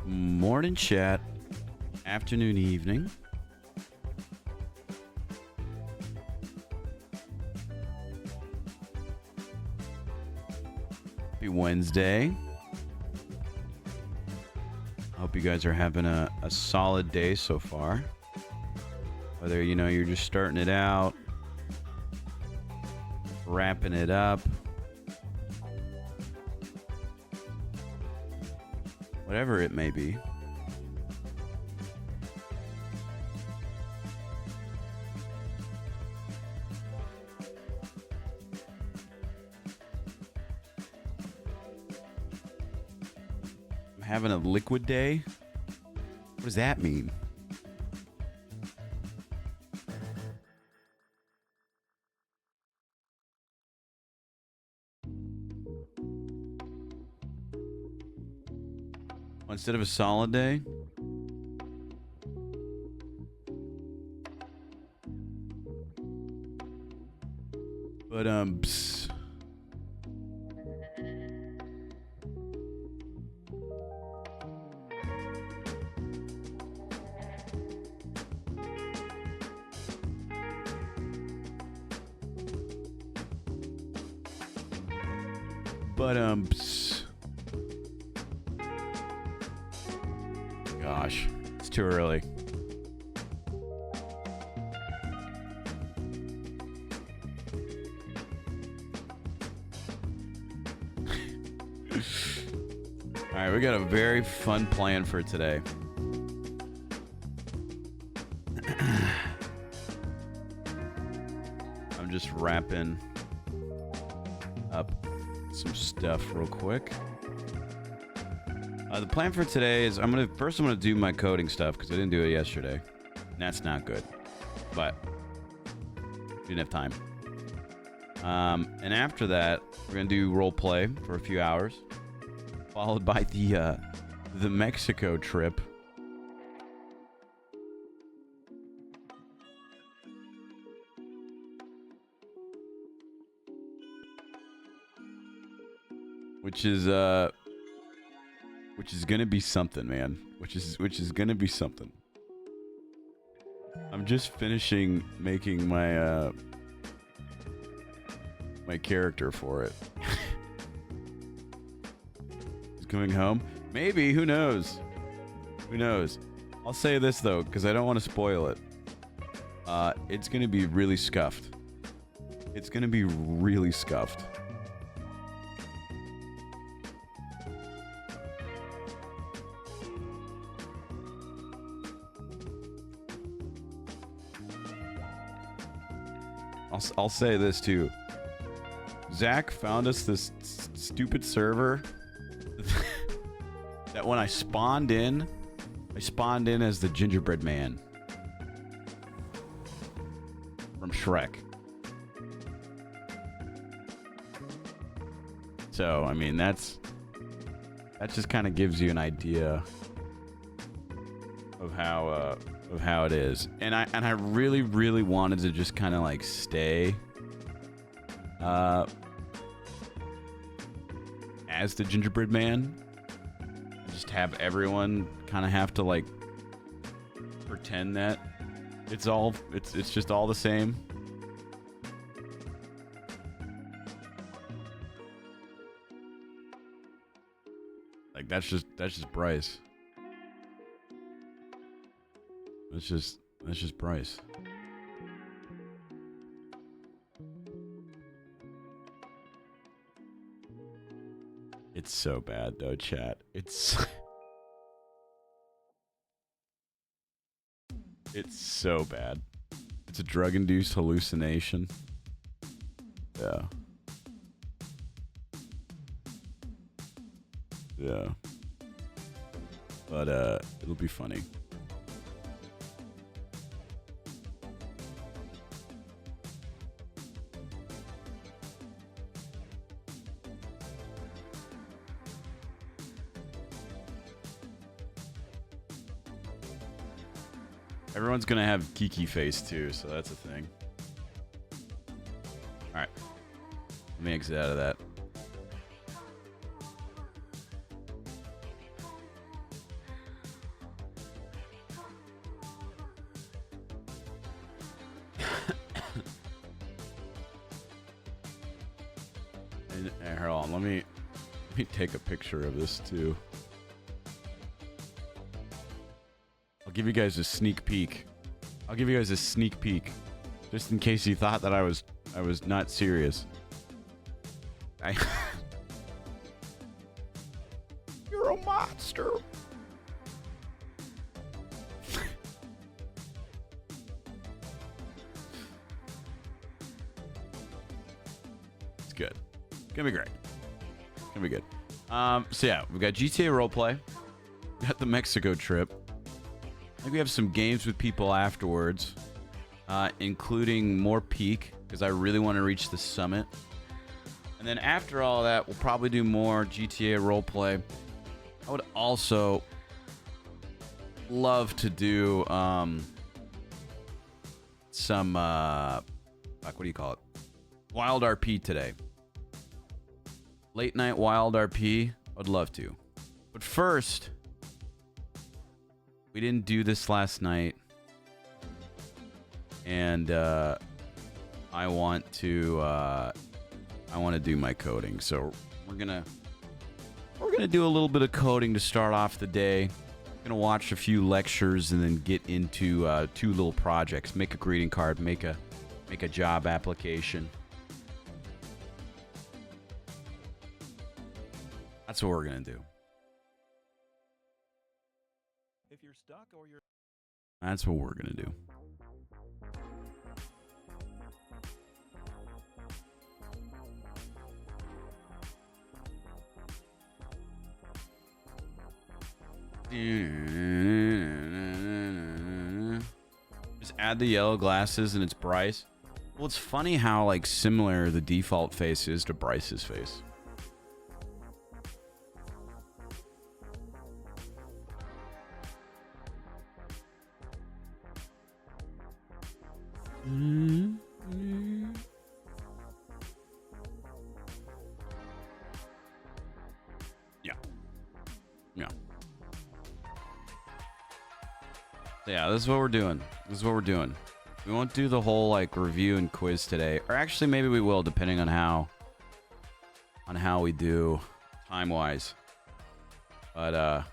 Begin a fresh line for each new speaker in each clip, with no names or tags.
Morning chat, afternoon, evening. Happy Wednesday. I hope you guys are having a solid day so far. Whether, you know, you're just starting it out, wrapping it up, whatever it may be. I'm having a liquid day? What does that mean? Instead of a solid day? But, psst. But, psst. Gosh, it's too early. All right, we got a very fun plan for today. I'm just wrapping up some stuff real quick. The plan for today is I'm gonna do my coding stuff because I didn't do it yesterday. And that's not good, but didn't have time. And after that, we're gonna do role play for a few hours, followed by the Mexico trip. Which is gonna be something, man. Which is gonna be something. I'm just finishing making my my character for it. He's coming home. Maybe. Who knows? Who knows? I'll say this though, because I don't want to spoil it. It's gonna be really scuffed. It's gonna be really scuffed. I'll say this too. Zach found us this stupid server that when I spawned in as the gingerbread man from Shrek. So, I mean, that just kind of gives you an idea of how it is. And I really, really wanted to just kind of like stay as the gingerbread man. Just have everyone kind of have to like pretend that it's just all the same. Like that's just Bryce. That's just Bryce. It's so bad though, chat. It's so bad. It's a drug-induced hallucination. Yeah. Yeah. But it'll be funny. Everyone's gonna have Kiki face too, so that's a thing. Alright. Let me exit out of that. Hey, hold on. Let me take a picture of this too. I'll give you guys a sneak peek. Just in case you thought that I was not serious. You're a monster. It's good. It's gonna be great. It's gonna be good. So yeah, we got GTA roleplay. We got the Mexico trip. I think we have some games with people afterwards, including more peak because I really want to reach the summit. And then after all that, we'll probably do more GTA roleplay. I would also love to do some what do you call it? Wild RP today. Late night Wild RP. I'd love to. But first, we didn't do this last night. And I want to do my coding. So we're gonna do a little bit of coding to start off the day. Gonna watch a few lectures and then get into 2 little projects. Make a greeting card, make a job application. That's what we're gonna do. If you're stuck or you're That's what we're gonna do. Just add the yellow glasses and it's Bryce. Well, it's funny how like similar the default face is to Bryce's face. Yeah, this is what we're doing. We won't do the whole like review and quiz today, or actually maybe we will, depending on how we do time wise. But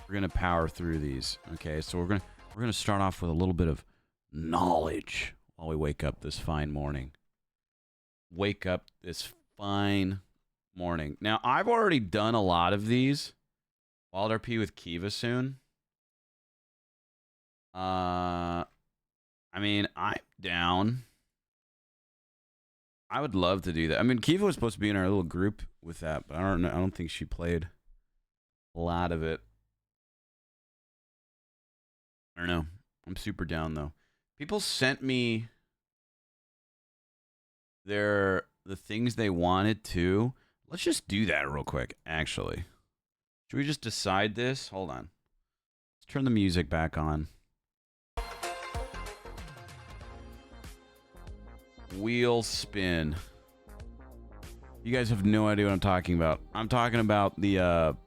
we're gonna power through these. Okay, so we're gonna start off with a little bit of knowledge while we wake up this fine morning. Now I've already done a lot of these. Wild RP with Kiva soon. I mean, I'm down. I would love to do that. I mean, Kiva was supposed to be in our little group with that, but I don't know. I don't think she played a lot of it. I don't know. I'm super down though. People sent me the things they wanted to. Let's just do that real quick, actually. Should we just decide this? Hold on. Let's turn the music back on. Wheel spin. You guys have no idea what I'm talking about. I'm talking about the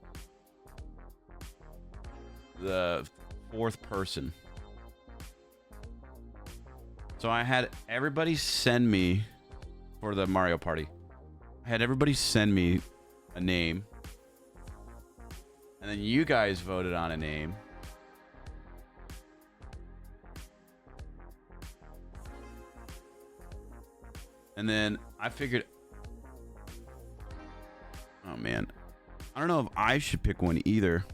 4th person. So I had everybody send me for the Mario Party. I had everybody send me a name. And then you guys voted on a name. And then I figured, oh man, I don't know if I should pick one either.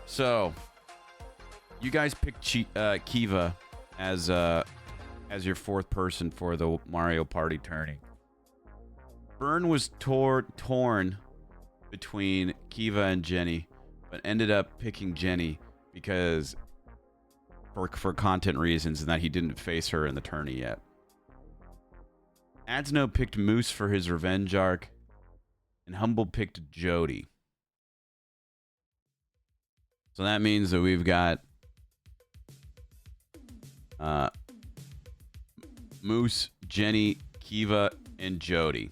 So, you guys picked Kiva as your 4th person for the Mario Party tourney. Byrne was torn between Kiva and Jenny, but ended up picking Jenny because for content reasons and that he didn't face her in the tourney yet. Adsno picked Moose for his revenge arc, and Humble picked Jody. So that means that we've got Moose, Jenny, Kiva, and Jody.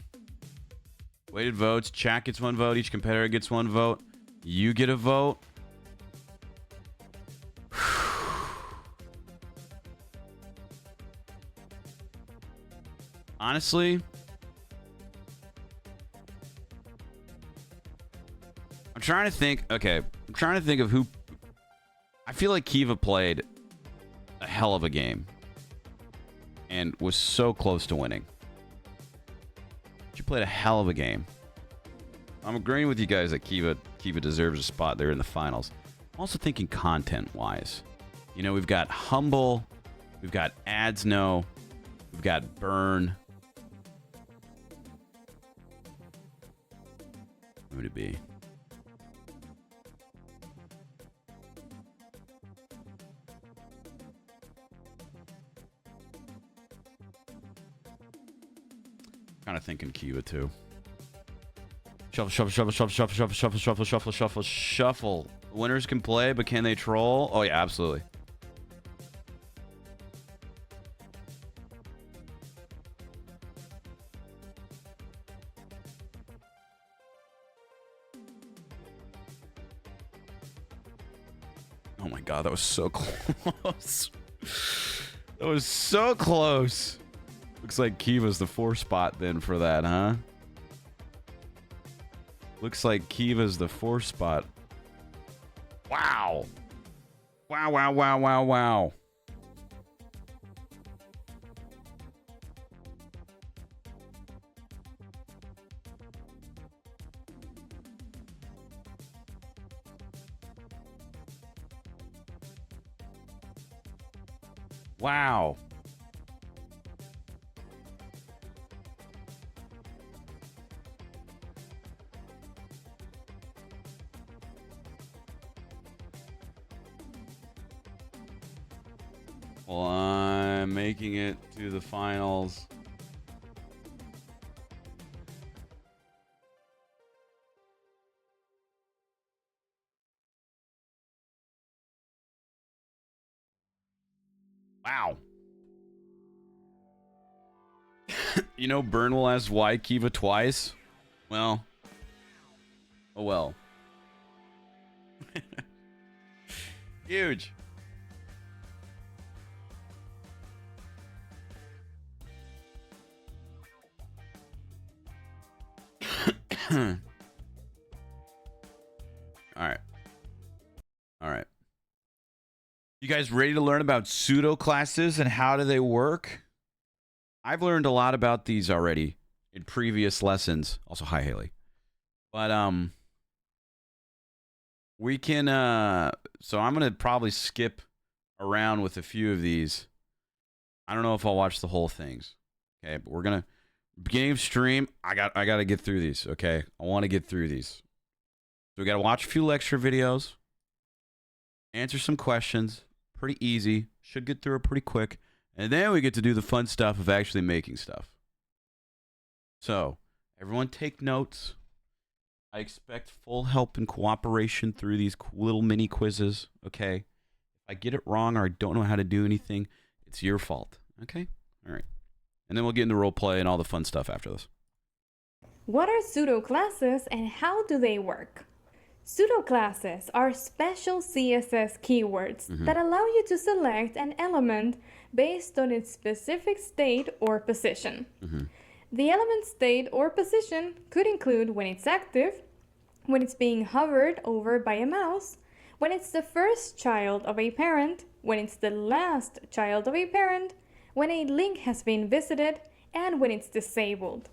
Weighted votes. Chat gets 1 vote. Each competitor gets 1 vote. You get a vote. Honestly, I'm trying to think. Okay, I'm trying to think of who. I feel like Kiva played a hell of a game and was so close to winning. She played a hell of a game. I'm agreeing with you guys that Kiva deserves a spot there in the finals. I'm also thinking content-wise. You know, we've got Humble, we've got Adsno, we've got Burn. Who would it be? Kind of thinking Kiva too. Shuffle, shuffle, shuffle, shuffle, shuffle, shuffle, shuffle, shuffle, shuffle, shuffle. Winners can play, but can they troll? Oh yeah, absolutely. Oh my god, that was so close. That was so close. Looks like Kiva's the 4 spot then for that, huh? Looks like Kiva's the 4 spot. Wow. Wow, wow, wow, wow, wow. Wow. Well, I'm making it to the finals. Wow. You know, Burn will ask why Kiva twice. Well. Oh well. Huge. All right. All right. You guys ready to learn about pseudo classes and how do they work? I've learned a lot about these already in previous lessons. Also, hi Haley. But we can so I'm going to probably skip around with a few of these. I don't know if I'll watch the whole things. Okay, but we're going to beginning of stream, I got to get through these, okay? I want to get through these. So we got to watch a few lecture videos, answer some questions, pretty easy, should get through it pretty quick, and then we get to do the fun stuff of actually making stuff. So, everyone take notes. I expect full help and cooperation through these cool little mini quizzes, okay? If I get it wrong or I don't know how to do anything, it's your fault, okay? All right. And then we'll get into role play and all the fun stuff after this.
What are pseudo classes and how do they work? Pseudo classes are special CSS keywords that allow you to select an element based on its specific state or position. The element state or position could include when it's active, when it's being hovered over by a mouse, when it's the first child of a parent, when it's the last child of a parent, when a link has been visited, and when it's disabled.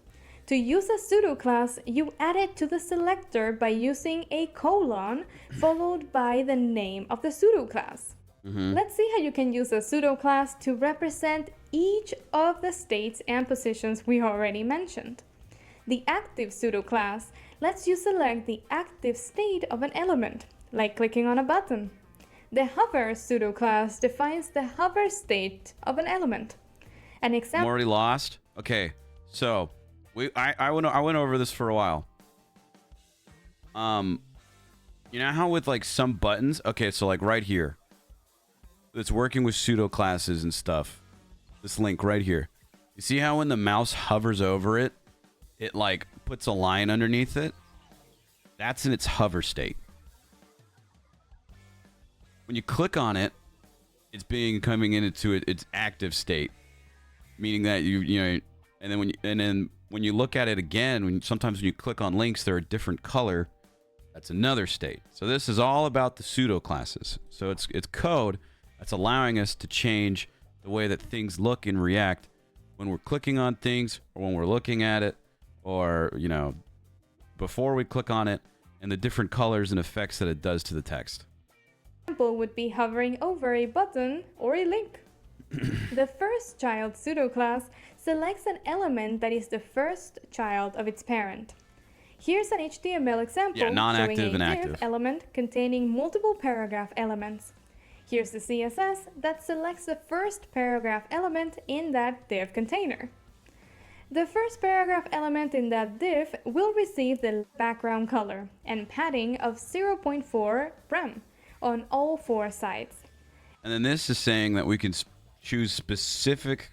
To use a pseudo class, you add it to the selector by using a colon followed by the name of the pseudo class. Let's see how you can use a pseudo class to represent each of the states and positions we already mentioned. The active pseudo class lets you select the active state of an element, like clicking on a button. The hover pseudo class defines the hover state of an element. An example.
I'm already lost. Okay, so I went over this for a while. You know how with like some buttons, okay, so like right here, it's working with pseudo classes and stuff. This link right here. You see how when the mouse hovers over it, it like puts a line underneath it? That's in its hover state. When you click on it, it's coming into its active state, meaning that you know, and then when you look at it again, sometimes when you click on links, they're a different color. That's another state. So this is all about the pseudo classes. So it's code that's allowing us to change the way that things look and react when we're clicking on things, or when we're looking at it, or you know, before we click on it, and the different colors and effects that it does to the text.
Example would be hovering over a button or a link. The first child pseudo class selects an element that is the first child of its parent. Here's an HTML example showing a div element containing multiple paragraph elements. Here's the CSS that selects the first paragraph element in that div container. The first paragraph element in that div will receive the background color and padding of 0.4 rem on all 4 sides.
And then this is saying that we can choose specific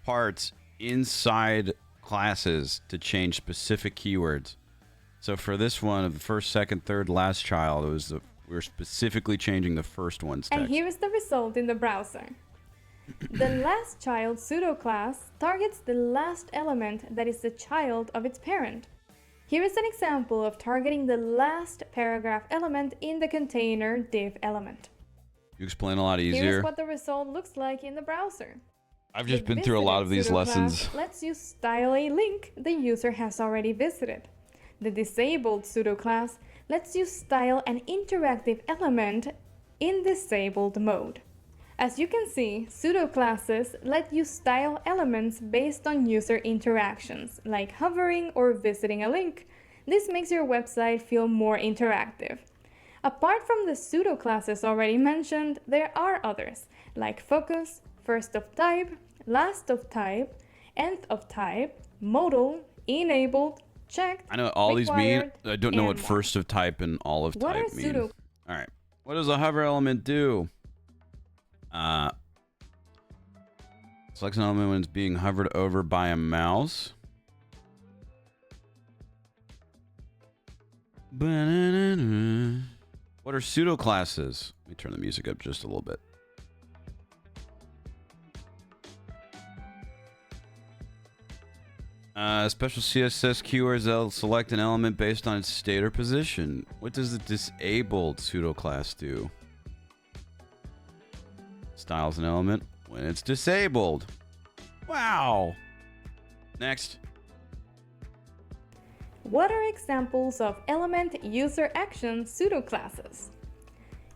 parts inside classes to change specific keywords. So for this one, of the first, second, third, last child, we're specifically changing the first one's text.
And here is the result in the browser. The last child pseudo class targets the last element that is the child of its parent. Here is an example of targeting the last paragraph element in the container div element.
You explain a lot easier.
Here's what the result looks like in the browser.
I've just been through a lot of these lessons.
Lets you style a link the user has already visited. The disabled pseudo class lets you style an interactive element in disabled mode. As you can see, pseudo classes let you style elements based on user interactions, like hovering or visiting a link. This makes your website feel more interactive. Apart from the pseudo classes already mentioned, there are others, like focus, first of type, last of type, nth of type, modal, enabled, checked,
I know what all these mean. I don't know what
more.
first of type and all of
What
type
are
mean.
pseudo?
All right. What does a hover element do? Selects an element when it's being hovered over by a mouse. What are pseudo classes? Let me turn the music up just a little bit. Special CSS keywords that'll select an element based on its state or position. What does the disabled pseudo class do? Styles an element when it's disabled. Wow. Next.
What are examples of element user action pseudo classes?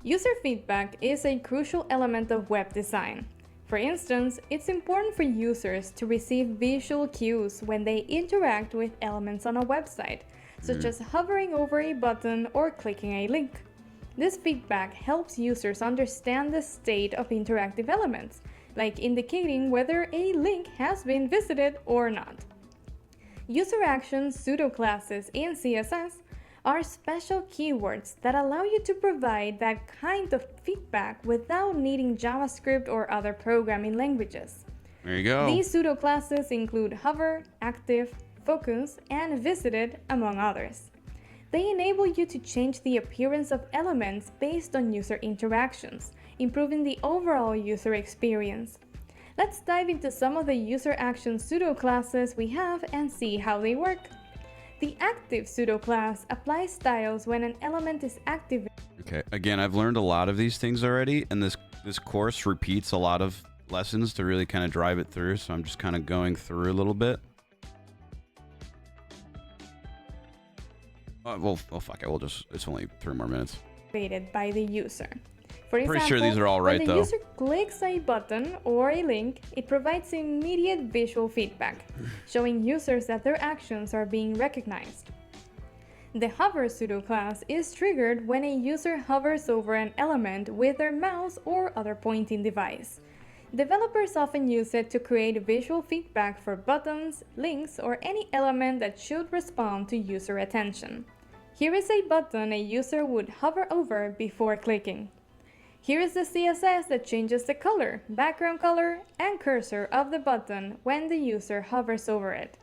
User feedback is a crucial element of web design. For instance, it's important for users to receive visual cues when they interact with elements on a website, such as hovering over a button or clicking a link. This feedback helps users understand the state of interactive elements, like indicating whether a link has been visited or not. User action pseudo classes in CSS are special keywords that allow you to provide that kind of feedback without needing JavaScript or other programming languages.
There you go.
These pseudo classes include hover, active, focus, and visited, among others. They enable you to change the appearance of elements based on user interactions, improving the overall user experience. Let's dive into some of the user action pseudo classes we have and see how they work. The active pseudo class applies styles when an element is active.
Okay, again, I've learned a lot of these things already, and this course repeats a lot of lessons to really kind of drive it through, so I'm just kind of going through a little bit. Well, fuck it, it's only 3 more minutes.
By the user. For example,
pretty sure these are all right,
when the
though.
user clicks a button or a link, it provides immediate visual feedback, showing users that their actions are being recognized. The hover pseudo class is triggered when a user hovers over an element with their mouse or other pointing device. Developers often use it to create visual feedback for buttons, links, or any element that should respond to user attention. Here is a button a user would hover over before clicking. Here is the CSS that changes the color, background color, and cursor of the button when the user hovers over it.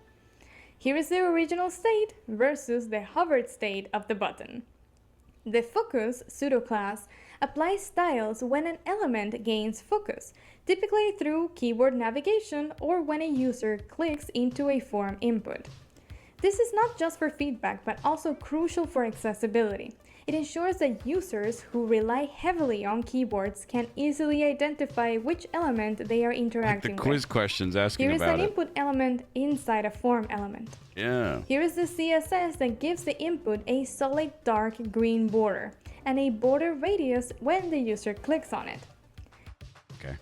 Here is the original state versus the hovered state of the button. The focus pseudoclass applies styles when an element gains focus, typically through keyboard navigation or when a user clicks into a form input. This is not just for feedback, but also crucial for accessibility. It ensures that users who rely heavily on keyboards can easily identify which element they are interacting
Like the quiz
with.
questions asking
Here is
about
an
it.
input element inside a form element.
Yeah.
Here is the CSS that gives the input a solid dark green border and a border radius when the user clicks on it.
Okay.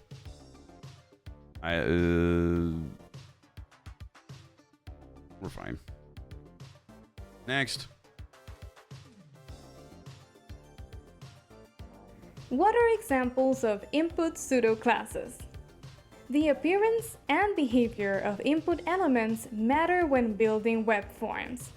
We're fine. Next.
What are examples of input pseudoclasses? The appearance and behavior of input elements matter when building web forms.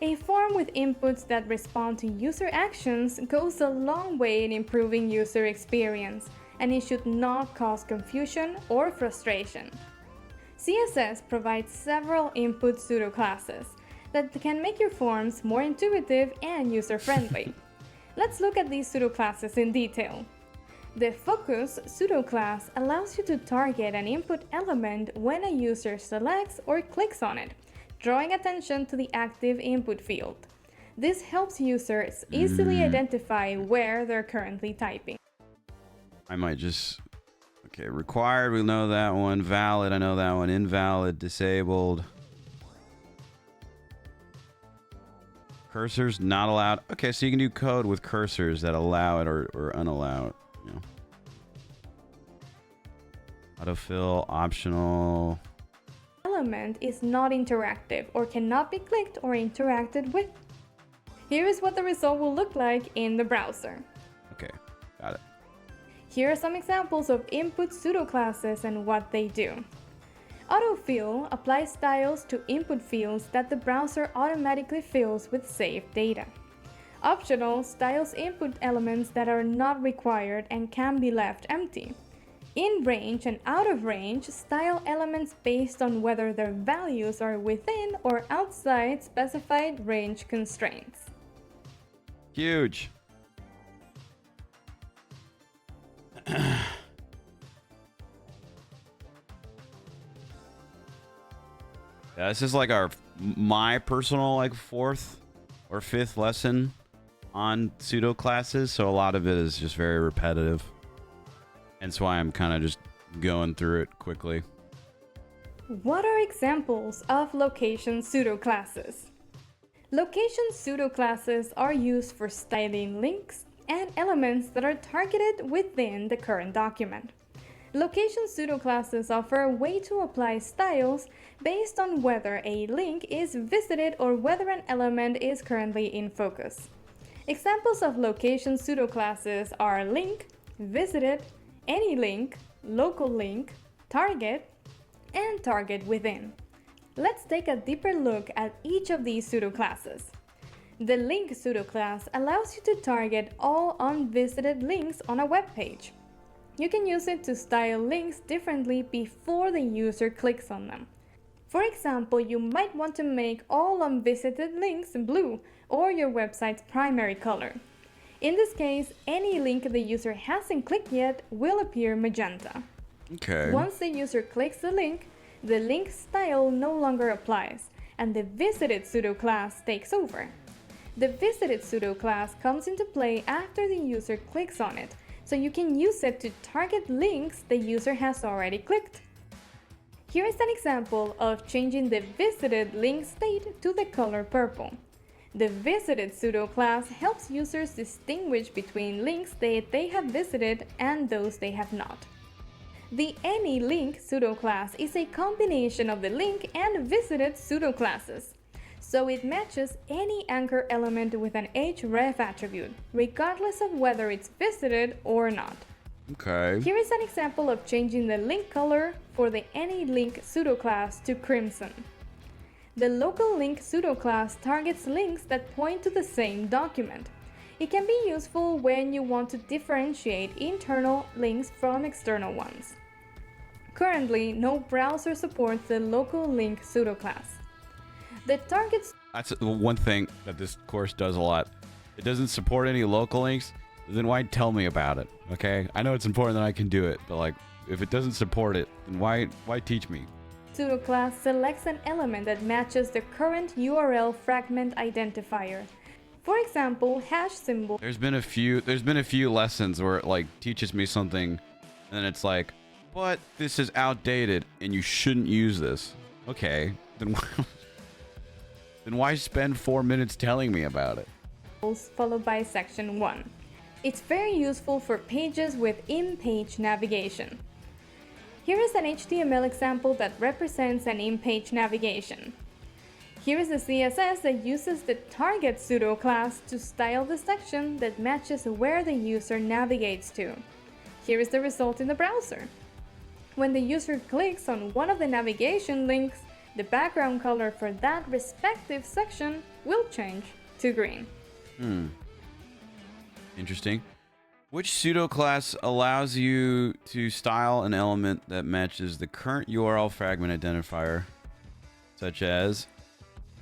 A form with inputs that respond to user actions goes a long way in improving user experience, and it should not cause confusion or frustration. CSS provides several input pseudoclasses that can make your forms more intuitive and user-friendly. Let's look at these pseudoclasses in detail. The focus pseudoclass allows you to target an input element when a user selects or clicks on it, drawing attention to the active input field. This helps users easily identify where they're currently typing.
I might just... Okay, required, we know that one. Valid, I know that one. Invalid, disabled. Cursors not allowed. Okay, so you can do code with cursors that allow it or unallow it. You know. Autofill, optional.
Element is not interactive or cannot be clicked or interacted with. Here is what the result will look like in the browser.
Okay, got it.
Here are some examples of input pseudoclasses and what they do. Autofill applies styles to input fields that the browser automatically fills with saved data. Optional styles input elements that are not required and can be left empty. In range and out of range style elements based on whether their values are within or outside specified range constraints.
Huge. Yeah, this is like my personal like 4th or 5th lesson on pseudo classes, so a lot of it is just very repetitive. That's why I'm kind of just going through it quickly.
What are examples of location pseudoclasses? Location pseudoclasses are used for styling links and elements that are targeted within the current document. Location pseudoclasses offer a way to apply styles based on whether a link is visited or whether an element is currently in focus. Examples of location pseudoclasses are link, visited, any link, local link, target, and target within. Let's take a deeper look at each of these pseudoclasses. The link pseudoclass allows you to target all unvisited links on a web page. You can use it to style links differently before the user clicks on them. For example, you might want to make all unvisited links blue or your website's primary color. In this case, any link the user hasn't clicked yet will appear magenta.
Okay.
Once the user clicks the link style no longer applies, and the visited pseudoclass takes over. The visited pseudoclass comes into play after the user clicks on it, so you can use it to target links the user has already clicked. Here is an example of changing the visited link state to the color purple. The visited pseudoclass helps users distinguish between links that they have visited and those they have not. The any link pseudoclass is a combination of the link and visited pseudoclasses, so it matches any anchor element with an href attribute, regardless of whether it's visited or not.
Okay.
Here is an example of changing the link color for the any link pseudoclass to crimson. The local link pseudoclass targets links that point to the same document. It can be useful when you want to differentiate internal links from external ones. Currently, no browser supports the local link pseudoclass. The target...
That's one thing that this course does a lot. It doesn't support any local links, then why tell me about it, okay? I know it's important that I can do it, but like, if it doesn't support it, then why teach me?
Pseudoclass selects an element that matches the current URL fragment identifier. For example, hash symbol.
There's been a few lessons where it like teaches me something, and then it's like, but this is outdated and you shouldn't use this. Okay, then then why spend 4 minutes telling me about it?
Followed by section 1. It's very useful for pages with in-page navigation. Here is an HTML example that represents an in-page navigation. Here is the CSS that uses the target pseudoclass to style the section that matches where the user navigates to. Here is the result in the browser. When the user clicks on one of the navigation links, the background color for that respective section will change to green.
Interesting. Which pseudoclass allows you to style an element that matches the current URL fragment identifier, such as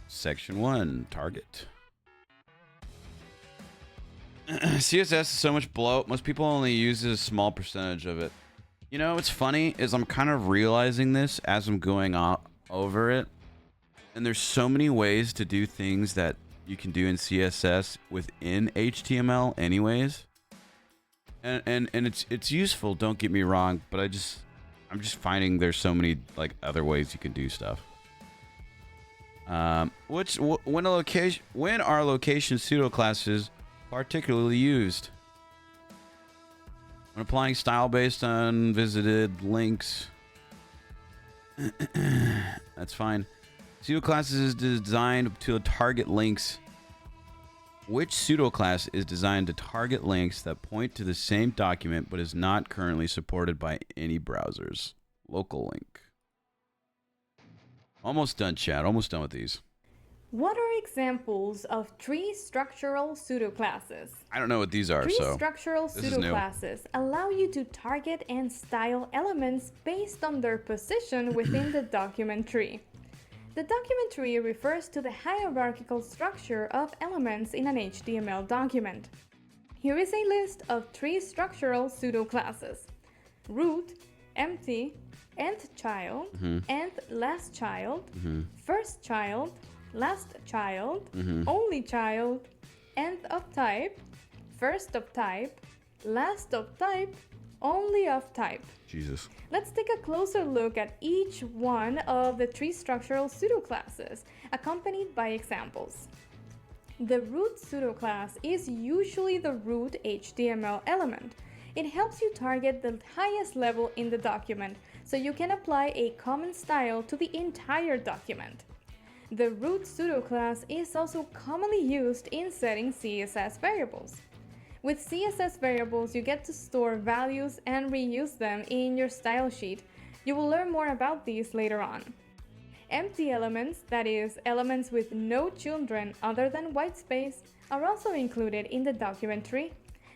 section 1, target? CSS is so much bloat. Most people only use a small percentage of it. You know, what's funny is I'm kind of realizing this as I'm going over it. And there's so many ways to do things that you can do in CSS within HTML anyways. And it's useful, don't get me wrong, but I'm just finding there's so many like other ways you can do stuff. When are location pseudoclasses particularly used? When applying style based on visited links. That's fine. Pseudoclasses is designed to target links. Which pseudoclass is designed to target links that point to the same document but is not currently supported by any browsers? Local link. Almost done, chat. Almost done with these.
What are examples of tree structural pseudoclasses?
I don't know what these are,
Tree
so
structural
this is new.
pseudoclasses allow you to target and style elements based on their position within the document tree. The document tree refers to the hierarchical structure of elements in an HTML document. Here is a list of tree structural pseudoclasses: root, empty, nth child, nth last child, first child, last child, only child, nth of type, first of type, last of type, only of type.
Jesus.
Let's take a closer look at each one of the tree structural pseudoclasses, accompanied by examples. The root pseudoclass is usually the root HTML element. It helps you target the highest level in the document, so you can apply a common style to the entire document. The root pseudoclass is also commonly used in setting CSS variables. With CSS variables, you get to store values and reuse them in your style sheet. You will learn more about these later on. Empty elements, that is, elements with no children other than white space, are also included in the document tree.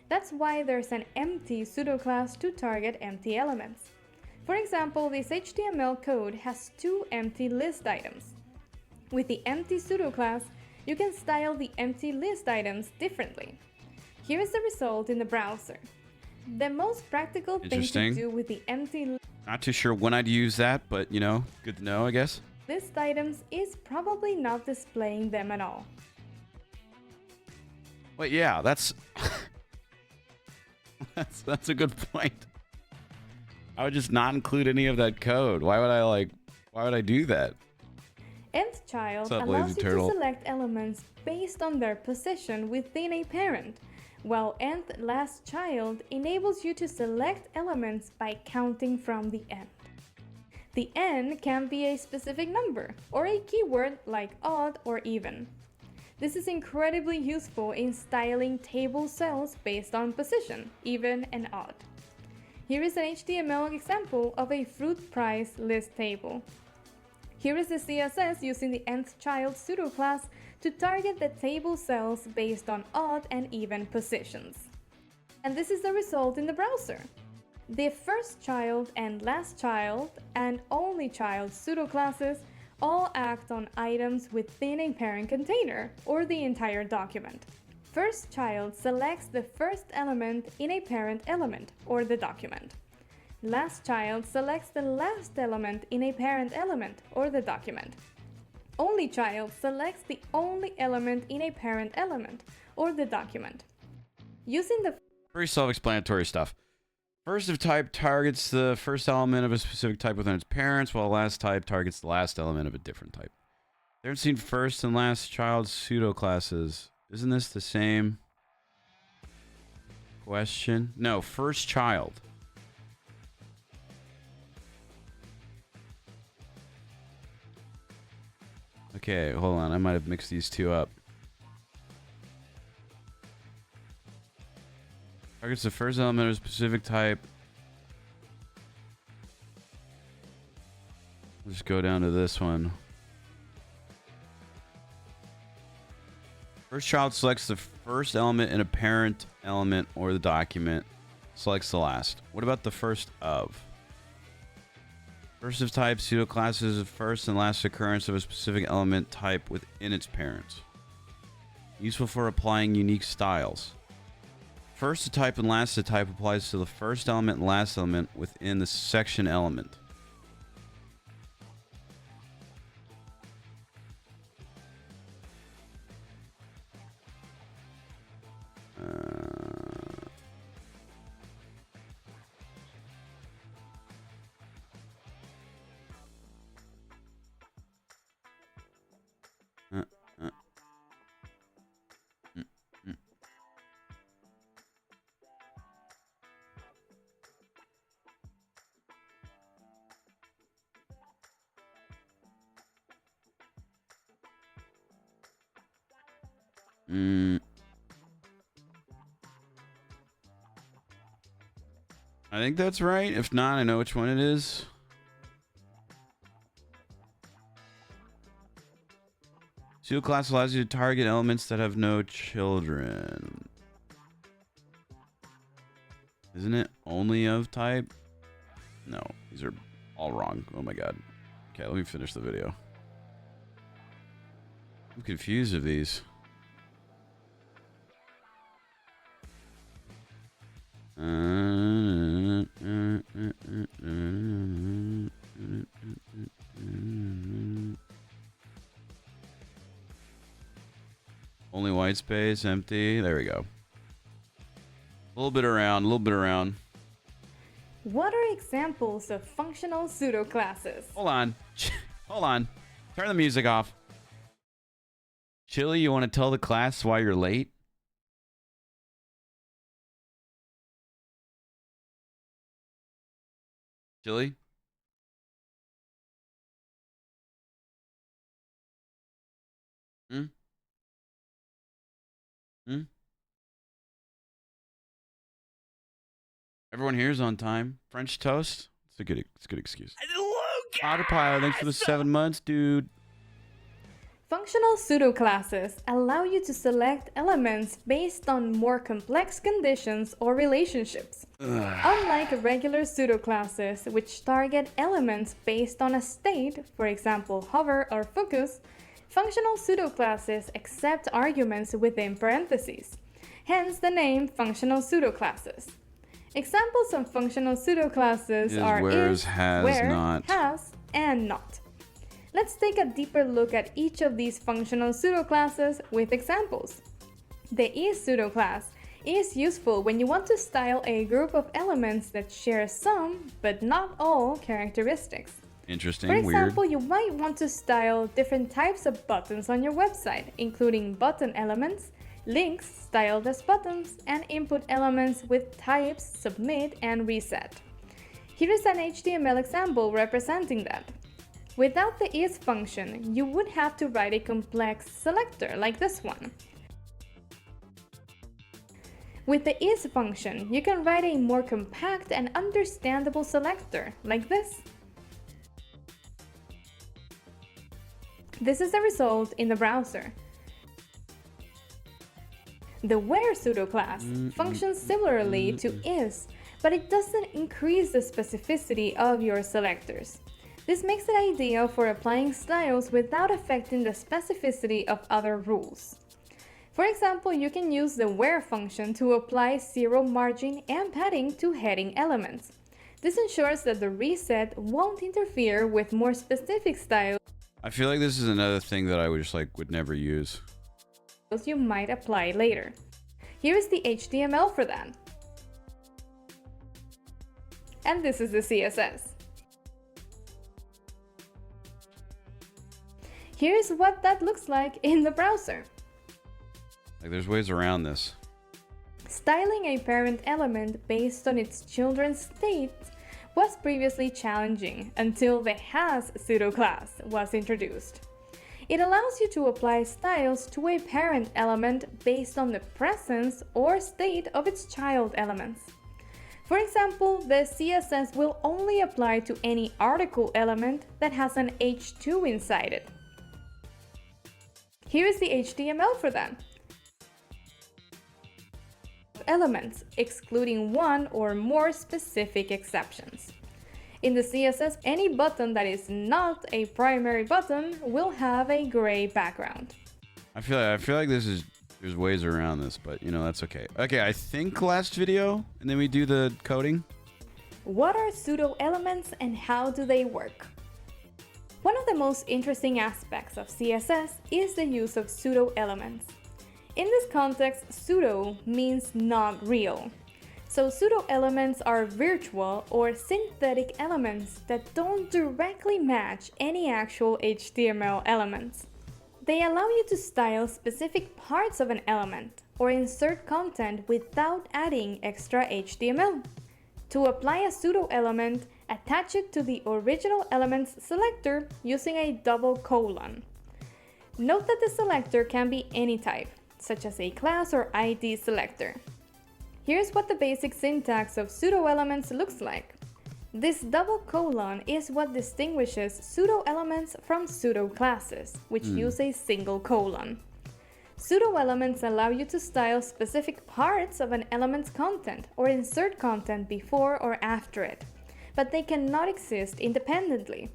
That's why there's an empty pseudoclass to target empty elements. For example, this HTML code has 2 empty list items. With the empty pseudoclass, you can style the empty list items differently. Here is the result in the browser. The most practical thing to do with the empty
Not too sure when I'd use that, but you know, good to know, I guess.
list items is probably not displaying them at all.
Well, yeah, that's that's a good point. I would just not include any of that code. Why would I do that?
Nth child
What's up,
allows
Lazy
you
Turtle?
to select elements based on their position within a parent, while nth last child enables you to select elements by counting from the end. The n can be a specific number or a keyword like odd or even. This is incredibly useful in styling table cells based on position, even and odd. Here is an HTML example of a fruit price list table. Here is the CSS using the nth child pseudoclass to target the table cells based on odd and even positions. And this is the result in the browser. The first child and last child and only child pseudoclasses all act on items within a parent container or the entire document. First child selects the first element in a parent element or the document. Last child selects the last element in a parent element or the document. Only child selects the only element in a parent element or the document. Using the
Very self-explanatory stuff. First of type targets the first element of a specific type within its parents, while last type targets the last element of a different type. They haven't seen first and last child pseudoclasses. Isn't this the same question? No, first child. Okay, hold on. I might have mixed these two up. Targets the first element of a specific type. Let's go down to this one. First child selects the first element in a parent element or the document. Selects the last. What about the first of? First of type pseudoclass is the first and last occurrence of a specific element type within its parent. Useful for applying unique styles. First of type and last of type applies to the first element and last element within the section element. I think that's right. If not, I know which one it is. Pseudoclass allows you to target elements that have no children. Isn't it only of type? No, these are all wrong. Oh my god. Okay, let me finish the video. I'm confused of these. Only white space, empty. There we go. A little bit around, a little bit around.
What are examples of functional pseudoclasses?
Hold on. Hold on. Turn the music off. Chili, you want to tell the class why you're late? Chili? Hmm? Hmm? Everyone here is on time. French toast? It's a good excuse. Autopilot, thanks for the 7 months, dude.
Functional pseudoclasses allow you to select elements based on more complex conditions or relationships. Unlike regular pseudoclasses, which target elements based on a state, for example hover or focus, functional pseudoclasses accept arguments within parentheses. Hence the name functional pseudoclasses. Examples of functional pseudoclasses are
where's,
is,
has,
where,
not.
has, and not. Let's take a deeper look at each of these functional pseudoclasses with examples. The is pseudoclass is useful when you want to style a group of elements that share some, but not all, characteristics.
Interesting,
For example,
weird.
you might want to style different types of buttons on your website, including button elements, links styled as buttons, and input elements with types submit and reset. Here is an HTML example representing that. Without the is function, you would have to write a complex selector like this one. With the is function, you can write a more compact and understandable selector like this. This is the result in the browser. The where pseudo class functions similarly to is, but it doesn't increase the specificity of your selectors. This makes it ideal for applying styles without affecting the specificity of other rules. For example, you can use the where function to apply zero margin and padding to heading elements. This ensures that the reset won't interfere with more specific styles
I feel like this is another thing that I would never use.
you might apply later. Here is the HTML for that. And this is the CSS. Here's what that looks like in the browser.
Like, there's ways around this.
Styling a parent element based on its children's state was previously challenging until the has pseudo class was introduced. It allows you to apply styles to a parent element based on the presence or state of its child elements. For example, the CSS will only apply to any article element that has an h2 inside it. Here is the HTML for that. Elements, excluding one or more specific exceptions. In the CSS, any button that is not a primary button will have a gray background.
I feel like there's ways around this, but you know, that's okay. Okay, I think last video, and then we do the coding.
What are pseudo elements and how do they work? One of the most interesting aspects of CSS is the use of pseudo elements. In this context, pseudo means not real. So pseudo elements are virtual or synthetic elements that don't directly match any actual HTML elements. They allow you to style specific parts of an element or insert content without adding extra HTML. To apply a pseudo element, attach it to the original element's selector using a double colon. Note that the selector can be any type, such as a class or ID selector. Here's what the basic syntax of pseudo elements looks like. This double colon is what distinguishes pseudo elements from pseudo classes, which use a single colon. Pseudo elements allow you to style specific parts of an element's content or insert content before or after it, but they cannot exist independently.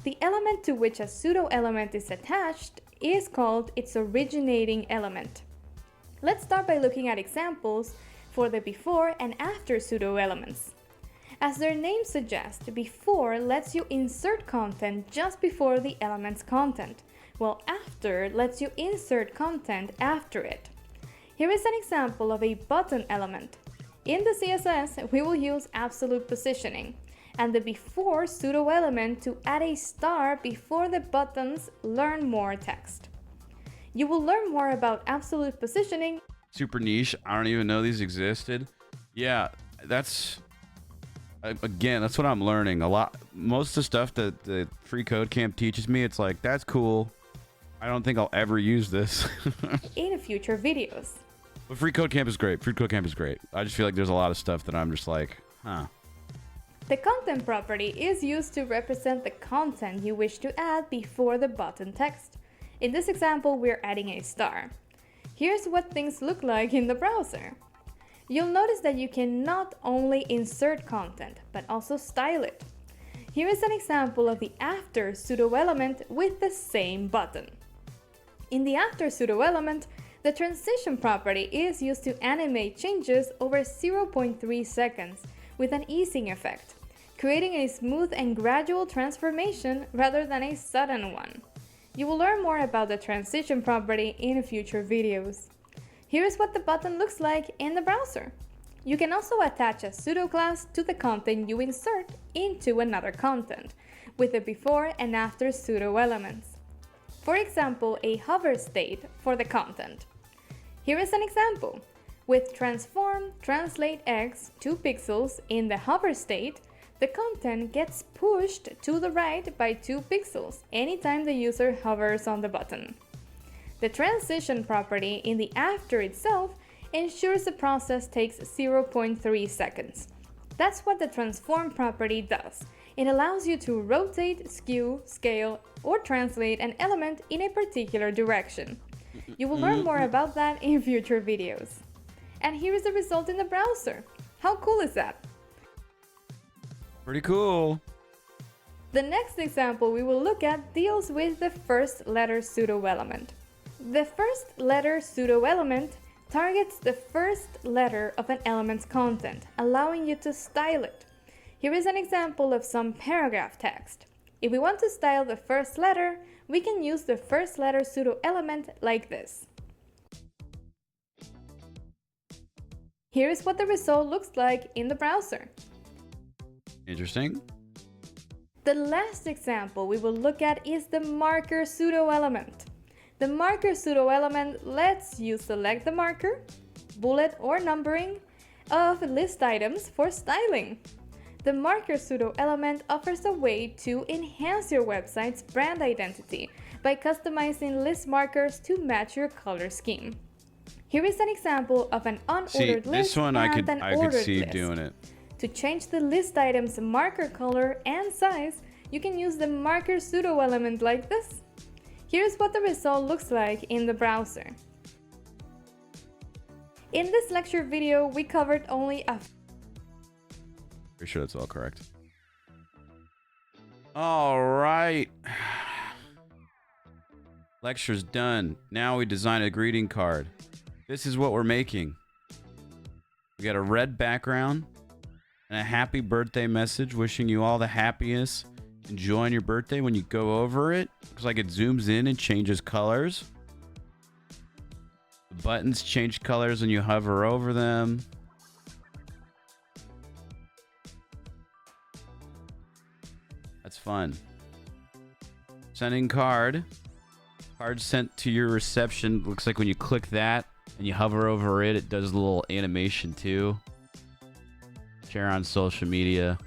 The element to which a pseudo element is attached is called its originating element. Let's start by looking at examples for the before and after pseudo elements. As their name suggests, before lets you insert content just before the element's content, while after lets you insert content after it. Here is an example of a button element. In the CSS, we will use absolute positioning and the before pseudo element to add a star before the button's learn more text. You will learn more about absolute positioning.
Super niche. I don't even know these existed. Yeah, that's what I'm learning a lot. Most of the stuff that the free code camp teaches me, it's like, that's cool. I don't think I'll ever use this.
In future videos.
But free code camp is great. Free code camp is great. I just feel like there's a lot of stuff that I'm just like, huh.
The content property is used to represent the content you wish to add before the button text. In this example, we're adding a star. Here's what things look like in the browser. You'll notice that you can not only insert content, but also style it. Here is an example of the after pseudo element with the same button. In the after pseudo element, the transition property is used to animate changes over 0.3 seconds with an easing effect, creating a smooth and gradual transformation rather than a sudden one. You will learn more about the transition property in future videos. Here's what the button looks like in the browser. You can also attach a pseudo class to the content you insert into another content with the before and after pseudo elements. For example, a hover state for the content. Here is an example. With transform translate x 2 pixels in the hover state, the content gets pushed to the right by 2 pixels anytime the user hovers on the button. The transition property in the after itself ensures the process takes 0.3 seconds. That's what the transform property does. It allows you to rotate, skew, scale, or translate an element in a particular direction. You will learn more about that in future videos. And here is the result in the browser. How cool is that?
Pretty cool.
The next example we will look at deals with the first letter pseudo element. The first letter pseudo element targets the first letter of an element's content, allowing you to style it. Here is an example of some paragraph text. If we want to style the first letter, we can use the first letter pseudo element like this. Here is what the result looks like in the browser.
Interesting.
The last example we will look at is the marker pseudo element. The marker pseudo element lets you select the marker, bullet or numbering of list items for styling. The marker pseudo element offers a way to enhance your website's brand identity by customizing list markers to match your color scheme. Here is an example of an unordered list
this one
and an
I could
ordered
see
list.
doing it.
To change the list item's marker color and size, you can use the marker pseudo element like this. Here's what the result looks like in the browser. In this lecture video, we covered only a
Pretty sure that's all correct. All right. Lecture's done. Now we design a greeting card. This is what we're making. We got a red background and a happy birthday message wishing you all the happiness. Enjoying your birthday. When you go over it, looks like it zooms in and changes colors. The buttons change colors when you hover over them. That's fun. Sending card. Card sent to your reception. Looks like when you click that and you hover over it, it does a little animation too. Share on social media.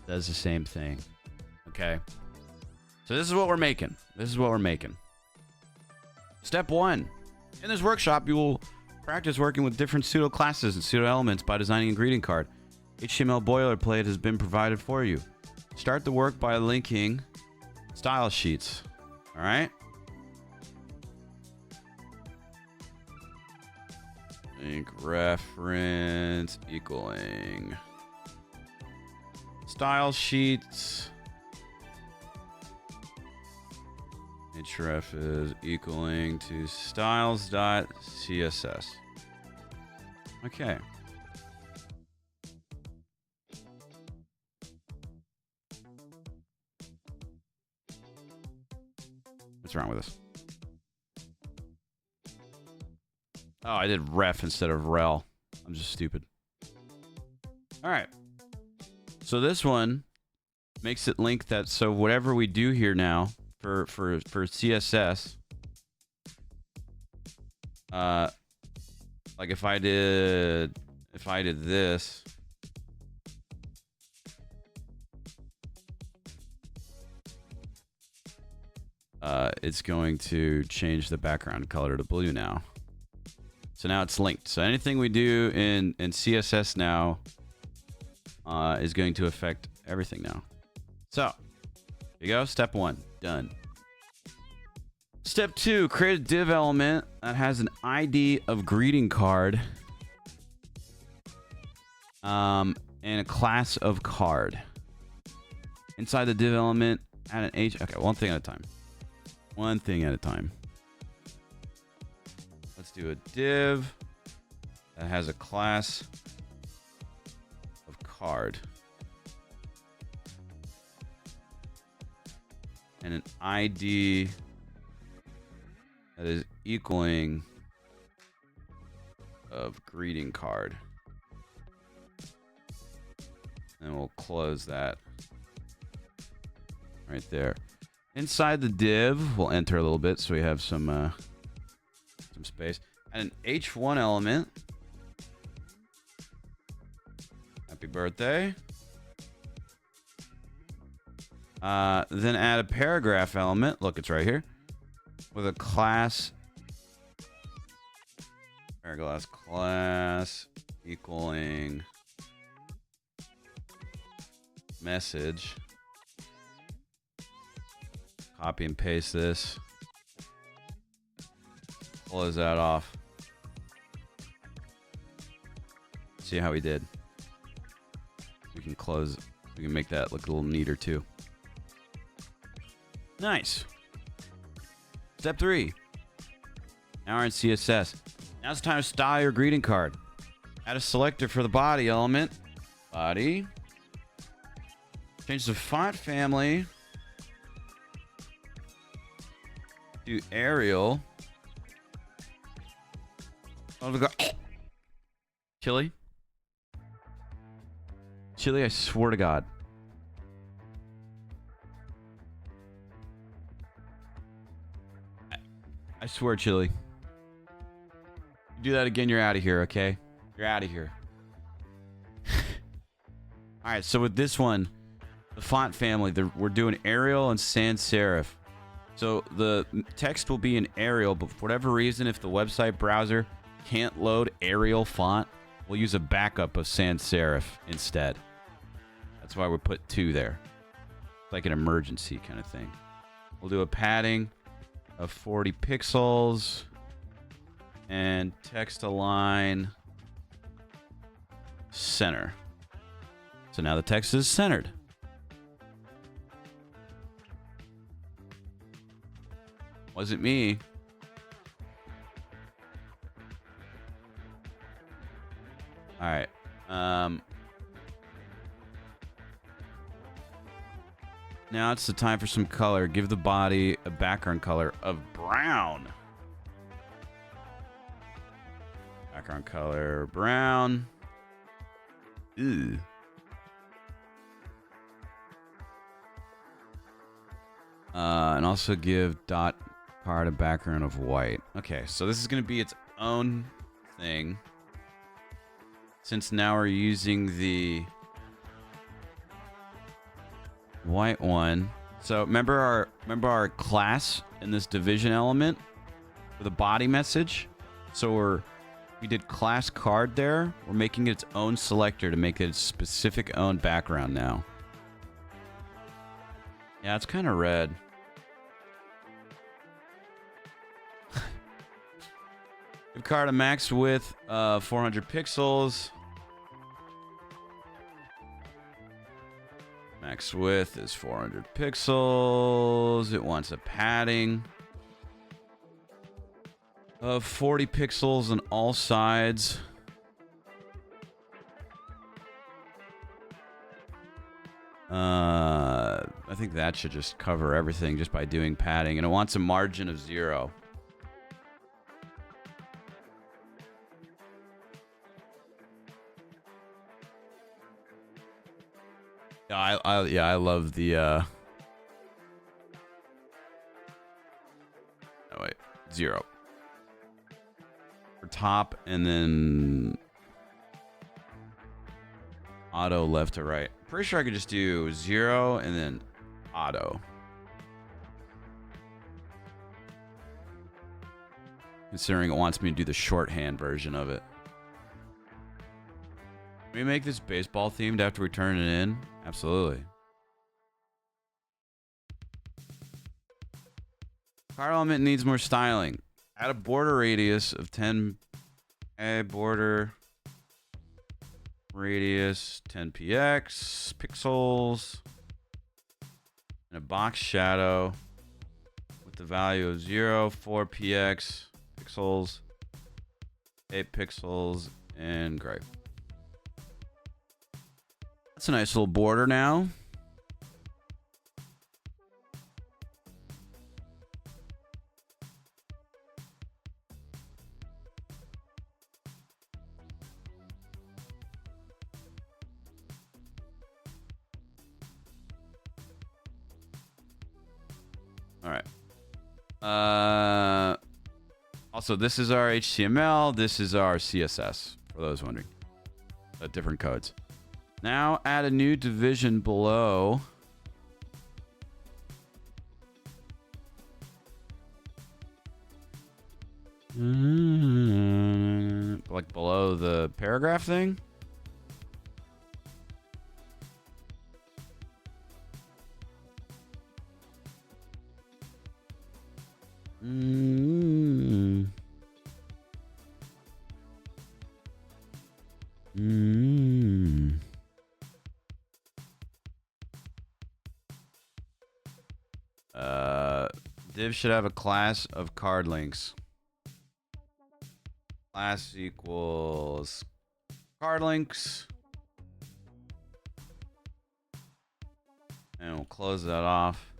Does the same thing. Okay. So this is what we're making. This is what we're making. Step 1. In this workshop, you will practice working with different pseudo classes and pseudo elements by designing a greeting card. HTML boilerplate has been provided for you. Start the work by linking style sheets. All right. Link reference equaling style sheets. href is equaling to styles.css. Okay. What's wrong with this? Oh, I did ref instead of rel. I'm just stupid. All right. So this one makes it link that. So whatever we do here now for CSS, like if I did this, it's going to change the background color to blue now. So now it's linked. So anything we do in CSS now is going to affect everything now. So here you go. Step 1 done. Step 2, create a div element that has an ID of greeting card and a class of card. Inside the div element, add an H. Okay, one thing at a time. One thing at a time. Let's do a div that has a class of card and an ID that is equaling of greeting card. And we'll close that right there. Inside the div, we'll enter a little bit so we have some space. And an H1 element. Happy birthday. Then add a paragraph element. Look, it's right here. With a class. Paragraph class equaling message. Copy and paste this. close that off. See how we did. We can close. We can make that look a little neater too. Nice. Step 3. Now we're in CSS. Now it's time to style your greeting card. Add a selector for the body element. Body. Change the font family to Arial. Oh, we got Chili. Chili, I swear to God. I swear, Chili. You do that again, you're out of here, okay? You're out of here. Alright, so with this one, the font family, we're doing Arial and sans serif. So the text will be in Arial, but for whatever reason, if the website browser can't load Arial font, we'll use a backup of sans serif instead. That's why we put 2 there. It's like an emergency kind of thing. We'll do a padding of 40 pixels and text align center. So now the text is centered. Wasn't me. All right. Now it's the time for some color. Give the body a background color of brown. Background color brown. Ew. And also give dot card a background of white. Okay, so this is going to be its own thing. Since now we're using the white one. So remember our class in this division element for the body message? So we did class card there. We're making it its own selector to make it its specific own background now. Yeah, it's kind of red. Give card a max width 400 pixels. Max width is 400 pixels. It wants a padding of 40 pixels on all sides. I think that should just cover everything just by doing padding. And it wants a margin of 0. Yeah, I love the oh wait, 0 for top and then auto left to right. Pretty sure I could just do 0 and then auto. Considering it wants me to do the shorthand version of it. Can we make this baseball themed after we turn it in? Absolutely. Card element needs more styling. Add a border radius of 10. A border radius 10 px pixels. And a box shadow with the value of 0, 4 px pixels, 8 pixels, and gray. That's a nice little border now. All right. Also, this is our HTML. This is our CSS, for those wondering. Different codes. Now add a new division below. Like below the paragraph thing. Div should have a class of card links. Class equals card links. And we'll close that off.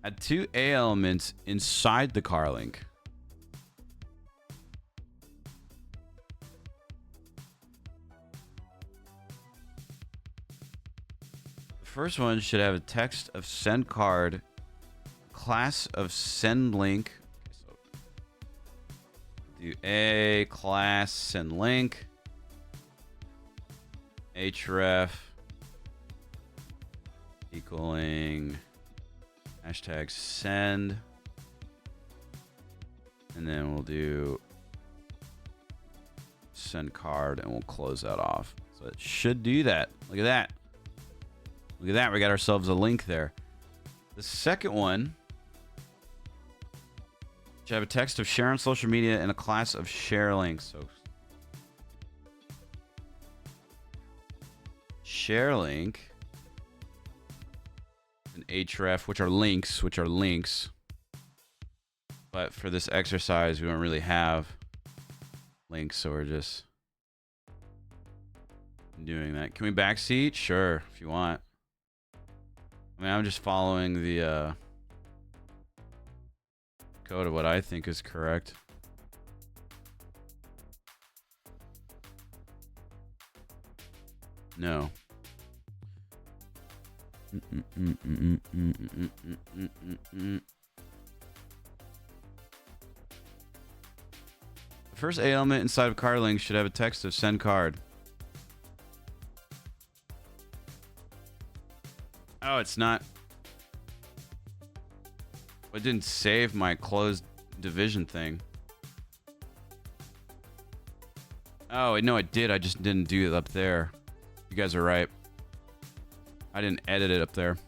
Add 2 A elements inside the car link. The first one should have a text of send card, class of send link. So do A class send link, href equaling hashtag send, and then we'll do send card and we'll close that off. So it should do that. Look at that. Look at that. We got ourselves a link there. The second one should have a text of share on social media and a class of share links. So share link and href, which are links. But for this exercise, we don't really have links, so we're just doing that. Can we backseat? Sure, if you want. I mean, I'm just following the code of what I think is correct. No. The first A element inside of card link should have a text of send card. Oh, it's not. It didn't save my closed division thing. Oh, no, it did. I just didn't do it up there. You guys are right. I didn't edit it up there.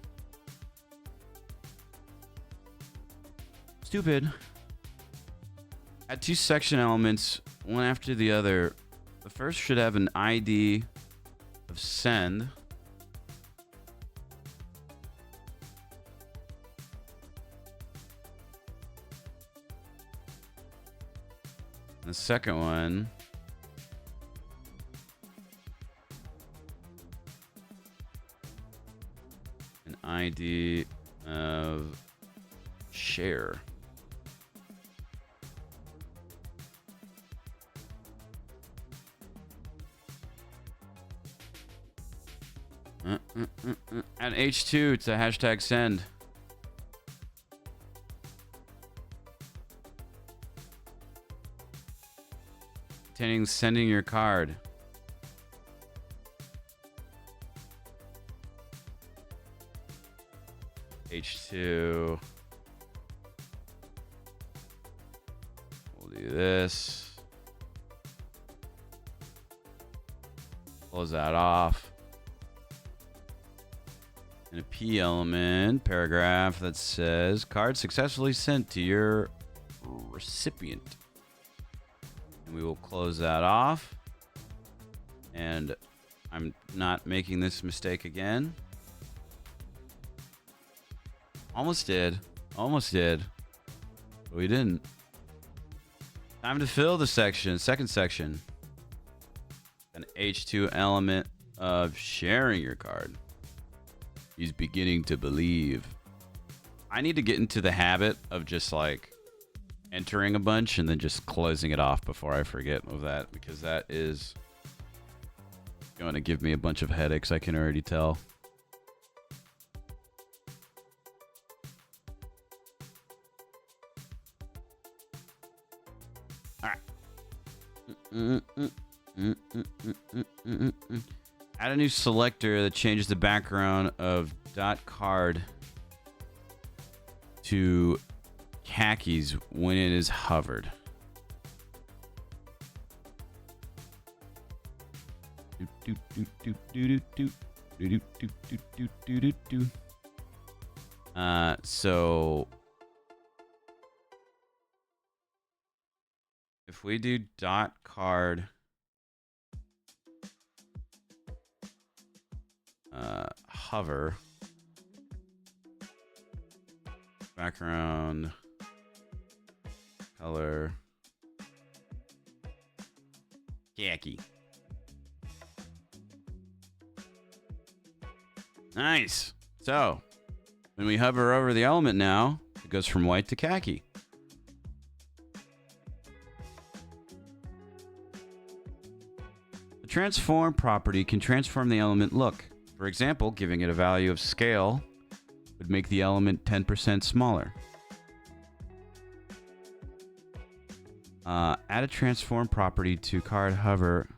Stupid. Add 2 section elements, one after the other. The first should have an ID of send. The second one an ID of share. And H2 to hashtag send. Containing sending your card. H2. We'll do this. Close that off. And a P element paragraph that says card successfully sent to your recipient. And we will close that off. And I'm not making this mistake again. Almost did. Almost did. But we didn't. Time to fill the section. Second section. An H2 element of sharing your card. He's beginning to believe. I need to get into the habit of just like entering a bunch and then just closing it off before I forget of that, because that is going to give me a bunch of headaches, I can already tell. All right. Add a new selector that changes the background of .card to khakis when it is hovered. So if we do .card hover. Background. Color. Khaki. Nice. So, when we hover over the element now, it goes from white to khaki. The transform property can transform the element look. For example, giving it a value of scale would make the element 10% smaller. Add a transform property to card hover.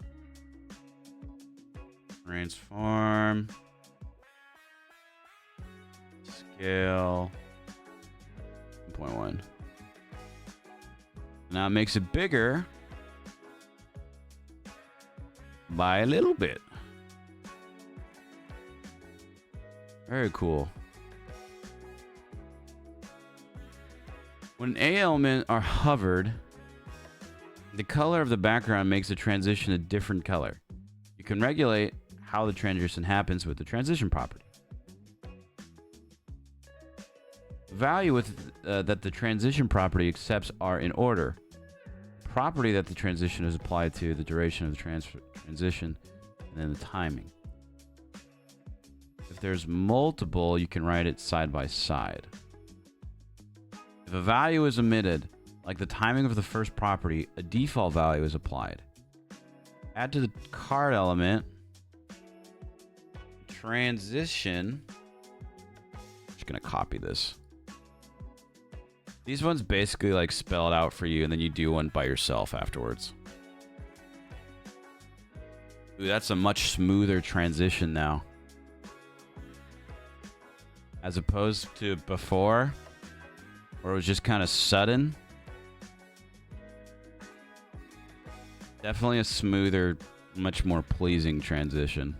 Transform. Scale. 1.1. Now it makes it bigger by a little bit. Very cool. When A element are hovered, the color of the background makes the transition a different color. You can regulate how the transition happens with the transition property. The value that the transition property accepts are in order. Property that the transition is applied to, the duration of the transition, and then the timing. If there's multiple, you can write it side by side. If a value is omitted, like the timing of the first property, a default value is applied. Add to the card element transition. I'm just gonna copy this. These ones basically like spell it out for you, and then you do one by yourself afterwards. Ooh, that's a much smoother transition now, as opposed to before, where it was just kind of sudden. Definitely a smoother, much more pleasing transition.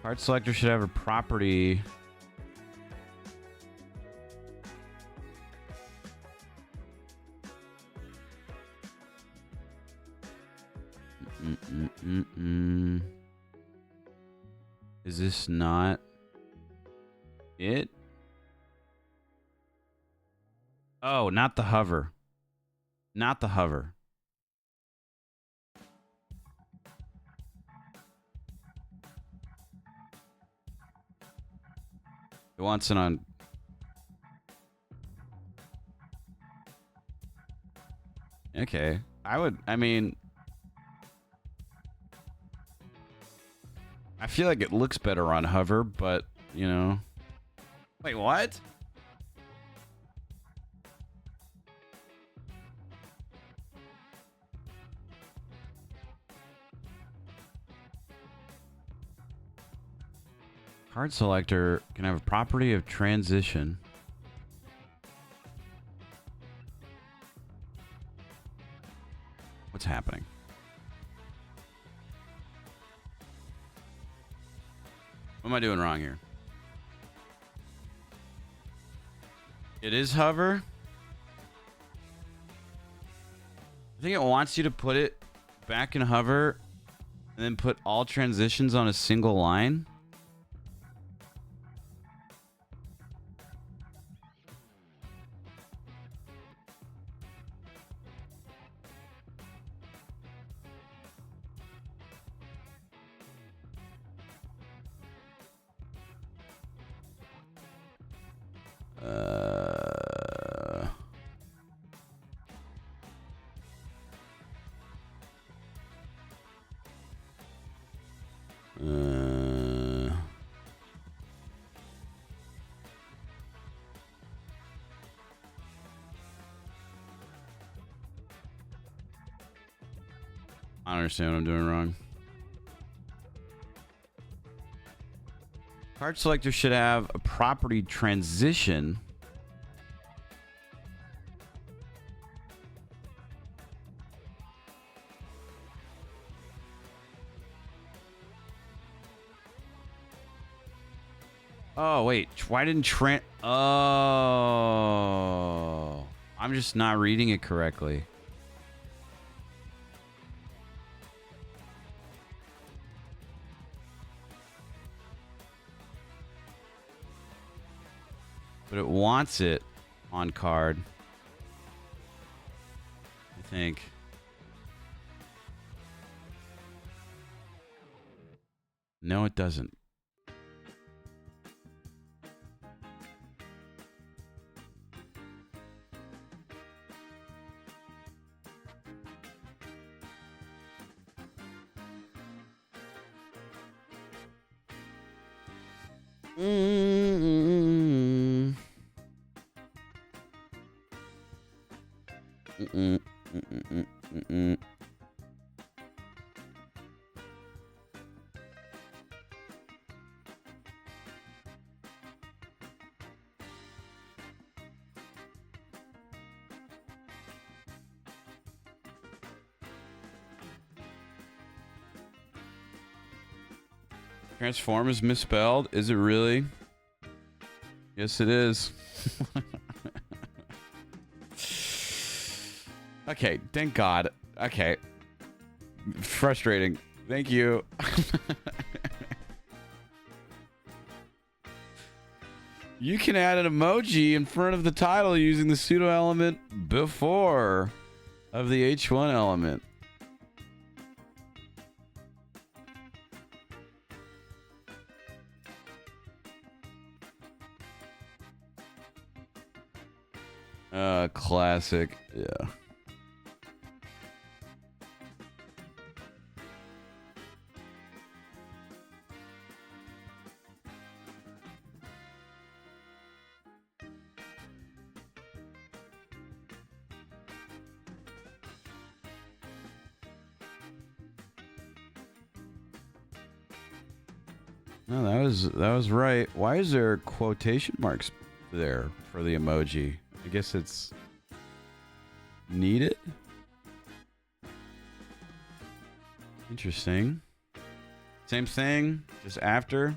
Card selector should have a property. Is this not it? Oh, not the hover. Not the hover. It wants it on. Okay. I mean, I feel like it looks better on hover, but, you know. Wait, what? Card selector can have a property of transition. What's happening? What am I doing wrong here? It is hover. I think it wants you to put it back in hover and then put all transitions on a single line. I don't understand what I'm doing wrong. Card selector should have a property transition. Oh, wait. Why didn't Oh, I'm just not reading it correctly. But it wants it on card, I think. No, it doesn't. Mm-mm. Mm-mm. Mm-mm. Mm-mm. Transform is misspelled. Is it really? Yes, it is. Okay, thank God. Okay. Frustrating. Thank you. You can add an emoji in front of the title using the pseudo element before of the H1 element. Classic. Yeah. No, that was right. Why is there quotation marks there for the emoji? I guess it's needed. Interesting. Same thing, just after.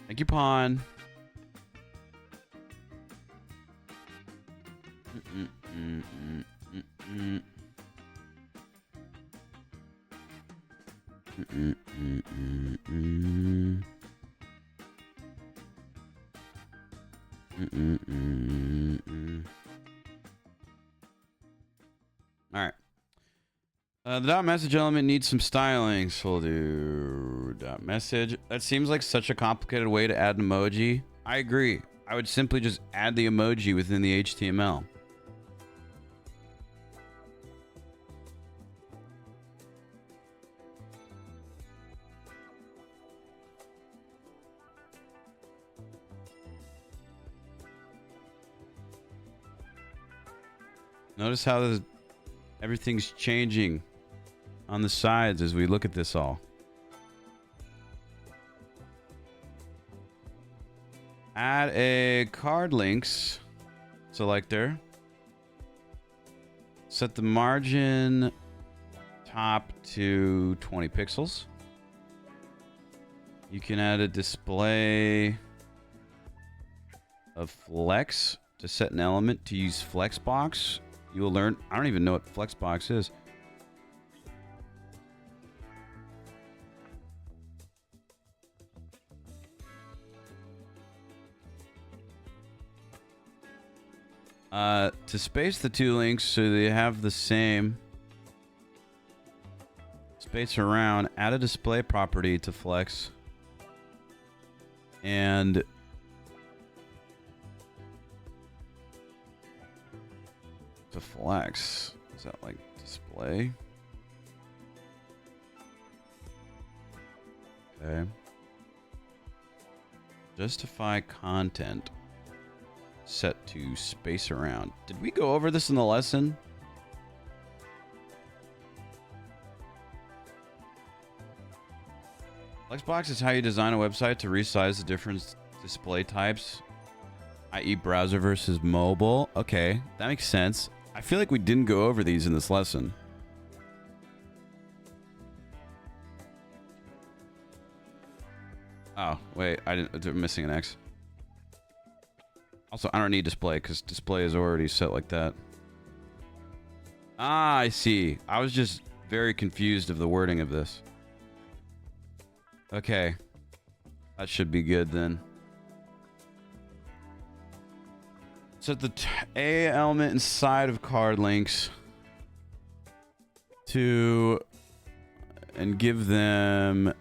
Thank you, Pawn. All right. The dot message element needs some styling, so we'll do dot message. That seems like such a complicated way to add an emoji. I agree. I would simply just add the emoji within the HTML. Notice how everything's changing on the sides as we look at this all. Add a card links selector. Set the margin top to 20 pixels. You can add a display of flex to set an element to use flexbox. You will learn. I don't even know what flexbox is. To space the two links so they have the same space around, add a display property to flex. And to flex, is that like display? Okay. Justify content. Set to space around. Did we go over this in the lesson? Flexbox is how you design a website to resize the different display types, i.e. browser versus mobile. Okay, that makes sense. I feel like we didn't go over these in this lesson. Oh, wait, I'm missing an X. Also, I don't need display because display is already set like that. Ah, I see. I was just very confused of the wording of this. Okay. That should be good then. Set the A element inside of card links to and give them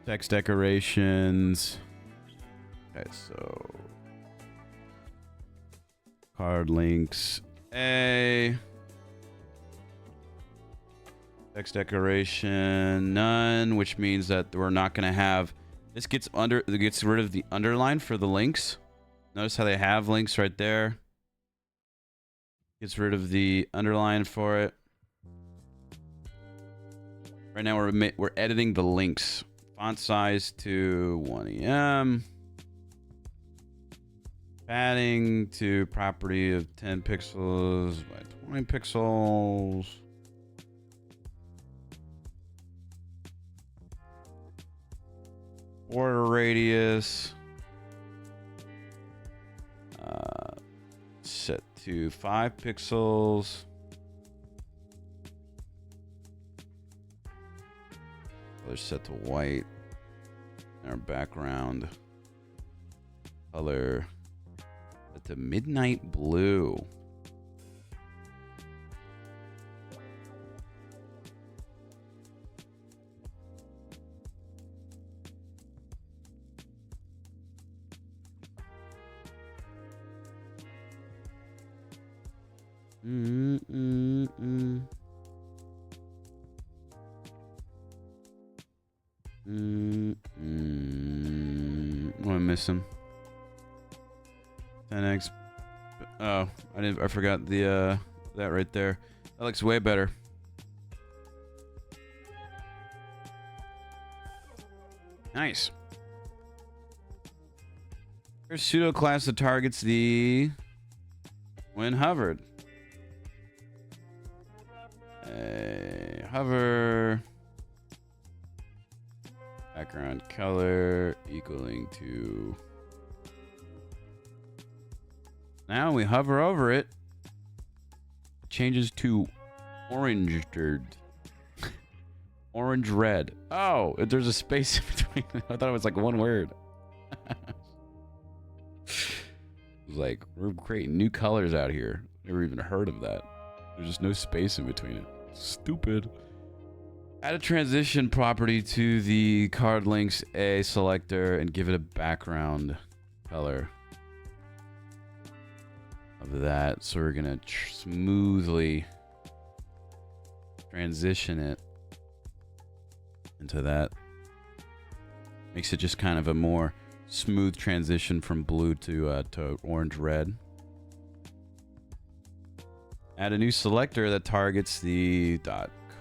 text decorations. Okay, so card links A. Text decoration none, which means that we're not going to have this gets rid of the underline for the links. Notice how they have links right there. Gets rid of the underline for it. Right now we're editing the links. Font size to 1em. Padding to property of 10 pixels by 20 pixels. Border radius. Set to 5 pixels. Color set to white. Our background color set to midnight blue. What am I missing? 10x. Oh, I forgot the that right there. That looks way better. Nice. There's pseudo class that targets the when hovered. Hover background color equaling to. Now we hover over it. Changes to orange orange red. Oh, there's a space in between. I thought it was like one word. It was like, we're creating new colors out here. Never even heard of that. There's just no space in between it. Stupid. Add a transition property to the card links A selector and give it a background color of that. So we're gonna smoothly transition it into that. Makes it just kind of a more smooth transition from blue to orange red. Add a new selector that targets the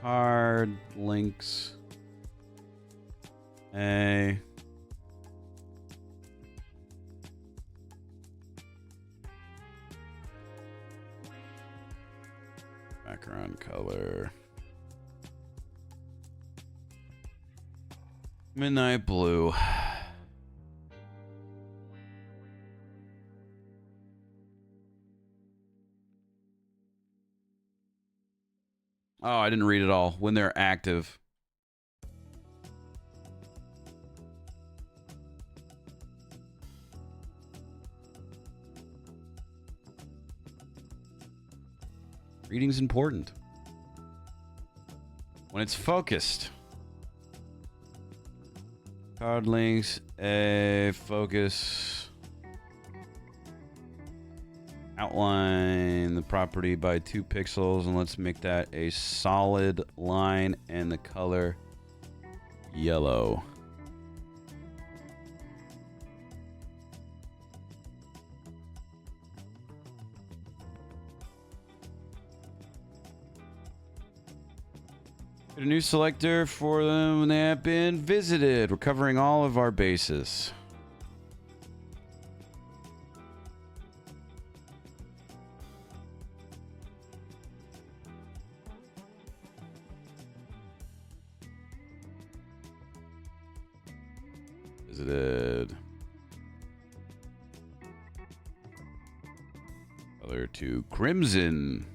card links A. Background color midnight blue. Oh, I didn't read it all. When they're active. Reading's important. When it's focused. Card links, A, focus. Outline the property by 2 pixels and let's make that a solid line and the color yellow. Get a new selector for them when they have been visited. We're covering all of our bases. Visited. Color to crimson.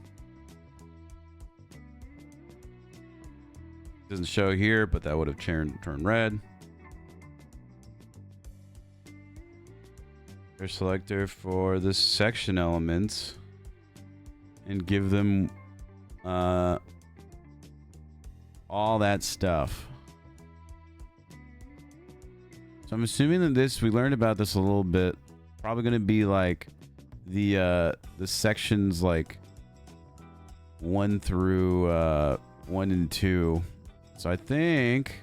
Doesn't show here, but that would have turned red. Their selector for the section elements and give them all that stuff. So I'm assuming that this, we learned about this a little bit. Probably going to be like the sections like 1 through 1 and 2. So I think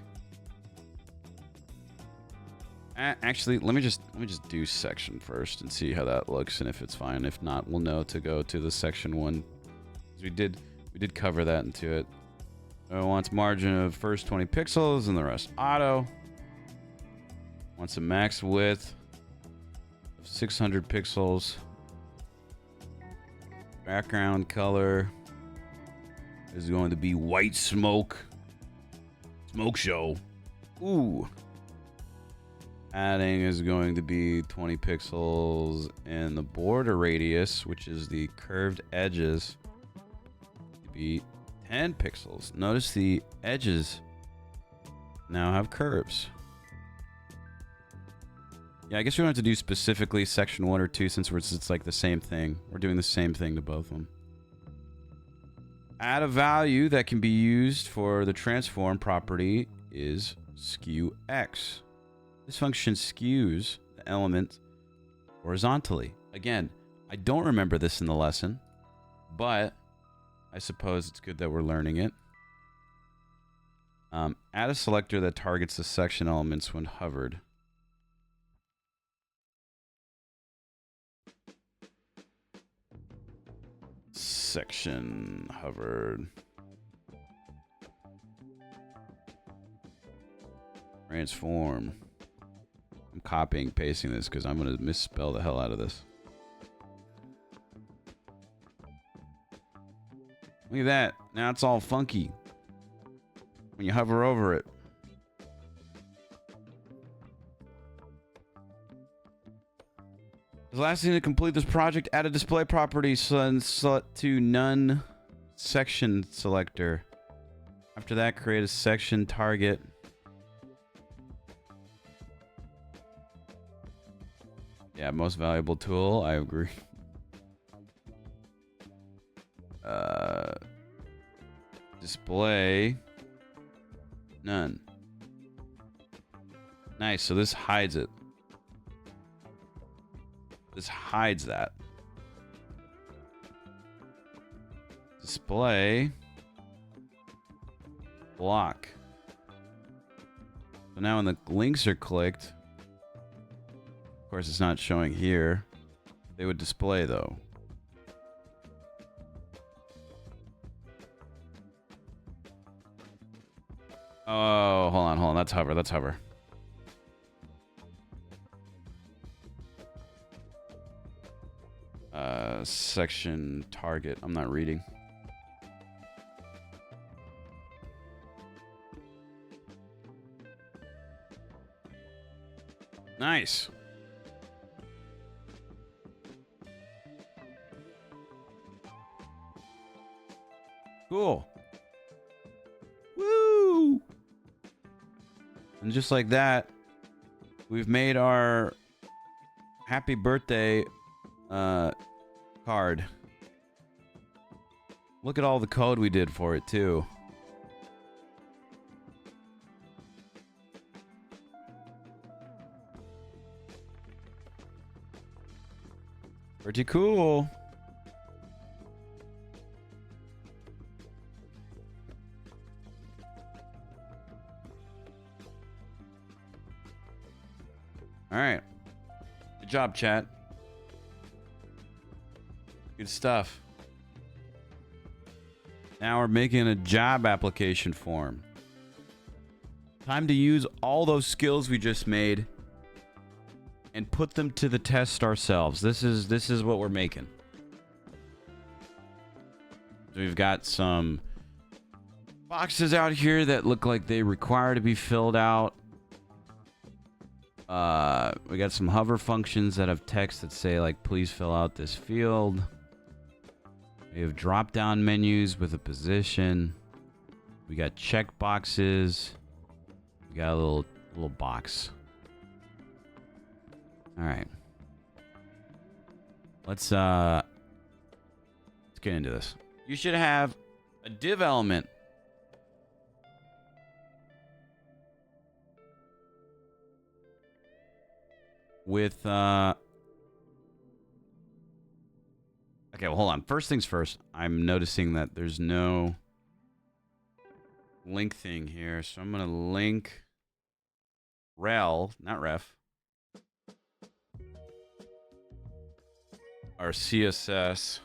actually let me just do section first and see how that looks, and if it's fine. If not, we'll know to go to the section 1. We did cover that into it. It wants margin of first 20 pixels and the rest auto. Wants a max width of 600 pixels. Background color is going to be white smoke. Smoke show. Ooh. Adding is going to be 20 pixels, and the border radius, which is the curved edges, to be 10 pixels. Notice the edges now have curves. Yeah, I guess we don't have to do specifically section 1 or 2 since it's like the same thing. We're doing the same thing to both of them. Add a value that can be used for the transform property is skew X. This function skews the element horizontally. Again, I don't remember this in the lesson, but I suppose it's good that we're learning it. Add a selector that targets the section elements when hovered. Section hovered. Transform. I'm copying, pasting this because I'm going to misspell the hell out of this. Look at that. Now it's all funky when you hover over it. The last thing to complete this project, add a display property set to none section selector. After that, create a section target. Yeah, most valuable tool. I agree. Display. None. Nice. So this hides it. This hides that. Display. Block. So now when the links are clicked, of course it's not showing here, they would display though. Oh, hold on. That's hover. Section target. I'm not reading. Nice. Cool. Woo! And just like that, we've made our happy birthday card. Look at all the code we did for it too. Pretty cool. All right. Good job, chat. Good stuff. Now we're making a job application form. Time to use all those skills we just made and put them to the test ourselves. This is what we're making. So we've got some boxes out here that look like they require to be filled out. We got some hover functions that have text that say like, please fill out this field. We have drop-down menus with a position. We got check boxes. We got a little box. All right. Let's get into this. You should have a div element with okay, well, hold on. First things first, I'm noticing that there's no link thing here, so I'm gonna link rel, not ref, our CSS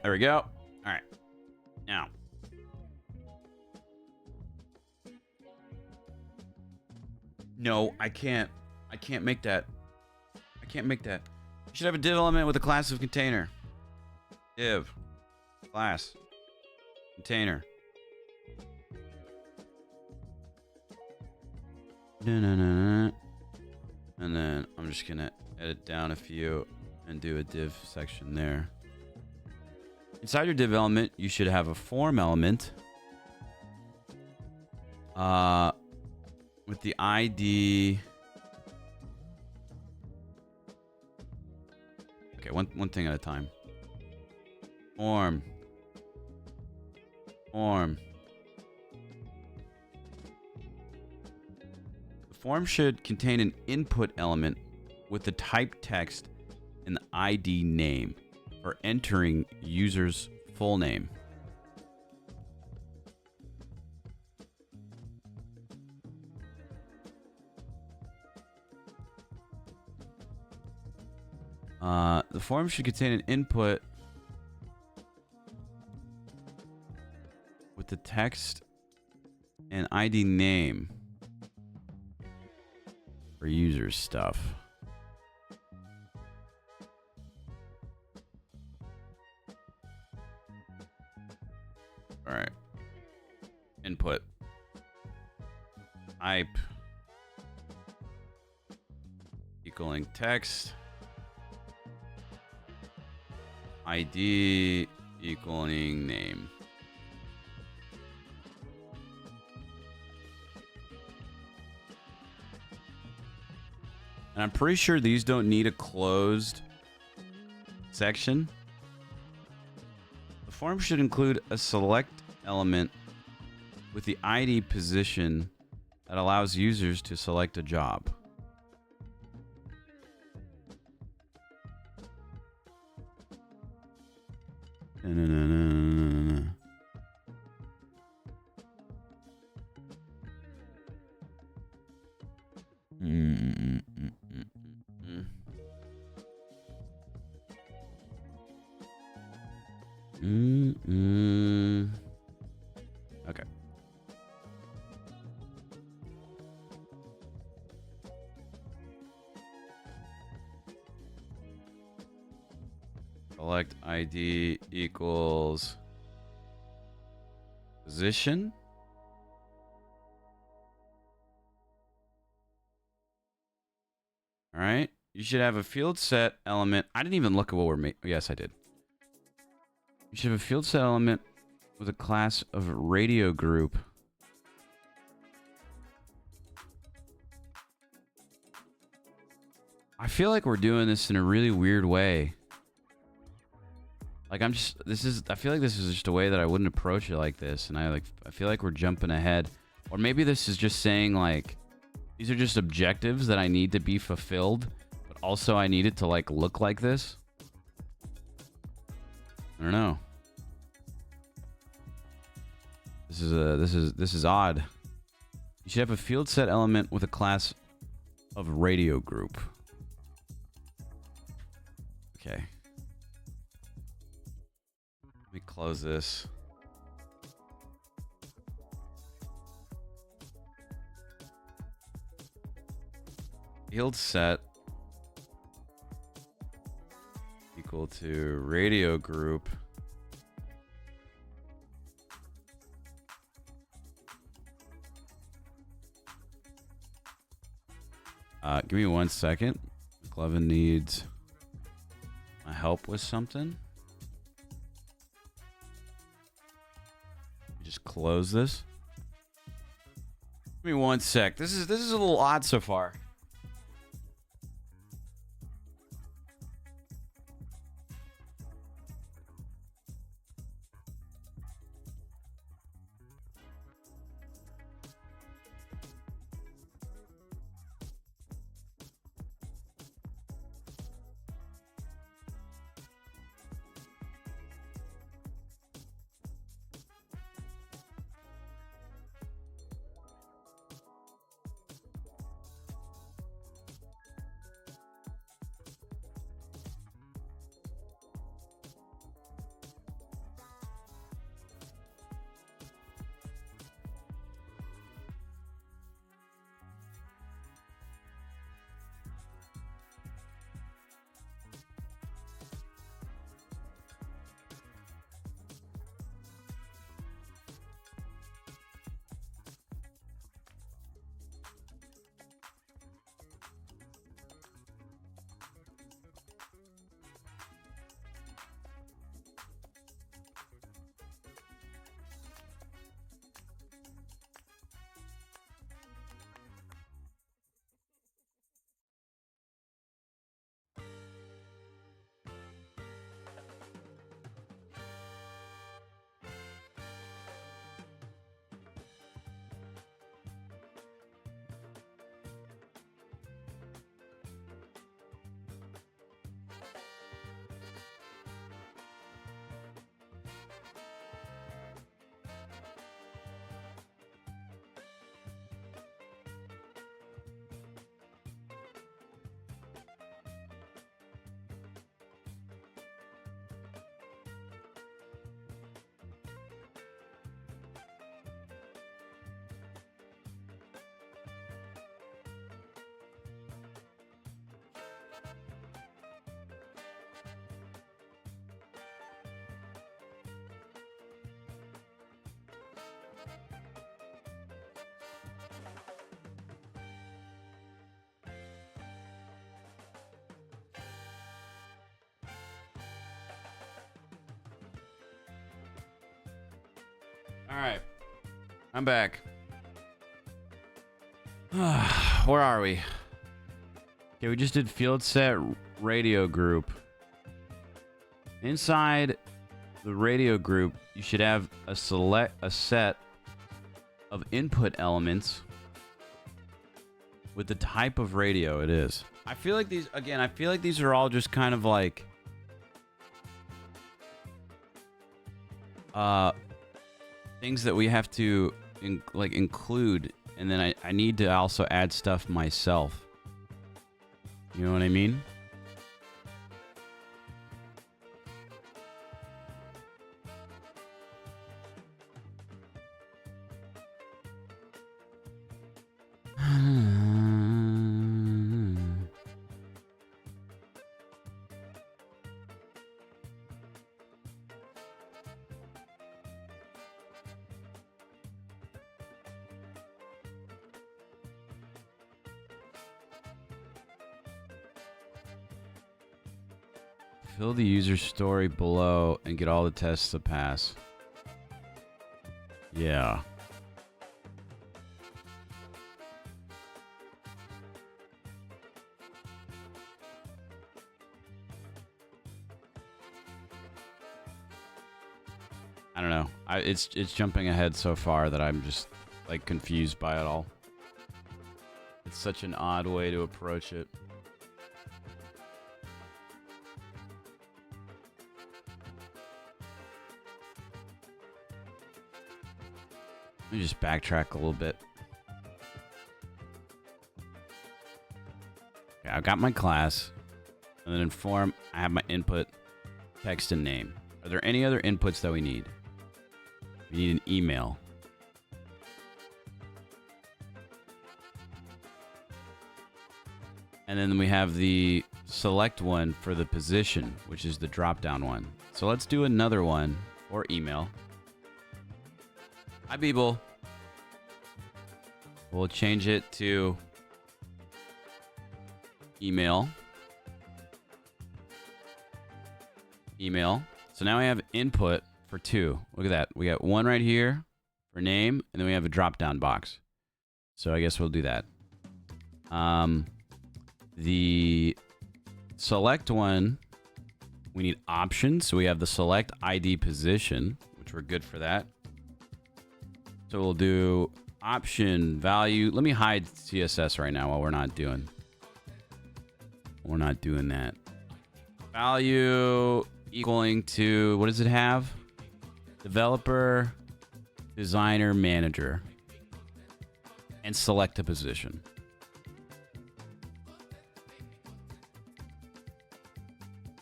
there we go. All right. Now, no, I can't make that. I can't make that. You should have a div element with a class of container. Div class container. And then I'm just gonna edit down a few and do a div section there. Inside your div element, you should have a form element with the ID. Okay, one thing at a time. Form. The form should contain an input element with the type text and the ID name for entering user's full name. The form should contain an input with the text and ID name for user stuff. All right. Input. Type equaling text. ID equaling name. And I'm pretty sure these don't need a closed section. The form should include a select element with the ID position that allows users to select a job. Okay. Select ID equals position. All right. You should have a field set element. I didn't even look at what we're making. Yes, I did. You should have a field set element with a class of radio group. I feel like we're doing this in a really weird way. Like I feel like this is just a way that I wouldn't approach it like this, and I feel like we're jumping ahead. Or maybe this is just saying like these are just objectives that I need to be fulfilled, but also I need it to like look like this. I don't know. This is odd. You should have a field set element with a class of radio group. Okay. Let me close this. Field set equal to radio group give me 1 second. Clevin needs my help with something. Just close this. Give me 1 sec. This is a little odd so far. All right, I'm back. Where are we? Okay, we just did field set radio group. Inside the radio group, you should have a set of input elements with the type of radio it is. I feel like these are all just kind of like things that we have to include, and then I need to also add stuff myself. You know what I mean? Fill the user story below and get all the tests to pass. Yeah. I don't know. It's jumping ahead so far that I'm just like confused by it all. It's such an odd way to approach it. Let me just backtrack a little bit. Okay, I've got my class. And then in form, I have my input, text, and name. Are there any other inputs that we need? We need an email. And then we have the select one for the position, which is the drop-down one. So let's do another one for email. Hi, Beeble. We'll change it to email. Email. So now we have input for 2. Look at that. We got one right here for name, and then we have a drop-down box. So I guess we'll do that. The select one, we need options. So we have the select ID position, which we're good for that. So we'll do option value. Let me hide CSS right now while we're not doing that. Value equaling to, what does it have? Developer, designer, manager. And select a position.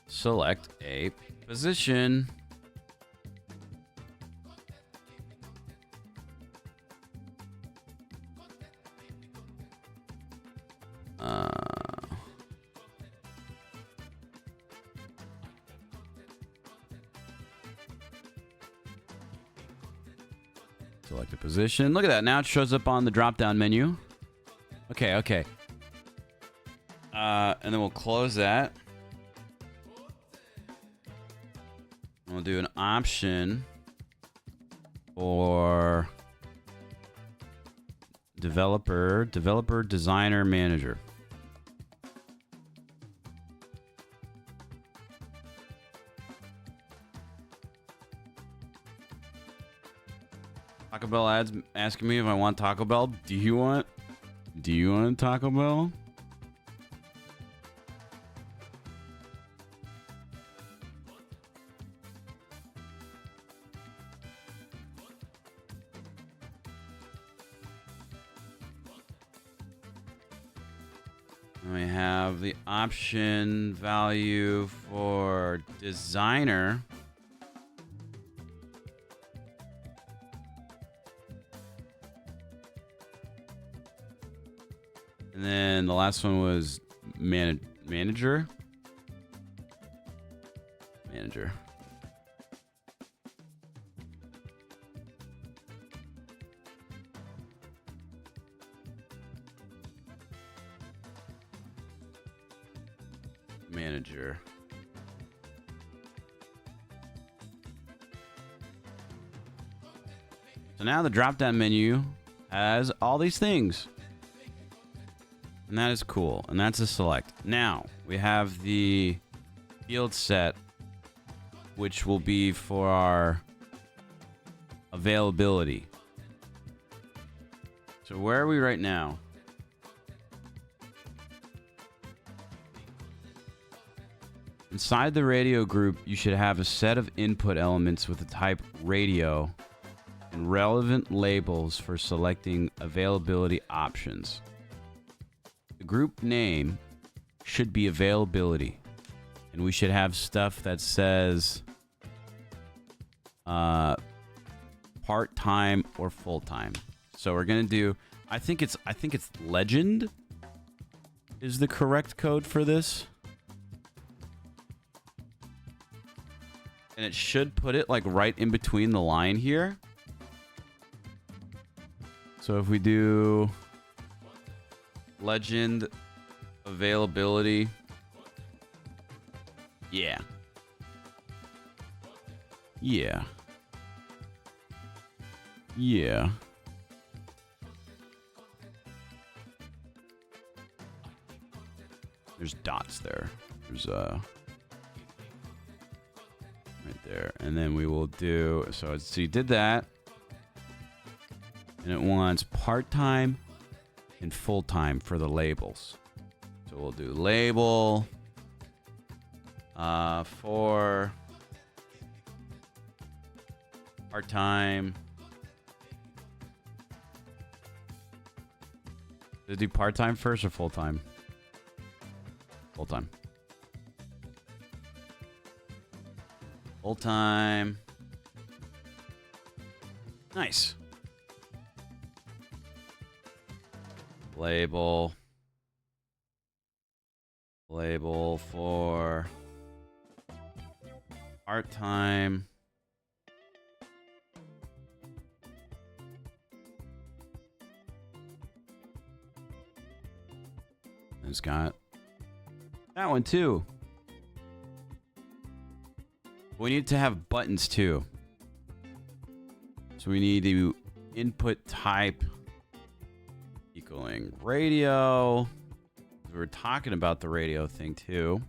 Select a position. Select a position. Look at that. Now it shows up on the drop-down menu. Okay, okay. And then we'll close that. We'll do an option for developer, designer, manager. Taco Bell ads asking me if I want Taco Bell. Do you want Taco Bell? We have the option value for designer. And then the last one was manager. Manager. Manager. So now the drop-down menu has all these things. And that is cool. And that's a select. Now, we have the field set, which will be for our availability. So where are we right now? Inside the radio group, you should have a set of input elements with the type radio and relevant labels for selecting availability options. The group name should be availability, and we should have stuff that says part-time or full-time. So we're gonna do, I think it's legend is the correct code for this. And it should put it like right in between the line here. So if we do legend availability. Yeah. Yeah. Yeah. There's dots there. There's right there. And then we will do, so you did that. And it wants part-time and full-time for the labels. So we'll do label for part-time. Did it do part-time first or full-time? Full time. Full time. Nice. Label. Label for part-time. It's got that one too. We need to have buttons too. So we need to input type equaling radio. We were talking about the radio thing too.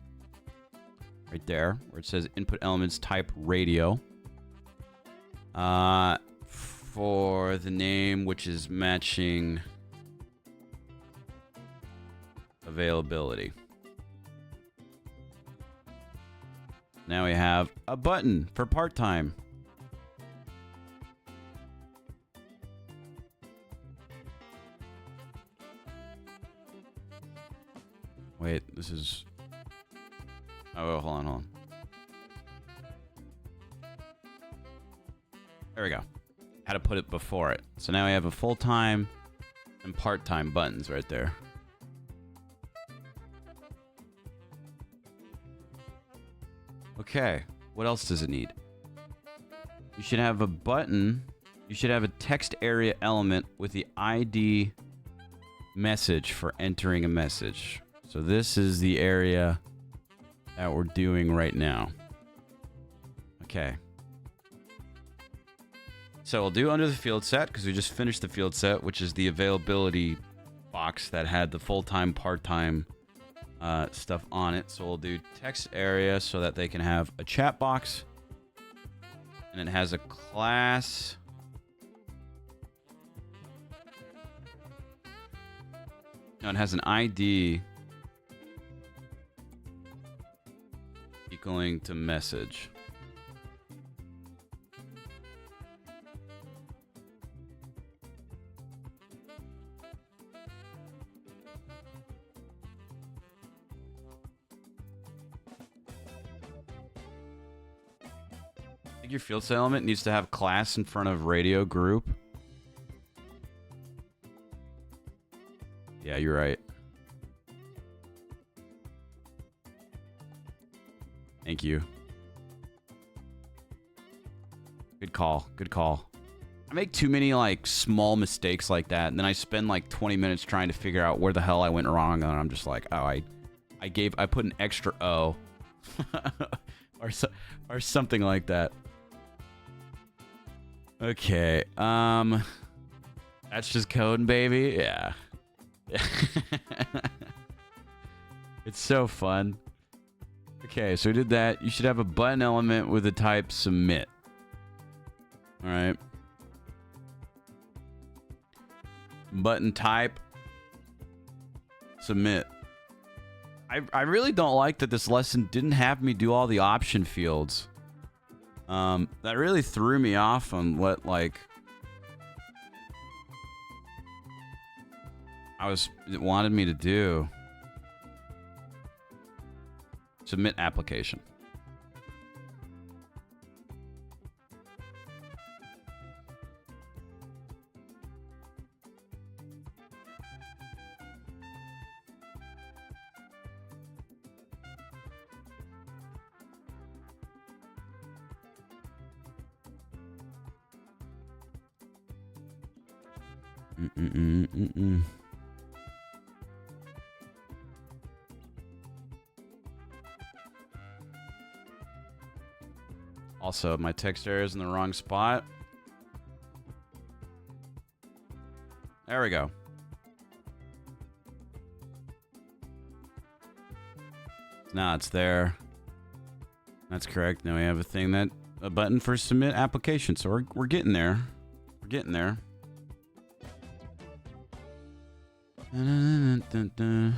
Right there, where it says input elements type radio. For the name, which is matching availability. Now we have a button for part-time. Wait, this is... Oh, hold on. There we go. How to put it before it. So now we have a full-time and part-time buttons right there. Okay, what else does it need? You should have a button. You should have a text area element with the ID message for entering a message. So this is the area that we're doing right now. Okay. So we'll do under the field set because we just finished the field set, which is the availability box that had the full-time, part-time stuff on it. So we'll do text area so that they can have a chat box, and it has a class. No, it has an ID equaling to message. Your field set element needs to have class in front of radio group. Yeah, you're right. Thank you. Good call. Good call. I make too many like small mistakes like that, and then I spend like 20 minutes trying to figure out where the hell I went wrong, and I'm just like, oh, I put an extra O, or something like that. Okay, that's just coding, baby. Yeah. It's so fun. Okay, so we did that. You should have a button element with the type submit. All right. Button type submit. I really don't like that this lesson didn't have me do all the option fields. That really threw me off on what, like, it wanted me to do. Submit application. Also, my text area is in the wrong spot. There we go. Now it's there. That's correct. Now we have a button for submit application. So we're getting there. We're getting there. Dun, dun, dun, dun.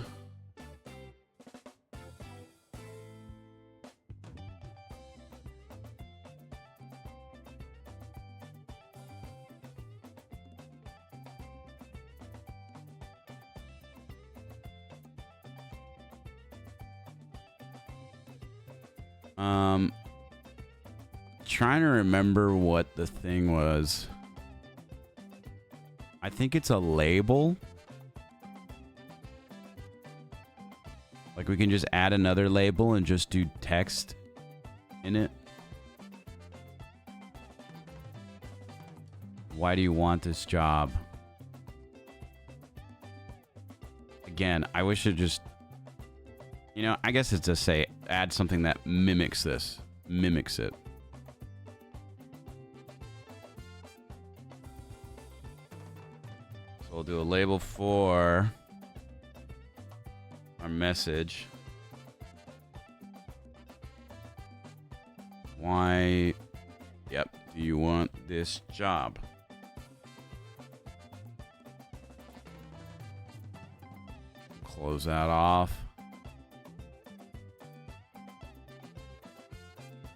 Trying to remember what the thing was. I think it's a label. Like we can just add another label and just do text in it. Why do you want this job? Again, I wish it just, you know, I guess it's just say add something that mimics this, mimics it. So we'll do a label for our message. Why, yep, do you want this job? Close that off.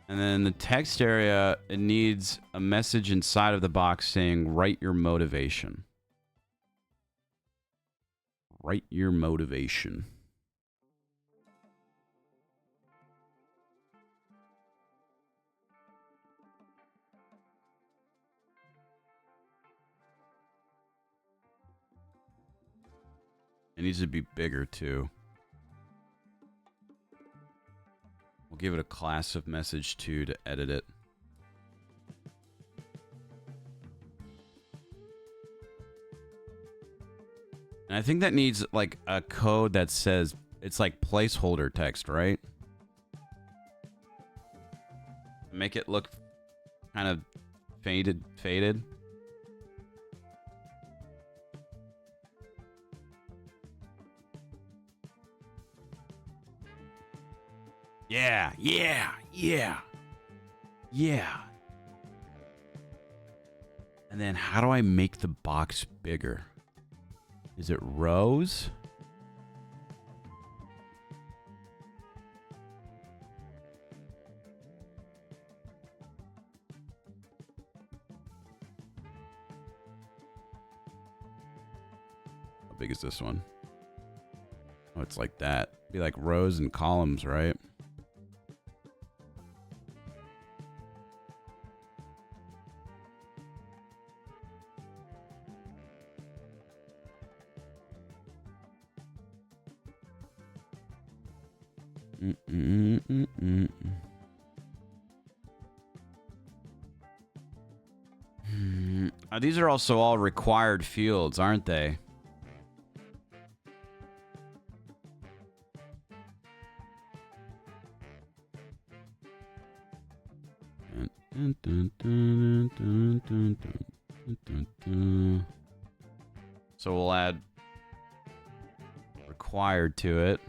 And then the text area, it needs a message inside of the box saying, write your motivation. Write your motivation. It needs to be bigger too. We'll give it a class of message 2 to edit it. And I think that needs like a code that says it's like placeholder text, right? Make it look kind of faded. Yeah. And then how do I make the box bigger? Is it rows? How big is this one? Oh, it's like that. Be like rows and columns, right? These are also all required fields, aren't they? So we'll add required to it.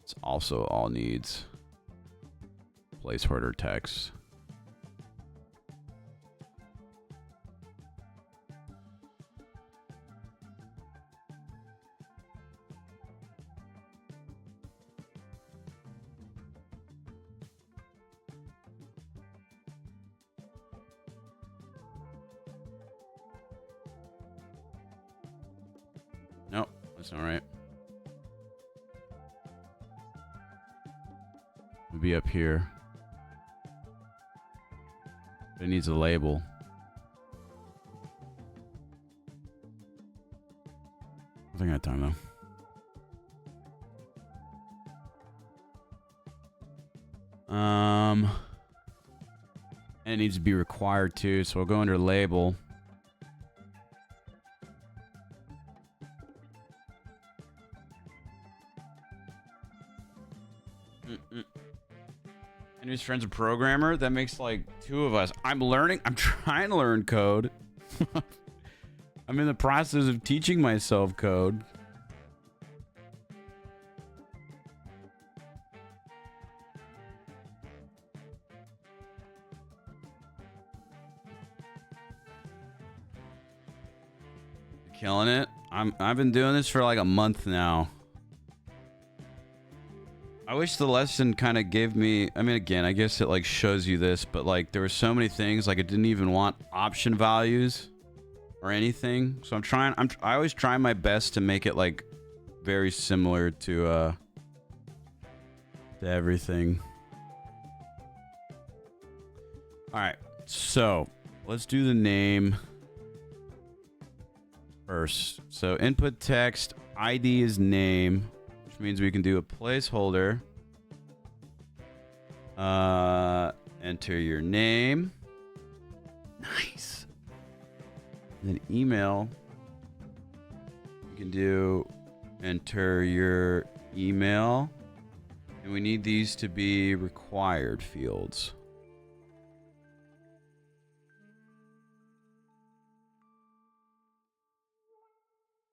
It's also all needs placeholder text. Nope, that's not right. It'll be up here. It needs a label. I think I got time though. And it needs to be required too, so we'll go under label. And his friend's a programmer. That makes like 2 of us. I'm trying to learn code. I'm in the process of teaching myself code. Killing it. I've been doing this for like a month now. I wish the lesson kind of gave me, I mean, again, I guess it like shows you this, but like there were so many things, like it didn't even want option values. or anything. So I always try my best to make it like very similar to everything. All right, so let's do the name first. So input text, ID is name, which means we can do a placeholder. Enter your name. Nice. And then email. You can do enter your email. And we need these to be required fields.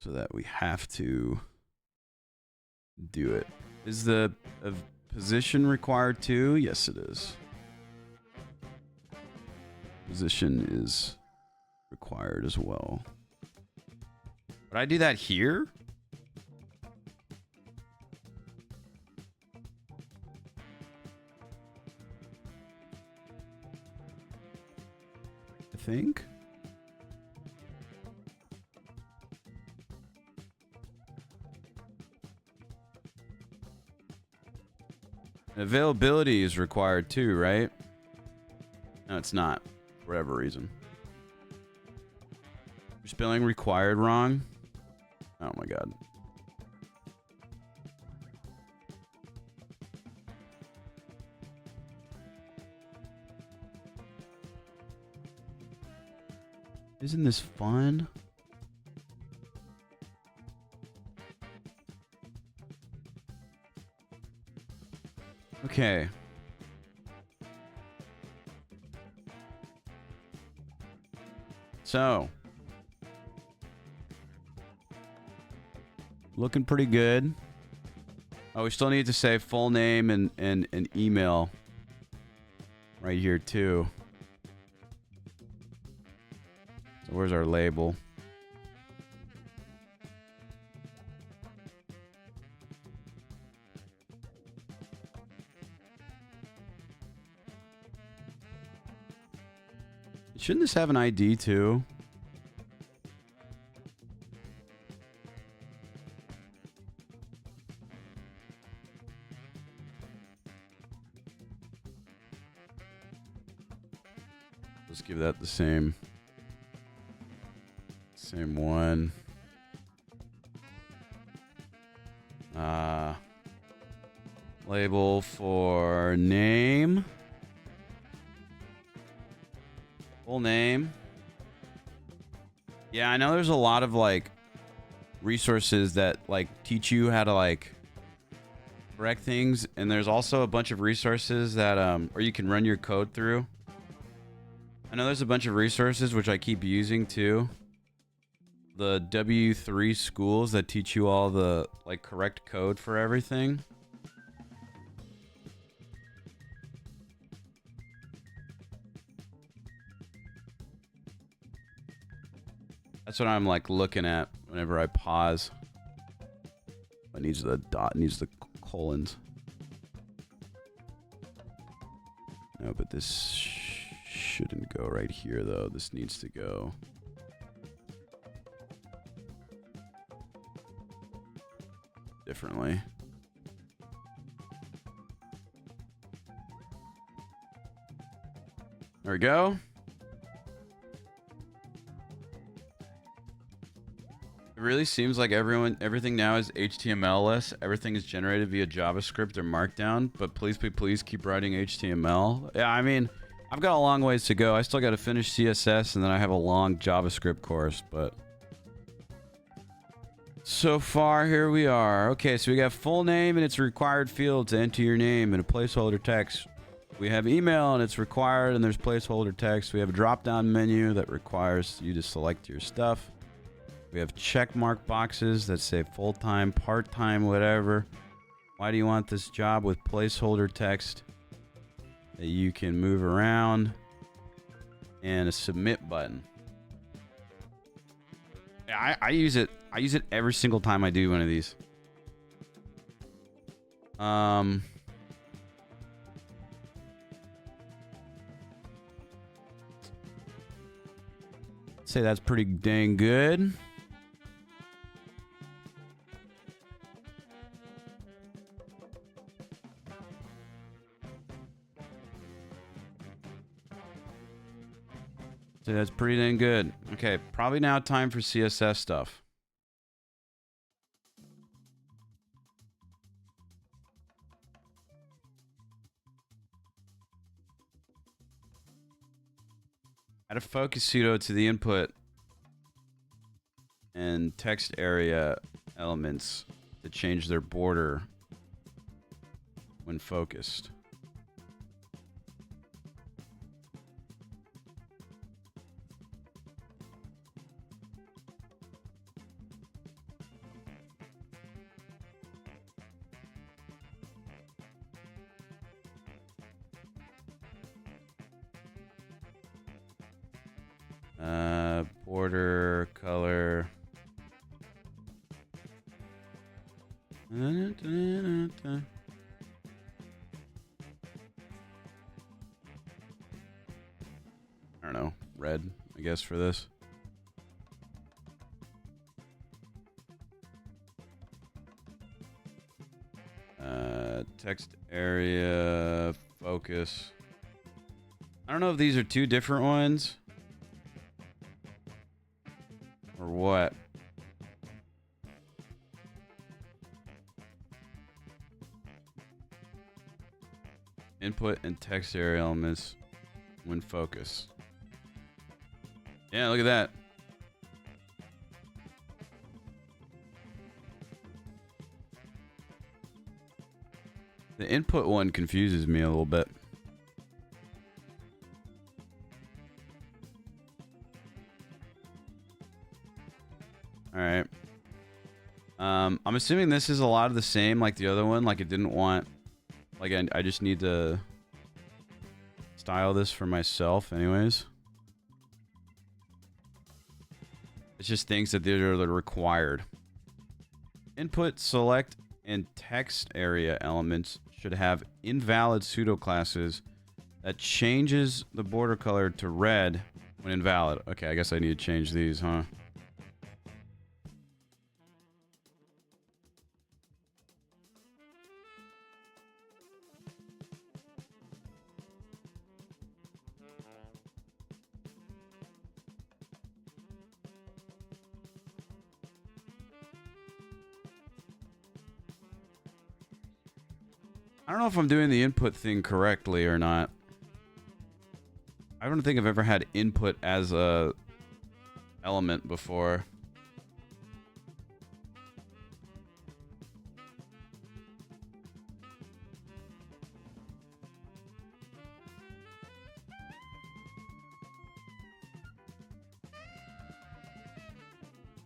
So that we have to do it. Is the position required too? Yes, it is. Position is required as well. Would I do that here? I think. Availability is required too, right? No, it's not. For whatever reason. You're spelling required wrong? Oh my god. Isn't this fun? Okay. So. Looking pretty good. Oh, we still need to say full name and email right here too. So where's our label? Shouldn't this have an ID too? Let's give that the same one. Label for name. Full name. Yeah, I know there's a lot of like resources that like teach you how to like correct things, and there's also a bunch of resources that or you can run your code through. I know there's a bunch of resources which I keep using too. The W3 schools that teach you all the like correct code for everything. That's what I'm like looking at whenever I pause. It needs the dot, needs the colons. No, but this shouldn't go right here though. This needs to go differently. There we go. It really seems like everything now is HTML-less. Everything is generated via JavaScript or Markdown, but please keep writing HTML. Yeah, I mean, I've got a long ways to go. I still got to finish CSS, and then I have a long JavaScript course, but so far, here we are. Okay, so we got full name and its required field to enter your name and a placeholder text. We have email and it's required and there's placeholder text. We have a drop-down menu that requires you to select your stuff. We have check mark boxes that say full-time, part-time, whatever. Why do you want this job with placeholder text that you can move around? And a submit button. I use it. I use it every single time I do one of these. Say that's pretty dang good. Say that's pretty dang good. Okay, probably now time for CSS stuff. Add a focus pseudo to the input and text area elements to change their border when focused. Border color. I don't know, red, I guess, for this. Text area focus. I don't know if these are two different ones or what. Input and text area elements when focused. Yeah, look at that. The input one confuses me a little bit. All right. I'm assuming this is a lot of the same like the other one. Like it didn't want, like I just need to style this for myself anyways. It's just things that they're required. Input, select, and text area elements should have invalid pseudo classes that changes the border color to red when invalid. Okay, I guess I need to change these, huh? I don't know if I'm doing the input thing correctly or not. I don't think I've ever had input as a element before.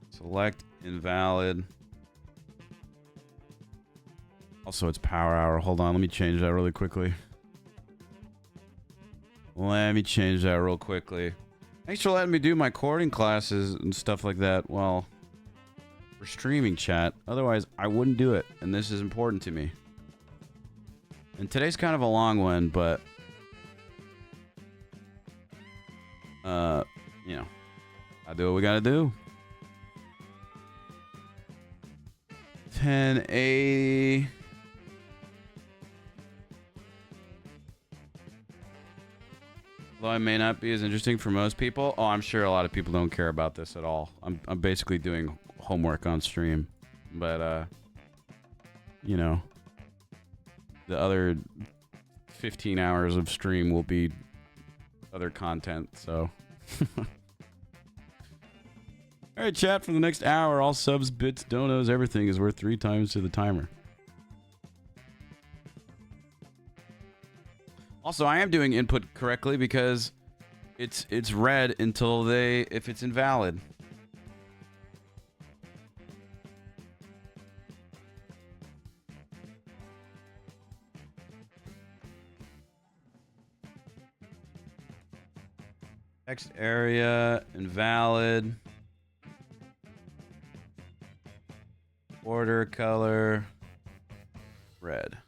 Select invalid. Also, it's power hour. Hold on, let me change that really quickly. Thanks for letting me do my coding classes and stuff like that while we're streaming, chat. Otherwise, I wouldn't do it, and this is important to me. And today's kind of a long one, but you know, I do what we gotta do. 1080. Though I may not be as interesting for most people. Oh, I'm sure a lot of people don't care about this at all. I'm basically doing homework on stream. But, you know, the other 15 hours of stream will be other content, so. Alright, chat, for the next hour, all subs, bits, donos, everything is worth 3 times to the timer. Also, I am doing input correctly because it's red until if it's invalid. Text area invalid. Border color red.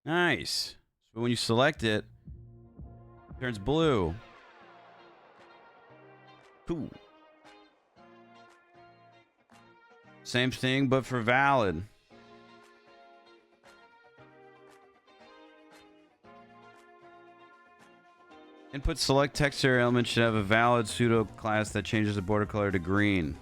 Nice. So when you select it, it turns blue. Cool. Same thing, but for valid. Input select text area element should have a valid pseudo class that changes the border color to green.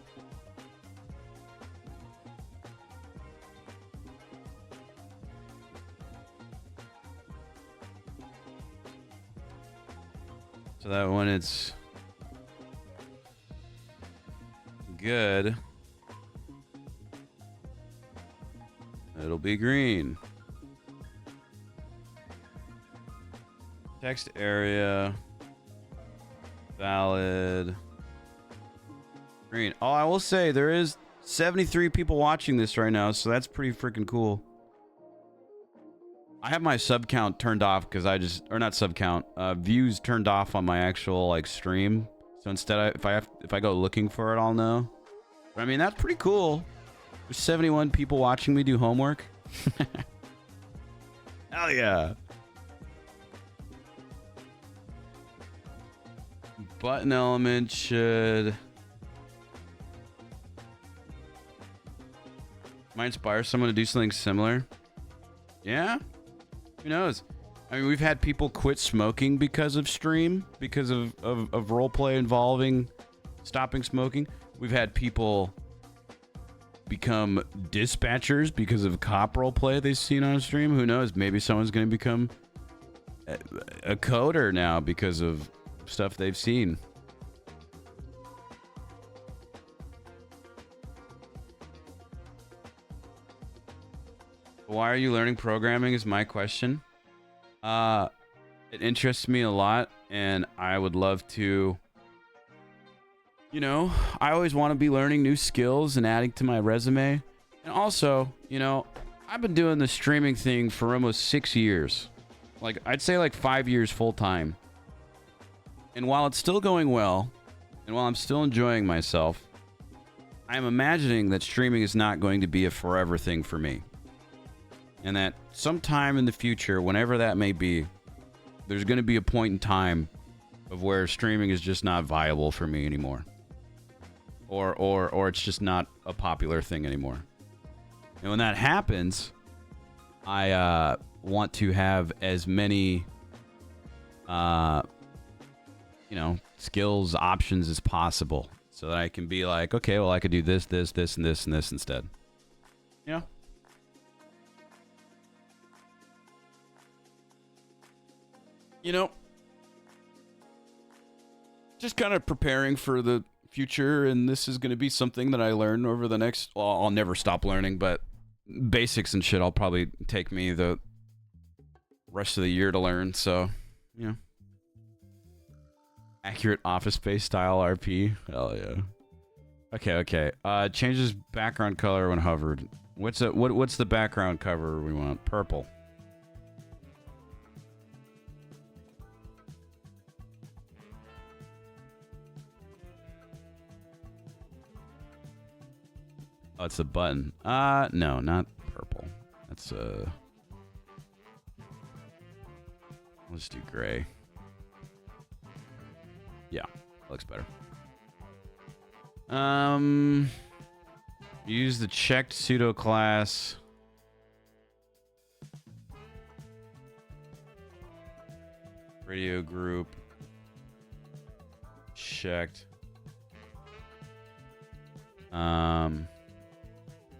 So that when it's good, it'll be green. Text area, valid, green. Oh, I will say there is 73 people watching this right now, so that's pretty freaking cool. I have my sub count turned off because or not sub count, views turned off on my actual like stream. So instead, if I go looking for it, I'll know. But I mean, that's pretty cool. There's 71 people watching me do homework. Hell yeah. Button element should... might inspire someone to do something similar. Yeah? Who knows? I mean, we've had people quit smoking because of stream, because of roleplay involving stopping smoking. We've had people become dispatchers because of cop roleplay they've seen on stream. Who knows? Maybe someone's going to become a coder now because of stuff they've seen. Why are you learning programming is my question. It interests me a lot, and I would love to, you know, I always want to be learning new skills and adding to my resume. And also, you know, I've been doing the streaming thing for almost 6 years. Like, I'd say like 5 years full time. And while it's still going well, and while I'm still enjoying myself, I'm imagining that streaming is not going to be a forever thing for me. And that sometime in the future, whenever that may be, there's going to be a point in time of where streaming is just not viable for me anymore. Or it's just not a popular thing anymore. And when that happens, I want to have as many you know, skills, options as possible, so that I can be like, okay, well, I could do this, this, this, and this, and this instead. You know? You know, just kind of preparing for the future, and this is going to be something that I learn over the next, well, I'll never stop learning, but basics and shit, I'll probably take me the rest of the year to learn, so, you know. Accurate Office Space style RP. Hell yeah. Okay. Changes background color when hovered. What's the background cover we want? Purple. Oh, it's a button. No, not purple. That's let's do gray. Yeah, looks better. Use the checked pseudo class. Radio group. Checked.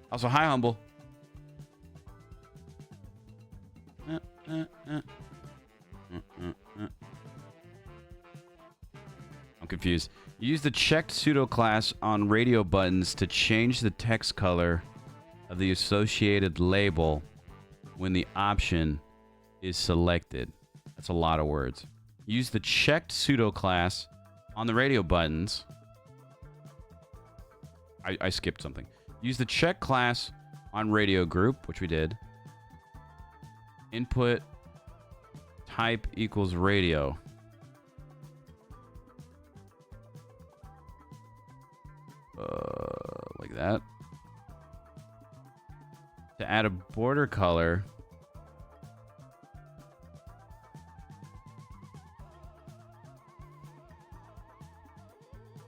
Also, hi, Humble. I'm confused. Use the checked pseudo class on radio buttons to change the text color of the associated label when the option is selected. That's a lot of words. Use the checked pseudo class on the radio buttons. I skipped something. Use the check class on radio group, which we did. Input type equals radio. Like that. To add a border color,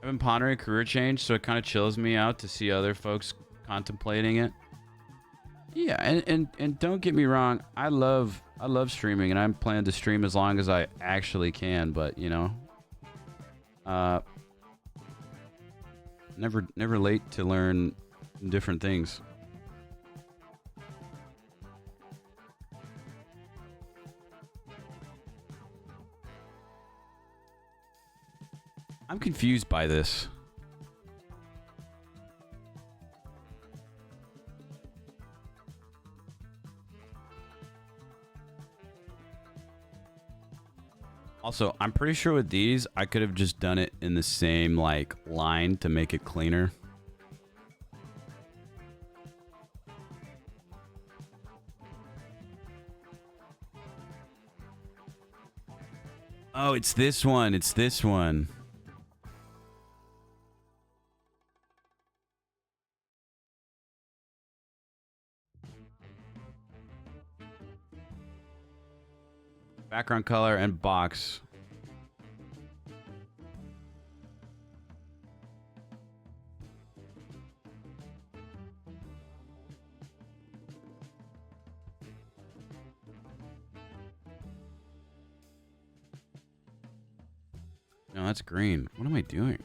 I've been pondering a career change, so it kind of chills me out to see other folks contemplating it. Yeah, and don't get me wrong, I love streaming, and I'm planning to stream as long as I actually can. But you know, never late to learn different things. I'm confused by this. Also, I'm pretty sure with these, I could have just done it in the same, like, line to make it cleaner. Oh, it's this one. It's this one. Background color and box. No, that's green. What am I doing?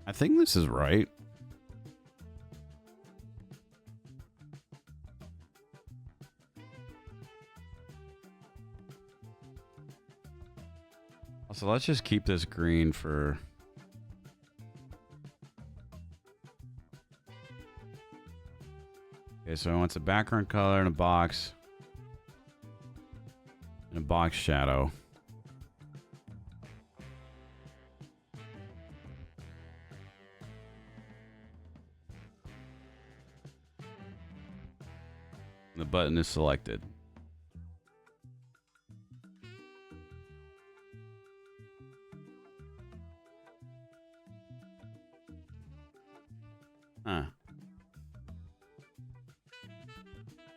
I think this is right. Also, let's just keep this green for... Okay, so I want a background color and a box. And a box shadow. The button is selected. Huh.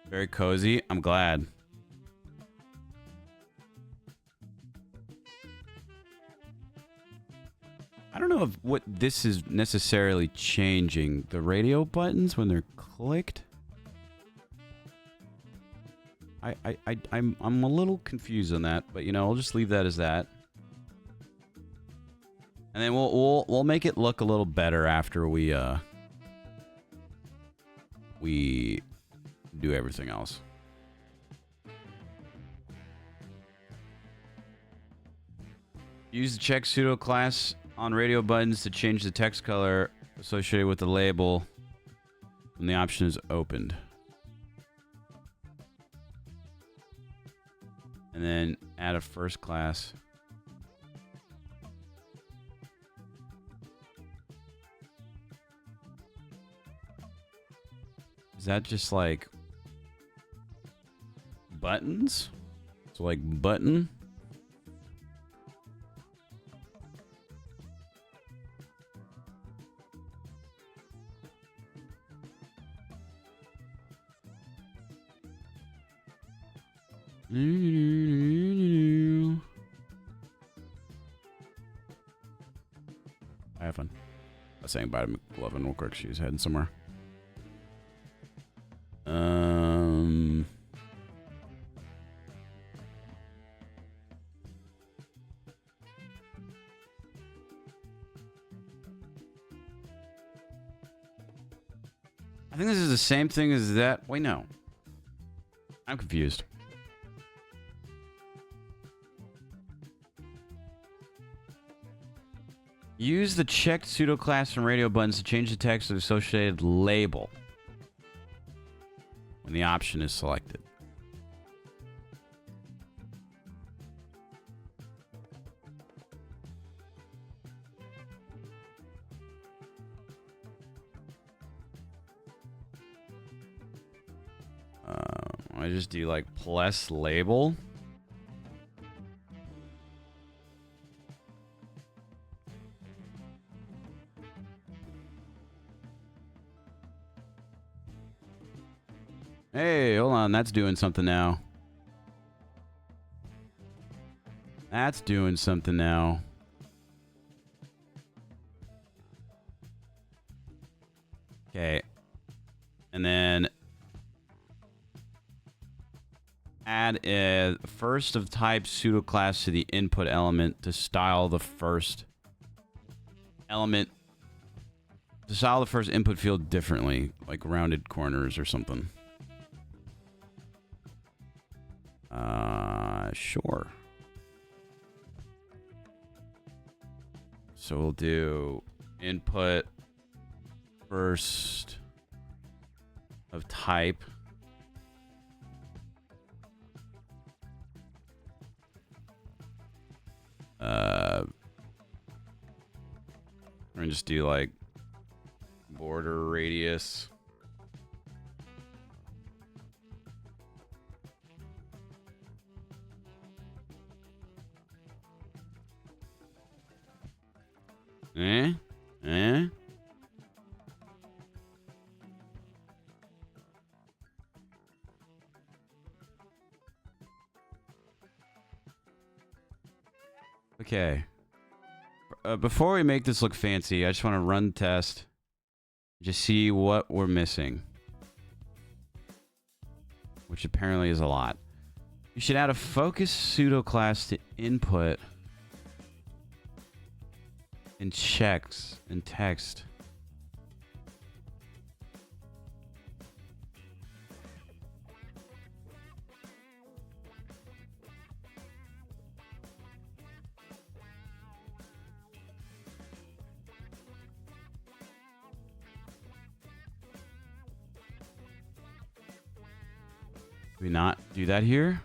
Very cozy. I'm glad. I don't know if what this is necessarily changing. The radio buttons when they're clicked. I'm a little confused on that, but you know, I'll just leave that as that. And then we'll make it look a little better after we do everything else. Use the check pseudo class on radio buttons to change the text color associated with the label when the option is opened. And then add a first class. Is that just like buttons? So like button? I have fun. I was saying bye to McLovin real quick. She's heading somewhere. I think this is the same thing as that. Wait, no. I'm confused. Use the checked pseudo class from radio buttons to change the text of the associated label when the option is selected. I just do like plus label. Hey, hold on. That's doing something now. That's doing something now. Okay. And then add a first of type pseudo class to the input element to style the first element. To style the first input field differently, like rounded corners or something. Sure. So we'll do input first of type. We're gonna just do like border radius. Okay. Before we make this look fancy, I just want to run the test. Just see what we're missing. Which apparently is a lot. You should add a focus pseudo class to input and checks and text. Do we not do that here?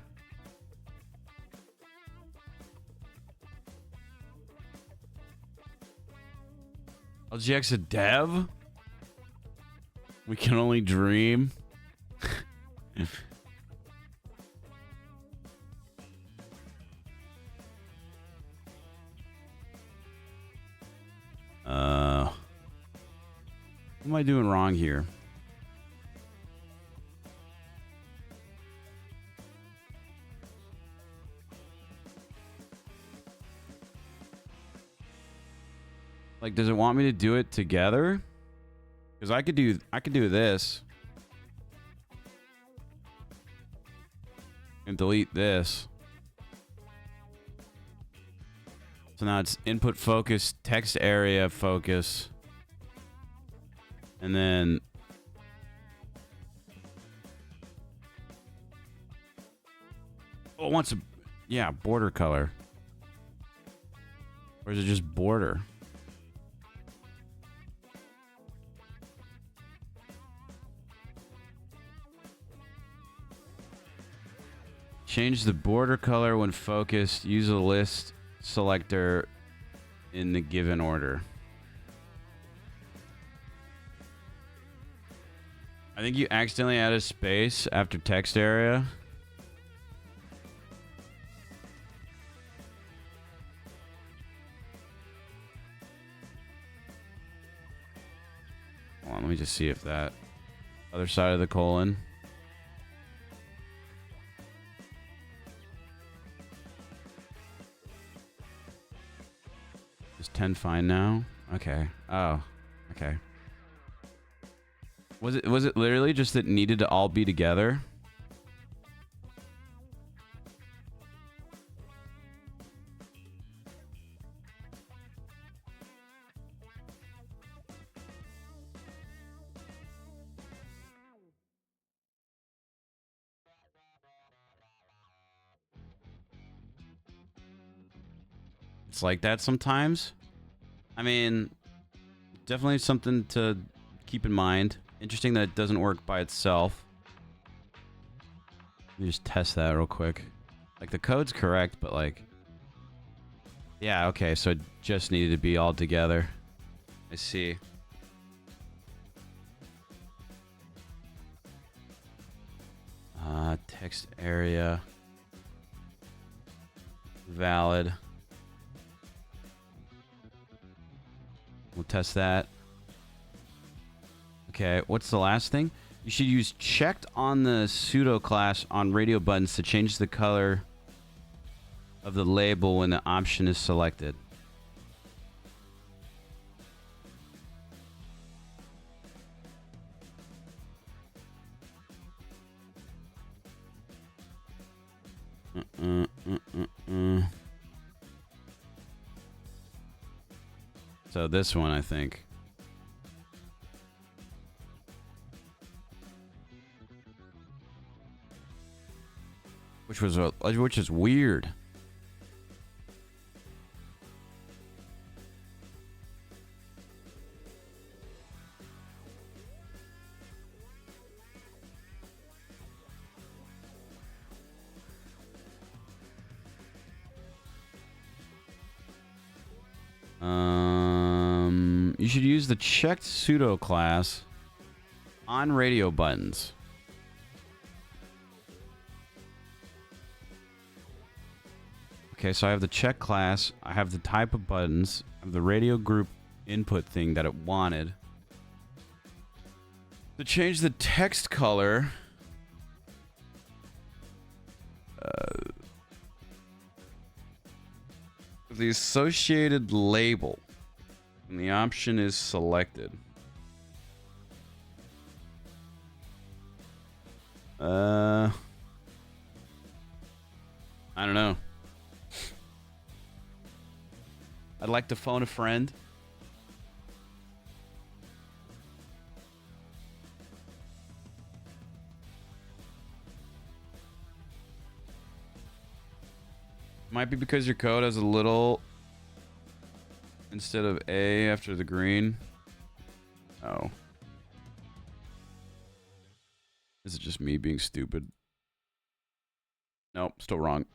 LGX a dev? We can only dream. What am I doing wrong here? Like, does it want me to do it together? Because I could do this. And delete this. So now it's input focus, text area focus. And then oh, it wants a border color. Or is it just border? Change the border color when focused. Use a list selector in the given order. I think you accidentally added space after text area. Hold on, let me just see if that other side of the colon. Is 10 fine now? Okay. Oh, okay. Was it literally just that it needed to all be together? It's like that sometimes. I mean, definitely something to keep in mind. Interesting that it doesn't work by itself. Let me just test that real quick. Like, the code's correct, but like... yeah, okay, so it just needed to be all together. I see. Text area. Valid. We'll test that. Okay, what's the last thing? You should use checked on the pseudo class on radio buttons to change the color of the label when the option is selected. So this one, I think. Which is weird. You should use the checked pseudo class on radio buttons. Okay, so I have the check class, I have the type of buttons, I have the radio group input thing that it wanted. To change the text color, the associated label, and the option is selected. I don't know. I'd like to phone a friend. Might be because your code has a little instead of A after the green. Oh. Is it just me being stupid? Nope, still wrong.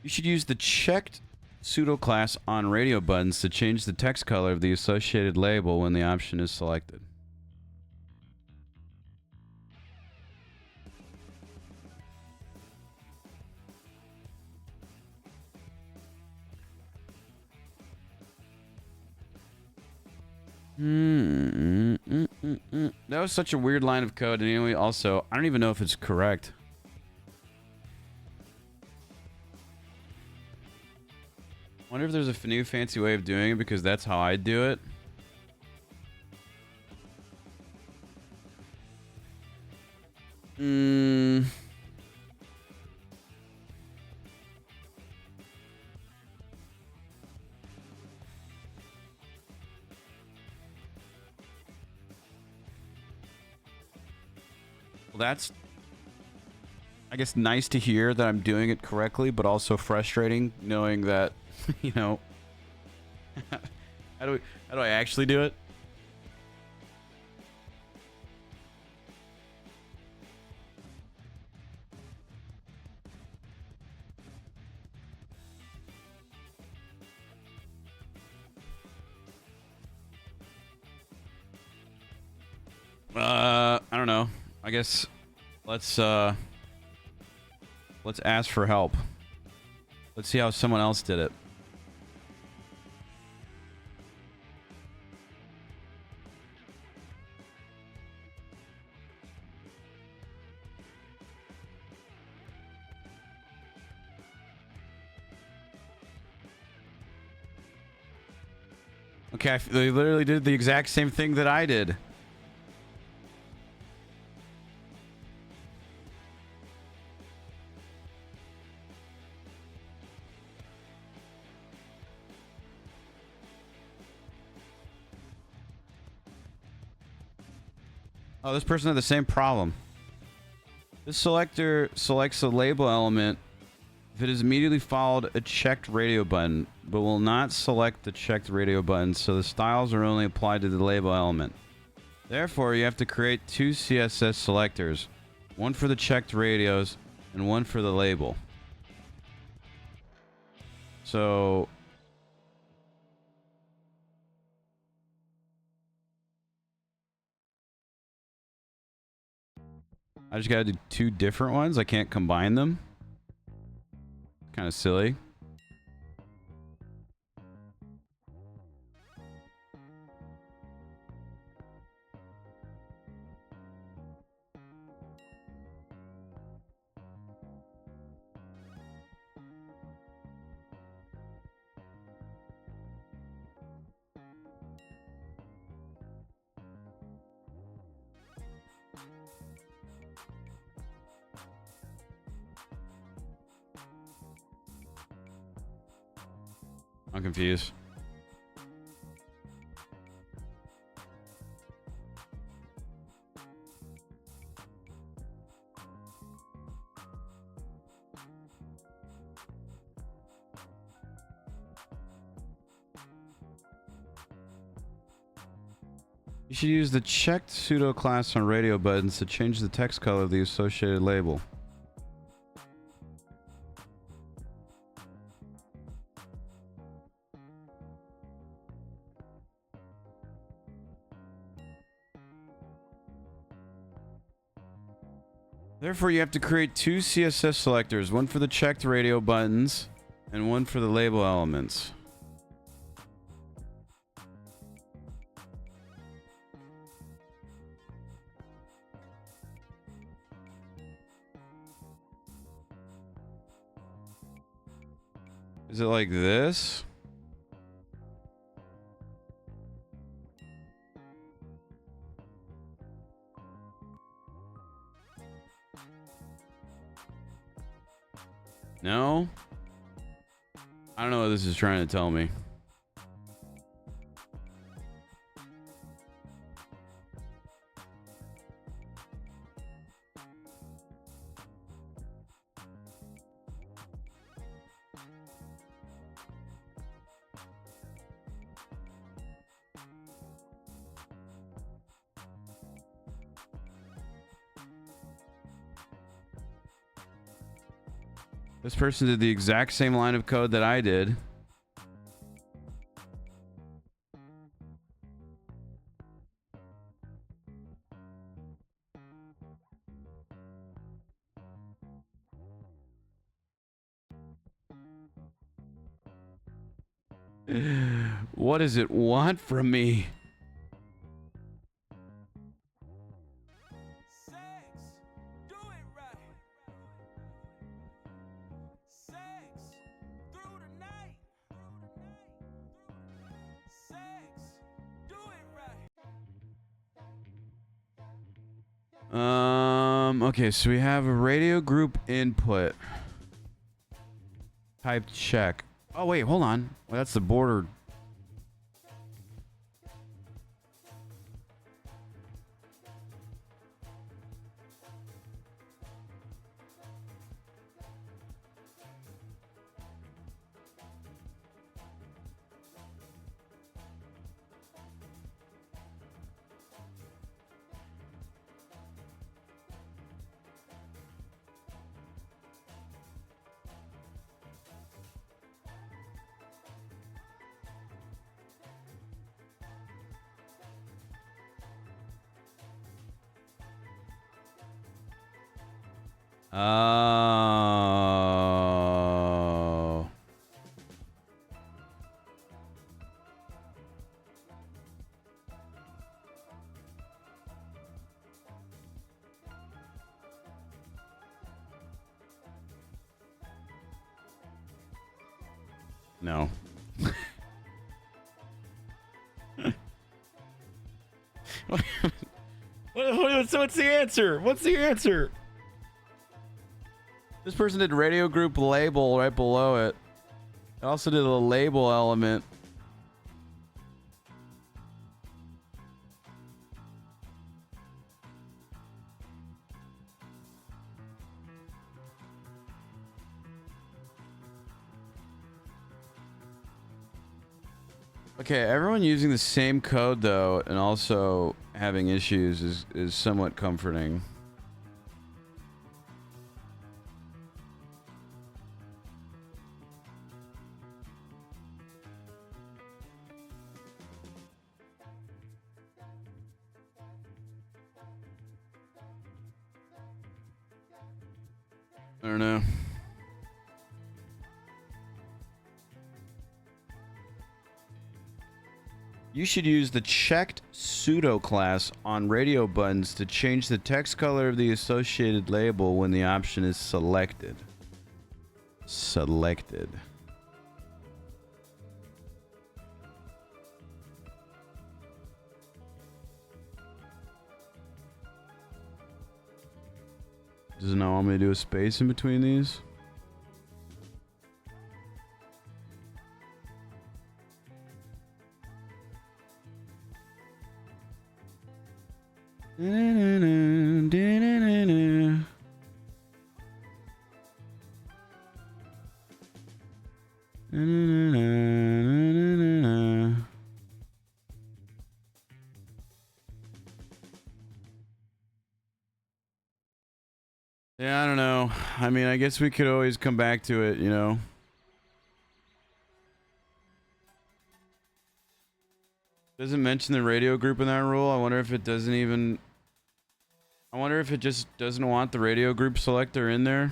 You should use the checked pseudo class on radio buttons to change the text color of the associated label when the option is selected. That was such a weird line of code. Anyway, also, I don't even know if it's correct. Wonder if there's a new fancy way of doing it, because that's how I do it. Well, that's, I guess, nice to hear that I'm doing it correctly, but also frustrating knowing that, you know, how do I actually do it? I don't know. I guess let's ask for help. Let's see how someone else did it. Okay, they literally did the exact same thing that I did. Oh, this person had the same problem. This selector selects a label element if it has immediately followed a checked radio button, but will not select the checked radio button, so the styles are only applied to the label element. Therefore, you have to create two CSS selectors, one for the checked radios and one for the label. So I just gotta do two different ones. I can't combine them. Kind of silly. I'm confused. You should use the checked pseudo class on radio buttons to change the text color of the associated label. Therefore, you have to create two CSS selectors, one for the checked radio buttons and one for the label elements. Is it like this? No? I don't know what this is trying to tell me. This person did the exact same line of code that I did. What does it want from me? Okay, so we have a radio group input. Type check. Oh, wait, hold on. Well, that's the border. Oh. No. What's the answer? What's the answer? This person did radio group label right below it. It also did a label element. Okay, everyone using the same code though and also having issues is somewhat comforting. I don't know. You should use the checked pseudo class on radio buttons to change the text color of the associated label when the option is selected. Selected. Does it not want me to do a space in between these? Yeah, I don't know. I mean, I guess we could always come back to it, you know. Doesn't mention the radio group in that rule. I wonder if it doesn't even... I wonder if it just doesn't want the radio group selector in there.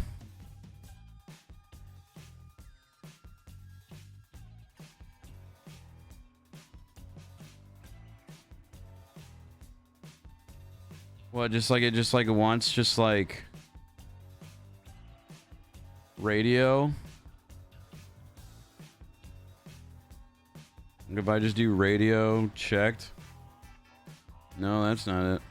What, just like it wants just like radio? If I just do radio checked? No, that's not it.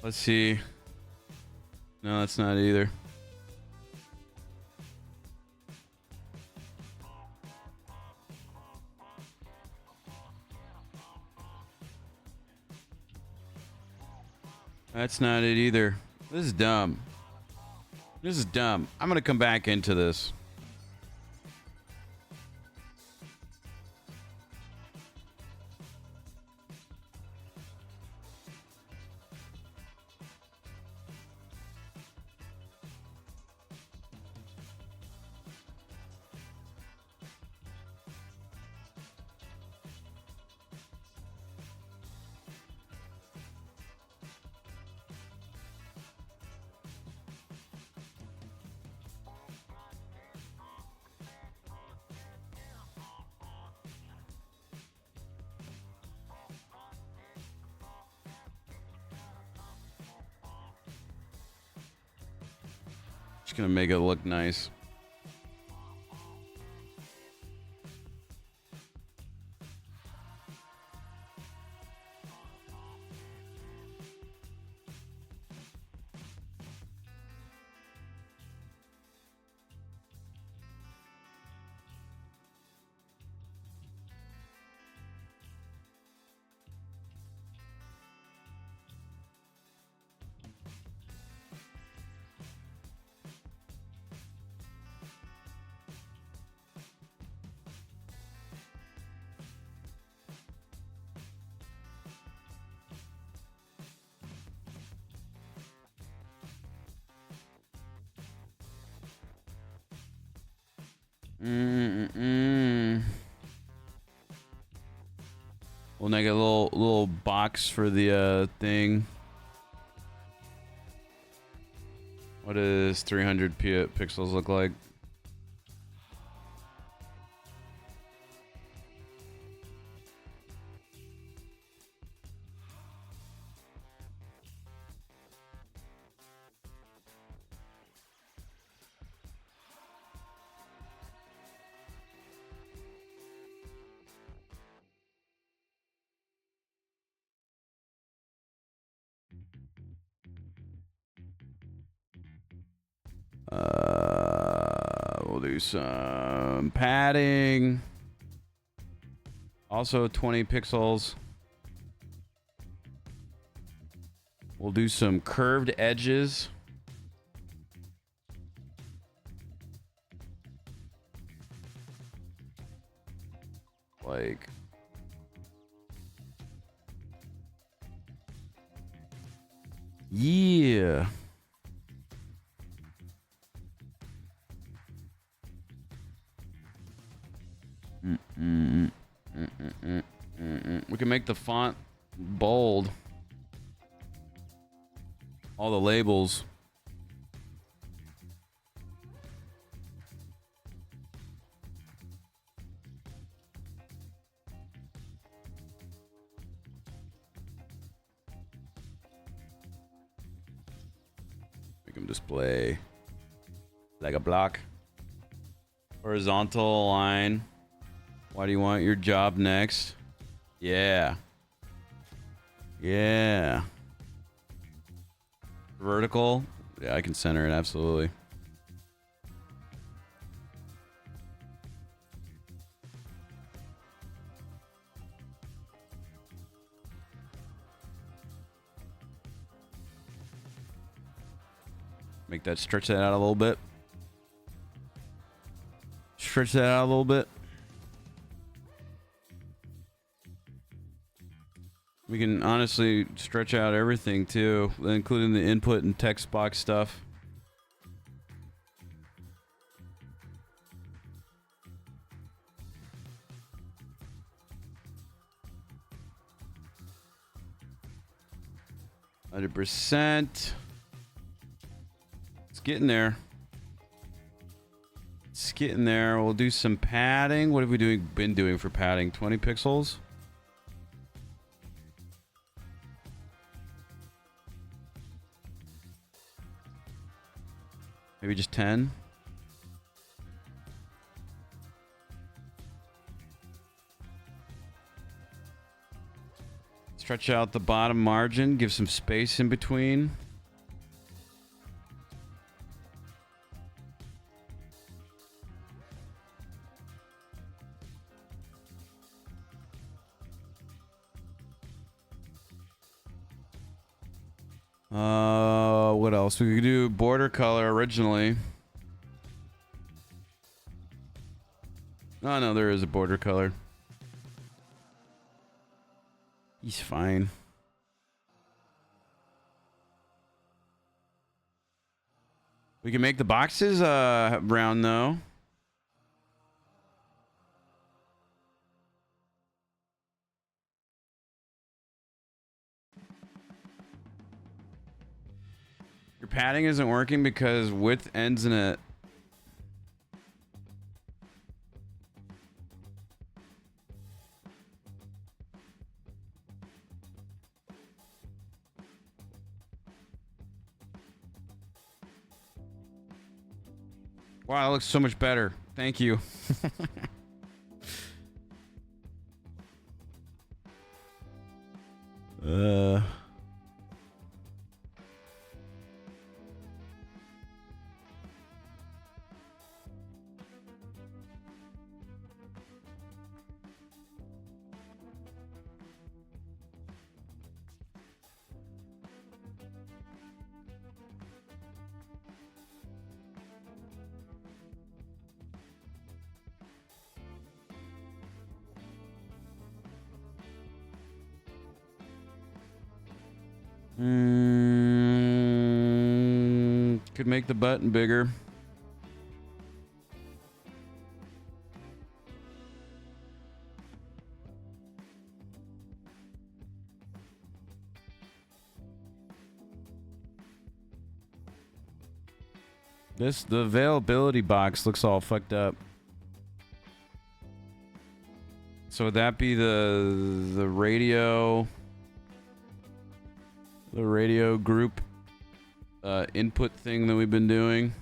Let's see. No, that's not either. That's not it either. This is dumb. This is dumb. I'm gonna come back into this. Just gonna make it look nice. We'll make a little box for the thing. What does 300 pixels look like? We'll do some padding. Also 20 pixels. We'll do some curved edges. Like... yeah. We can make the font bold. All the labels. Zoom display. Like a block. Horizontal line. Why do you want your job next? Yeah. Yeah. Vertical. Yeah, I can center it, absolutely. Make that, stretch that out a little bit. Stretch that out a little bit. We can honestly stretch out everything too, including the input and text box stuff. %. It's getting there. It's getting there. We'll do some padding. What have we been doing for padding? 20 pixels? Maybe just 10? Stretch out the bottom margin. Give some space in between. What else? We could do border color originally. Oh, no, there is a border color. He's fine. We can make the boxes round though. Your padding isn't working because width ends in a... Wow, that looks so much better. Thank you. Could make the button bigger. The availability box looks all fucked up. So would that be the radio group input thing that we've been doing?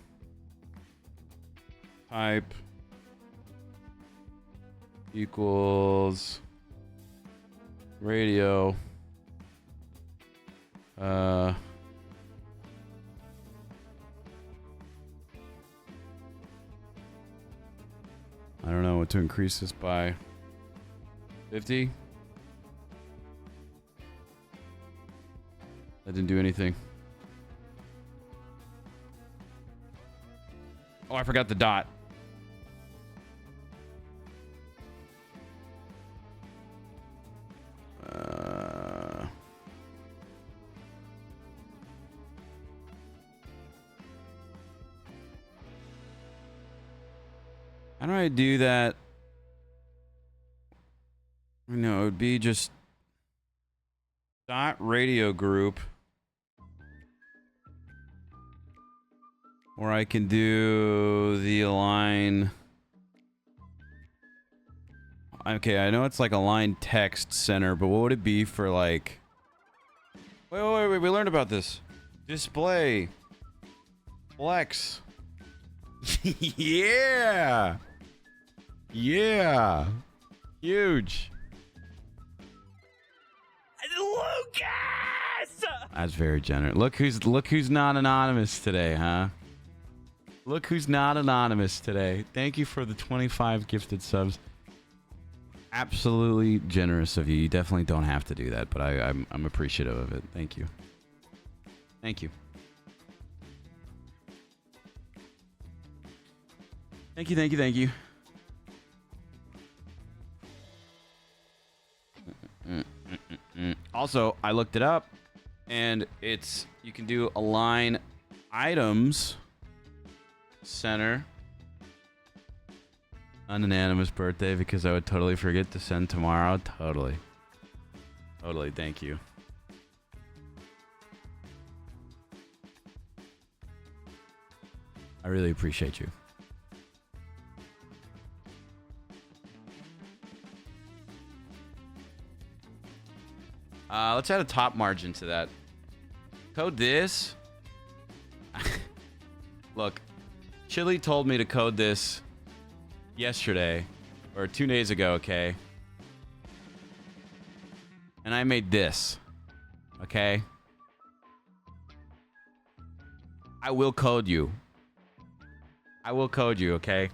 Type equals radio I don't know what to increase this by. 50? That didn't do anything. Oh, I forgot the dot. How do I do that? No, it would be just dot radio group. Or I can do the align. Okay, I know it's like align text center, but what would it be for like... Wait, we learned about this. Display. Flex. Yeah. Yeah. Huge.
Lucas!
That's very generous. Look who's not anonymous today, huh? Look who's not anonymous today. Thank you for the 25 gifted subs. Absolutely generous of you. You definitely don't have to do that, but I'm appreciative of it. Thank you. Thank you. Thank you, thank you, thank you. Also, I looked it up, and it's you can do align items center unanimous birthday because I would totally forget to send tomorrow. Totally, thank you. I really appreciate you. Let's add a top margin to that. Code this. Look, Chili told me to code this yesterday or 2 days ago, okay? And I made this, okay? I will code you. I will code you, okay?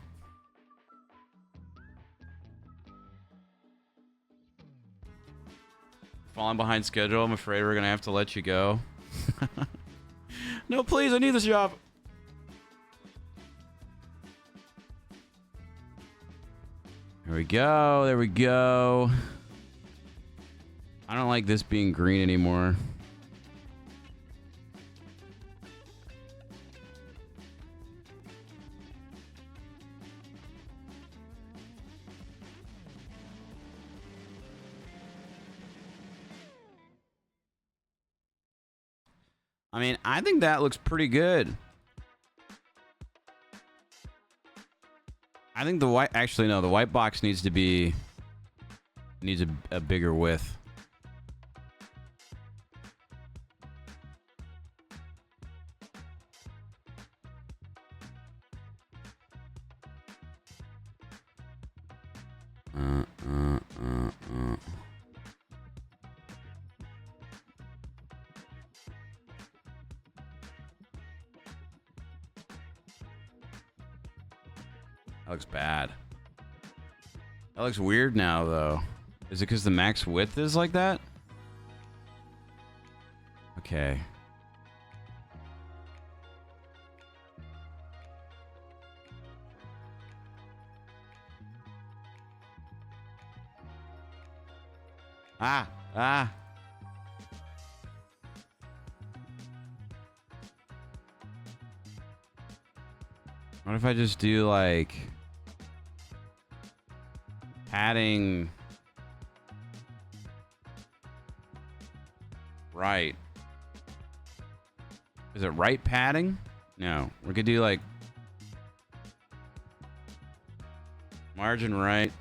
Falling behind schedule. I'm afraid we're gonna have to let you go. No, please, I need this job. There we go. There we go. I don't like this being green anymore. I mean, I think that looks pretty good. I think the white, actually no, the white box needs to be, needs a bigger width. That looks bad. That looks weird now, though. Is it because the max width is like that? Okay. Ah! What if I just do like padding right? Is it right padding? No, we could do like margin right.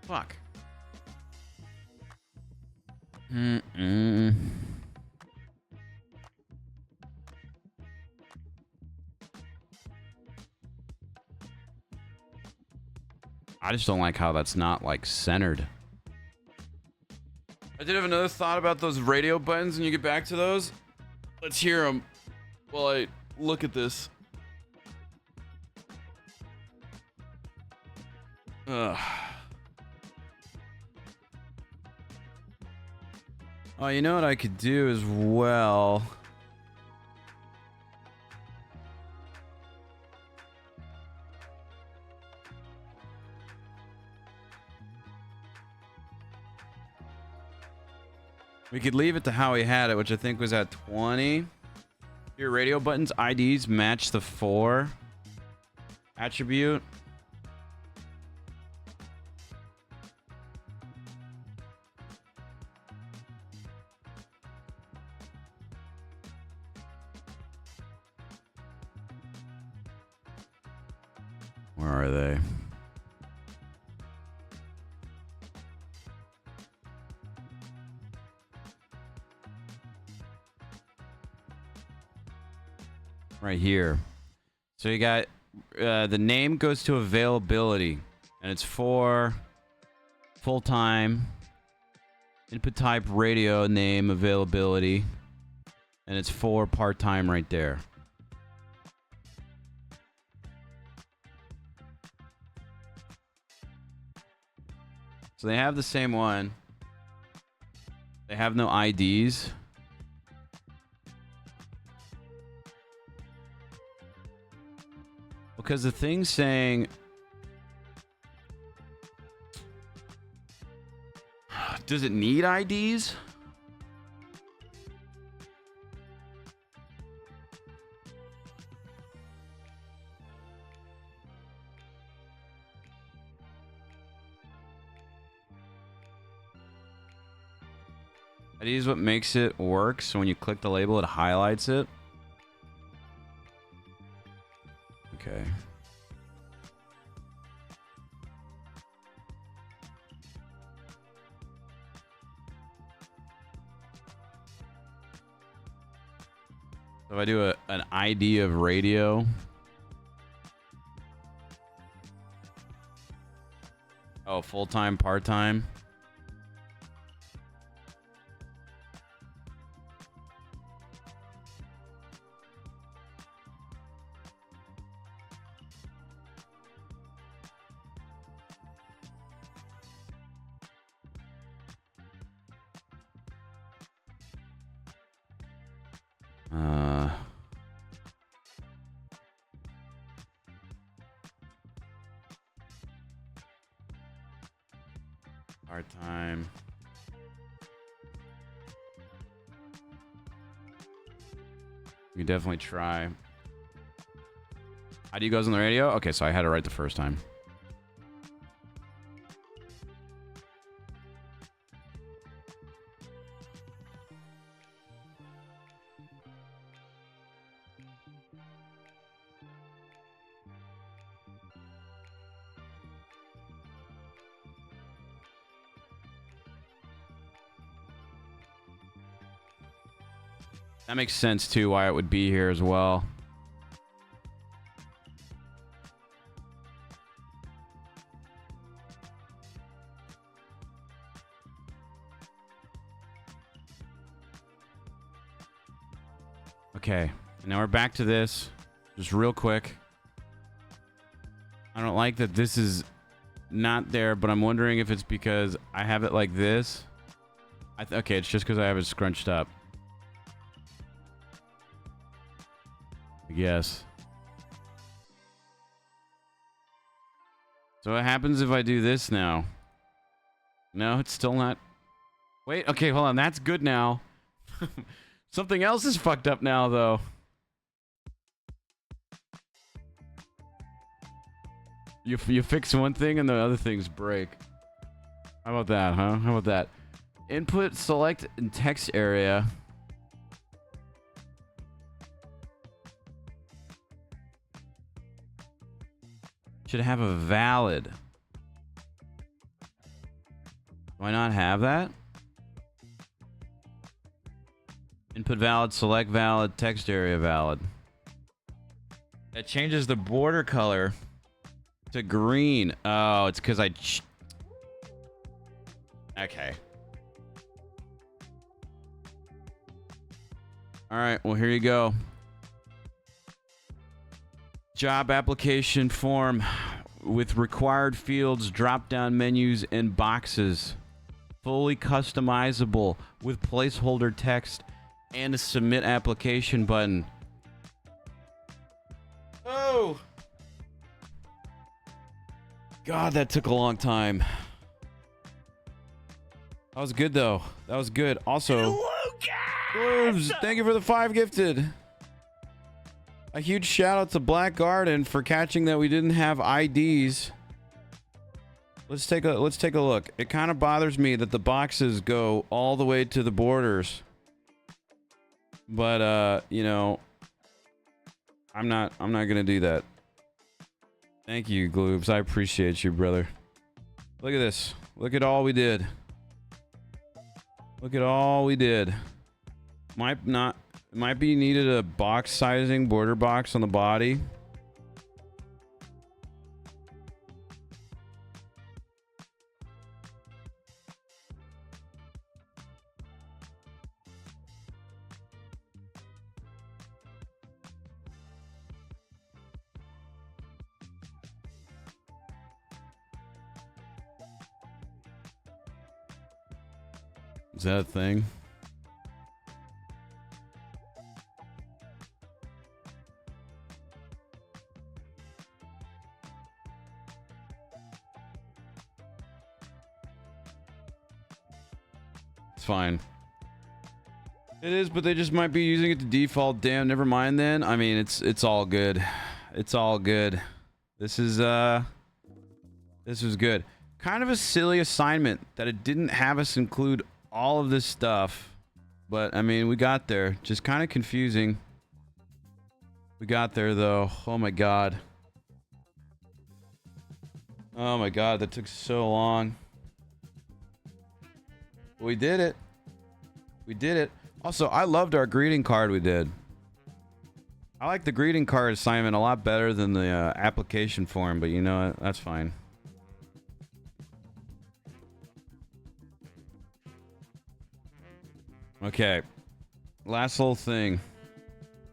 Fuck. I just don't like how that's not like centered. I did have another thought about those radio buttons and you get back to those. Let's hear them while I look at this. Ugh. Oh, you know what I could do as well? We could leave it to how he had it, which I think was at 20. Your radio buttons IDs match the 4 attribute. Where are they? right here. So you got the name goes to availability, and it's for full-time input type radio name availability, and it's for part-time right there. So they have the same one. They have no IDs. Because the thing's saying... Does it need IDs? ID is what makes it work, so when you click the label, it highlights it. Okay. So if I do an ID of radio. Oh, full-time, part-time. Part-time. You can definitely try. ID goes on the radio? Okay, so I had it right the first time. That makes sense too, why it would be here as well. Okay, now we're back to this. Just real quick. I don't like that this is not there, but I'm wondering if it's because I have it like this. Okay, it's just because I have it scrunched up. Yes. So what happens if I do this now? No, it's still not. Wait, okay, hold on. That's good now. Something else is fucked up now, though. You fix one thing and the other things break. How about that, huh? How about that? Input select in text area. Should have a valid. Do I not have that? Input valid, select valid, text area valid. That changes the border color to green. Oh, it's because okay. All right, well, here you go. Job application form with required fields, drop-down menus, and boxes. Fully customizable with placeholder text and a submit application button. Oh! God, that took a long time. That was good, though. That was good. Also, Blues, thank you for the 5 gifted. A huge shout out to Black Garden for catching that we didn't have IDs. Let's take a look. It kind of bothers me that the boxes go all the way to the borders. But you know, I'm not going to do that. Thank you, Gloobs. I appreciate you, brother. Look at this. Look at all we did. Look at all we did. Might not Might be needed a box sizing border box on the body. Is that a thing? It's fine. It is, but they just might be using it to default. Damn, never mind then. I mean, it's all good. It's all good. This was good. Kind of a silly assignment that it didn't have us include all of this stuff, but I mean, we got there. Just kind of confusing. We got there though. Oh my god. Oh my god, that took so long. We did it. We did it. Also, I loved our greeting card we did. I like the greeting card assignment a lot better than the application form, but you know what? That's fine. Okay. Last little thing.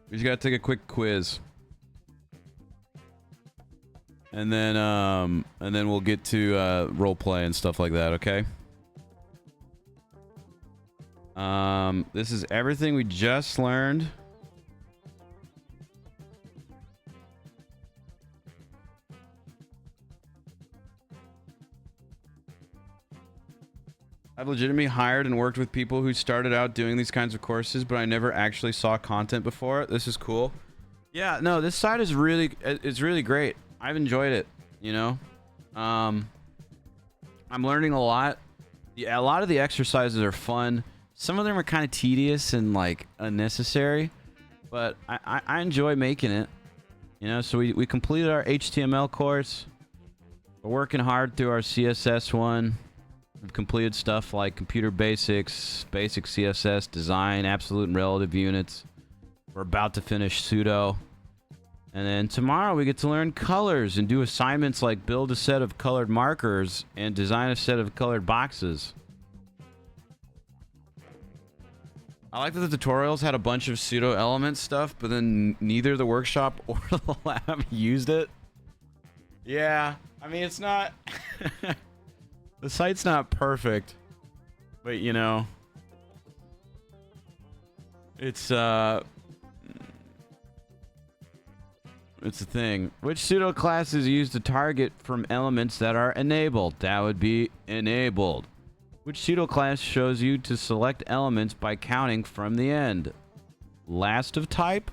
We just gotta take a quick quiz. And then we'll get to roleplay and stuff like that, okay? This is everything we just learned. I've legitimately hired and worked with people who started out doing these kinds of courses, but I never actually saw content before. This is cool. Yeah, no, this site is really great. I've enjoyed it, you know? I'm learning a lot. Yeah, a lot of the exercises are fun. Some of them are kind of tedious and like unnecessary, but I enjoy making it, you know? So we completed our HTML course. We're working hard through our CSS one. We've completed stuff like computer basics, basic CSS, design, absolute and relative units. We're about to finish pseudo. And then tomorrow we get to learn colors and do assignments like build a set of colored markers and design a set of colored boxes. I like that the tutorials had a bunch of pseudo element stuff, but then neither the workshop or the lab used it. Yeah, I mean, it's not... The site's not perfect, but you know, it's a thing. Which pseudo class is used to target from elements that are enabled? That would be enabled. Which pseudo class shows you to select elements by counting from the end? Last of type,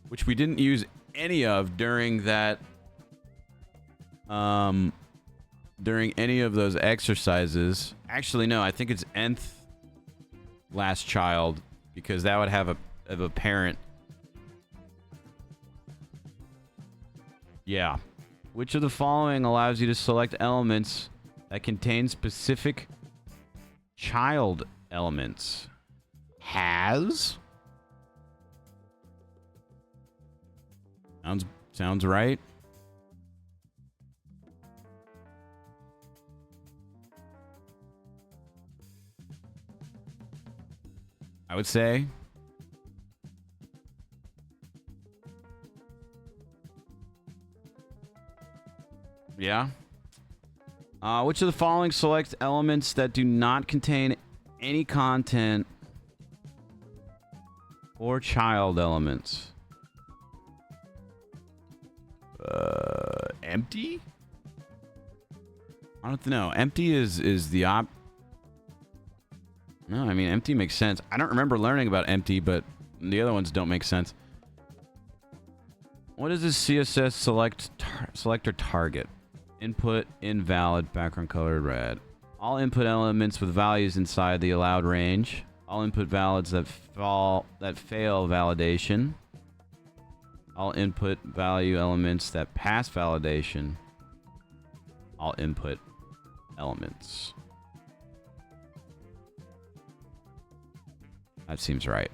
which we didn't use any of during that during any of those exercises. Actually, no, I think it's nth last child, because that would have a parent. Yeah. Which of the following allows you to select elements that contain specific child elements? Has? Sounds right. I would say. Yeah. Which of the following select elements that do not contain any content or child elements? Empty? I don't know. Empty is the op. No, I mean, empty makes sense. I don't remember learning about empty, but the other ones don't make sense. What is this CSS selector target? Input invalid, background color red. All input elements with values inside the allowed range. All input valids that fail validation. All input value elements that pass validation. All input elements. That seems right.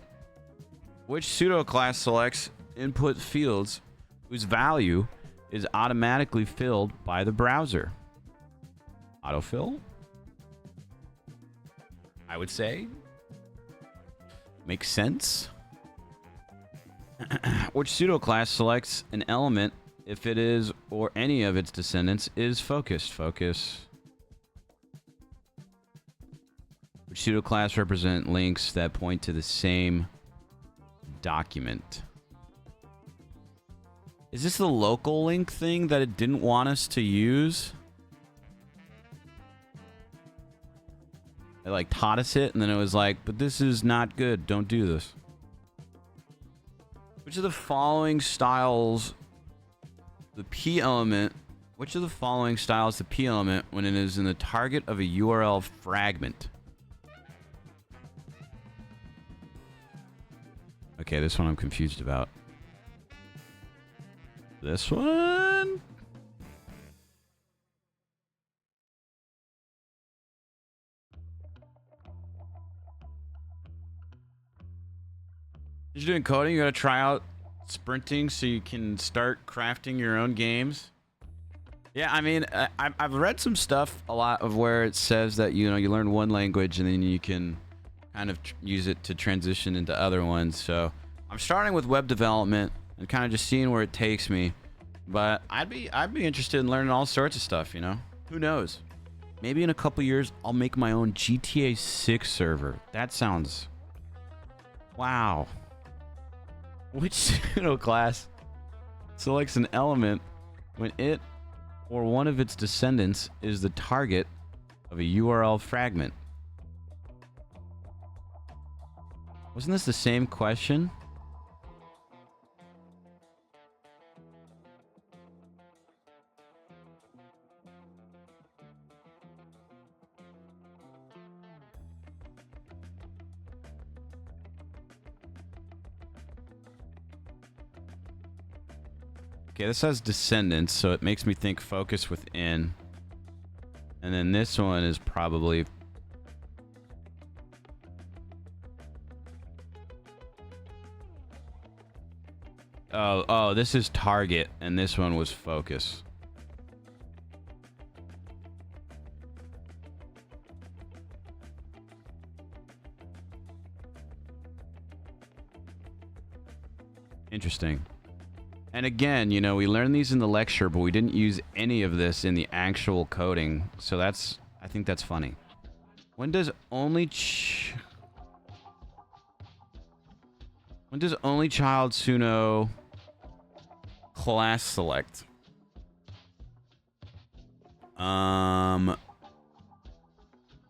Which pseudo class selects input fields whose value is automatically filled by the browser? Autofill? I would say. Makes sense. Which pseudo class selects an element if it is or any of its descendants is focused? Focus. Which pseudo class represent links that point to the same document? Is this the local link thing that it didn't want us to use? It like taught us it, and then it was like, but this is not good. Don't do this. Which of the following styles the P element? Which of the following styles the P element when it is in the target of a URL fragment? Okay, this one I'm confused about. This one? If you're doing coding, you gotta try out sprinting so you can start crafting your own games. Yeah, I mean, I've read some stuff a lot of where it says that, you know, you learn one language and then you can kind of use it to transition into other ones. So I'm starting with web development and kind of just seeing where it takes me. But I'd be interested in learning all sorts of stuff, you know? Who knows? Maybe in a couple years I'll make my own GTA 6 server. That sounds... Wow. Which pseudo class selects an element when it or one of its descendants is the target of a URL fragment? Wasn't this the same question? Okay, this has descendants, so it makes me think focus within. And then this one is probably... Oh, this is target, and this one was focus. Interesting. And again, you know, we learned these in the lecture, but we didn't use any of this in the actual coding. So that's, I think that's funny. When does only child Suno class select?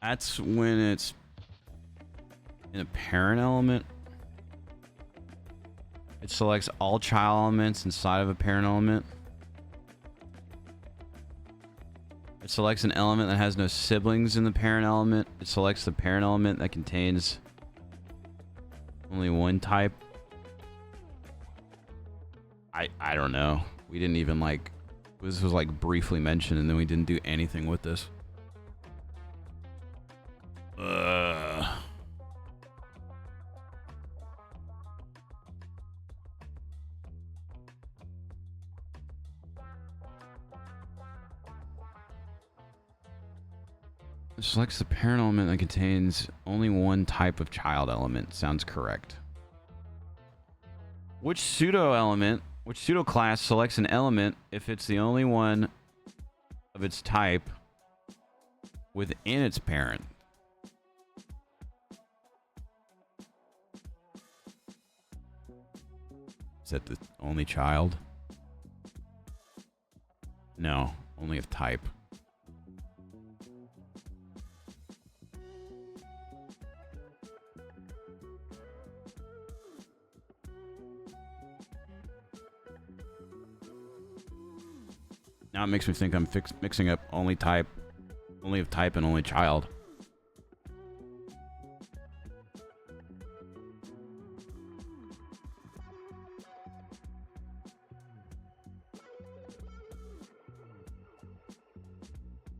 That's when it's in a parent element. It selects all child elements inside of a parent element. It selects an element that has no siblings in the parent element. It selects the parent element that contains only one type. I don't know. We didn't even like... This was like briefly mentioned and then we didn't do anything with this. It selects the parent element that contains only one type of child element. Sounds correct. Which pseudo class selects an element if it's the only one of its type within its parent? Is that the only child? No, only of type. Now it makes me think I'm mixing up only of type and only child.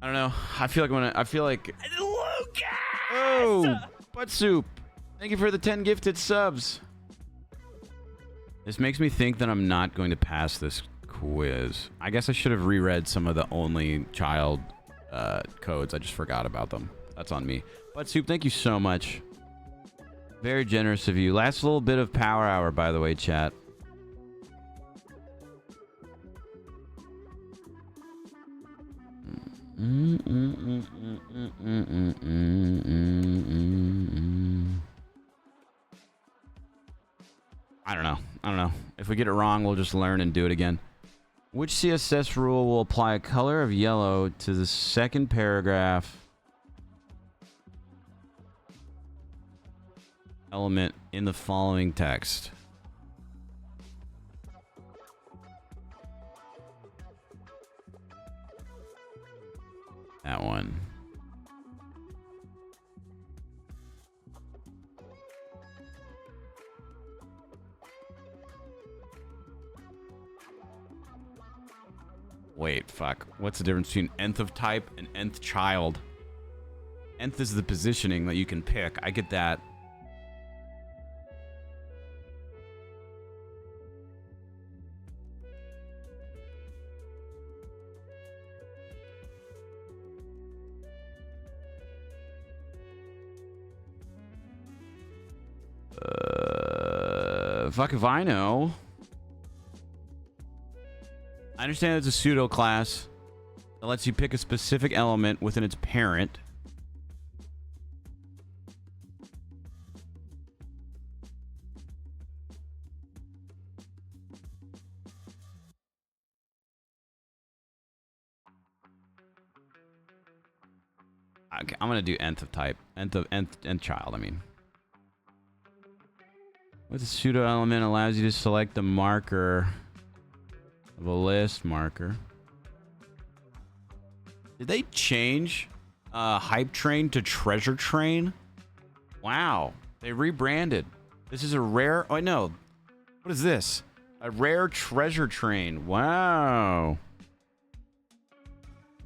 I don't know. I feel like
Lucas!
Oh, butt soup. Thank you for the 10 gifted subs. This makes me think that I'm not going to pass this quiz. I guess I should have reread some of the only child codes. I just forgot about them. That's on me. But Soup, thank you so much. Very generous of you. Last little bit of power hour, by the way, chat. I don't know. I don't know. If we get it wrong, we'll just learn and do it again. Which CSS rule will apply a color of yellow to the second paragraph element in the following text? That one. Wait, fuck. What's the difference between nth of type and nth child? Nth is the positioning that you can pick. I get that. Fuck if I know. I understand it's a pseudo class that lets you pick a specific element within its parent. Okay, I'm gonna do nth of type, nth child. I mean. With a pseudo element allows you to select the marker of a list marker. Did they change Hype Train to Treasure Train? Wow, they rebranded. This is a rare. Oh no, what is this? A rare treasure train. Wow.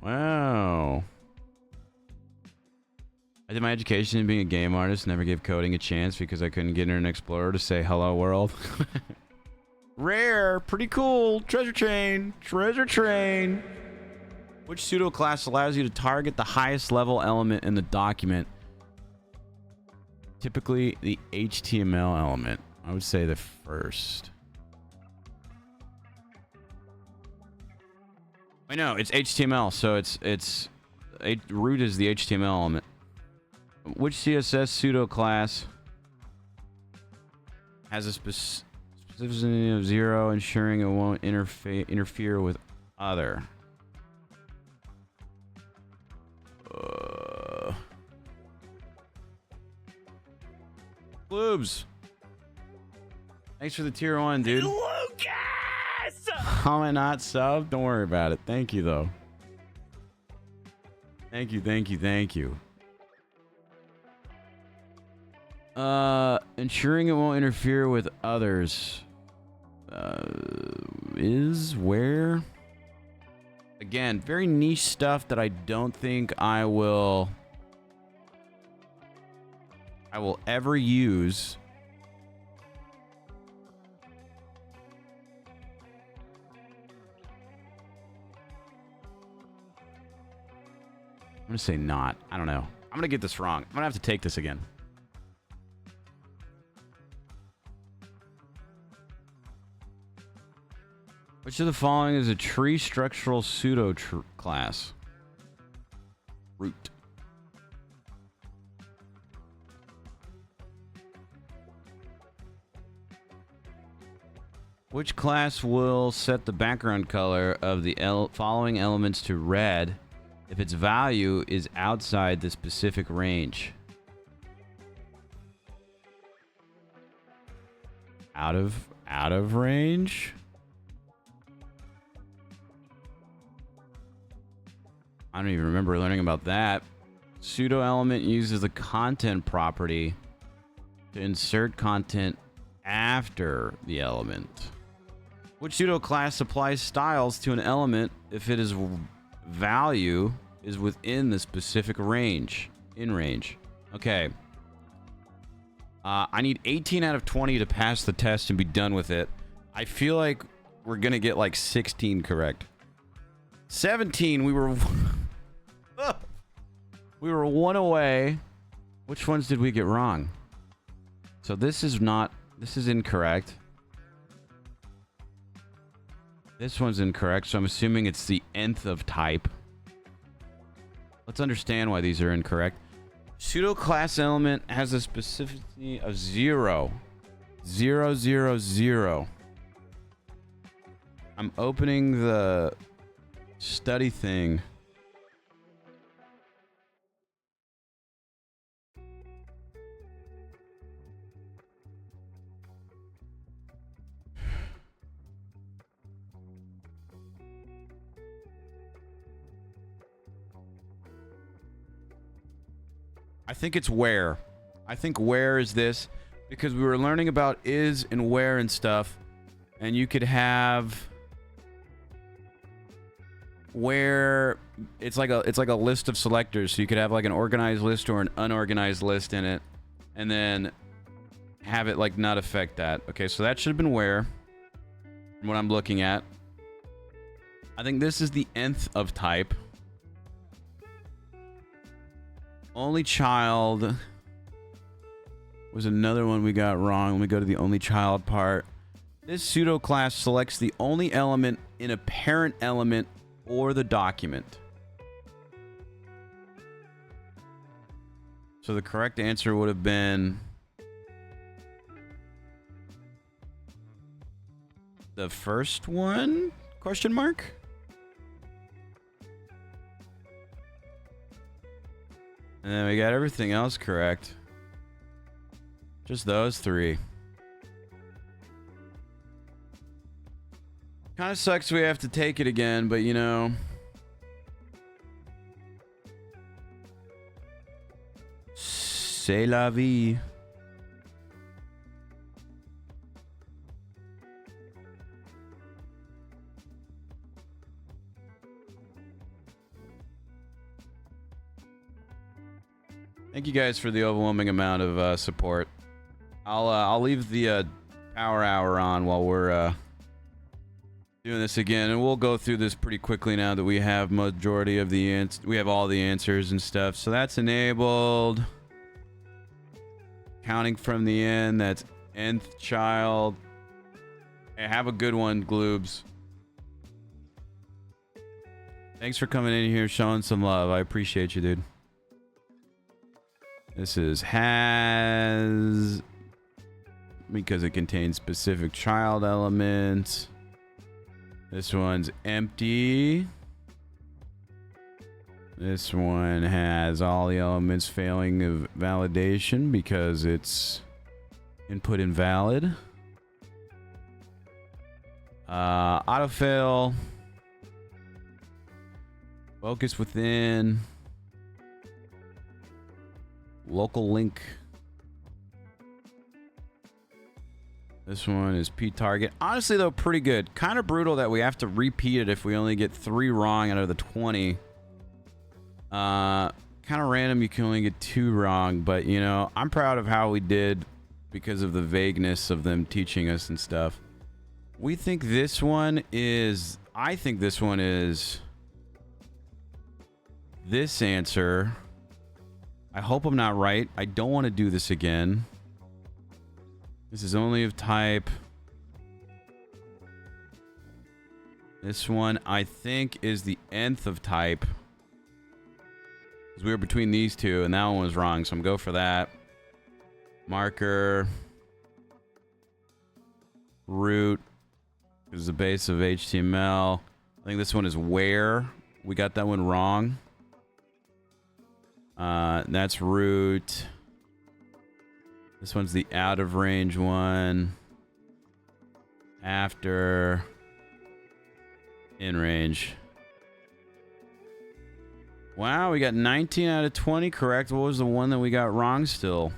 Wow. I did my education in being a game artist, never gave coding a chance because I couldn't get Internet Explorer to say hello world. Rare, pretty cool. Treasure train, treasure train. Which pseudo class allows you to target the highest level element in the document? Typically the HTML element. I would say the first. I know it's HTML, so it's root is the HTML element. Which CSS pseudo class has a specificity of 0, ensuring it won't interfere with other? Gloobs. Thanks for the tier 1, dude. Lucas! How am I not sub? Don't worry about it. Thank you, though. Thank you, thank you, thank you. Ensuring it won't interfere with others. Is where? Again, very niche stuff that I don't think I will ever use. I'm gonna say not. I don't know. I'm gonna get this wrong. I'm gonna have to take this again. Which of the following is a tree structural pseudo class? Root. Which class will set the background color of the following elements to red if its value is outside the specific range? Out of range? I don't even remember learning about that. Pseudo element uses the content property to insert content after the element. Which pseudo class applies styles to an element if it is value is within the specific range? In range. Okay. I need 18 out of 20 to pass the test and be done with it. I feel like we're gonna get like 16 correct. 17, we were we were one away. Which ones did we get wrong? So this is incorrect. This one's incorrect, so I'm assuming it's the nth of type. Let's understand why these are incorrect. Pseudo class element has a specificity of 0. 0, 0, 0. I'm opening the study thing. I think it's where. I think where is this, because we were learning about is and where and stuff, and you could have where it's like a list of selectors, so you could have like an organized list or an unorganized list in it, and then have it like not affect that. Okay, so that should have been where, from what I'm looking at. I think this is the nth of type. Only child was another one we got wrong. Let me go to the only child part. This pseudo class selects the only element in a parent element or the document. So the correct answer would have been the first one? Question mark? And then we got everything else correct. Just those three. Kind of sucks we have to take it again, but you know. C'est la vie. Thank you guys for the overwhelming amount of support. I'll leave the power hour on while we're doing this again, and we'll go through this pretty quickly now that we have majority of the we have all the answers and stuff. So that's enabled. Counting from the end, that's nth child. Hey, have a good one, Gloobs. Thanks for coming in here, showing some love. I appreciate you, dude. This is has, because it contains specific child elements. This one's empty. This one has all the elements failing of validation because it's input invalid. Autofill. Focus within. Local link. This one is P target. Honestly, though, pretty good. Kind of brutal that we have to repeat it if we only get 3 wrong out of the 20. Kind of random. You can only get 2 wrong, but you know, I'm proud of how we did because of the vagueness of them teaching us and stuff. We think this one is. I think this one is. This answer. I hope I'm not right. I don't want to do this again. This is only of type. This one, I think, is the nth of type. Because we were between these two, and that one was wrong, so I'm going to go for that. Marker. Root. Is the base of HTML. I think this one is where. We got that one wrong. That's root. This one's the out of range one. After. In range. Wow, we got 19 out of 20 correct. What was the one that we got wrong still?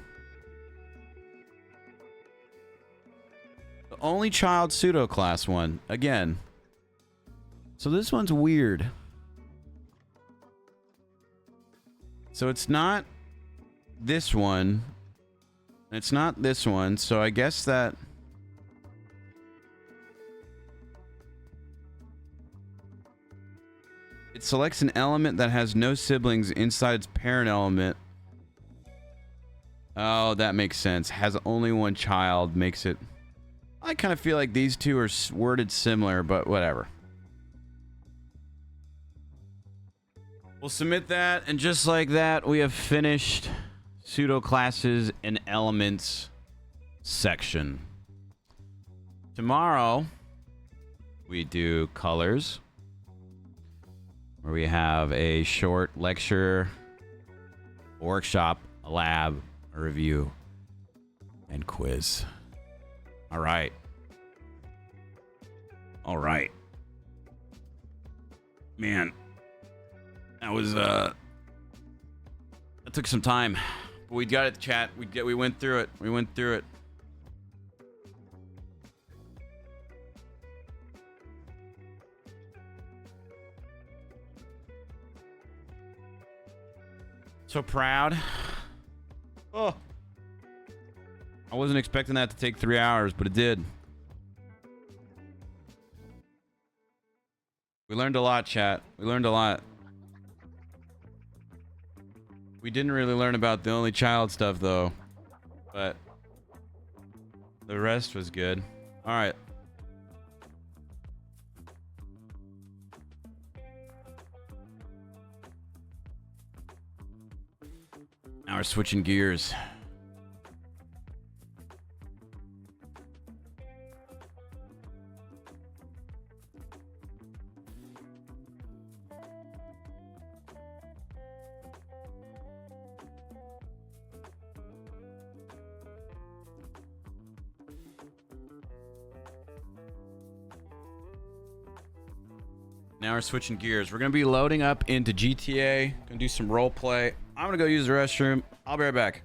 The only child pseudo class one. Again. So this one's weird. So it's not this one. It's not this one. So I guess that It selects an element that has no siblings inside its parent element. Oh, that makes sense. Has only one child, makes it... I kind of feel like these two are worded similar, but whatever. We'll submit that, and just like that, we have finished pseudo classes and elements section. Tomorrow, we do colors, where we have a short lecture, a workshop, a lab, a review, and quiz. All right. All right. Man, that was that took some time. But we got it, chat. We went through it. We went through it. So proud. Oh. I wasn't expecting that to take 3 hours, but it did. We learned a lot, chat. We learned a lot. We didn't really learn about the only child stuff, though. But the rest was good. All right. Now we're switching gears. Now we're switching gears. We're going to be loading up into GTA. Going to do some role play. I'm going to go use the restroom. I'll be right back.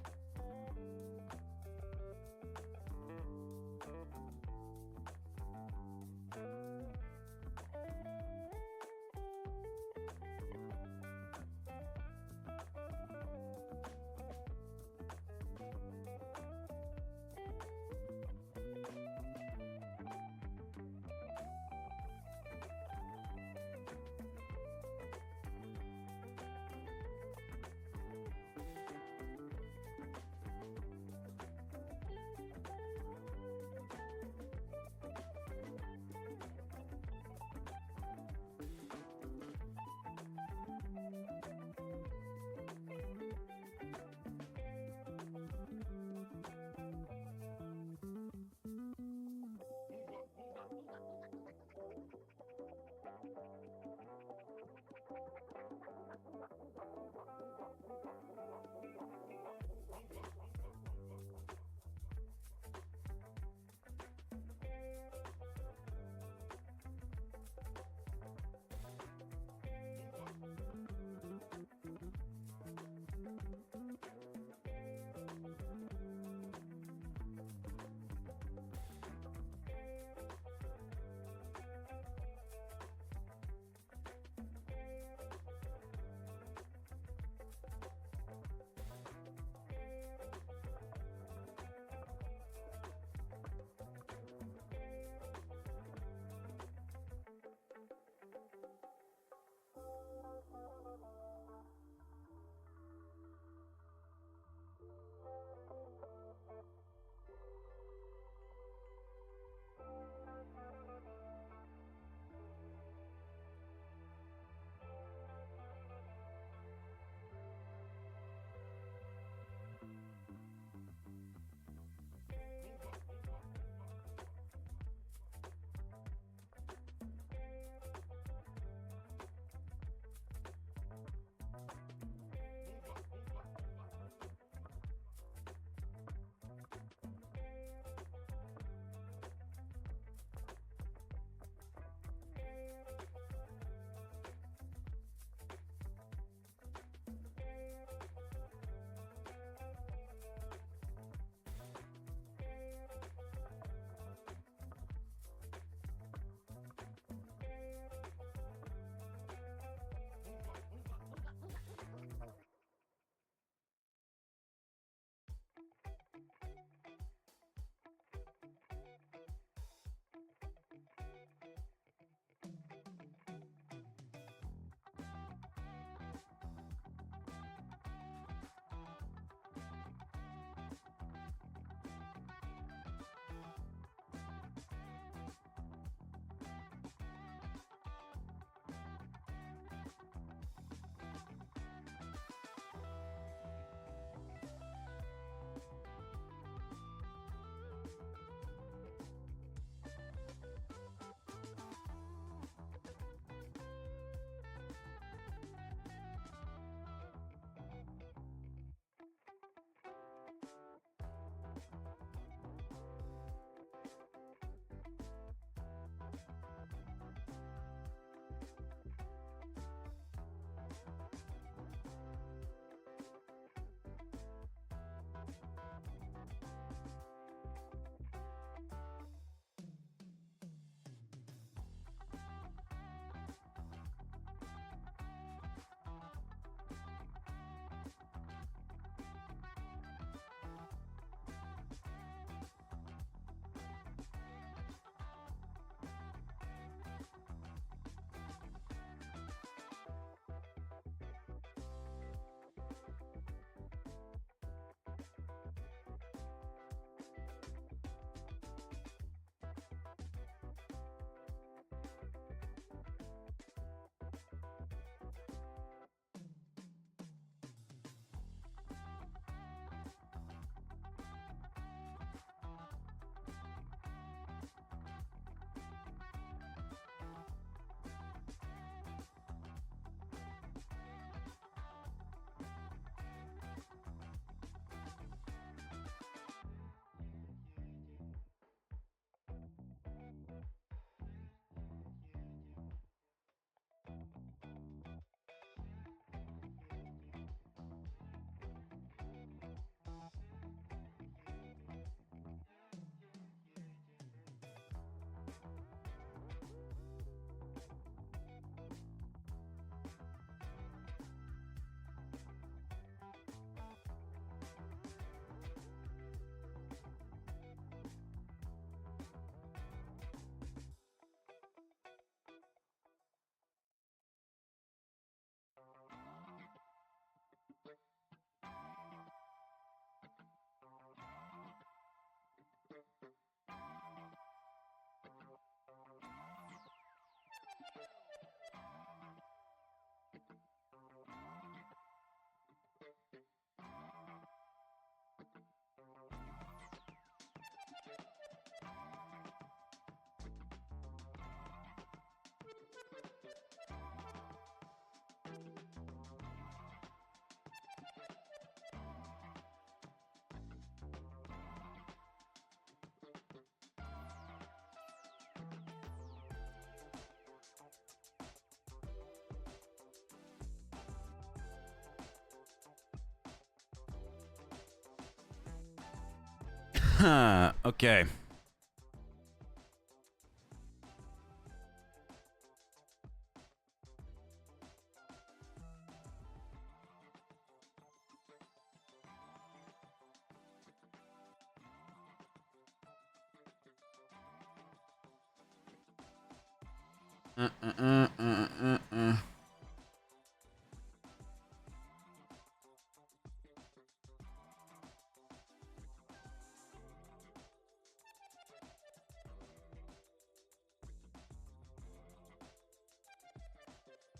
Okay.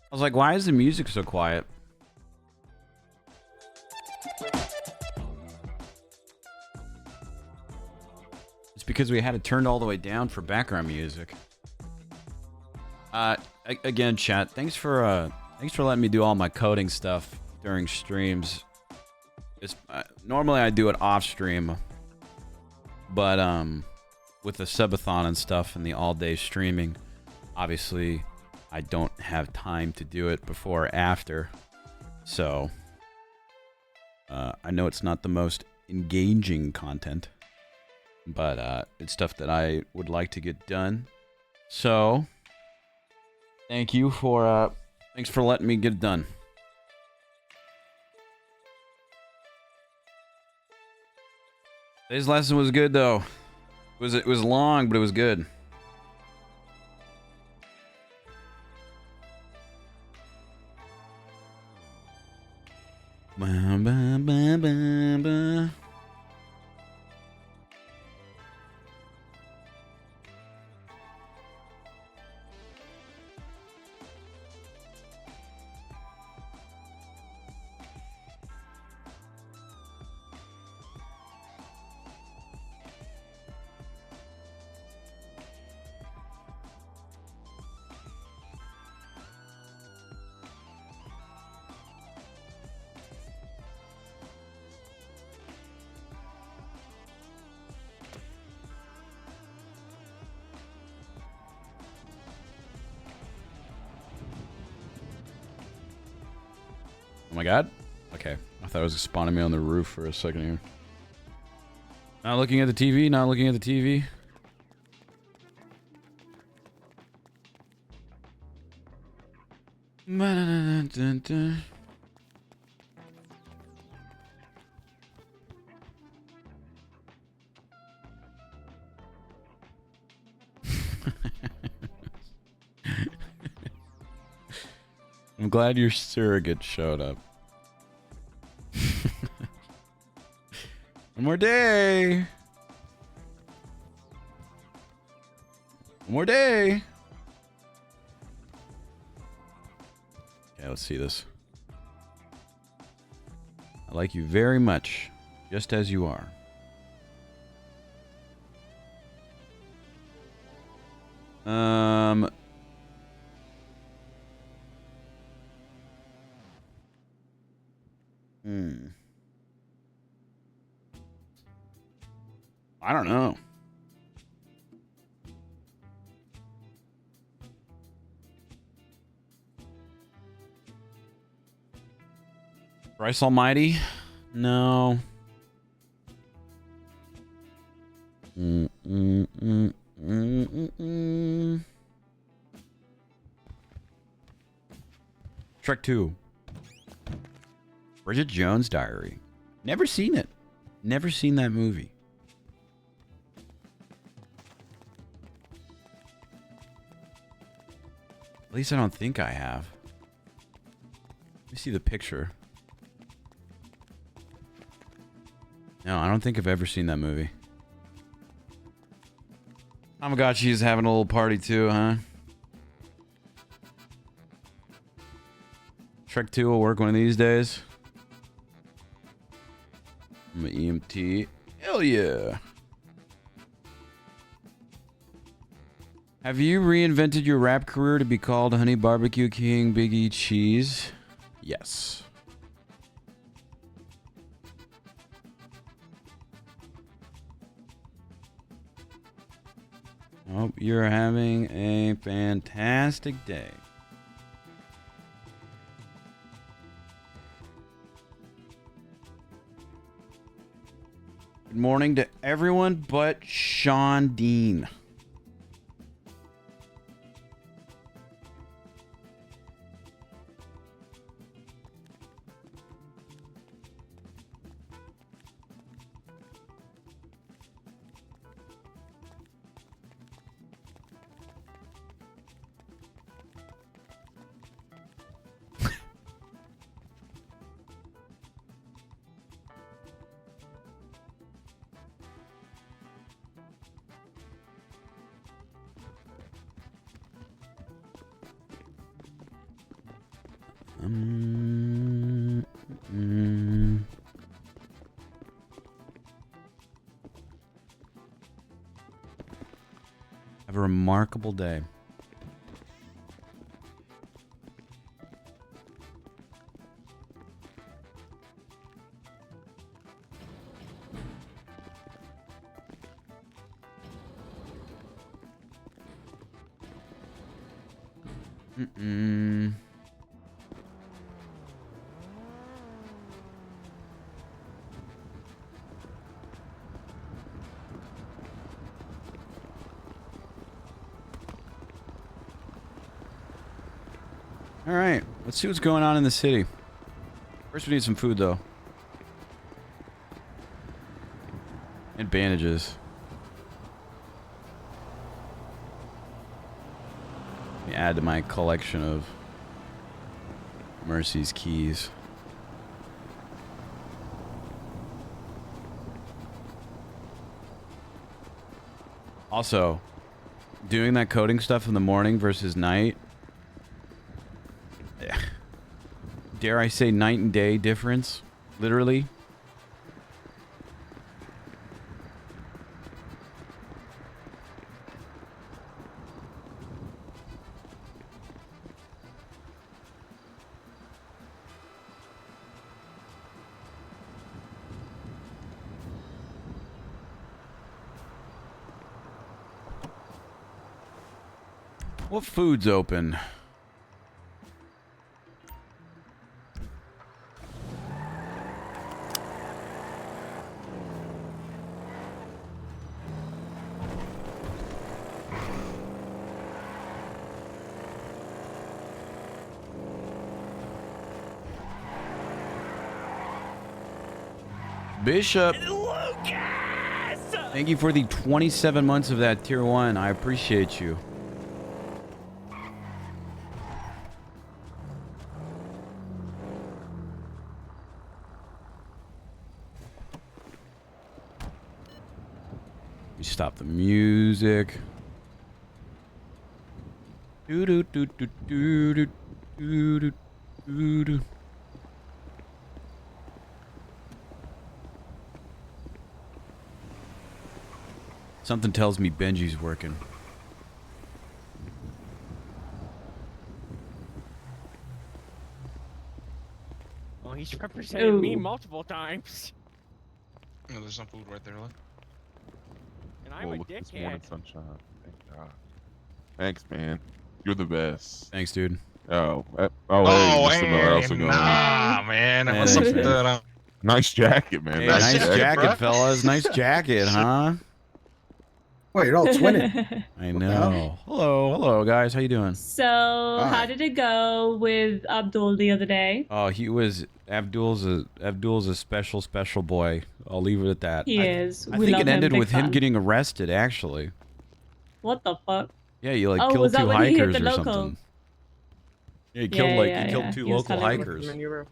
I was like, why is the music so quiet? It's because we had it turned all the way down for background music. Again, chat, thanks for letting me do all my coding stuff during streams. Normally I do it off stream, but with the subathon and stuff and the all-day streaming, obviously I don't have time to do it before or after. So I know it's not the most engaging content, but it's stuff that I would like to get done. So thanks for letting me get it done. Today's lesson was good though. It was long, but it was good. Ba, ba, ba, ba, ba. Oh my god. Okay. I thought it was spawning me on the roof for a second here. Not looking at the TV, not looking at the TV. I'm glad your surrogate showed up. One more day. One more day. Okay, let's see this. I like you very much, just as you are. I don't know. Bryce Almighty? No. Shrek 2. Bridget Jones' Diary. Never seen it. Never seen that movie. At least I don't think I have. Let me see the picture. No, I don't think I've ever seen that movie. Tamagotchi is having a little party too, huh? Shrek 2 will work one of these days. I'm an EMT. Hell yeah. Have you reinvented your rap career to be called Honey Barbecue King Big E Cheese? Yes. Hope you're having a fantastic day. Good morning to everyone but Sean Dean. Have a remarkable day. All right, let's see what's going on in the city. First, we need some food, though. And bandages. Let me add to my collection of Mercy's keys. Also, doing that coding stuff in the morning versus night. Dare I say night and day difference? Literally. What food's open? Bishop, thank you for the 27 months of that tier 1. I appreciate you. We stop the music. Do do do do do do do do do. Something tells me Benji's working.
Well, he's represented me multiple times.
Oh, there's some food right there, look.
And I'm a
look at this morning
dickhead.
sunshine. Thank God. Thanks, man. You're the best.
Thanks, dude.
Oh, hey,
Oh,
Mr. Miller, how's
hey,
it going?
nah, man.
Hey,
What's up
thanks,
with
man.
that?
Nice jacket, man.
Hey,
Nice
nice
jacket,
jacket,
bro.
fellas. Nice jacket, huh?
Well, you're all twinning.
I
What the hell?
know. Hello, guys. How you doing?
So,
Hi.
how did it go with Abdul the other day?
Oh, Abdul's a special boy. I'll leave it at that.
He is.
I
We
think
love
it
him,
ended
big
with him
fan.
getting arrested. Actually,
What the fuck?
yeah, you like
Oh,
killed
was that
two
when he hit
hikers
the
or
local?
something. Yeah, he
Yeah,
killed
yeah,
he killed
yeah.
two
He was
local
telling me.
hikers. It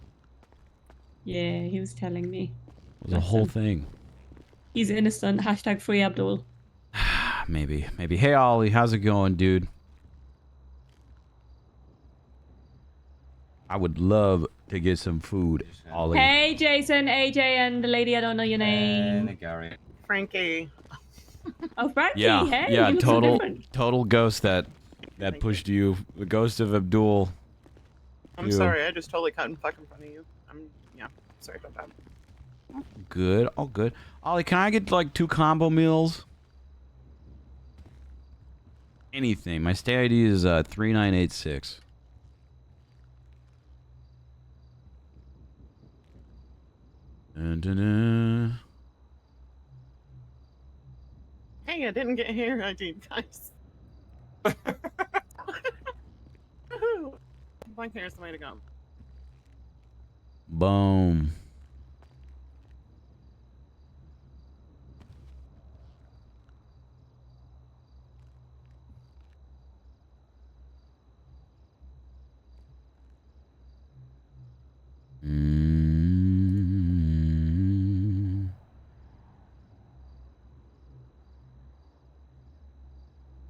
Yeah, he was telling me.
was a whole thing.
He's innocent. Hashtag free Abdul.
Maybe. Hey, Ollie, how's it going, dude? I would love to get some food, Ollie.
Hey, Jason, AJ, and the lady I don't know your name.
Frankie.
Oh, Frankie.
Yeah,
Hey,
yeah,
you look so
total
different.
ghost that pushed you. The ghost of Abdul.
I'm
You.
sorry, I just totally cut and fuck in front of you. Yeah, sorry about that.
Good, all good. Ollie, can I get like 2 combo meals? Anything. My stay ID is 3986. Dun, dun, dun.
Hey, I didn't get here. I did, guys. Woohoo! Blank hair is the way to go.
Boom. Mm.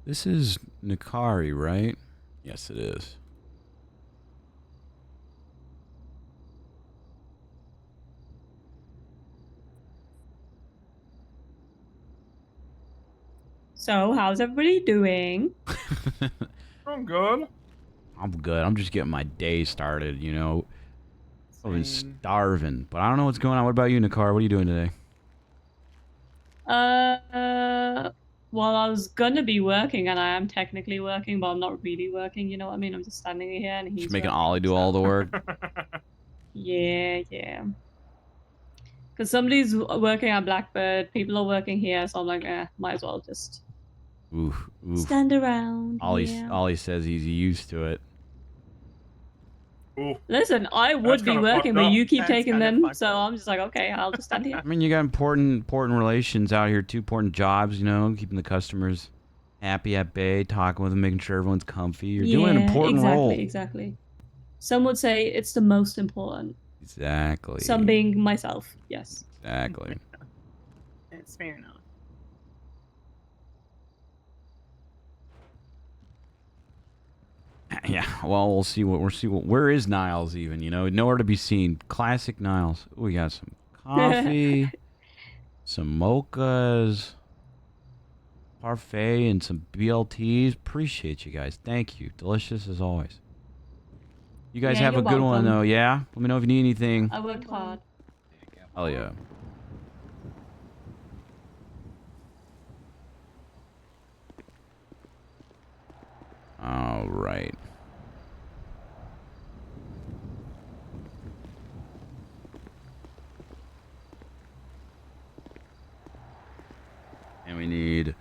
This is Nikari, right? Yes, it is.
So, how's everybody doing?
I'm good.
I'm good. I'm just getting my day started, you know. I've been
Same.
starving, but I don't know what's going on. What about you, Nikar? What are you doing today?
Well, I was gonna be working, and I am technically working, but I'm not really working. You know what I mean? I'm just standing here, and he's
Just making
working,
Ollie do
so-
all the work.
Yeah, yeah. Because somebody's working at Blackbird, people are working here, so I'm like, might as well just
Oof, oof.
stand around. Yeah.
Ollie says he's used to it.
Ooh,
Listen, I
That's
would be
kinda
working,
fucked
but
up.
you keep
That's
taking
kinda
them,
fucked
so
up.
I'm just like, okay, I'll just stand here.
I mean, you got important relations out here, too. Important jobs, you know, keeping the customers happy at bay, talking with them, making sure everyone's comfy. You're doing an important role.
Exactly. Some would say it's the most important.
Exactly.
Some being myself, yes.
Exactly.
It's fair enough.
Yeah. Well, we'll see what where is Niles even? You know, nowhere to be seen. Classic Niles. Ooh, we got some coffee, some mochas, parfait, and some BLTs. Appreciate you guys. Thank you. Delicious as always. You guys
Yeah,
have a
you're
good one
welcome.
though. Yeah. Let me know if you need anything.
I worked hard.
Hell yeah. All right. And we need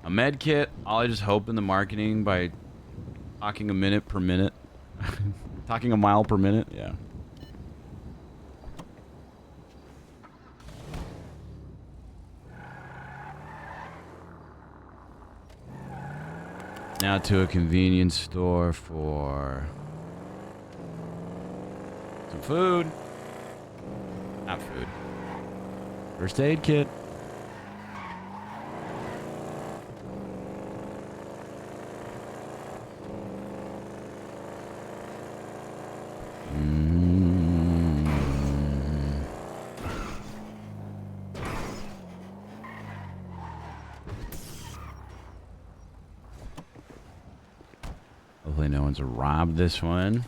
a med kit. I'll just hope in the marketing by talking a minute per minute. Talking a mile per minute. Yeah. Now to a convenience store for some food. Not food. First aid kit. Hopefully no one's robbed this one.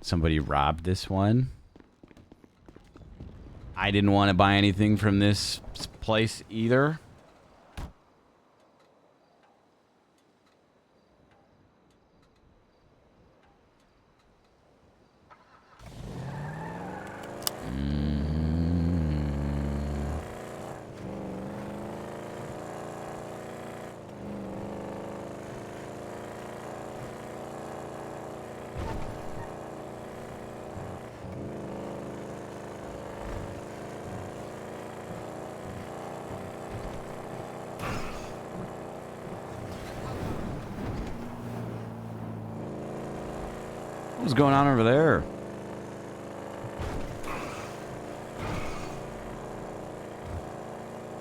Somebody robbed this one. I didn't want to buy anything from this place either. What's going on over there?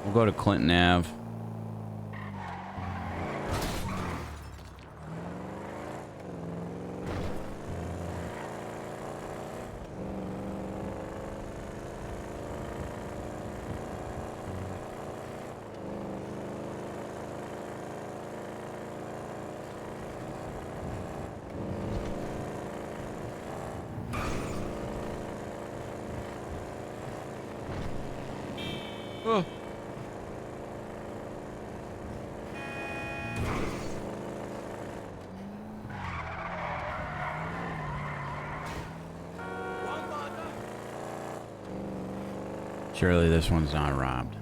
We'll go to Clinton Ave. Oh. Surely this one's not robbed.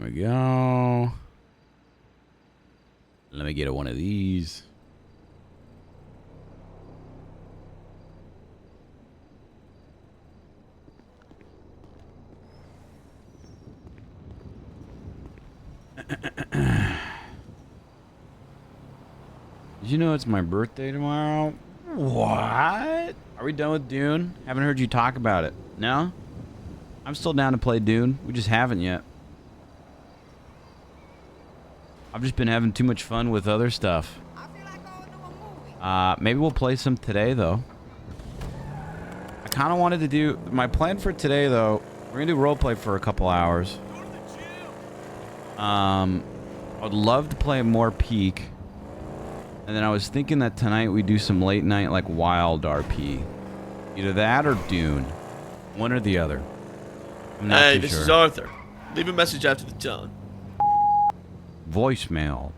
we go. Let me get one of these. Did you know it's my birthday tomorrow? What? Are we done with Dune? Haven't heard you talk about it. No? I'm still down to play Dune. We just haven't yet. I've just been having too much fun with other stuff. Maybe we'll play some today, though. I kind of wanted to do... My plan for today, though, we're going to do roleplay for a couple hours. I would love to play more Peak. And then I was thinking that tonight we do some late night, like, Wild RP. Either that or Dune. One or the other. I'm not
Hey,
too
this
sure.
is Arthur. Leave a message after the tone.
Voicemail.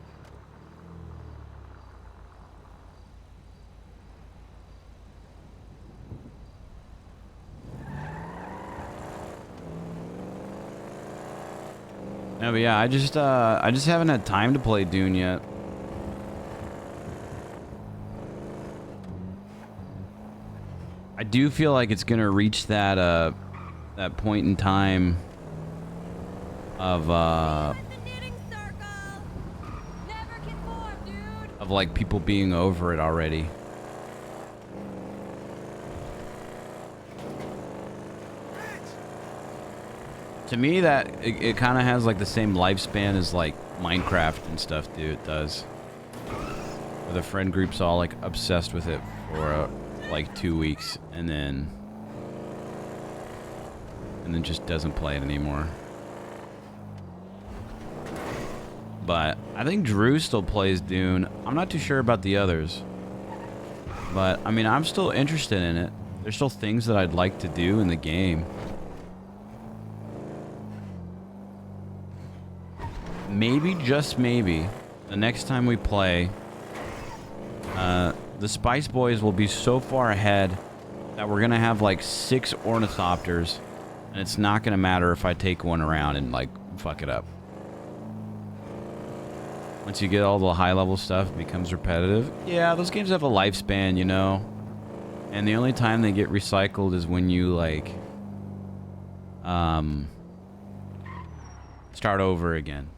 No, but yeah, I just haven't had time to play Dune yet. I do feel like it's gonna reach that that point in time of like people being over it already. To me, that it kind of has like the same lifespan as like Minecraft and stuff, dude. It does. Where the friend group's all like obsessed with it for like 2 weeks, and then just doesn't play it anymore. But I think Drew still plays Dune. I'm not too sure about the others, but I mean, I'm still interested in it. There's still things that I'd like to do in the game. Maybe, just maybe, the next time we play, the Spice Boys will be so far ahead that we're gonna have like 6 ornithopters, and it's not gonna matter if I take one around and like fuck it up. Once you get all the high level stuff, it becomes repetitive. Yeah, those games have a lifespan, you know, and the only time they get recycled is when you like start over again,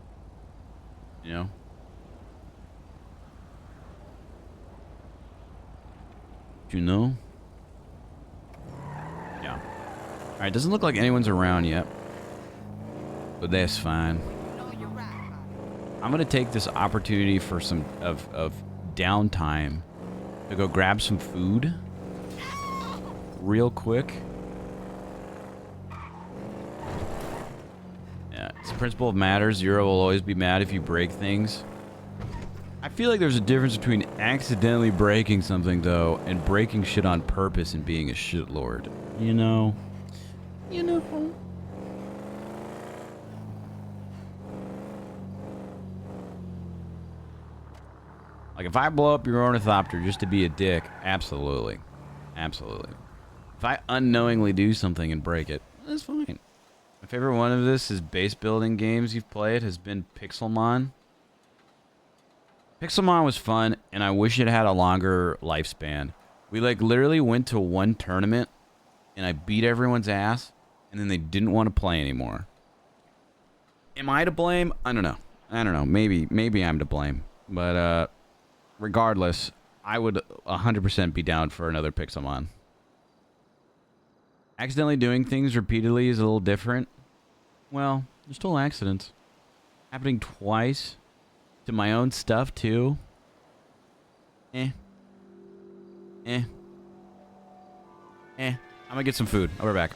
you know. You know? Yeah. Alright, doesn't look like anyone's around yet. But that's fine. I'm gonna take this opportunity for some of downtime to go grab some food real quick. Yeah, it's the principle of matters. Zero will always be mad if you break things. I feel like there's a difference between accidentally breaking something, though, and breaking shit on purpose and being a shitlord. You know? You know? Like, if I blow up your ornithopter just to be a dick, absolutely. Absolutely. If I unknowingly do something and break it, that's fine. My favorite one of this is base building games you've played has been Pixelmon. Pixelmon was fun, and I wish it had a longer lifespan. We, like, literally went to one tournament, and I beat everyone's ass, and then they didn't want to play anymore. Am I to blame? I don't know. I don't know. Maybe I'm to blame. But, regardless, I would 100% be down for another Pixelmon. Accidentally doing things repeatedly is a little different. Well, there's still accidents. Happening twice. To my own stuff, too. I'm gonna get some food. I'll be back.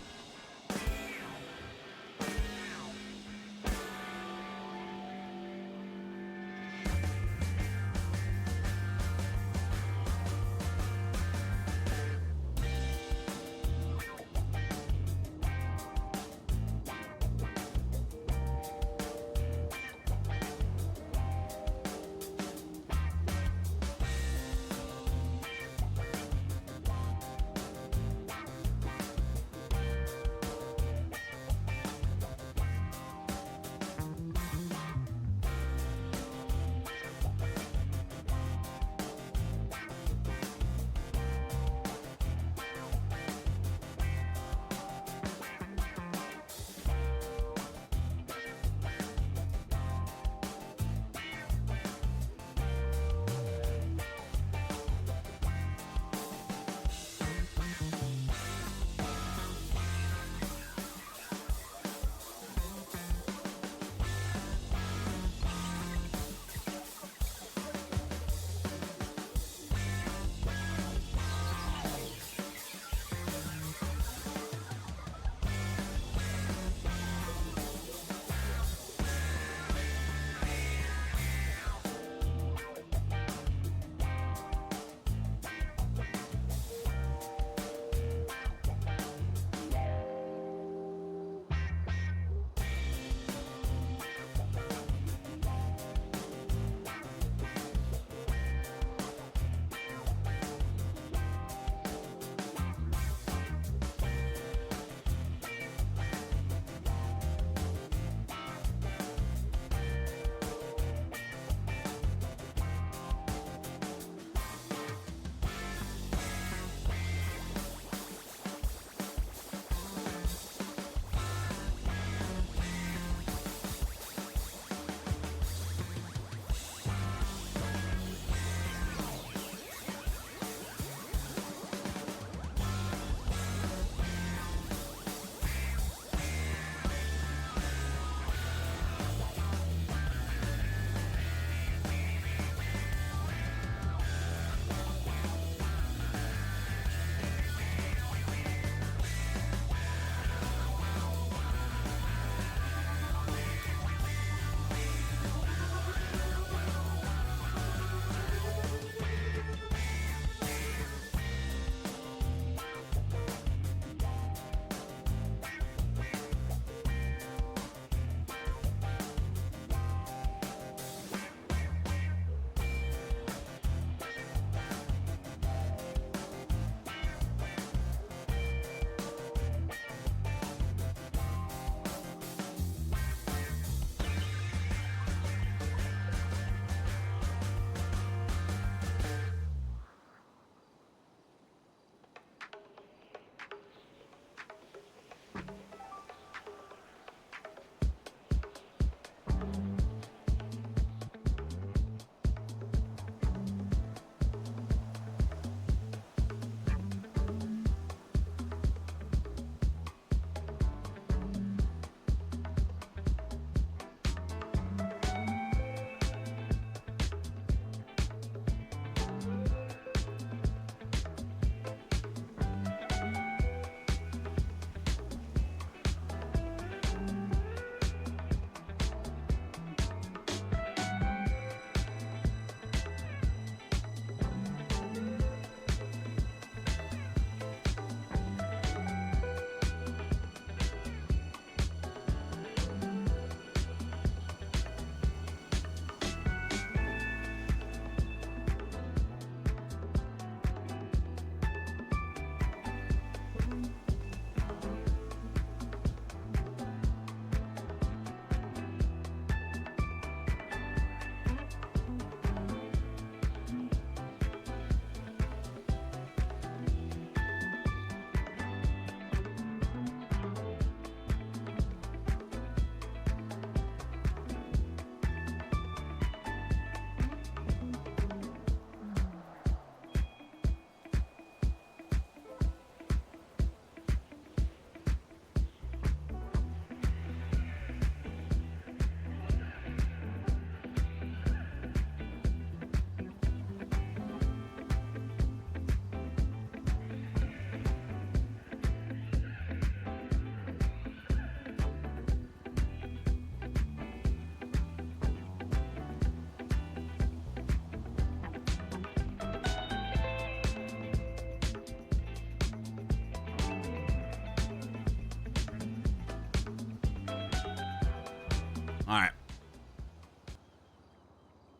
All right.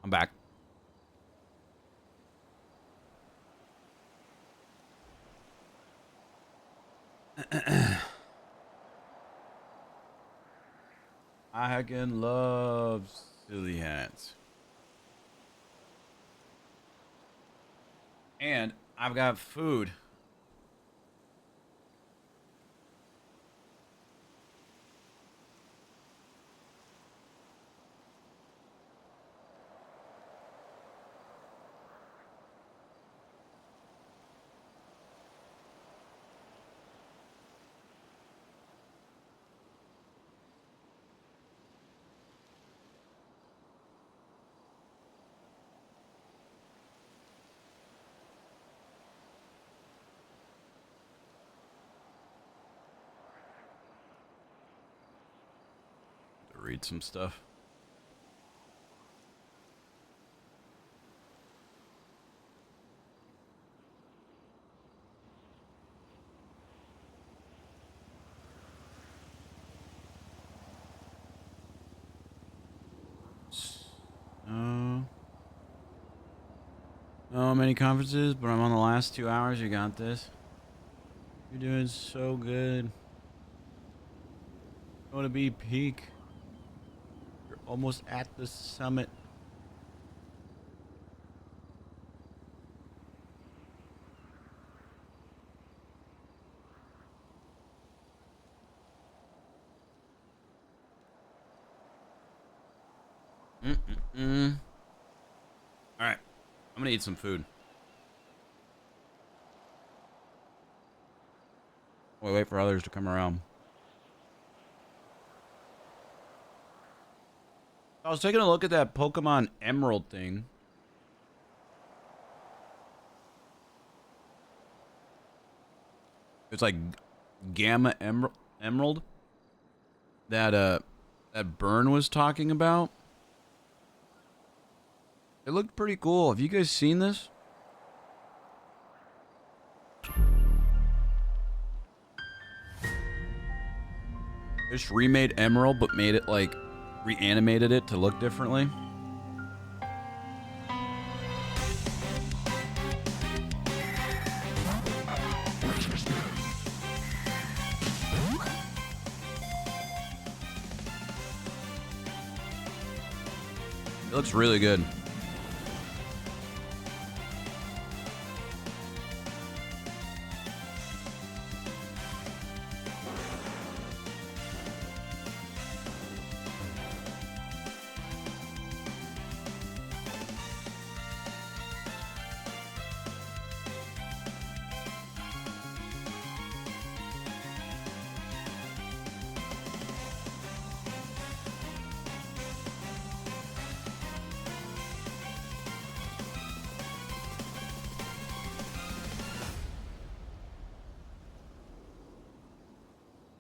I'm back. I heckin' love silly hats. And I've got food. Read some stuff. Oh, many conferences, but I'm on the last 2 hours. You got this. You're doing so good. You want to be peak. You're almost at the summit. All right, I'm gonna eat some food. Wait for others to come around. I was taking a look at that Pokemon Emerald thing. It's like Gamma Emerald that that Burn was talking about. It looked pretty cool. Have you guys seen this? Just remade Emerald, but made it like reanimated it to look differently. It looks really good.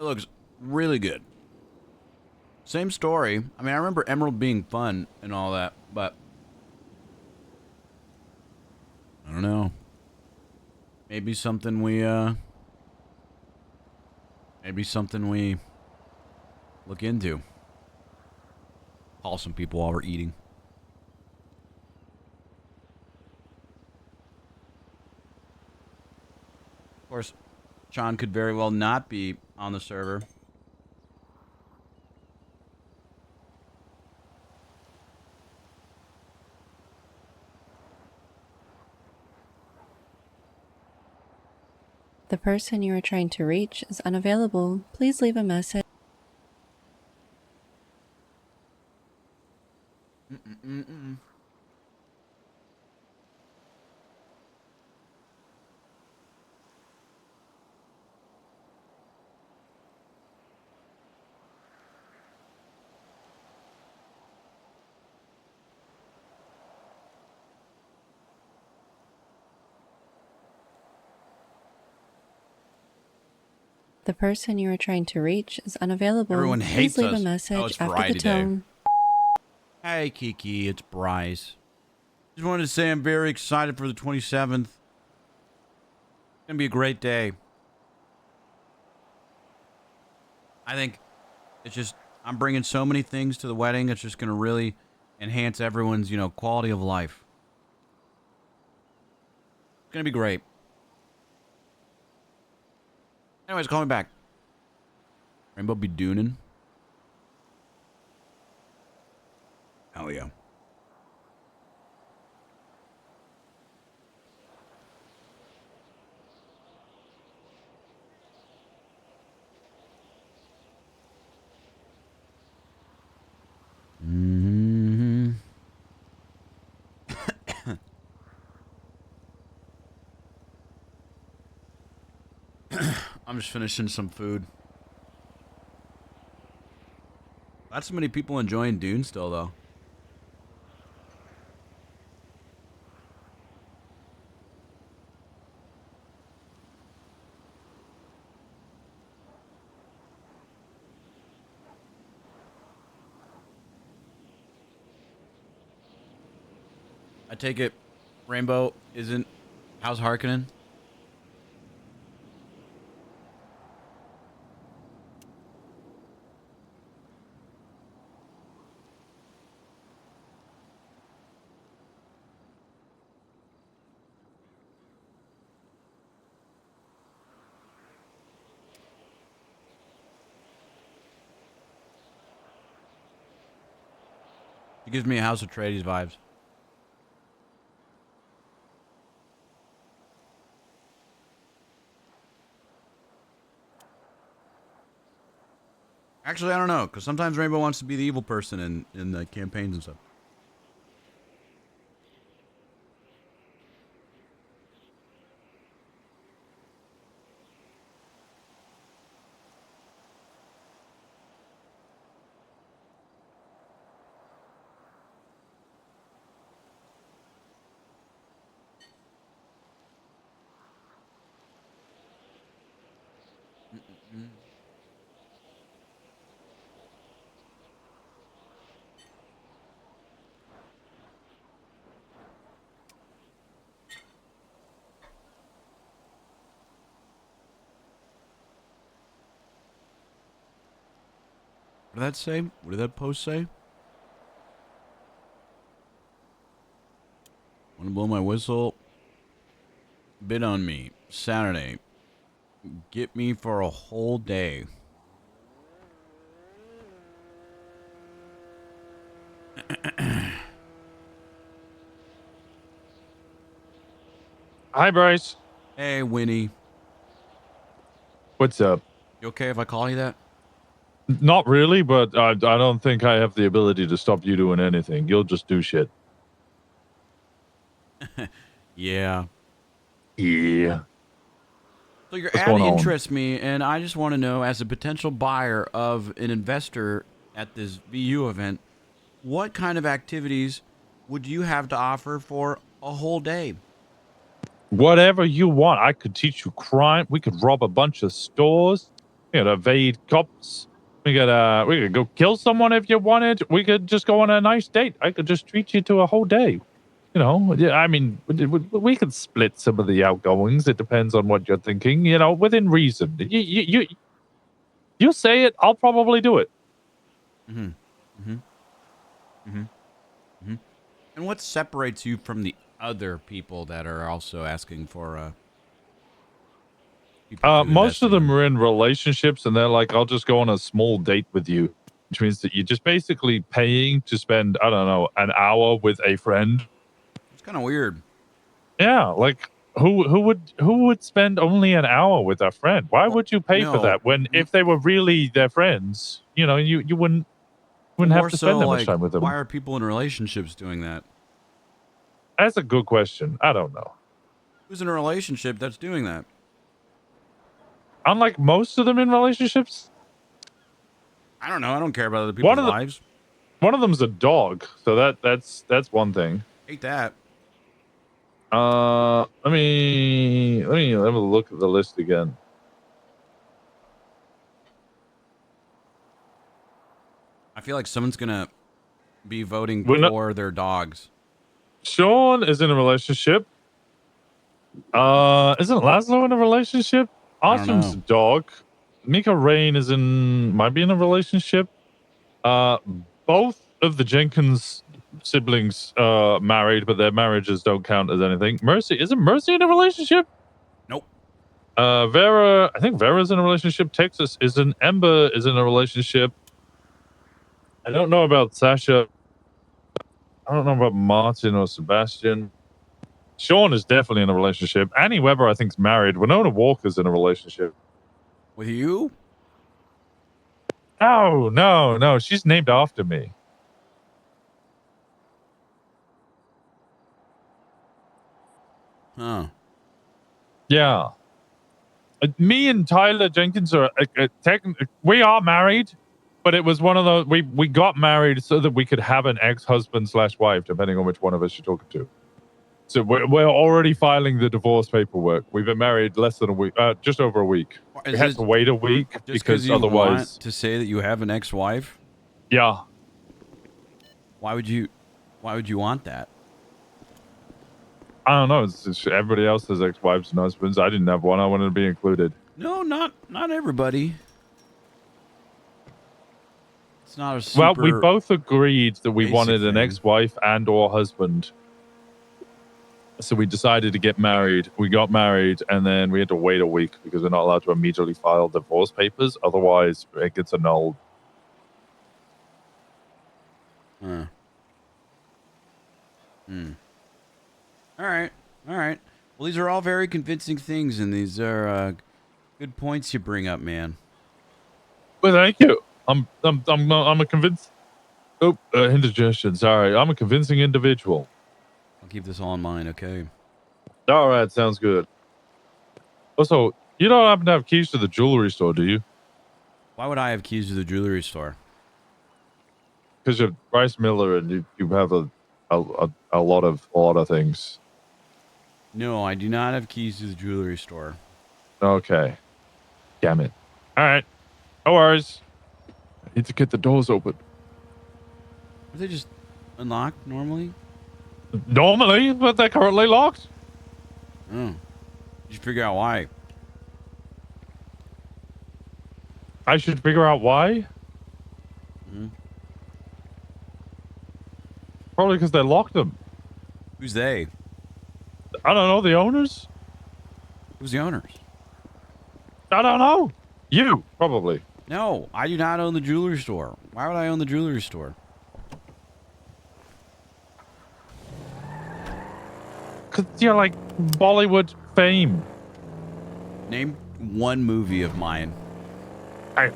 It looks really good. Same story. I mean, I remember Emerald being fun and all that, but I don't know. Maybe something we look into. Call some people while we're eating. Of course, Sean could very well not be on the server.
The person you are trying to reach is unavailable. Please leave a message. The person you are trying to reach is unavailable.
Everyone hates
Please leave
us.
a message
Oh, it's
after
Bri
the
today.
tone.
Hey, Kiki, it's Bryce. Just wanted to say I'm very excited for the 27th. It's gonna be a great day. I think it's just I'm bringing so many things to the wedding. It's just going to really enhance everyone's, you know, quality of life. It's going to be great. Anyways, call me back. Rainbow be dooning. Hell yeah. Mm-hmm. I'm just finishing some food. Not so many people enjoying Dune still, though. I take it Rainbow isn't How's Harkonnen? It gives me House of Atreides vibes. Actually, I don't know, because sometimes Rainbow wants to be the evil person in the campaigns and stuff. What did that say? What did that post say? Want to blow my whistle? Bid on me. Saturday. Get me for a whole day.
Hi, Bryce.
Hey, Winnie.
What's up?
You okay if I call you that?
Not really, but I don't think I have the ability to stop you doing anything. You'll just do shit.
Yeah.
Yeah.
So your
What's
ad
going on?
interests me, and I just want to know, as a potential buyer of an investor at this VU event, what kind of activities would you have to offer for a whole day?
Whatever you want. I could teach you crime. We could rob a bunch of stores. We could evade cops. We could go kill someone if you wanted. We could just go on a nice date. I could just treat you to a whole day. You know, yeah, I mean, we could split some of the outgoings. It depends on what you're thinking. You know, within reason. You say it, I'll probably do it.
Mm-hmm. Mm-hmm. Mm-hmm. Mm-hmm. And what separates you from the other people that are also asking for
most of them are in relationships, and they're like, I'll just go on a small date with you, which means that you're just basically paying to spend, I don't know, an hour with a friend.
It's kind of weird.
Yeah, like who would spend only an hour with a friend? Why would you pay for that when if they were really their friends, you know, you wouldn't have to spend that much time with them?
Why are people in relationships doing that?
That's a good question. I don't know.
Who's in a relationship that's doing that?
Unlike most of them in relationships.
I don't know. I don't care about other people's lives.
One of them's a dog, so that's one thing.
Hate that.
Let me look at the list again.
I feel like someone's gonna be voting for their dogs.
Sean is in a relationship. Isn't Laszlo in a relationship? Awesome's a dog. Mika Rain might be in a relationship. Both of the Jenkins siblings married, but their marriages don't count as anything. Mercy, isn't Mercy in a relationship?
Nope.
Vera, I think Vera's in a relationship. Texas isn't. Ember is in a relationship. I don't know about Sasha. I don't know about Martin or Sebastian. Sean is definitely in a relationship. Annie Weber, I think, is married. Winona Walker's in a relationship.
With you?
No. She's named after me.
Huh.
Yeah. Me and Tyler Jenkins are we are married, but it was one of those we got married so that we could have an ex-husband/wife, depending on which one of us you're talking to. So we're already filing the divorce paperwork. We've been married less than a week, just over a week. We had to wait a week because
you
otherwise.
Want to say that you have an ex-wife?
Yeah.
Why would you want that?
I don't know. It's everybody else has ex-wives and husbands. I didn't have one. I wanted to be included.
No, not everybody. It's not a super
Well, we both agreed that we wanted an
thing.
ex-wife and or husband. So we decided to get married. We got married, and then we had to wait a week because we're not allowed to immediately file divorce papers. Otherwise, it gets annulled.
Huh. All right. Well, these are all very convincing things, and these are good points you bring up, man.
Well, thank you. I'm a convinced. Oh, indigestion. Sorry, I'm a convincing individual.
I'll keep this all in mind, okay?
All right, sounds good. Also, you don't happen to have keys to the jewelry store, do you?
Why would I have keys to the jewelry store?
Because you're Bryce Miller and you have a lot of things.
No, I do not have keys to the jewelry store.
Okay. Damn it. All right. No worries. I need to get the doors open.
Are they just unlocked normally?
Normally, but they're currently locked.
Oh. You should figure out why.
I should figure out why? Probably because they locked them.
Who's they?
I don't know. The owners?
Who's the owners?
I don't know. You, probably.
No, I do not own the jewelry store. Why would I own the jewelry store?
Because you're like Bollywood fame.
Name one movie of mine.
I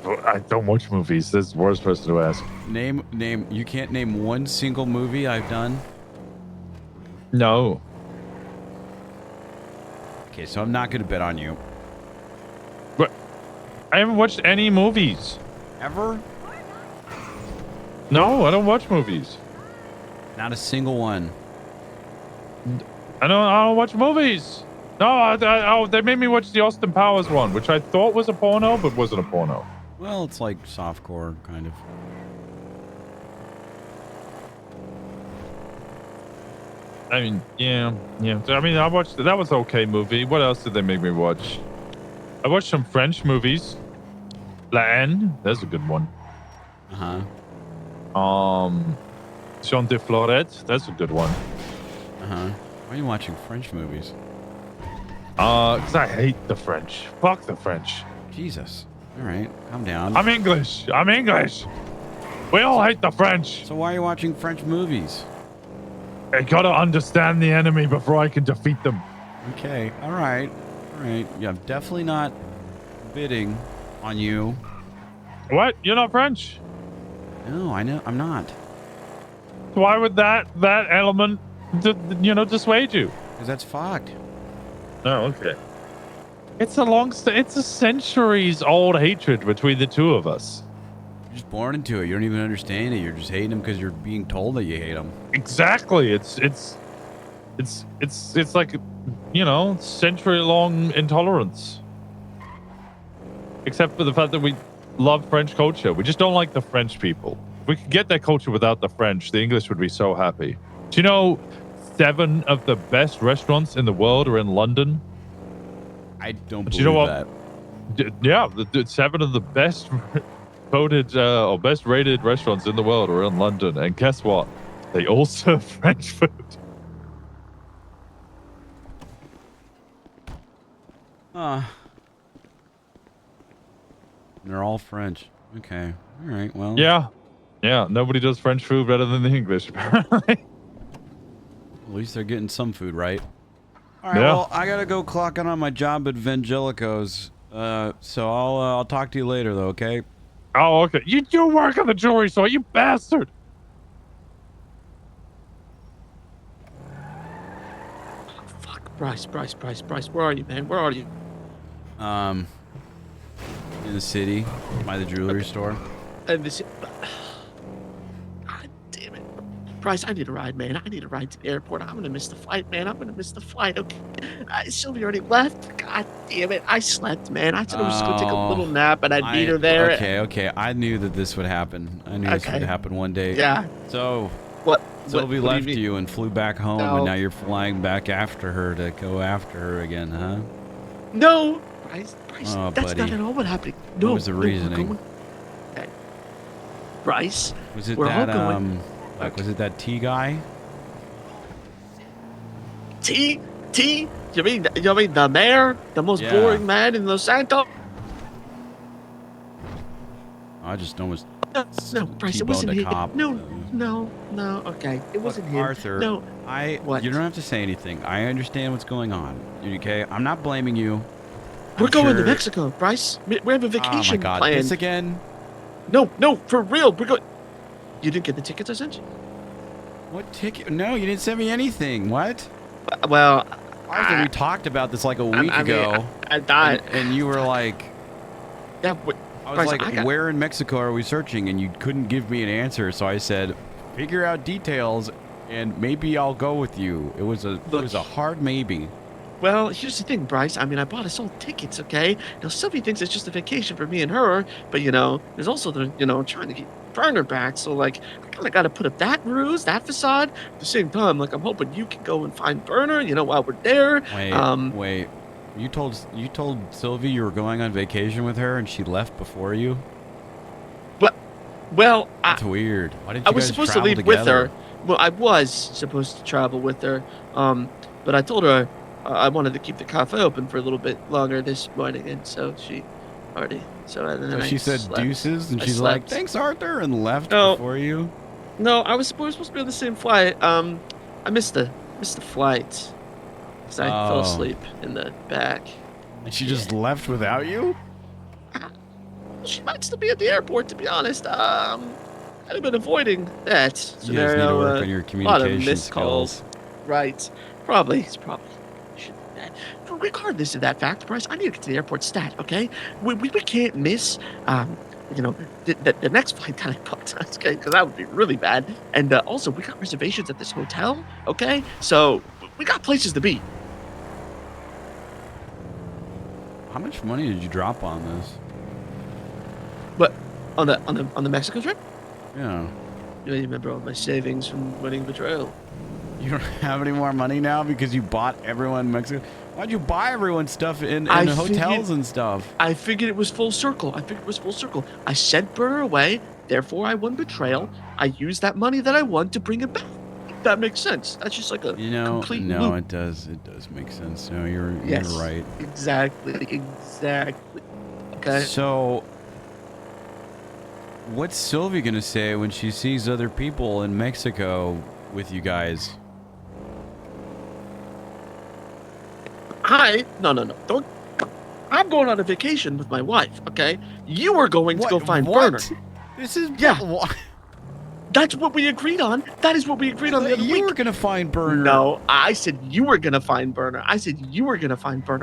don't watch movies. That's the worst person to ask.
Name. You can't name one single movie I've done?
No.
Okay, so I'm not going to bet on you.
But I haven't watched any movies.
Ever?
No, I don't watch movies.
Not a single one.
I don't watch movies. No, they made me watch the Austin Powers one, which I thought was a porno, but wasn't a porno.
Well, it's like softcore, kind of.
I mean, yeah. I mean, I watched that was okay movie. What else did they make me watch? I watched some French movies. La Haine, that's a good one. Jean de Florette, that's a good one.
Why are you watching French movies?
Because I hate the French. Fuck the French.
Jesus. All right, calm down.
I'm English. We all hate the French.
So why are you watching French movies?
I gotta understand the enemy before I can defeat them.
Okay, all right. Yeah, I'm definitely not bidding on you.
What? You're not French?
No, I know I'm not.
Why would that element, dissuade you?
Because that's fucked.
Oh, okay. It's a centuries-old hatred between the two of us.
You're just born into it. You don't even understand it. You're just hating them because you're being told that you hate them.
Exactly. It's like, century-long intolerance. Except for the fact that we love French culture. We just don't like the French people. If we could get their culture without the French, the English would be so happy. Do you know 7 of the best restaurants in the world are in London?
I don't believe
you know what?
that.
Yeah, the 7 of the best voted or best rated restaurants in the world are in London, and guess what? They all serve French food.
They're all French. Okay. All right. Well.
Yeah. Nobody does French food better than the English, apparently.
At least they're getting some food right. All right.
Yeah.
Well, I gotta go clock in on my job at Vangelico's. So I'll talk to you later, though. Okay.
Oh, okay. You do work on the jewelry store, you bastard.
Fuck, Bryce, where are you, man? Where are you?
In the city, by the jewelry store.
And this. God damn it, Bryce! I need a ride, man. I need a ride to the airport. I'm gonna miss the flight, man. I'm gonna miss the flight. Okay. Sylvia already left. God damn it! I slept, man. I said I was just gonna take a little nap, and I'd meet her there.
Okay. I knew that this would happen. I knew this would happen one day.
Yeah.
So.
What?
Sylvie
what
left you and flew back home,
No.
and now you're flying back after her to go after her again, huh?
No, Bryce,
Oh,
that's
buddy.
not at all what happened. No,
What was the
no, we're
reasoning?
going- Okay. Bryce,
Was it
we're all
that
going.
was it that T guy?
T? You mean the mayor, the most
Yeah.
boring man in Los Santos?
I just almost
No, Bryce, it
T-boned
wasn't
a
him.
cop.
No. Okay, it wasn't him.
Arthur,
No. What?
You don't have to say anything. I understand what's going on. Okay, I'm not blaming you.
We're
I'm
going to
sure-
Mexico, Bryce. We have a vacation
Oh my God,
planned.
this again?
No, for real. We're going. You didn't get the tickets I sent you?
What ticket? No, you didn't send me anything. What?
Well,
Arthur, we talked about this like a week ago.
I thought.
And you were like,
Yeah,
I was
Bryce,
like,
I got-
where in Mexico are we searching? And you couldn't give me an answer. So I said, figure out details and maybe I'll go with you. It was a hard maybe.
Well, here's the thing, Bryce. I mean, I bought us all tickets, okay? Now, Sylvie thinks it's just a vacation for me and her, but, there's also the, trying to get Burner back. So, like, I kind of got to put up that ruse, that facade. At the same time, like, I'm hoping you can go and find Burner, while we're there.
Wait. You told Sylvie you were going on vacation with her and she left before you?
Well,
That's weird. Why didn't you
I was
guys
supposed to
travel
leave with
together?
her. Well, I was supposed to travel with her, but I told her I wanted to keep the cafe open for a little bit longer this morning, and so she already. So then
So
I
she said
slept.
deuces, and
I
she's like,
slept.
"Thanks, Arthur," and left
No.
before you.
No, I was supposed to be on the same flight. I missed the flight because I fell
Oh.
asleep in the back.
And she just left without you?
She might still be at the airport, to be honest. I'd have been avoiding that
You guys
scenario.
need to work on your
a lot of
communication
missed calls.
skills.
Right. Probably. It's probably. Should do that. But regardless of that fact, Bryce, I need to get to the airport stat, okay? We can't miss, the next flight that I booked, okay? Because that would be really bad. And also, we got reservations at this hotel, okay? So we got places to be.
How much money did you drop on this?
But on the Mexico trip,
Yeah.
you remember all my savings from winning betrayal.
You don't have any more money now because you bought everyone in Mexico? Why'd you buy everyone stuff in
I
hotels
figured-
and stuff?
I figured it was full circle. I sent Burner away, therefore I won betrayal. I used that money that I won to bring it back. If that makes sense. That's just like a complete
no,
loop.
it does make sense. No, you're
Yes.
right.
Exactly. Okay.
So, what's Sylvie gonna say when she sees other people in Mexico with you guys?
No. Don't. I'm going on a vacation with my wife. Okay. You are going to go find Burner.
This is
Yeah. That's what we agreed on. That is what we agreed on the other
You
week.
were gonna find Burner.
No, I said you were gonna find Burner.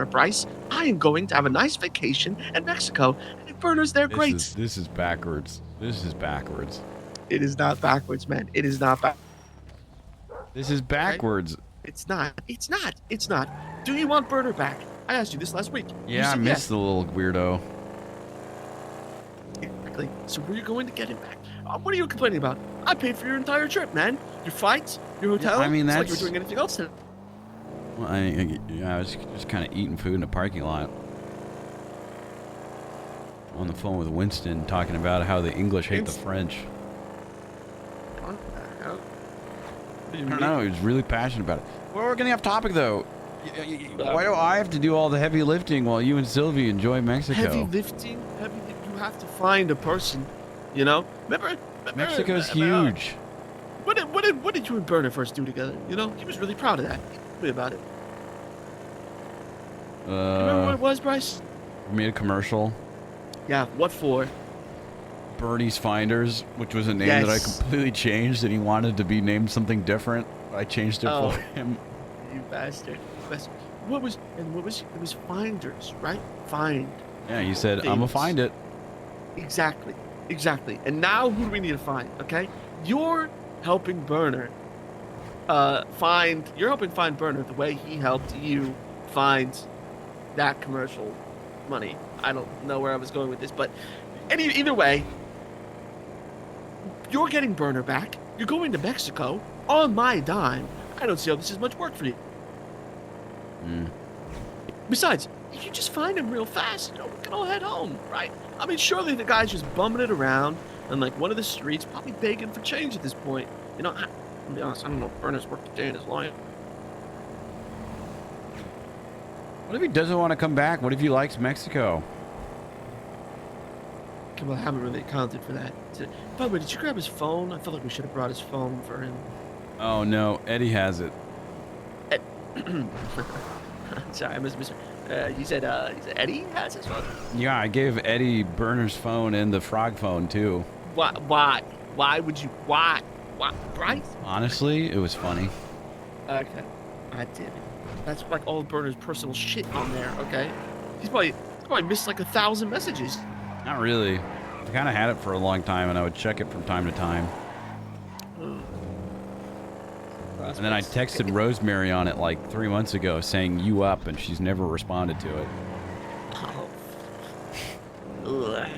Bryce. I am going to have a nice vacation in Mexico, and if Burner's there, great.
This is backwards. This is backwards.
It is not backwards, man. It is not back.
This is backwards.
It's not. Do you want Burner back? I asked you this last week. You
Yeah, I
said
missed
yes.
the little weirdo.
Exactly. So we're going to get him back. What are you complaining about? I paid for your entire trip, man. Your flights, your hotel.
I mean,
it's like you
that's-
were doing anything else.
Well, I was just kind of eating food in a parking lot. on the phone with Winston talking about how the English hate the French.
What the hell? What do you
I don't
mean?
know. He was really passionate about it. Well, we're getting off topic though. Why do I have to do all the heavy lifting while you and Sylvie enjoy Mexico?
Heavy lifting? You have to find a person, you know? Remember
Mexico's huge.
What did you and Berner first do together? You know, he was really proud of that. Tell me about it. Remember what it was, Bryce?
We made a commercial.
Yeah, what for?
Bernie's Finders, which was a name that I
Yes.
completely changed, and he wanted to be named something different. I changed it
Oh.
for him.
You bastard. What was it was Finders, right? Find.
Yeah, he said, "I'm gonna
things.
find it."
Exactly. And now who do we need to find? Okay, you're helping Berner. You're helping find Berner the way he helped you find that commercial money. I don't know where I was going with this, but either way, you're getting Berner back. You're going to Mexico on my dime. I don't see how this is much work for you. Besides, if you just find him real fast, you know, we can all head home, right? I mean, surely the guy's just bumming it around on like one of the streets, probably begging for change at this point. You know, I'll be honest, I don't know if Berner's worked a day in his life.
What if he doesn't want to come back? What if he likes Mexico?
Okay, well, I haven't really accounted for that. By the way, did you grab his phone? I felt like we should have brought his phone for him.
Oh no, Eddie has it.
Sorry, I missed. You said Eddie has his phone?
Yeah, I gave Eddie Berner's phone and the frog phone too.
Why? Why would you? Why? Bryce?
Honestly, it was funny.
Okay, I did. That's like all Berner's personal shit on there. Okay, he's probably missed like 1,000 messages.
Not really. I kind of had it for a long time, and I would check it from time to time. And then I texted Rosemary on it like 3 months ago saying "you up," and she's never responded to it.
Oh. Ugh.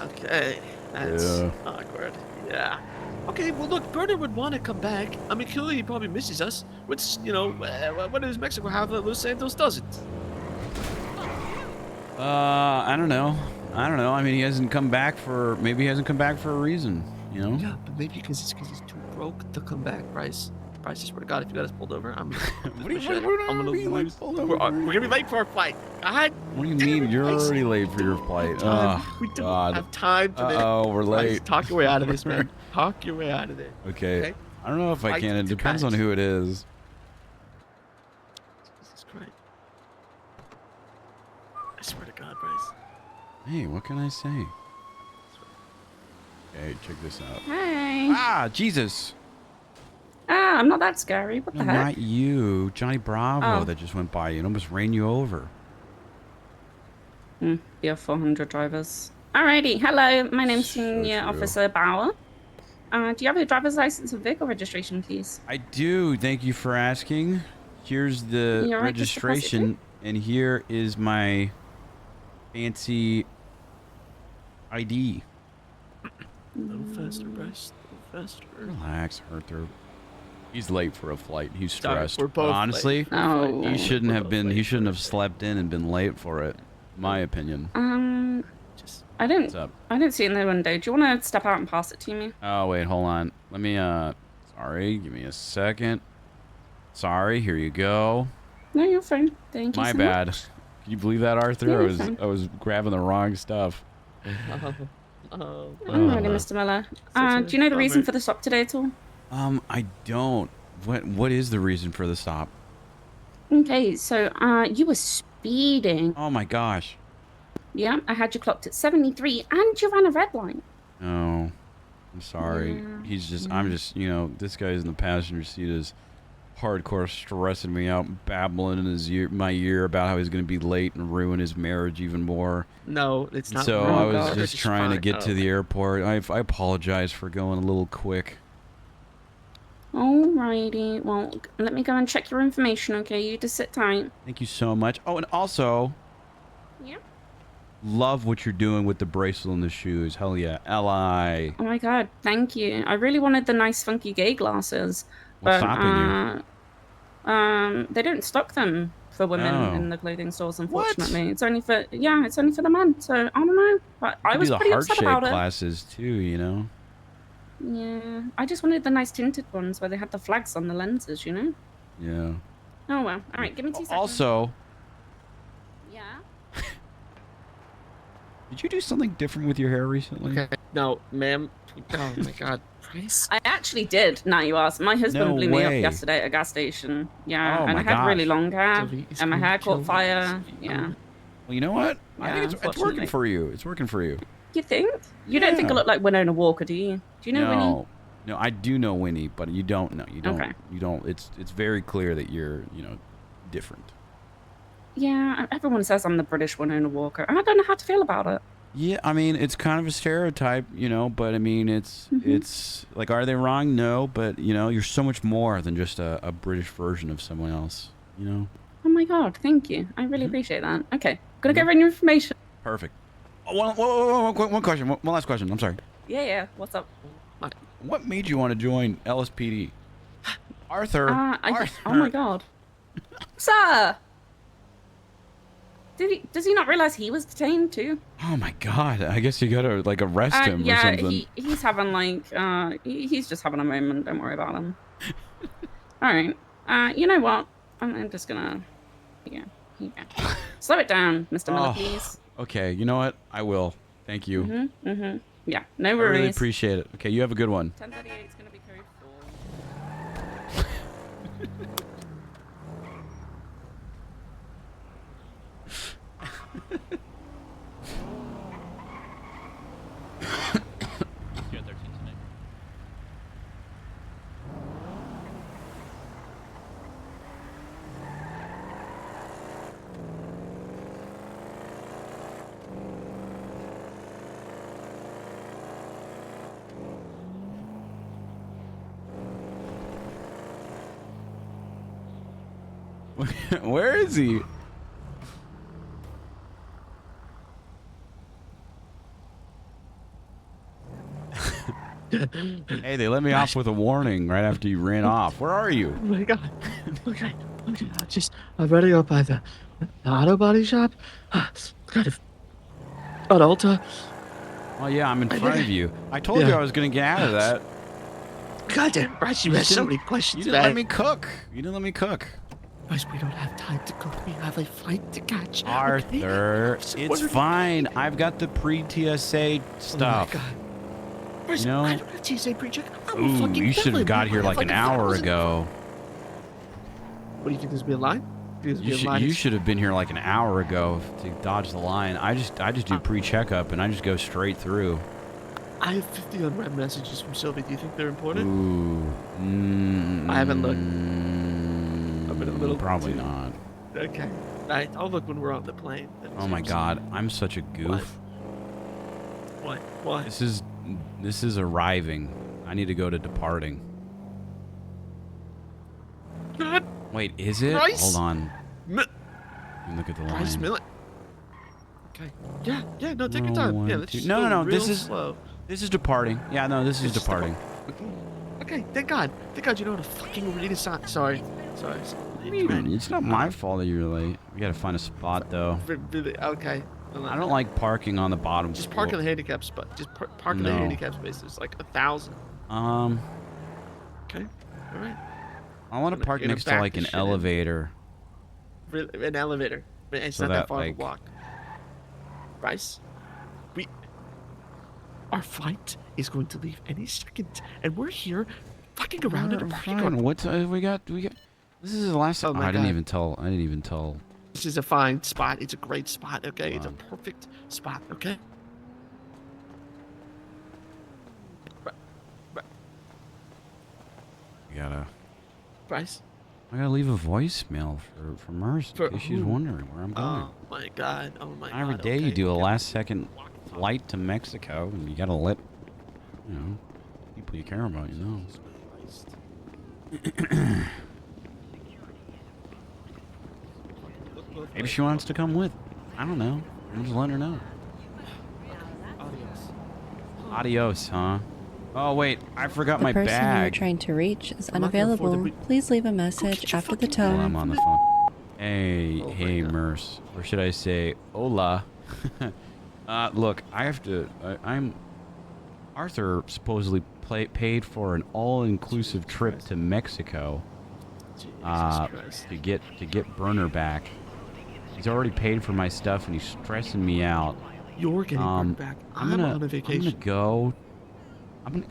Okay, that's awkward. Yeah. Okay, well look, Berner would want to come back. I mean, clearly he probably misses us. Which, you know, what does Mexico have that Los Santos doesn't?
I don't know. I mean, he hasn't come back for, maybe he hasn't come back for a reason, you know?
Yeah, but maybe because he's too broke to come back, Bryce. Bryce, I swear to God, if you got us pulled over, I'm gonna lose. We're gonna be late for our flight. God.
What do you mean? You're already late for your flight. Oh,
we don't
God.
have time for this.
Oh, we're
Bryce,
late.
talk your way out of this, man. Talk your way out of it.
Okay. I don't know if I
Flight
can. It
to
depends on
Christ.
who it is.
Jesus Christ. I swear to God, Bryce.
Hey, what can I say? Okay, check this out.
Hey.
Ah, Jesus.
Ah, I'm not that scary. What
No,
the heck?
not you. Johnny Bravo
Oh.
that just went by you and almost ran you over.
Yeah, 400 drivers. Alrighty. Hello, my name's Senior
true.
Officer Bauer. Do you have a driver's license and vehicle registration, please?
I do. Thank you for asking. Here's the
You all right, just deposit
registration, and here is my fancy ID.
A little faster, Bryce. A little faster.
Relax, Arthur. He's late for a flight. He's
Sorry,
stressed.
we're both
Honestly,
late. Oh.
he shouldn't
We're
have
both
been.
late
He shouldn't have slept in and been late for it. My opinion.
I didn't.
What's up?
I didn't see it in the window. Do you want to step out and pass it to me?
Oh wait, hold on. Let me. Sorry. Give me a second. Sorry. Here you go.
No, you're fine. Thank you.
My
so
bad.
much.
Can you believe that, Arthur?
Yeah,
I
you're
was
fine.
I was grabbing the wrong stuff.
Alrighty, Mr. Miller. Do you know the reason for the stop today at all?
I don't. What is the reason for the stop?
Okay, so you were speeding.
Oh my gosh.
Yeah, I had you clocked at 73, and you ran a red line.
No. I'm sorry.
Yeah.
He's just. I'm just. You know, this guy's in the passenger seat is hardcore stressing me out, babbling in my ear about how he's going to be late and ruin his marriage even more.
No, it's not.
So
wrong.
I was
God.
just
It's
trying to
fine.
get to the airport. I apologize for going a little quick.
Alrighty, well, let me go and check your information, okay? You just sit tight.
Thank you so much. Oh, and also,
Yeah.
love what you're doing with the bracelet and the shoes. Hell yeah. Li.
Oh my god, thank you. I really wanted the nice funky gay glasses.
What's
but,
stopping you?
They don't stock them for women
Oh.
in the clothing stores, unfortunately. It's only for it's only for the men. So I don't know, but I
You
was
do the
pretty
heart
upset
shape
about it.
classes too, you know.
Yeah, I just wanted the nice tinted ones where they had the flags on the lenses, you know.
Yeah.
Oh well. All right, give me 2 seconds.
Also,
Yeah.
did you do something different with your hair recently?
Okay. No, ma'am. Oh my God, Bryce.
I actually did. Now you ask. My husband
No
blew me up
way.
yesterday at a gas station. Yeah,
Oh
and
my
I had really
gosh.
long hair,
Sylvie is
and my
going to
hair
kill
caught
me.
fire. Yeah.
Well, you know what? I
Yeah,
think it's working
unfortunately.
for you. It's working for you.
You think? You don't think I
Yeah.
look like Winona Walker, do you? Do you know Winnie?
No. No, I do know Winnie, but you don't know. You don't.
Okay.
You don't. It's very clear that you're, different.
Yeah, everyone says I'm the British Winona Walker, and I don't know how to feel about it.
Yeah, I mean, it's kind of a stereotype, but I mean, it's like, are they wrong? No, but you're so much more than just a British version of someone else,
Oh my god, thank you. I really appreciate that. Okay, gonna get rid of your information.
Perfect. Oh, one question, one last question. I'm sorry.
Yeah, what's up?
What made you want to join LSPD? Arthur. Arthur.
Oh my god. Sir! Does he not realize he was detained too?
Oh my god, I guess you gotta arrest him or something.
He's having he's just having a moment. Don't worry about him. All right. You know what? I'm just gonna slow it down, Mr. Miller, please.
Okay, you know what? I will. Thank you.
Yeah, no
I
worries.
really appreciate it. Okay, you have a good one.
1038 is gonna be code 4.
Where is he? Hey, they let me off with a warning right after you ran off. Where are you?
Oh my God. Okay. I'm running up by the auto body shop. Kind of on Ulta.
Oh yeah, I'm in front of you. I told you I was gonna get out of that.
Goddamn, Bryce, you had so many questions.
You didn't let me cook. You didn't let me cook.
Bryce, we don't have time to cook. We have a flight to catch.
Arthur, it's fine. I've got the pre-TSA stuff.
Oh my God. Bryce,
You know?
I don't have TSA pre-check.
Ooh, you should have got here like an hour ago.
What do you think? This will be a line?
You should have been here like an hour ago to dodge the line. I just do pre-checkup and I just go straight through.
I have 50 unread messages from Sylvie. Do you think they're important?
Ooh.
I haven't looked. I've been a little
Probably not.
Okay. I'll look when we're on the plane.
Oh my God, I'm such a goof.
What?
This is arriving. I need to go to departing.
God.
Wait, is it?
Bryce?
Hold on. Let me look at the
Bryce
line.
Miller. Okay. Yeah. No, take your time. Yeah, let's just go
No.
real
This is
slow.
This is departing. Yeah, no, this is departing.
Okay. Thank God. You know how to fucking read a sign. Sorry.
It's not my fault that you're late. We gotta find a spot though.
Really? Okay.
I don't like parking on the bottom.
Just park in the handicap spot. Just park in the handicap space. There's like 1,000. Okay. All right.
I want to park next to like an elevator.
Really? An elevator. It's
So
not that far
like-
of a walk. Bryce, our flight is going to leave any second, and we're here fucking around in a parking
Fine.
lot.
What we got? This is the last time.
Oh my
I didn't
God.
even tell.
This is a fine spot. It's a great spot, okay? It's a perfect spot, okay? Bryce?
I gotta leave a voicemail for Merce in case she's wondering where I'm going.
Oh my God.
Every day you do a last-second flight to Mexico, and you gotta let people you care about know. Maybe she wants to come with. I don't know. I'm just letting her know. Adios, huh? Oh wait, I forgot
The
my
person you are
bag.
trying to reach is
I'm not gonna afford to
unavailable.
be-
Please leave a
Go
message
get your
after the
fucking
While
tone.
I'm on the phone. Hey,
Oh my
hey,
God.
Merce, or should I say, hola? Look, I have to. I'm. Arthur supposedly paid for an all-inclusive
Jesus
trip
Christ.
to Mexico.
Jesus Christ.
To get Burner back. He's already paid for my stuff, and he's stressing me out.
You're getting burned back. I'm on a vacation.
I'm gonna go. I'm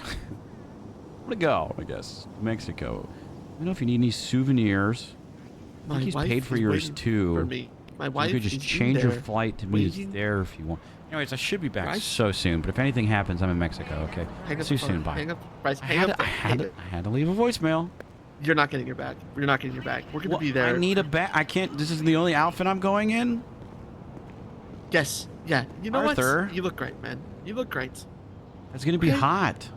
gonna go. I guess to Mexico. I don't know if you need any souvenirs. I think he's
wife
paid for
is
yours
waiting
too.
For me. My
You
wife
could just
is in
change your
there
flight to me
waiting.
there if you want. Anyways, I should be back
Bryce?
so soon. But if anything happens, I'm in Mexico. Okay.
Hang up
See you
the
soon.
phone.
Bye.
Hang up. Bryce,
I
hang
had
up.
to, I had to leave a voicemail.
You're not getting your bag. You're not getting your bag. We're gonna
Well,
be there.
I need a bag. I can't. This is the only outfit I'm going in.
Yes. Yeah. You know
Arthur.
what? You look great, man. You look great.
It's gonna be
Okay.
hot.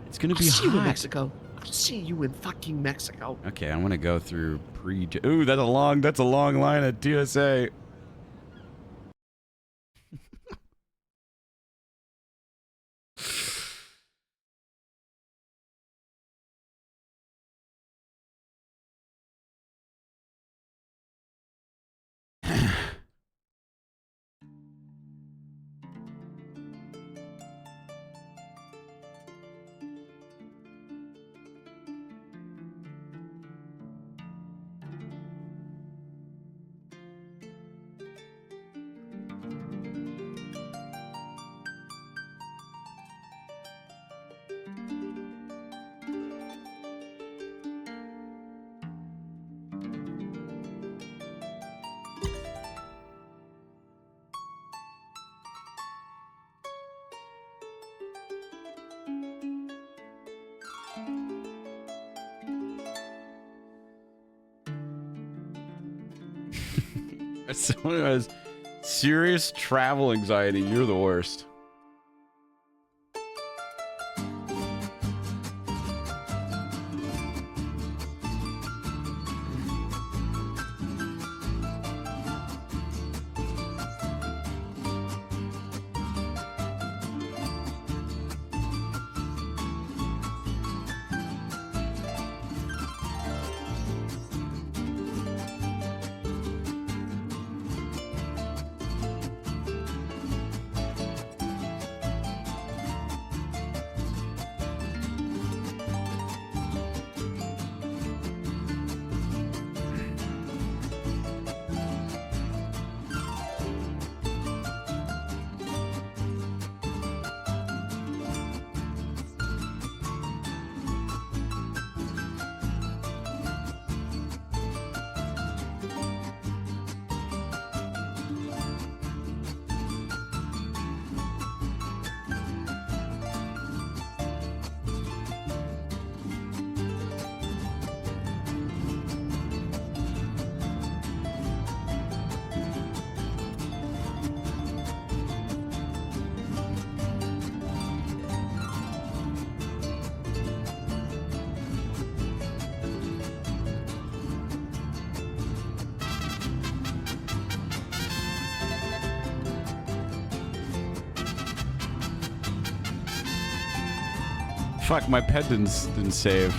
It's gonna
I'll
be
see you in
hot.
Mexico. I'll see you in fucking Mexico.
Okay, I'm gonna go through pre. Ooh, that's a long line at TSA. As someone who has serious travel anxiety, you're the worst. Fuck, my pet didn't save.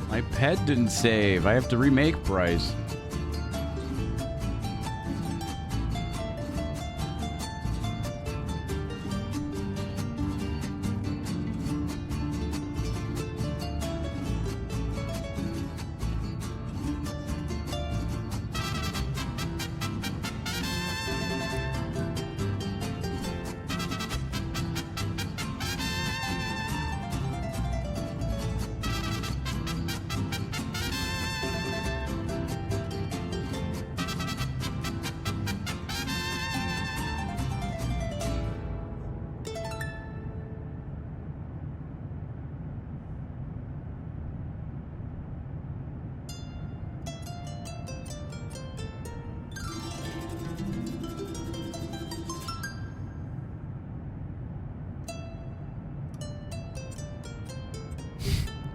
My pet didn't save. I have to remake Bryce.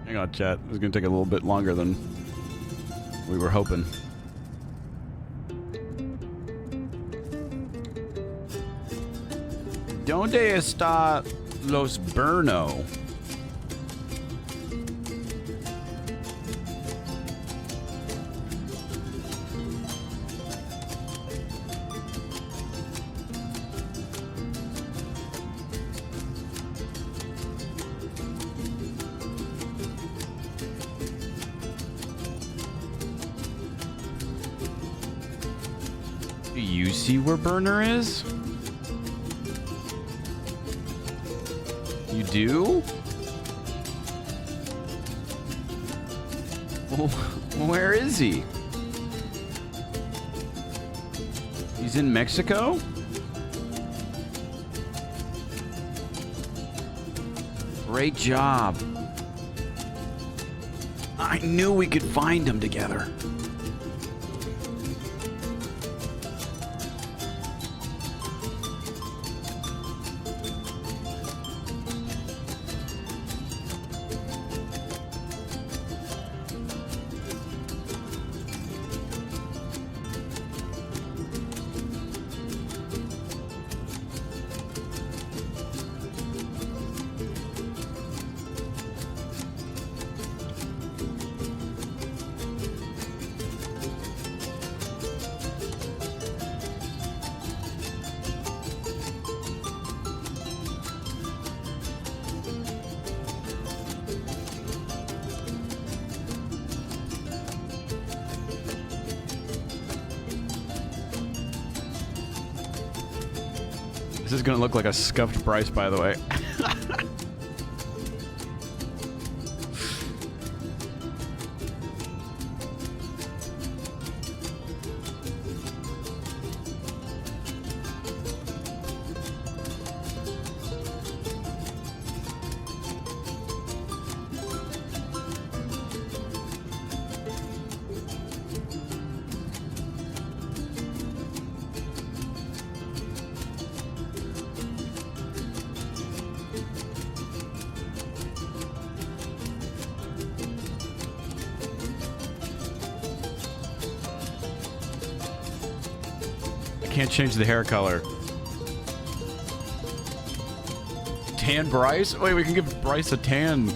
Hang on, chat. This is gonna take a little bit longer than we were hoping. ¿Dónde está Los Berno? Do you see where Burner is? You do? Well, where is he? He's in Mexico? Great job. I knew we could find him together. This is gonna look like a scuffed Bryce, by the way. Can't change the hair color. Tan Bryce? Wait, we can give Bryce a tan.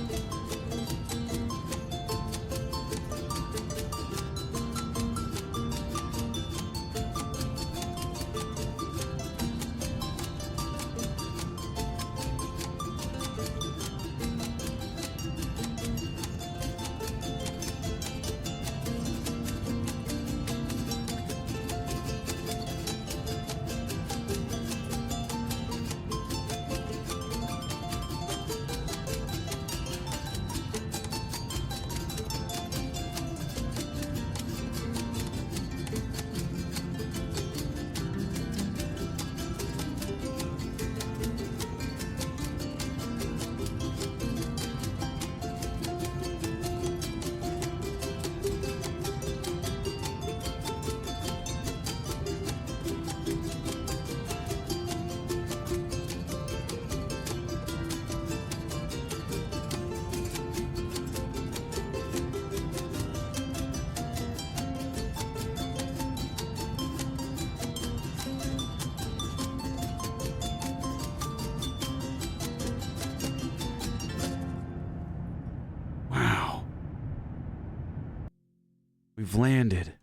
We've landed.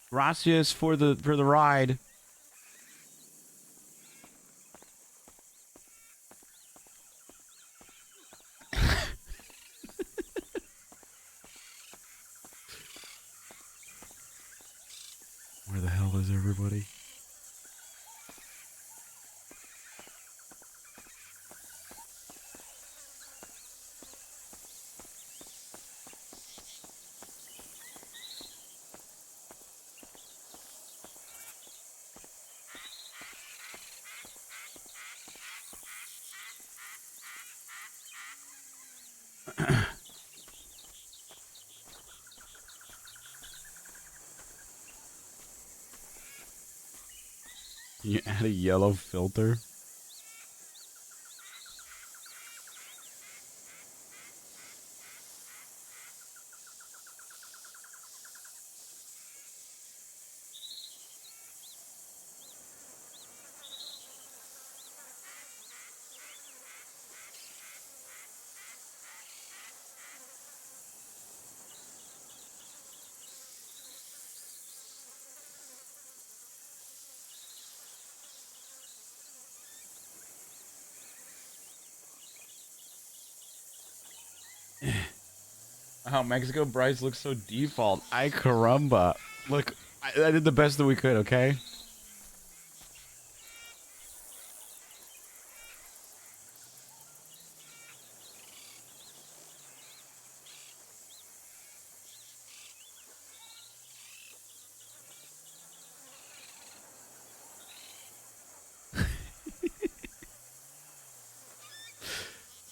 Gracias for the ride. Where the hell is everybody? You add a yellow filter. Oh, Mexico Bryce looks so default. Ay caramba. Look, I did the best that we could, okay?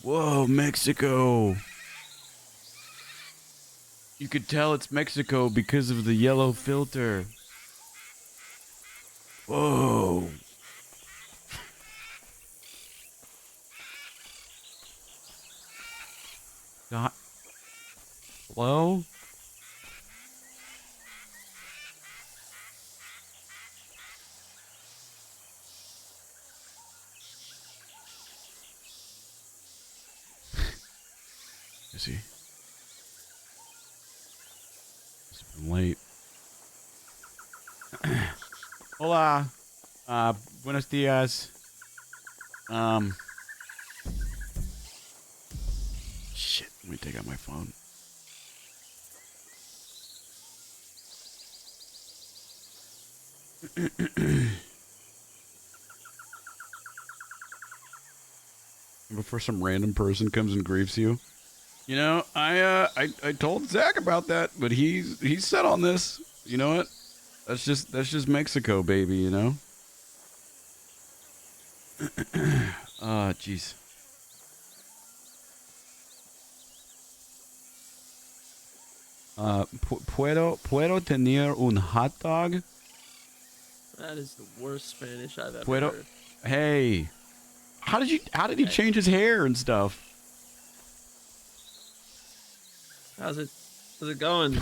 Whoa, Mexico. You could tell it's Mexico because of the yellow filter. Whoa. God. Hello? Is he? It's been late. Hola. Buenos dias. Shit, let me take out my phone. Before some random person comes and griefs you. You know, I told Zach about that, but he's set on this. You know what? That's just Mexico, baby, you know? Ah, jeez. ¿Puedo tener un hot dog?
That is the worst Spanish I've ever
Puedo.
heard.
Hey, how did he change his hair and stuff?
How's it going?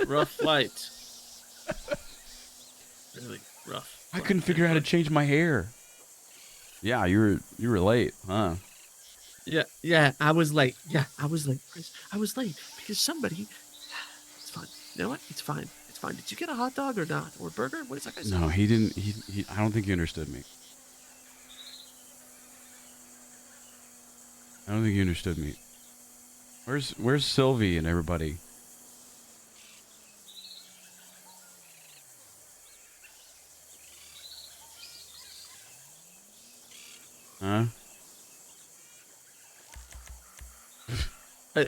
Rough flight. Really rough.
I couldn't figure out how to change my hair. Yeah, you were late, huh?
Yeah, I was late. Chris, I was late because somebody. It's fine. You know what? It's fine. It's fine. Did you get a hot dog or not? Or a burger? What is that guy saying?
No, he didn't. He I don't think he understood me. I don't think you understood me. Where's Sylvie and everybody? Huh?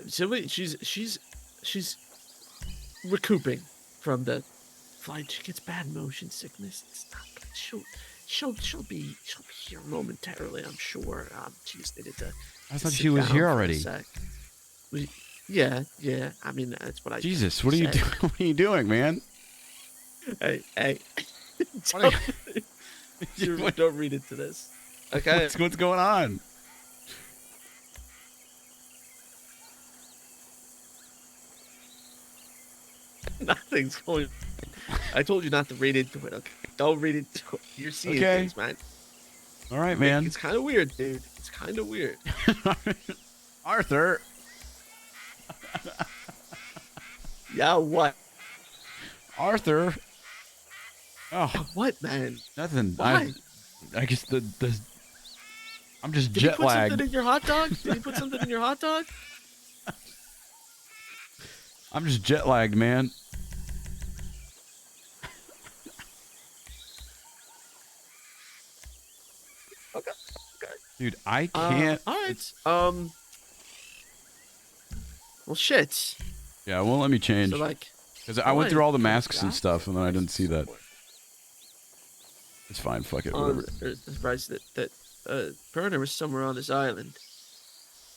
Sylvie, she's recouping from the flight. She gets bad motion sickness. It's not good. She'll be here momentarily, I'm sure. She just needed to.
I thought she was here already.
Yeah. I mean, that's what I.
Jesus, what are you doing? What are you doing, man?
Hey.
What?
Don't read into this. Okay.
What's going on?
Nothing's going. I told you not to read into it. Okay, don't read into it. You're seeing things, man.
All right, man.
It's kind of weird, dude. It's kind of weird.
Arthur.
Yeah, what?
Arthur. Oh,
what, man?
Nothing.
Why?
I guess the I'm just
Did
jet
he put
lagged.
something in your hot dog? Did he put something in your hot dog?
I'm just jet lagged, man.
Okay.
Dude, I can't.
All right. Well, shit.
Yeah, it won't let me change.
So, like,
because I went through all the masks and stuff, and then I didn't see that. It's fine. Fuck it. Whatever.
There's Bryce that Burner was somewhere on this island.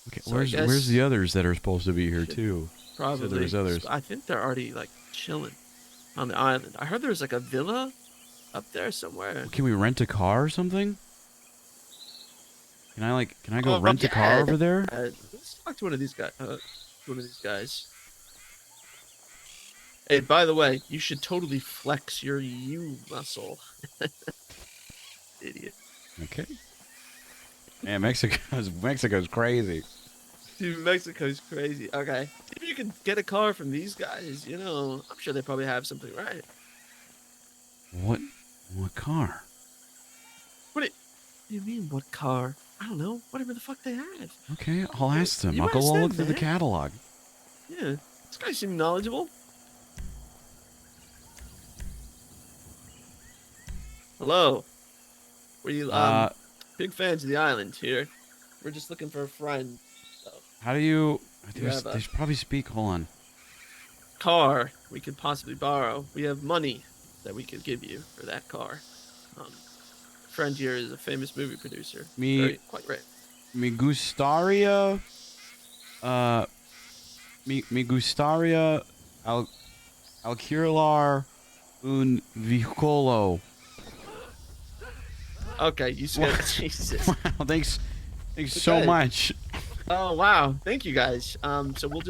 Okay,
So
where's the others that are supposed to be here too?
Probably.
So there's others.
I think they're already like chilling on the island. I heard there was like a villa up there somewhere.
Can we rent a car or something? Can I go
Oh,
rent a car
yeah.
over there?
Let's talk to one of these guys. Hey, by the way, you should totally flex your U muscle. Idiot.
Okay. Man, Mexico's crazy.
Dude, Mexico's crazy. Okay. If you can get a car from these guys, you know, I'm sure they probably have something, right?
What car?
What do you mean, what car? I don't know. Whatever the fuck they have.
Okay, I'll ask them.
You
I'll go
ask
look
them,
through the
man.
catalog.
Yeah. This guy seems knowledgeable. Hello. Were you, big fans of the island here. We're just looking for a friend. So,
How do you...
You have
They should probably speak. Hold on.
car we could possibly borrow. We have money that we could give you for that car. Friend here is a famous movie producer. Quite rare.
Me gustaría... Me gustaría alquilar un vehículo.
Okay, you scared. Jesus.
Wow, thanks so much.
Oh wow, thank you guys. So we'll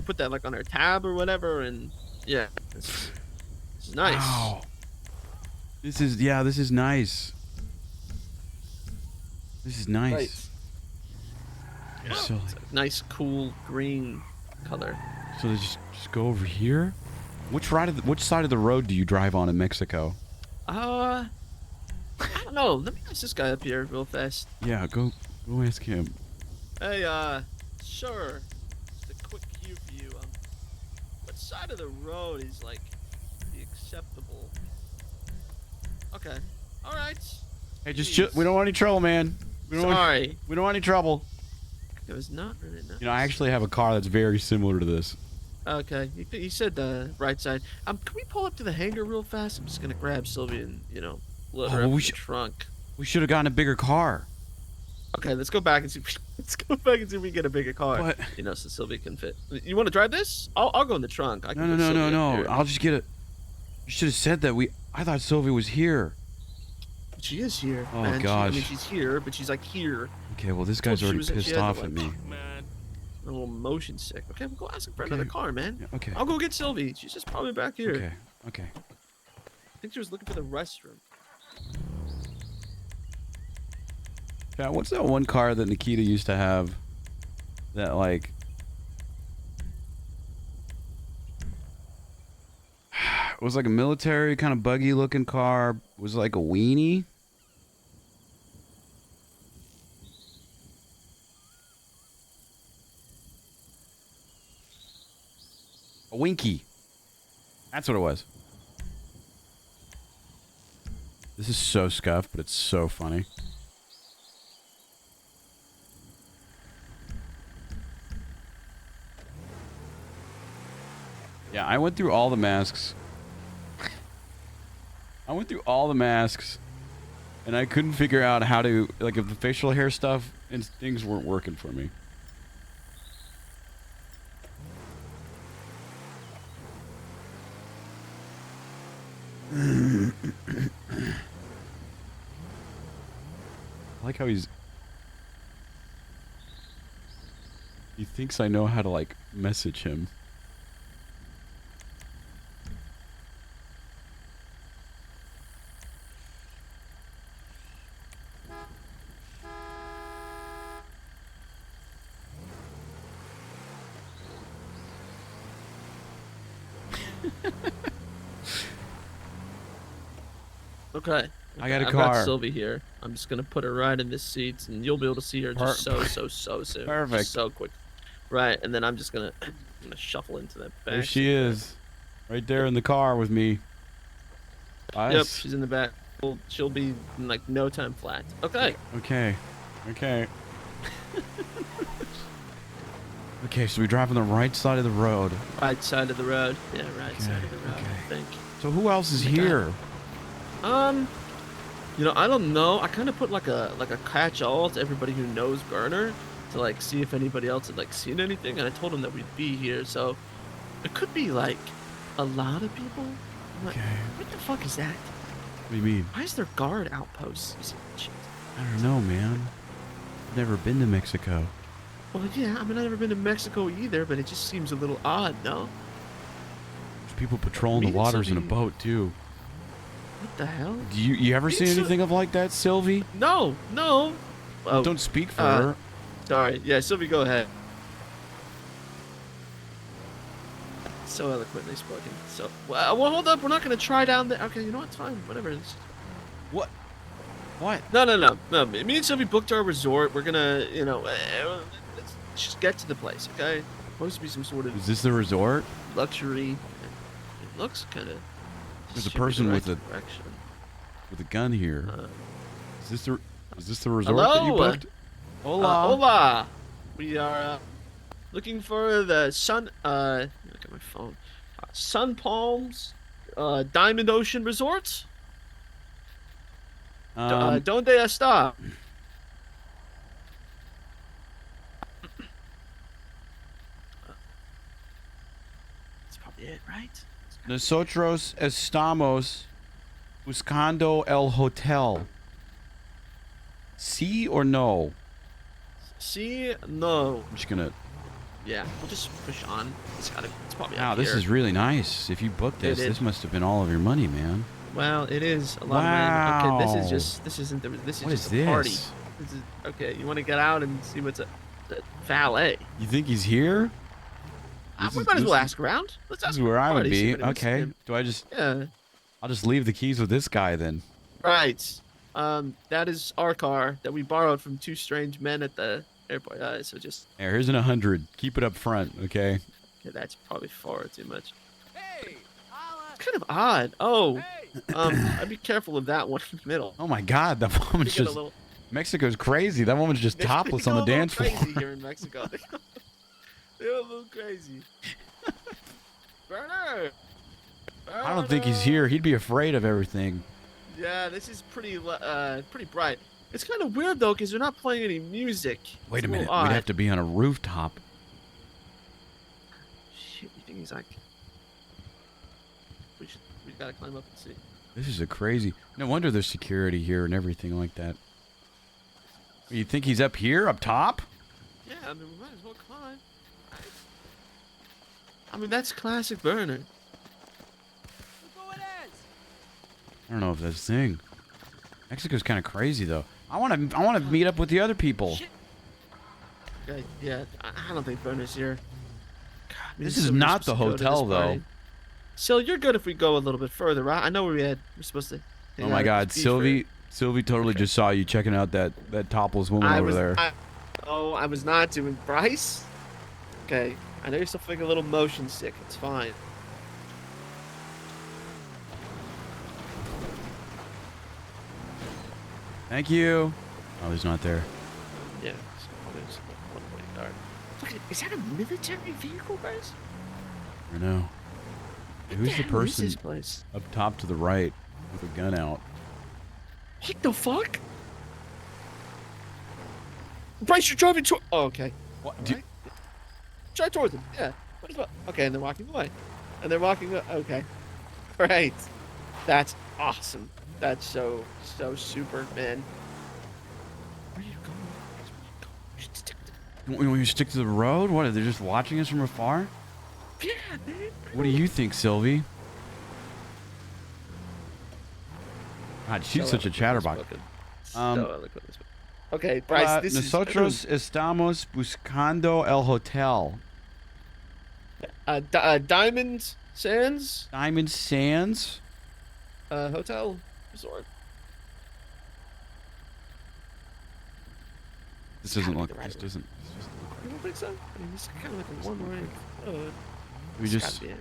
put that like on our tab or whatever, and yeah, this is nice.
Wow. This is nice. This is nice.
Right. Yeah,
So,
it's a nice, cool green color.
so they just go over here. Which side of the road do you drive on in Mexico?
I don't know. Let me ask this guy up here real fast.
Yeah, go ask him.
Hey, sure. Just a quick cue for you. What side of the road is like the acceptable? Okay. All right.
Hey, just chill. We don't want any trouble, man. We don't
Sorry.
we don't want any trouble.
It was not really nice.
You know, I actually have a car that's very similar to this.
Okay. You said the right side. Can we pull up to the hangar real fast? I'm just gonna grab Sylvia and load her up in the trunk.
We should have gotten a bigger car.
Okay, let's go back and see. Let's go back and see if we can get a bigger car.
What?
So Sylvia can fit. You want to drive this? I'll go in the trunk. I can
No.
get Sylvia up here.
I'll just get it. You should have said that. I thought Sylvia was here.
She is here.
Oh,
man.
gosh.
I mean, she's here, but she's like here.
Okay, well, this guy's already pissed off at me.
A little motion sick. Okay, we'll go ask him for another car, man.
Yeah, okay.
I'll go get Sylvie. She's just probably back here.
Okay.
I think she was looking for the restroom.
Yeah, what's that one car that Nikita used to have? That like... It was like a military kind of buggy looking car. It was like a weenie. A Winky. That's what it was. This is so scuffed, but it's so funny. Yeah, I went through all the masks. And I couldn't figure out how to, like, if the facial hair stuff and things weren't working for me. I like how he thinks I know how to, like, message him.
Okay.
I got a
I've
car.
got Sylvie here. I'm just gonna put her right in this seat, and you'll be able to see her just so soon.
Perfect.
Just so quick. Right, and then I'm just gonna shuffle into that back.
There she is. Right there in the car with me.
Yep,
Nice.
she's in the back. Well, she'll be in like no time flat. Okay.
Okay. Okay, so we drive on the right side of the road.
Right side of the road. Yeah, right side of the road. I think.
So who else is here?
I don't know. I kind of put like a catch-all to everybody who knows Garner to like see if anybody else had like seen anything, and I told them that we'd be here, so it could be like a lot of people. What the fuck is that?
What do you mean?
Why is there guard outposts?
I don't know, man. I've never been to Mexico.
Well, yeah, I mean, I've never been to Mexico either, but it just seems a little odd, no?
There's people patrolling the
Meeting
waters in a
somebody-
boat, too.
What the hell?
Do you ever see
Meeting
anything of like that, Sylvie?
No, no. Oh,
Don't speak for her.
sorry. Yeah, Sylvie, go ahead. So eloquently spoken. So, well, hold up. We're not going to try down there. Okay, you know what? It's fine. Whatever.
What? What?
No. Me and Sylvie booked our resort. We're going to, let's just get to the place, okay? Supposed to be some sort of
Is this the resort?
luxury. It looks kind of.
There's a person with a gun here. Is this the resort that you
hello?
booked? Hola.
Hola. We are looking for the Sun. Look at my phone. Sun Palms, Diamond Ocean Resort. Donde está? That's probably it, right?
Nosotros estamos buscando el hotel. Sí or no?
See, no.
I'm just gonna.
Yeah, we'll just push on. It's probably.
Wow,
up
this
here.
is really nice. If you booked this,
It is.
this must have been all of your money, man.
Well, it is a lot
Wow.
of money. Okay, this isn't this is
What
just
is
a party.
this?
This is okay. You want to get out and see what's a valet?
You think he's here?
We might as well ask around. Let's
This
ask
is where I would
party, see
be.
what it was.
Okay. Do I just?
Yeah.
I'll just leave the keys with this guy then.
Right. That is our car that we borrowed from two strange men at the airport. So just.
Here, here's an 100. Keep it up front, okay?
Okay, that's probably far too much. It's kind of odd. Oh. I'd be careful of that one in the middle.
Oh my God, that woman's
They get a
just.
little-
Mexico's crazy. That woman's just
They
topless
go
on the
a little
dance floor.
Crazy here in Mexico. They're a little crazy. Burner.
I don't think he's here. He'd be afraid of everything.
Yeah, this is pretty bright. It's kind of weird though, because they're not playing any music.
Wait
It's
a minute.
little odd.
We'd have to be on a rooftop.
Shit, you think he's like? We gotta climb up and see.
This is a crazy. No wonder there's security here and everything like that. You think he's up here, up top?
Yeah, I mean we might as well climb. I mean that's classic Burner.
I don't know if that's a thing. Mexico's kind of crazy though. I want to meet up with the other people.
Yeah, I don't think Burner's here. God, I mean,
This
so
is
we're
not
supposed
the
to go to this
hotel, though.
party. So you're good if we go a little bit further, right? I know where we're supposed to.
Oh my God, Sylvie totally just saw you checking out that topless woman over there.
I was not doing Bryce. Okay, I know you're still feeling a little motion sick. It's fine.
Thank you. Oh, he's not there.
Yeah. There's one-way guard. Look, is that a military vehicle, guys?
I know.
What
Who's
the
the
hell is
person
this place?
up top to the right with a gun out?
What the fuck? Bryce, you're driving to. Oh, okay.
What?
Right. Drive towards them. Yeah. What is what? Okay, and they're walking away. And they're walking. Okay. Great. That's awesome. That's so super, man. Where are you going?
You want me to stick to the road? What? Are they just watching us from afar?
Yeah, man.
What do you think, Sylvie? God, she's such a chatterbox.
Okay, Bryce, this
nosotros estamos buscando el hotel.
Diamond Sands
Diamond Sands?
Hotel Resort.
This doesn't look.
Right.
This doesn't.
You don't think so? I mean, this is kind of like a one-way road.
We just.
Paid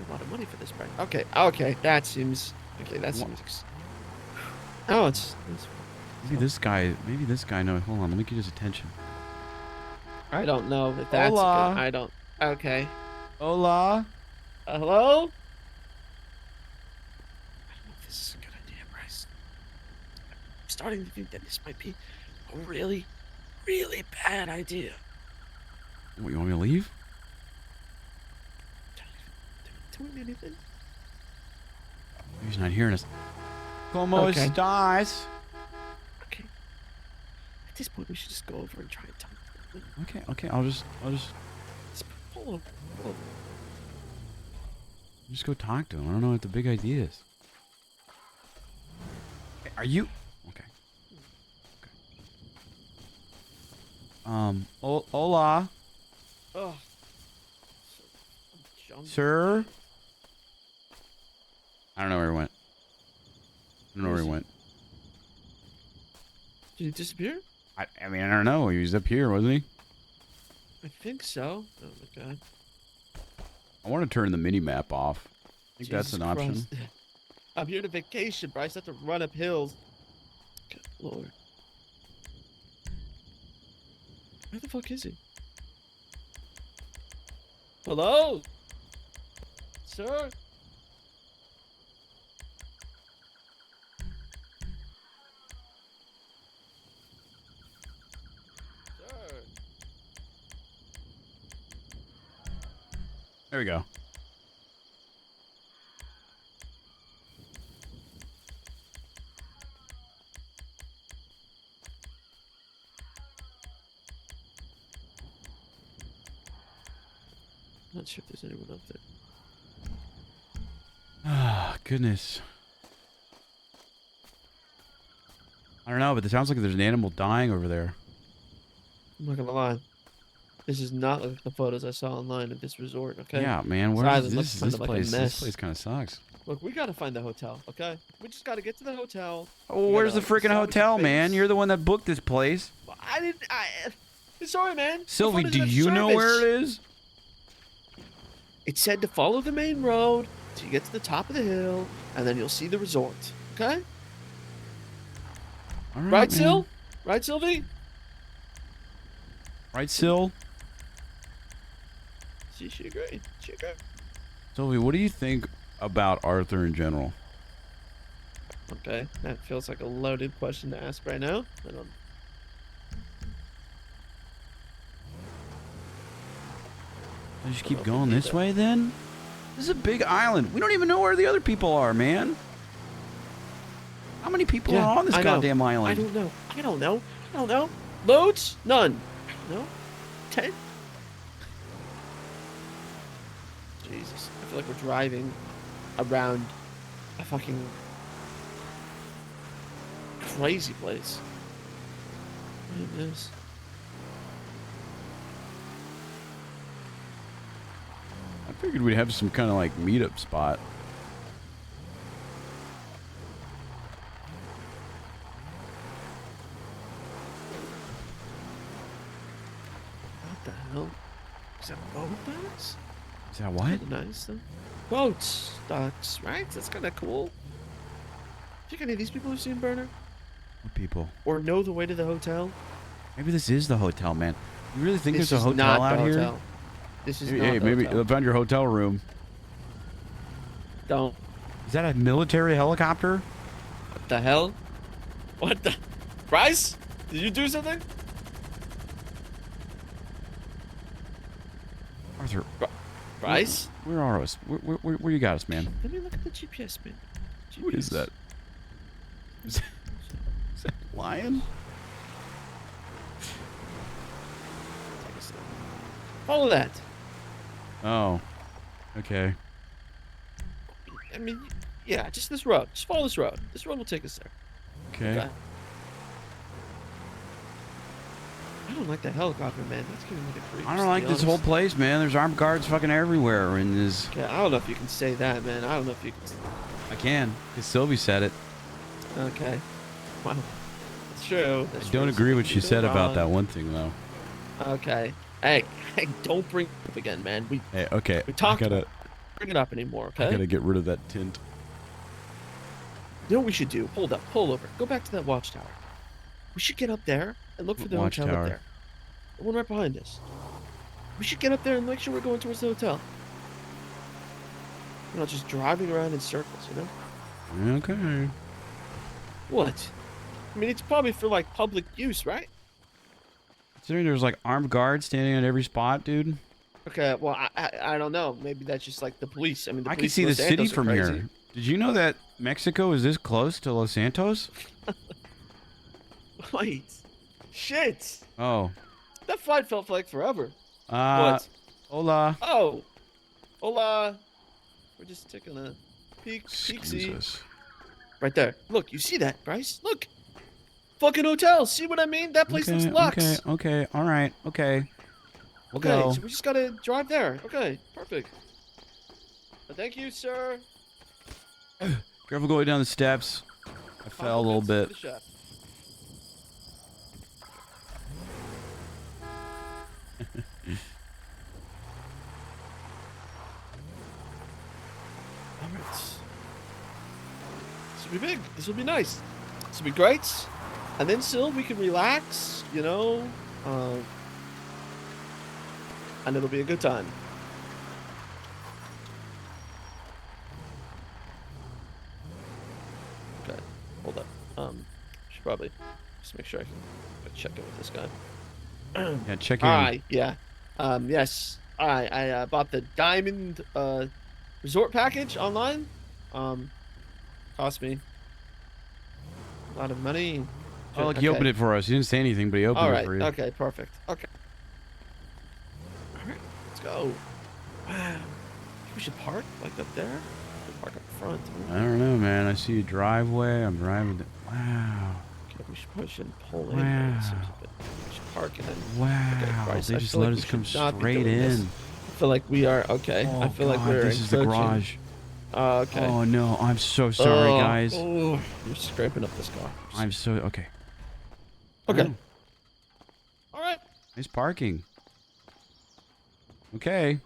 a lot of money for this, right? Okay, that seems. Okay, that seems. Oh, it's
Maybe this guy. No, hold on. Let me get his attention.
I don't know if that's.
Hola.
Good. I don't. Okay.
Hola.
Hello. I don't know if this is a good idea, Bryce. I'm starting to think that this might be a really, really bad idea.
What, you want me to leave?
Doing anything?
Maybe he's not hearing us. Como
Okay.
estás?
Okay. At this point, we should just go over and try and talk to them.
Okay. I'll just
Pull over.
go talk to him. I don't know what the big idea is. Hey, are you? Okay. Hola,
Oh.
sir. I don't know where he went.
Did he disappear?
I mean, I don't know. He was up here, wasn't he?
I think so. Oh my god.
I want to turn the mini map off. I think that's
Jesus
an option.
Christ. I'm here to vacation, Bryce. I have to run up hills. Good lord. Where the fuck is he? Hello? Sir? Sir?
There we go.
Not sure if there's anyone up there.
Ah, goodness. I don't know, but it sounds like there's an animal dying over there.
I'm not gonna lie. This is not like the photos I saw online of this resort, okay?
Yeah, man.
This
Where is
island looks
this?
kind
This
of like a
place. This
mess.
place kind of sucks.
Look, we gotta find the hotel, okay? We just gotta get to the hotel.
Oh,
We
where's the
gotta
freaking
salvage the
hotel, man?
base.
You're the one that booked this place.
I didn't. Sorry, man. The
Sylvie,
phone
do
doesn't have
you know where
service.
it is?
It said to follow the main road till you get to the top of the hill, and then you'll see the resort. Okay?
All
Right,
man.
Sil? Right, Sylvie?
Right, Sil?
She agreed. She agreed.
Sylvie, what do you think about Arthur in general?
Okay, that feels like a loaded question to ask right now. I don't.
I just keep going this way then? This is a big island. We don't even know where the other people are, man. How many people
Yeah,
are on this
I know.
goddamn island?
I don't know. Loads? None. No? 10? Jesus. I feel like we're driving around a fucking crazy place. Look at this.
I figured we'd have some kind of like meetup spot.
What the hell? Is that boat docks?
Is that what?
Kinda nice though. Boats docks, right? That's kind of cool. Do you think any of these people have seen Burner?
What people?
Or know the way to the hotel?
Maybe this is the hotel, man. You really think
This
there's a
is
hotel
not
out
the
here?
hotel. This is
Hey,
not the
maybe
hotel.
found your hotel room.
Don't.
Is that a military helicopter?
What the hell? What the? Bryce? Did you do something?
Arthur,
Bryce?
where are us? Where you got us, man?
Let me look at the GPS, man.
What is that? Is that a lion?
Follow that.
Oh, okay.
I mean, yeah, just this road. Just follow this road. This road will take us there.
Okay.
I don't like that helicopter, man. That's giving me the creeps.
I don't
to
like
be
this whole
honest.
place, man. There's armed guards fucking everywhere, and there's.
Okay, I don't know if you can say that, man. I don't know if you can.
I can, because Sylvie said it.
Okay. Wow. That's true.
I don't agree with what she said about that one thing, though.
Okay. Hey, don't bring it up again, man.
Hey, okay.
We talked
I
about
gotta,
it. Bring it up anymore, okay?
I gotta get rid of that tint.
You know what we should do? Hold up. Pull over. Go back to that watchtower. We should get up there and look for the hotel
Watchtower?
up there. The one right behind us. We should get up there and make sure we're going towards the hotel. We're not just driving around in circles, you know?
Okay.
What? I mean, it's probably for, like, public use, right?
Considering there's like armed guards standing at every spot, dude.
Okay, well, I don't know. Maybe that's just like the police. I mean, the
I can
police
see
in
the
Los
city
Santos are
from
crazy.
here. Did you know that Mexico is this close to Los Santos?
Wait. Shit.
Oh.
That flight felt like forever.
What? Hola.
Oh. Hola. We're just taking a peek.
Excuse
Peeksy.
us.
Right there. Look, you see that, Bryce? Look. Fucking hotel. See what I mean? That place looks luxe.
Okay. All right. Okay. We'll
Okay,
go.
so we just gotta drive there. Okay, perfect. Thank you, sir.
Careful going down the steps. I fell a little bit.
Alright. This will be big. This will be nice. This will be great. And then still we can relax, you know. And it'll be a good time. Okay, hold up. Should probably just make sure I can check in with this guy.
Yeah, check in.
Hi, yeah. Yes. I bought the Diamond Resort package online. Cost me a lot of money.
Oh, look, he opened it for us. He didn't say anything, but he opened it for you.
Okay, perfect. Okay. Alright, let's go. Wow. We should park like up there. We'll park up front.
I don't know, man. I see a driveway. I'm driving. Wow.
Okay, we probably shouldn't pull in.
Wow.
We should park and then.
Wow.
Okay, Bryce,
They
I
just
feel
let
like
us
we
come
should not be
straight
doing this.
in.
I feel like we are okay.
Oh,
I feel
God,
like we're.
this is the garage.
Okay.
Oh no, I'm so sorry, guys.
Oh, you're scraping up this car.
I'm so okay.
Okay.
All right. Nice parking. Okay.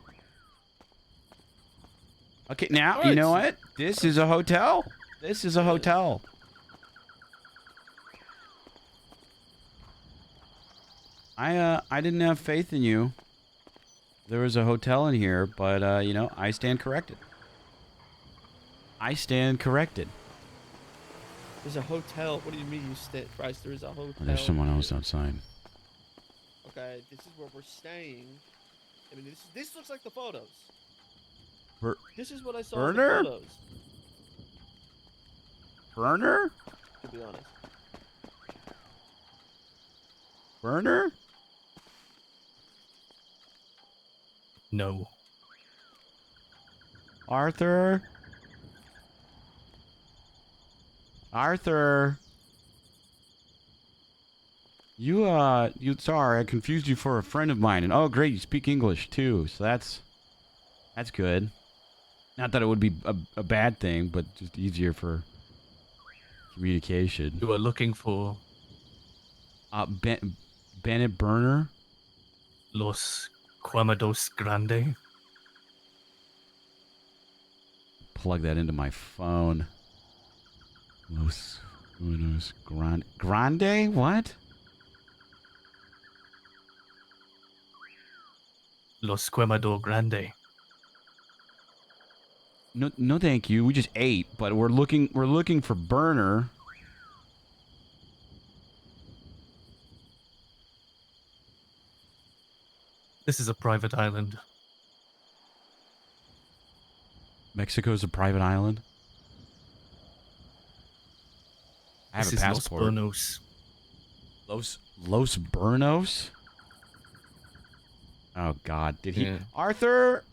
Okay, now you know what? This is a hotel. This is a hotel. I didn't have faith in you. There was a hotel in here, but you know, I stand corrected. I stand corrected.
There's a hotel. What do you mean you stay, Bryce? There is a hotel.
Oh, there's someone else outside.
Okay, this is where we're staying. I mean, this looks like the photos. This is what I saw
Burner?
in the photos.
Burner?
To be honest.
Burner?
No.
Arthur? Arthur? You sorry, I confused you for a friend of mine. And oh, great, you speak English too. So that's good. Not that it would be a bad thing, but just easier for communication.
You are looking for
Bennett Burner?
Los Quemados Grande.
Plug that into my phone. Los Quemados Grande? What?
Los Quemador Grande.
No, thank you. We just ate, but we're looking for Burner.
This is a private island.
Mexico's a private island. I have
This
a
is
passport.
Los Bernos.
Los Bernos? Oh God! Did he? Arthur.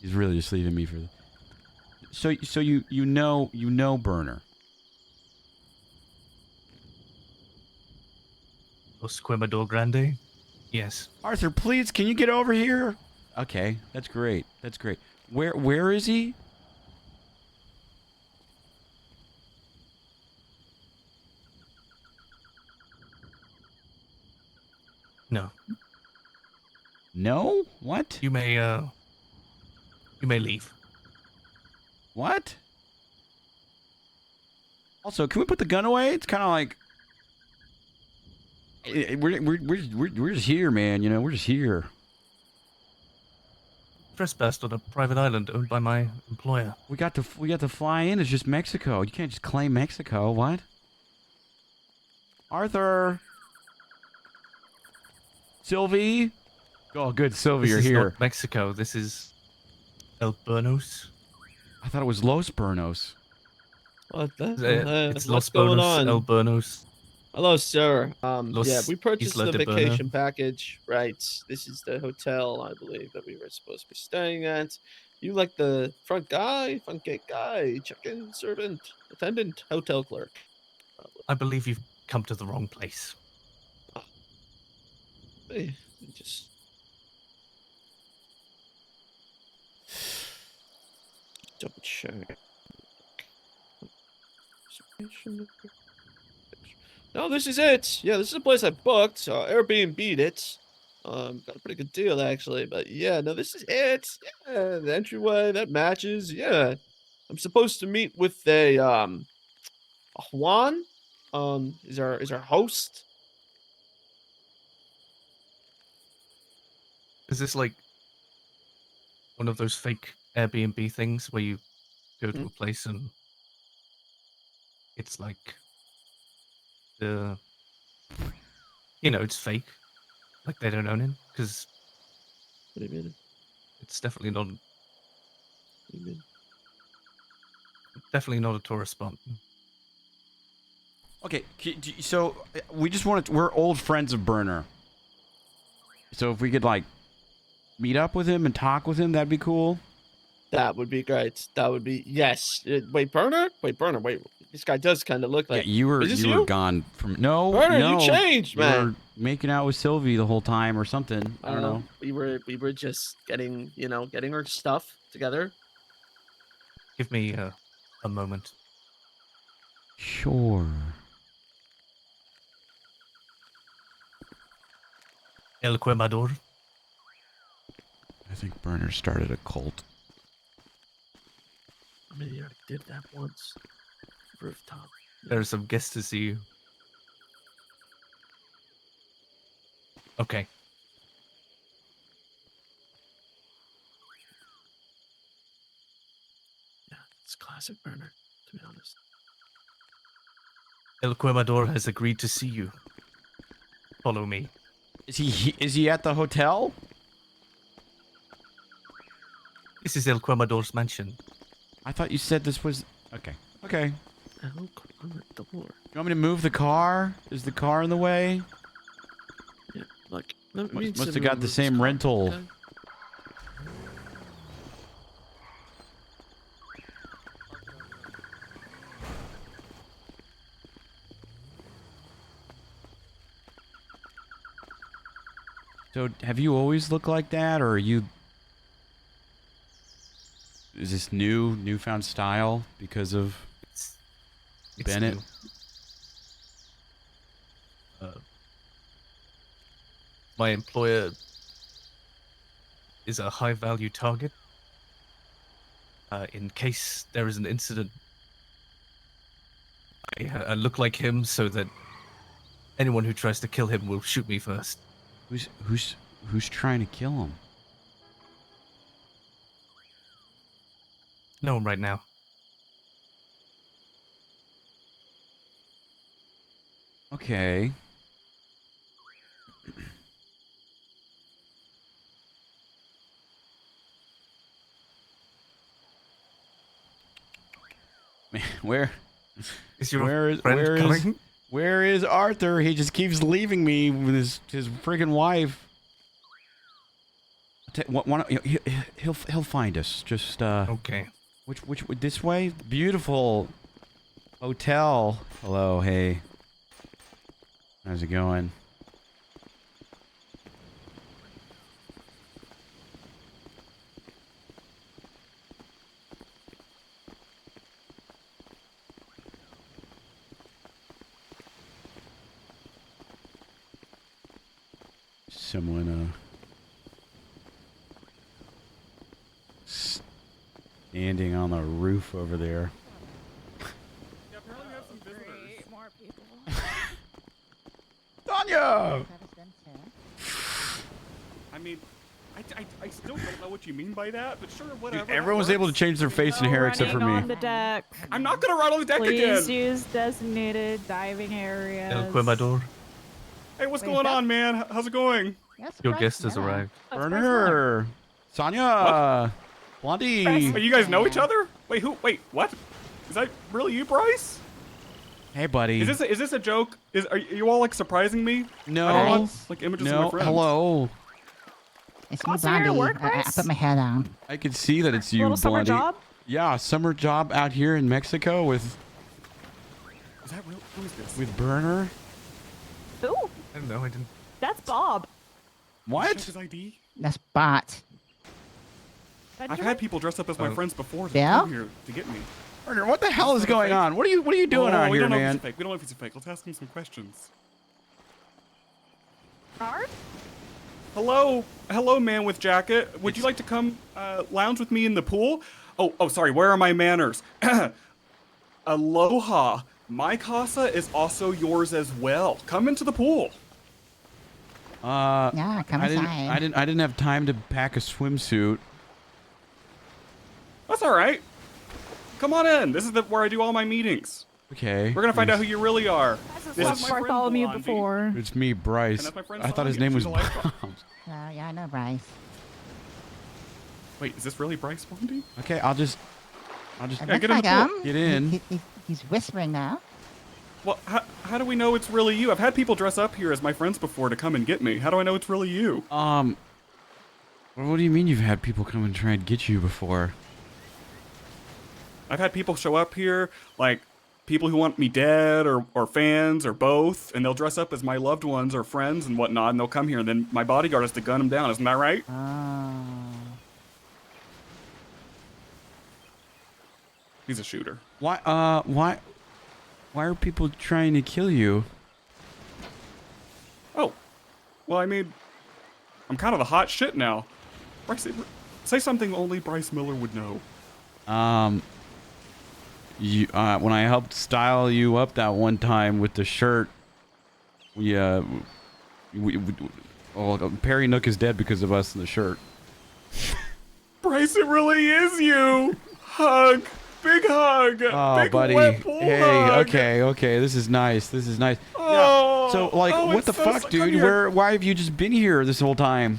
He's really just leaving me for. So you know Burner.
Los Quemador Grande? Yes.
Arthur, please, can you get over here? Okay, that's great. That's great. Where is he?
No.
No? What?
You may leave.
What? Also, can we put the gun away? It's kind of like we're just here, man. You know, we're just here.
Trespassed on a private island owned by my employer.
We got to fly in. It's just Mexico. You can't just claim Mexico. What? Arthur. Sylvie. Oh, good, Sylvie,
This
you're
is
here.
not Mexico. This is El Bernos.
I thought it was Los Bernos.
What the
It's
what's
Los
going
Bernos,
on?
El Bernos.
Hello, sir. Yeah,
Los
we purchased
Isla
the
de Berna.
vacation package. Right. This is the hotel, I believe, that we were supposed to be staying at. You like the front gate guy, check-in servant, attendant, hotel clerk.
I believe you've come to the wrong place.
Hey, just double check. No, this is it. Yeah, this is a place I booked. Airbnb'd it. Got a pretty good deal actually. But yeah, no, this is it. Yeah, the entryway that matches. Yeah, I'm supposed to meet with a Juan. Is our host.
Is this like one of those fake Airbnb things where you go to a place and it's like it's fake, like they don't own it? Because
what do you mean?
It's definitely not.
What do you mean?
Definitely not a tourist spot.
Okay, so we just want to. We're old friends of Burner. So if we could like meet up with him and talk with him, that'd be cool.
That would be great. That would be yes. Wait, Burner. Wait, this guy does kind of look like.
Yeah, you were gone from
Burner,
no.
you changed,
You
man.
were making out with Sylvie the whole time or something. I don't know.
We were just getting our stuff together.
Give me a moment.
Sure.
El Quemador.
I think Burner started a cult.
I mean, he already did that once. Rooftop.
There are some guests to see you. Okay.
Yeah, it's classic Burner, to be honest.
El Quemador has agreed to see you. Follow me.
Is he at the hotel?
This is El Quemador's mansion.
I thought you said this was okay. Okay.
El Quemador.
You want me to move the car? Is the car in the way?
Yeah, look.
Must have got the same rental.
Okay?
So, have you always looked like that, or are you? Is this newfound style because of
It's
Bennett?
new. My employer is a high-value target. In case there is an incident, I look like him so that anyone who tries to kill him will shoot me first.
Who's trying to kill him?
No one right now.
Okay. Man, where
Is your
where is
friend
where is
coming?
where is Arthur? He just keeps leaving me with his friggin' wife. He'll find us. Just
Okay.
Which this way? Beautiful hotel. Hello, hey. How's it going? Someone standing on the roof over there.
Yeah, apparently we have some visitors.
More people.
Tanya!
I mean, I still don't know what you mean by that, but sure, whatever.
Dude, everyone was able to change their face and hair except for me.
On the deck.
I'm not gonna ride on the deck
Please
again.
use designated diving areas.
El Quemador.
Hey, what's
Wait,
going
that-
on, man? How's it going?
Your guest has arrived.
Burner, Sonya, Blondie.
Wait, you guys know each other? Wait, who? Wait, what? Is that really you, Bryce?
Hey, buddy.
Is this a joke? Are you all like surprising me?
No.
I don't want, like images of my friends.
Hello.
It's me, Blondie. I put my hair down.
I can see that it's you,
Little summer
Blondie.
job?
Yeah, summer job out here in Mexico with.
Is that real? Who is this?
With Burner.
Who?
I don't know. I didn't.
That's Bob.
What?
His ID?
That's Bot.
I've had people dress up as my friends before to
Yeah?
come here to get me.
Burner, what the hell is going on? What are you doing out
we
here,
don't know if
man?
he's a fake. We don't know if he's a fake. Let's ask him some questions. Hello, man with jacket. Would you like to come lounge with me in the pool? Oh, sorry. Where are my manners? Aloha. My casa is also yours as well. Come into the pool.
Yeah, come inside.
I didn't have time to pack a swimsuit.
That's all right. Come on in. This is where I do all my meetings.
Okay.
We're gonna find out who you really are. This is my
Bartholomew
friend, Blondie.
before.
It's me, Bryce.
And that's my friend
I thought his
Sonya.
name was
She's a lifeguard.
Yeah, I know Bryce.
Wait, is this really Bryce Blondie?
Okay, I'll just
It
Yeah,
looks
get in
like
the pool.
get in.
He's whispering now.
Well, how do we know it's really you? I've had people dress up here as my friends before to come and get me. How do I know it's really you?
What do you mean you've had people come and try and get you before?
I've had people show up here, like people who want me dead or fans or both, and they'll dress up as my loved ones or friends and whatnot, and they'll come here, and then my bodyguard has to gun them down. Isn't that right? He's a shooter.
Why are people trying to kill you?
Oh, well, I mean, I'm kind of the hot shit now. Bryce, say something only Bryce Miller would know.
When I helped style you up that one time with the shirt, Perry Nook is dead because of us in the shirt.
Bryce, it really is you. Hug. Big hug.
Oh,
Big
buddy.
wet pool
Hey,
hug.
okay. This is nice. Yeah.
Oh,
So, like, what
it's
the
so
fuck,
come
dude?
here.
Why have you just been here this whole time?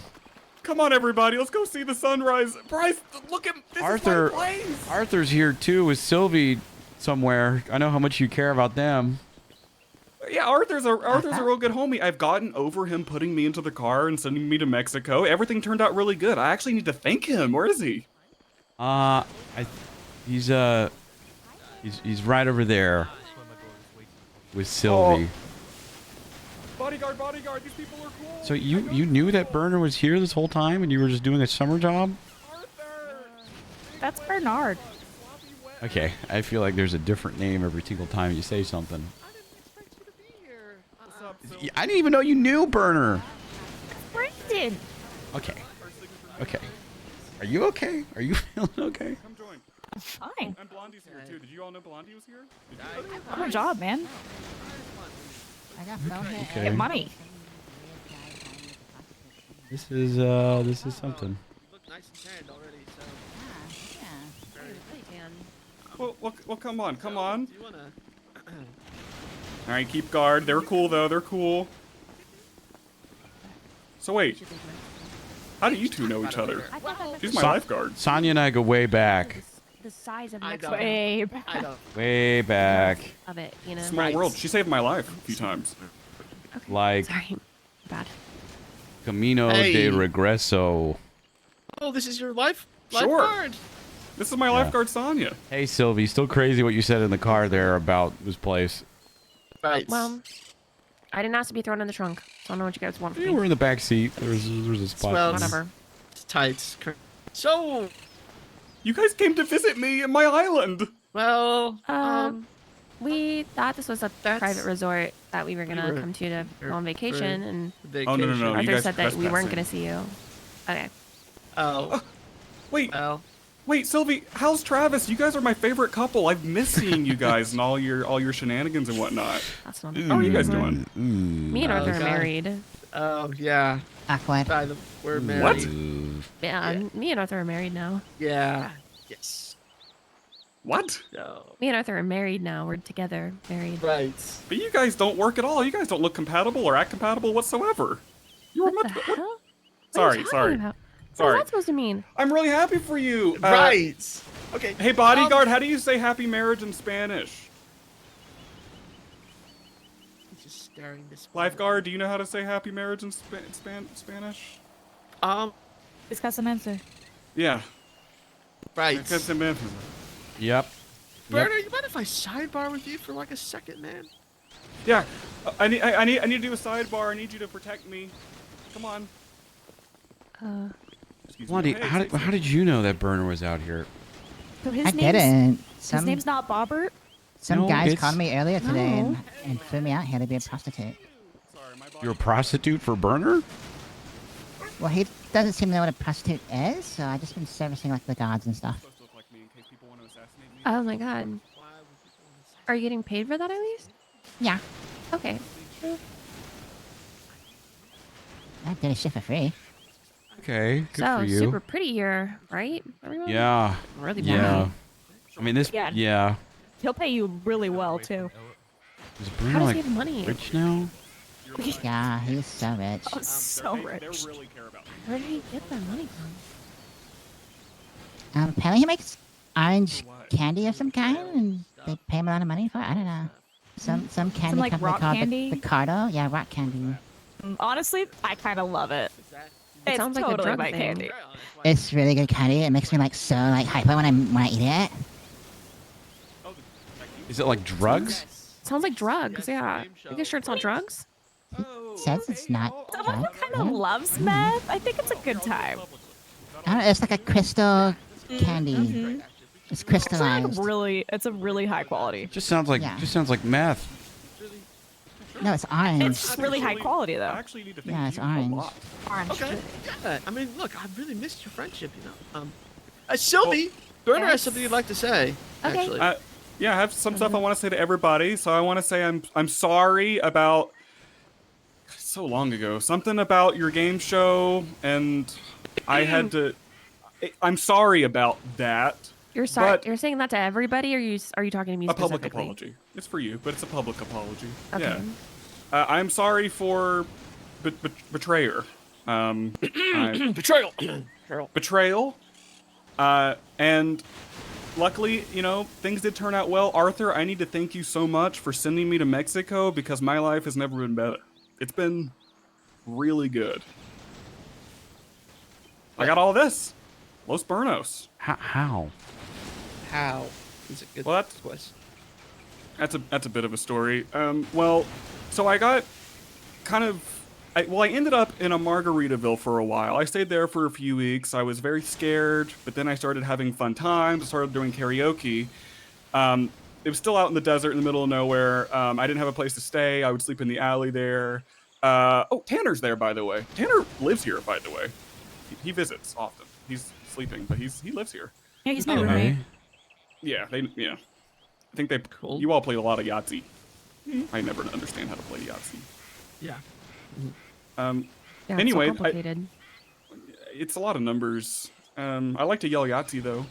Come on, everybody. Let's go see the sunrise. Bryce, look at this is my place.
Arthur's here too with Sylvie somewhere. I know how much you care about them.
Yeah, Arthur's a real good homie. I've gotten over him putting me into the car and sending me to Mexico. Everything turned out really good. I actually need to thank him. Where is he?
He's right over there with Sylvie.
Bodyguard, these people are cool.
So you knew that Burner was here this whole time and you were just doing a summer job?
That's Bernard.
Okay, I feel like there's a different name every single time you say something. I didn't even know you knew Burner.
Brandon.
Okay. Are you okay? Are you feeling okay?
Come join.
I'm fine.
And Blondie's here too. Did you all know Blondie was here?
I'm a job, man. I got phone here.
Okay.
Get money.
This is something.
Look nice and tanned already, so.
Yeah. Really tan.
Well, come on.
Do you wanna?
All right, keep guard. They're cool though. They're cool. So wait, how do you two know each other? She's my lifeguard.
Sonya and I go way back.
The size of
I
Mexico.
don't.
Way
I don't.
Way back.
Of it, you know.
Small world. She saved my life a few times.
Okay.
Like
Sorry. Bad.
Camino
Hey.
de Regreso.
Oh, this is your lifeguard.
This is my lifeguard, Sonya.
Hey Sylvie, still crazy what you said in the car there about this place.
Right.
Well, I didn't ask to be thrown in the trunk, so I don't know what you guys want from
You
me.
were in the back seat. There's a spot.
Well,
for you.
Whatever.
It's tight. So,
You guys came to visit me in my island.
well,
We thought this was a private resort that we were gonna
were-
come to go on vacation, and
Oh, no. You
Arthur
guys
said that we weren't
trespassing.
gonna see you. Okay.
Oh.
Wait,
Well.
wait, Sylvie, how's Travis? You guys are my favorite couple. I've missed seeing you guys and all your shenanigans and whatnot.
That's not.
How are you guys doing?
Me and Arthur are
God.
married.
Oh yeah.
Awkward.
We're married.
Yeah, me and Arthur are married now.
Yeah. Yes.
What?
No.
Me and Arthur are married now. We're together, married.
Right.
But you guys don't work at all. You guys don't look compatible or act compatible whatsoever.
What the hell? What are
Sorry,
you talking
sorry.
about? What
Sorry.
is that supposed to mean?
I'm really happy for you.
Right. Okay.
Hey, bodyguard, how do you say happy marriage in Spanish?
He's just staring this.
Lifeguard, do you know how to say happy marriage in Spanish?
It's got some answer.
Yeah.
Right.
Yep.
Burner, you mind if I sidebar with you for like a second, man?
Yeah. I need to do a sidebar. I need you to protect me. Come on. Excuse me.
Blondie,
Hey,
how did you know that Burner was out here?
So his
I
name's,
didn't.
His name's not Bobbert.
Some
No,
guys
it's-
called me earlier today
No.
and flew me out here to be a prostitute.
You're a prostitute for Burner?
Well, he doesn't seem to know what a prostitute is, so I just been servicing like the guards and stuff.
Oh my god. Are you getting paid for that at least?
Yeah.
Okay.
I did a shit for free.
Okay, good
So
for you.
super pretty here, right? Everyone?
Yeah.
Really
Yeah.
pretty.
I mean, this.
Yeah.
Yeah.
He'll pay you really well too.
Is
How
Burner
does
like
he have money?
rich now?
Yeah, he's so rich.
Oh, so rich.
Where did he get that money from?
Apparently he makes orange candy of some kind, and they pay him a lot of money for it. I don't know. Some candy
like,
company
rock
called
candy?
the Cardo. Yeah, rock candy.
Honestly, I kind of love it.
It
It's
sounds like a
totally
drug
my
thing.
candy.
It's really good candy. It makes me like so like hyper when I eat it.
Is it like drugs?
Sounds like drugs, yeah. Are you sure it's not drugs?
It says it's not.
Someone who
drugs,
kind
yeah.
of loves meth. I think it's a good time.
I don't know, it's like a crystal candy.
Mhm.
It's
It's
crystallized.
like it's a really high quality.
Just sounds like meth.
No, it's orange.
It's just really high quality though.
Actually, need to thank
Yeah, it's
you
orange.
a lot.
Orange.
Okay. Yeah. I mean, look, I really missed your friendship. You know. Sylvie, Burner has something you'd like to say.
Okay.
Actually.
Yeah, I have some stuff I want to say to everybody. So I want to say I'm sorry about so long ago. Something about your game show, and I had to. I'm sorry about that.
You're sorry.
But
You're saying that to everybody, or are you talking to me
a public
specifically?
apology. It's for you, but it's a public apology.
Okay.
Yeah. I'm sorry for betrayer.
Betrayal.
Betrayal. And luckily, you know, things did turn out well. Arthur, I need to thank you so much for sending me to Mexico because my life has never been better. It's been really good. I got all this. Los Bernos.
How?
How? Is it good?
Well,
Question.
that's a bit of a story. Well, so I got kind of. I ended up in a Margaritaville for a while. I stayed there for a few weeks. I was very scared, but then I started having fun times. I started doing karaoke. It was still out in the desert in the middle of nowhere. I didn't have a place to stay. I would sleep in the alley there. Oh, Tanner's there, by the way. Tanner lives here, by the way. He visits often. He's sleeping, but he lives here.
Yeah, he's my roommate.
Yeah, I think they. Cool. You all play a lot of Yahtzee. I never understand how to play Yahtzee.
Yeah.
Yeah, it's
anyway,
so complicated.
it's a lot of numbers. I like to yell Yahtzee though.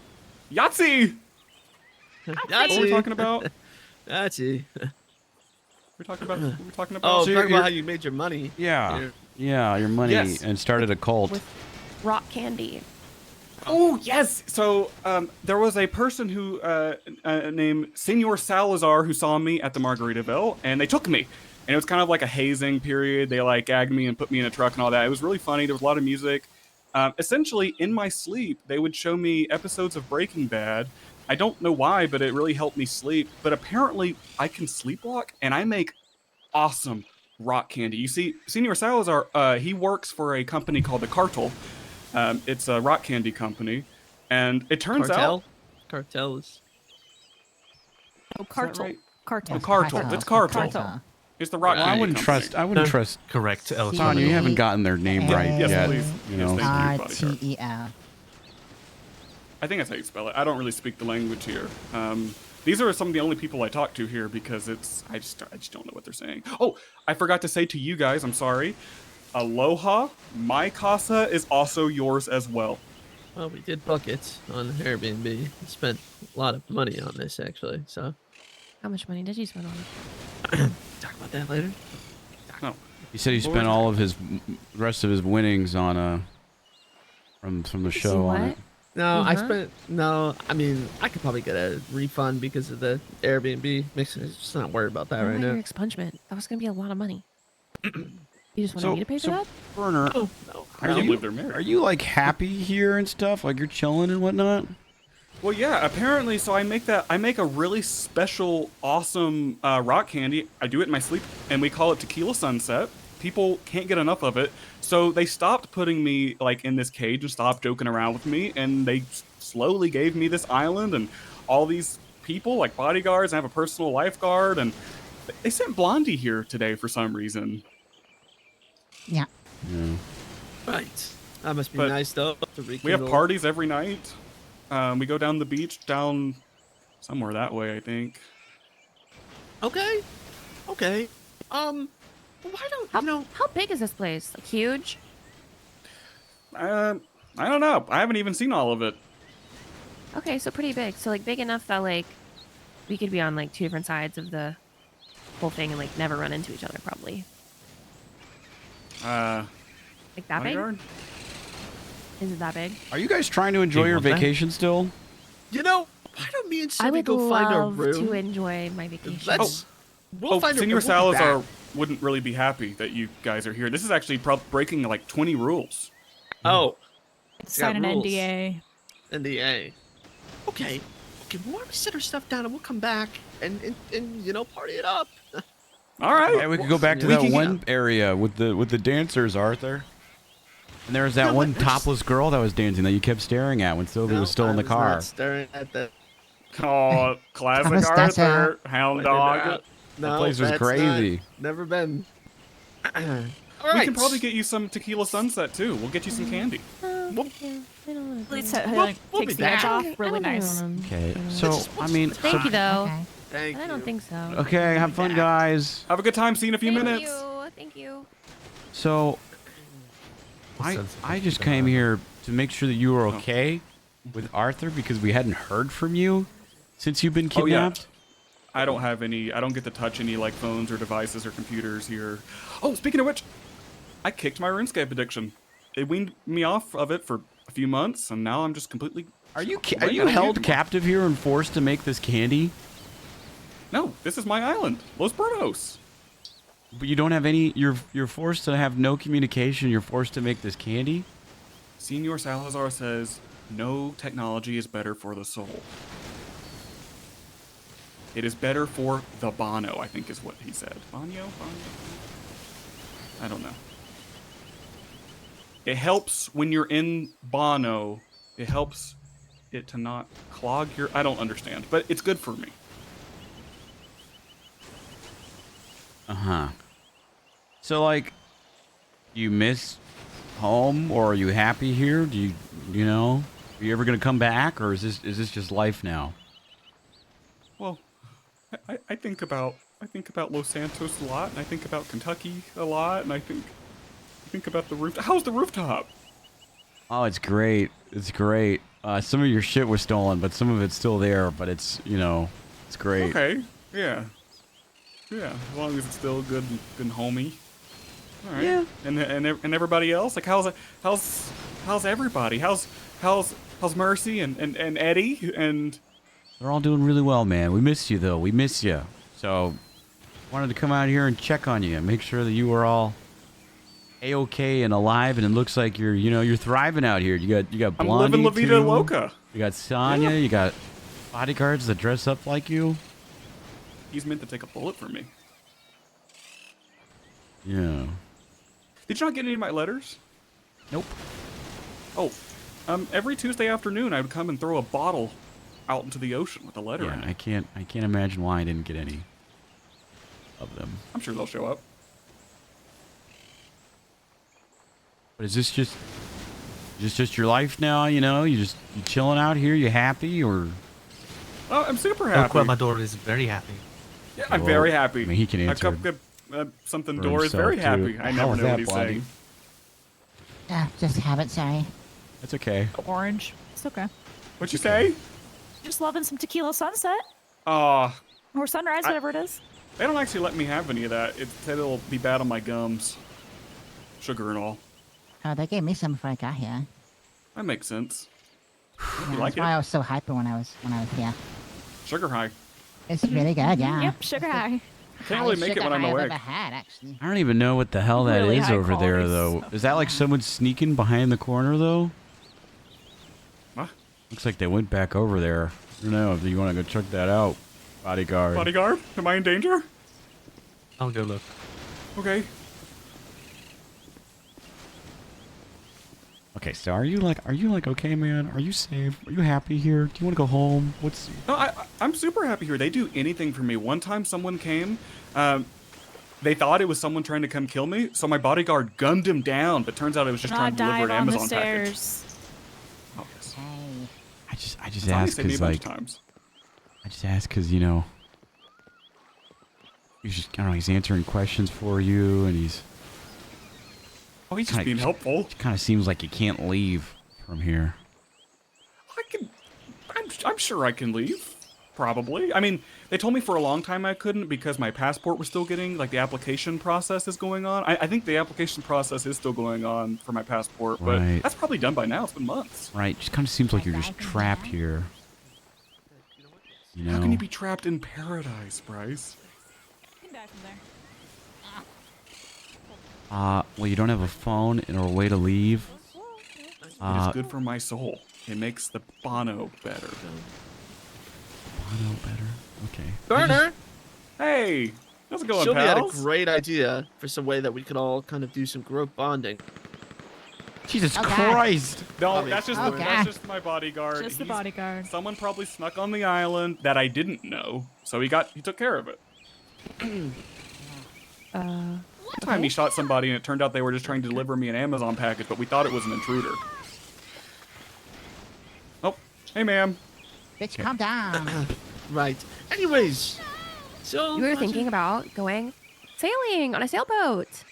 Yahtzee! What were we talking about?
Yahtzee.
We're talking about.
Oh,
So
talking
you're-
about how you made your money.
Yeah.
Here.
Yeah, your money
Yes.
and started a cult.
With rock candy.
Oh yes. So there was a person who named Senor Salazar who saw me at the Margaritaville, and they took me. And it was kind of like a hazing period. They like gagged me and put me in a truck and all that. It was really funny. There was a lot of music. Essentially, in my sleep, they would show me episodes of Breaking Bad. I don't know why, but it really helped me sleep. But apparently, I can sleepwalk, and I make awesome rock candy. You see, Senor Salazar, he works for a company called the Cartel. It's a rock candy company, and it turns out
Cartel is.
Oh, cartel.
right?
Cartel.
Oh, Cartel. It's Cartel. It's the rock
Well,
candy
I wouldn't
company.
trust. I wouldn't trust.
Correct.
Sonya, you haven't gotten their name right
Yes,
yet.
please.
You
Yes,
know.
thank you, bodyguard.
RTEL.
I think that's how you spell it. I don't really speak the language here. These are some of the only people I talk to here because I just don't know what they're saying. Oh, I forgot to say to you guys, I'm sorry. Aloha, my casa is also yours as well.
Well, we did buckets on Airbnb. We spent a lot of money on this actually. So
How much money did you spend on it?
talk about that later.
No.
He said he spent all of his rest of his winnings on from the show on it.
No, I spent no. I mean, I could probably get a refund because of the Airbnb. Makes me just not worried about that right now.
Your expungement. That was gonna be a lot of money. You just wanted me to pay for that?
Burner,
no.
Are you like happy here and stuff? Like you're chilling and whatnot?
Well, yeah. Apparently, so I make a really special, awesome rock candy. I do it in my sleep, and we call it Tequila Sunset. People can't get enough of it, so they stopped putting me like in this cage and stopped joking around with me, and they slowly gave me this island and all these people like bodyguards. I have a personal lifeguard, and they sent Blondie here today for some reason.
Yeah.
Right. That must be
But
nice though.
We have parties every night. We go down the beach, down somewhere that way, I think.
Okay. Okay. Why don't
How big is this place? Like huge?
I don't know. I haven't even seen all of it.
Okay, so pretty big. So like big enough that like we could be on like two different sides of the whole thing and like never run into each other probably. Like that
bodyguard?
big? Is it that big?
Are you guys trying to enjoy your vacation still?
You know, why don't me and
I
Simi
would
go find a
love
room?
to enjoy my vacation.
We'll find a
Senor
room. We'll be
Salazar
back.
wouldn't really be happy that you guys are here. This is actually breaking like 20 rules.
Oh.
Sign an
rules.
NDA.
NDA. Okay. Okay, well, why don't we set our stuff down and we'll come back and you know, party it up.
All right.
Yeah, we could go back to that one area with the dancers, Arthur. And there was that one topless girl that was dancing that you kept staring at when Sylvia was still in the car.
Not staring at the
Oh, classic
That's
Arthur, hound dog.
No,
That place was
that's
crazy.
not- never been. All
We
right.
can probably get you some Tequila Sunset too. We'll get you some candy.
At least it
We'll
takes
be
the edge
back.
off. Really nice.
Okay, so I mean,
Thank you though.
Okay.
Thank
But I
you.
don't think so.
okay, have fun, guys.
Have a good time. See you in a few
Thank
minutes.
you. Thank you.
So, I just came here to make sure that you were okay with Arthur because we hadn't heard from you since you've been
Oh, yeah.
kidnapped.
I don't have any. I don't get to touch any like phones or devices or computers here. Oh, speaking of which, I kicked my RuneScape addiction. They weaned me off of it for a few months, and now I'm just completely.
Are you
I don't need
held
it
captive here and forced to make this candy?
No, this is my island, Los Bertos.
But you don't have any. You're forced to have no communication. You're forced to make this candy.
Senor Salazar says no technology is better for the soul. It is better for the Bono, I think is what he said. Bono? I don't know. It helps when you're in Bono. It helps it to not clog your... I don't understand, but it's good for me.
Uh-huh. So, like, you miss home, or are you happy here? Do you know? Are you ever gonna come back, or is this just life now?
Well, I think about Los Santos a lot, and I think about Kentucky a lot, and I think about the roof. How's the rooftop?
Oh, it's great. It's great. Some of your shit was stolen, but some of it's still there. But it's it's great.
Okay. Yeah. Yeah. As long as it's still good and homey. All right.
Yeah.
And everybody else, like how's everybody? How's Mercy and Eddie and.
They're all doing really well, man. We miss you, though. We miss you. So, wanted to come out here and check on you and make sure that you were all A-okay and alive. And it looks like you're thriving out here. You got
I'm
Blondie,
living La Vida
too.
Loca.
You got Sonya.
Yeah.
You got bodyguards that dress up like you.
He's meant to take a bullet for me.
Yeah.
Did you not get any of my letters?
Nope.
Oh, every Tuesday afternoon I would come and throw a bottle out into the ocean with a letter in
Yeah,
it.
I can't imagine why I didn't get any of them.
I'm sure they'll show up.
But is this just your life now? You chilling out here? You happy or?
Oh, I'm super
Look,
happy.
well, my daughter is very happy.
Yeah, I'm
Well,
very happy.
I mean, he can answer
Something
for
door is very
himself, too.
happy. I
How
never
was
know
that,
what he's
Blondie?
saying.
Just habit, sorry.
That's okay.
Orange. It's okay.
What'd you say?
Just loving some tequila sunset
Aw,
or sunrise, whatever it is.
They don't actually let me have any of that. It said it'll be bad on my gums. Sugar and all.
Oh, they gave me some before I got here.
That makes sense.
Yeah,
You
that's
like
why
it?
I was so hyper when I was here.
Sugar high.
It's really good, yeah.
Yep, sugar high.
Can't really make it when I'm
I've
awake.
ever had, actually.
I don't even know what the hell that
Really
is
high
over there,
quality
though.
stuff.
Is that like someone sneaking behind the corner, though?
What?
Looks like they went back over there. I don't know if you want to go check that out. Bodyguard.
Bodyguard? Am I in danger?
I'll go look.
Okay.
Okay, so are you like okay, man? Are you safe? Are you happy here? Do you want to go home? What's?
No, I'm super happy here. They do anything for me. One time someone came, they thought it was someone trying to come kill me, so my bodyguard gunned him down, but turns out it was just trying to deliver an Amazon package. Oh, yes.
I just
Somebody
asked
saved me a
because
bunch
like
of times.
I just asked because you know he's just I don't know he's answering questions for you and he's
Oh, he's just being helpful.
It kind of seems like you can't leave from here.
I'm sure I can leave. Probably. I mean, they told me for a long time I couldn't because my passport was still getting, like, the application process is going on. I think the application process is still going on for my passport, but
Right.
that's probably done by now. It's been months.
Right? Just kind of seems like you're just trapped here. You know?
How can you be trapped in paradise, Bryce?
You can die from there.
Well, you don't have a phone or a way to leave.
It is good for my soul. It makes the Bono better.
Bono better. Okay.
Burner!
Hey! How's it going,
Sylvia had a
pals?
great idea for some way that we could all kind of do some group bonding.
Jesus
Oh, God.
Christ!
No,
I mean,
that's just
oh,
that's
God.
just my bodyguard.
Just the
He's-
bodyguard.
Someone probably snuck on the island that I didn't know, so he took care of it. One time he shot somebody and it turned out they were just trying to deliver me an Amazon package, but we thought it was an intruder. Oh, hey ma'am.
Bitch, calm down.
Right. Anyways, so
You were thinking about going sailing on a sailboat.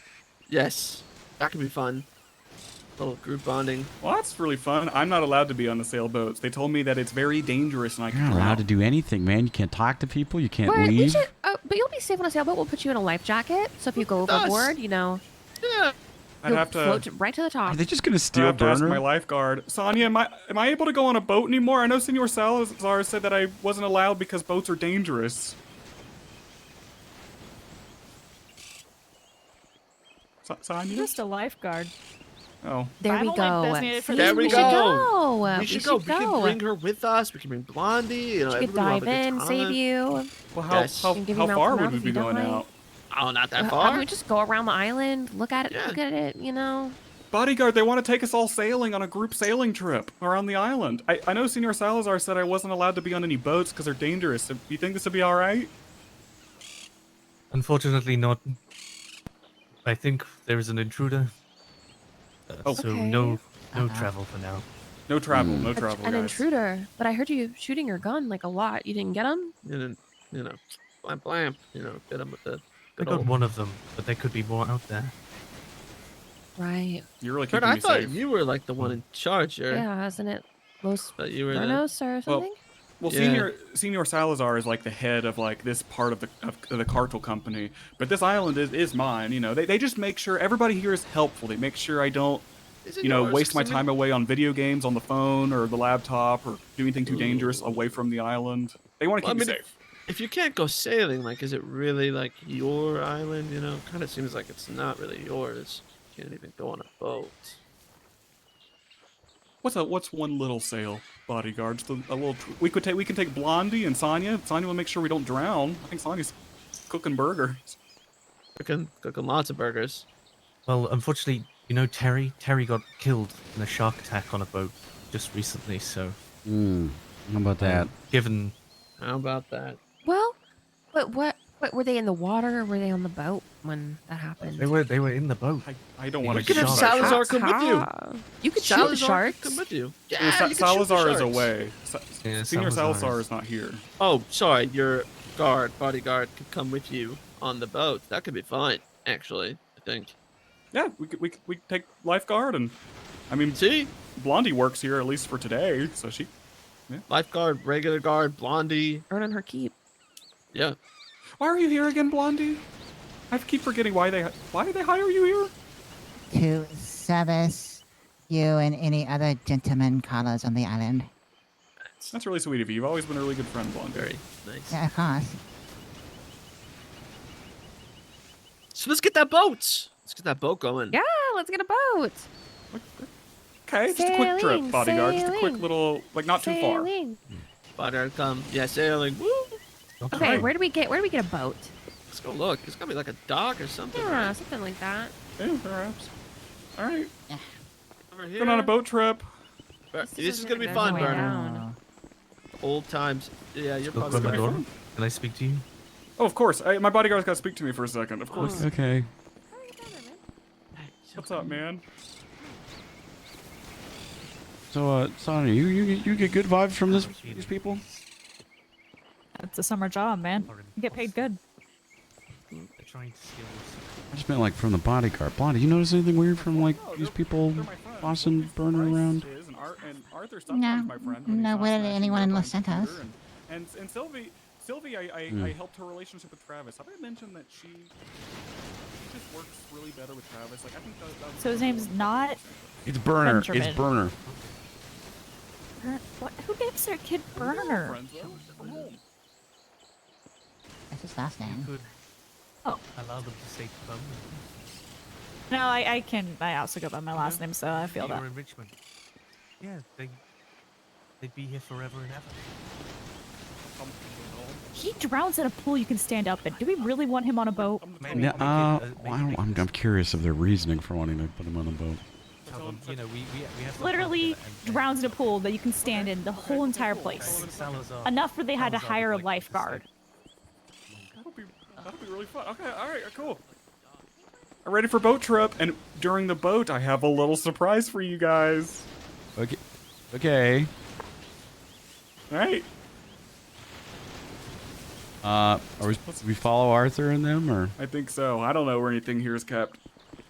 Yes, that could be fun. Little group bonding.
Well, that's really fun. I'm not allowed to be on the sailboats. They told me that it's very dangerous and I
You're
can
not allowed
drown.
to do anything, man. You can't talk to people. You can't
But we
leave.
should, but you'll be safe on a sailboat. We'll put you in a life jacket, so if you go
Us.
overboard, you know,
Yeah.
I'd
you'll
have to.
float right to the top.
Are they just gonna
I
steal
have to ask
Burner?
my lifeguard. Sonia, am I able to go on a boat anymore? I know Senor Salazar said that I wasn't allowed because boats are dangerous. Sonia?
Just a lifeguard.
Oh.
There
I'm
we
only
go.
designated for
There
this
we
We
mission.
should
go.
go.
We should go. We can bring her with us. We can bring Blondie. You know,
She could
everybody will have
dive
a good
in,
time.
save you.
Well, how,
Yes.
how,
And give
how
you mouth
far
to
would
mouth
we
if
be
you don't
going
mind.
out?
Oh, not that
I
far.
mean, just go around the island, look at it,
Yeah.
look at it. You know,
Bodyguard, they want to take us all sailing on a group sailing trip around the island. I know Senor Salazar said I wasn't allowed to be on any boats because they're dangerous. Do you think this would be all right?
Unfortunately, not. I think there is an intruder. So
Okay.
no travel for now.
No travel, no travel,
an
guys.
intruder. But I heard you shooting your gun like a lot. You didn't get him.
And then, blam blam. Get them with the.
I
Good
got
old...
one of them, but there could be more out there.
Right.
You're really
Kurt,
keeping
I
me
thought
safe.
you were like the one in charge here.
Yeah, isn't it Los
But you were the...
Lernos or something?
Well,
Yeah.
Senor Salazar is like the head of like this part of the cartel company, but this island is mine. You know, they just make sure everybody here is helpful. They make sure I don't,
Is it
you know,
yours?
waste my
'Cause I mean-
time away on video games on the phone or the laptop or do anything too dangerous away from the island. They want to
Well,
keep
I
me
mean,
safe.
If you can't go sailing, like, is it really like your island? You know, kind of seems like it's not really yours. You can't even go on a boat.
What's one little sail, bodyguard? Just a little. We can take Blondie and Sonia. Sonia will make sure we don't drown. I think Sonia's cooking burgers.
Cooking lots of burgers.
Well, unfortunately, you know Terry. Terry got killed in a shark attack on a boat just recently. So,
how about that?
Given
How about that?
Well, but what were they in the water or were they on the boat when that happened?
they were in the boat.
I don't
They
want
got
to
could have
get
shot.
Salazar come with you.
You could shoot the
Salazar
sharks.
could come with you.
Yeah,
Yeah, you could shoot the
Salazar is
sharks.
away.
Yeah,
Senor
Salazar
Salazar
is-
is not here.
Oh, sorry. Your bodyguard, could come with you on the boat. That could be fine, actually. I think.
Yeah, we could take lifeguard and, I mean,
See,
Blondie works here at least for today, so she.
lifeguard, regular guard, Blondie.
Earning her keep.
Yeah.
Why are you here again, Blondie? I keep forgetting why they hire you here.
To service you and any other gentlemen callers on the island.
That's really sweet of you. You've always been a really good friend, Blondie.
Very nice.
Yeah, of course.
So let's get that boat. Let's get that boat going.
Yeah, let's get a boat.
Okay, just a quick trip,
Sailing,
bodyguard. Just a quick
sailing.
little, like, not too far.
Sailing.
Bodyguard, come. Yeah, sailing. Woo!
Okay, where do we get a boat?
Let's go look. It's gotta be like a dock or something.
Yeah,
right?
something like that.
Yeah, perhaps. All right.
Over here.
Going on a boat trip.
This is gonna be
There's
fun,
no way
Burner.
down.
Old times. Yeah, you're
Look,
probably
my
right.
door. Can I speak to you?
Oh, of course. My bodyguard's got to speak to me for a second. Of course.
Okay.
What's up, man?
So, Sonny, you get good vibes from these people?
It's a summer job, man. You get paid good.
They're trying to steal us.
I just meant like from the bodyguard. Blondie, you notice anything weird from like these people bossing Burner around?
And Arthur
No,
my friend.
no, what did anyone in Los Santos?
And Sylvie, I helped her relationship with Travis. Have I mentioned that she just works really better with Travis? Like I think that
So his name's not.
It's Burner.
Benjamin.
It's Burner.
What? Who names their kid Burner?
That's his last name.
Could
Oh.
allow them to say bum.
No, I can. I also go by my last name, so I feel that.
You're in Richmond. Yeah, they'd be here forever and ever.
He drowns in a pool you can stand up in. Do we really want him on a boat?
Yeah, I'm curious of their reasoning for wanting to put him on a boat.
Tell them, you know, we have
Literally drowns in a pool that you can stand in the whole entire place. Enough where they had to hire a lifeguard.
That'll be really fun. Okay, all right, cool. I'm ready for boat trip, and during the boat, I have a little surprise for you guys.
Okay. Okay.
All right.
Are we supposed to follow Arthur and them, or?
I think so. I don't know where anything here is kept.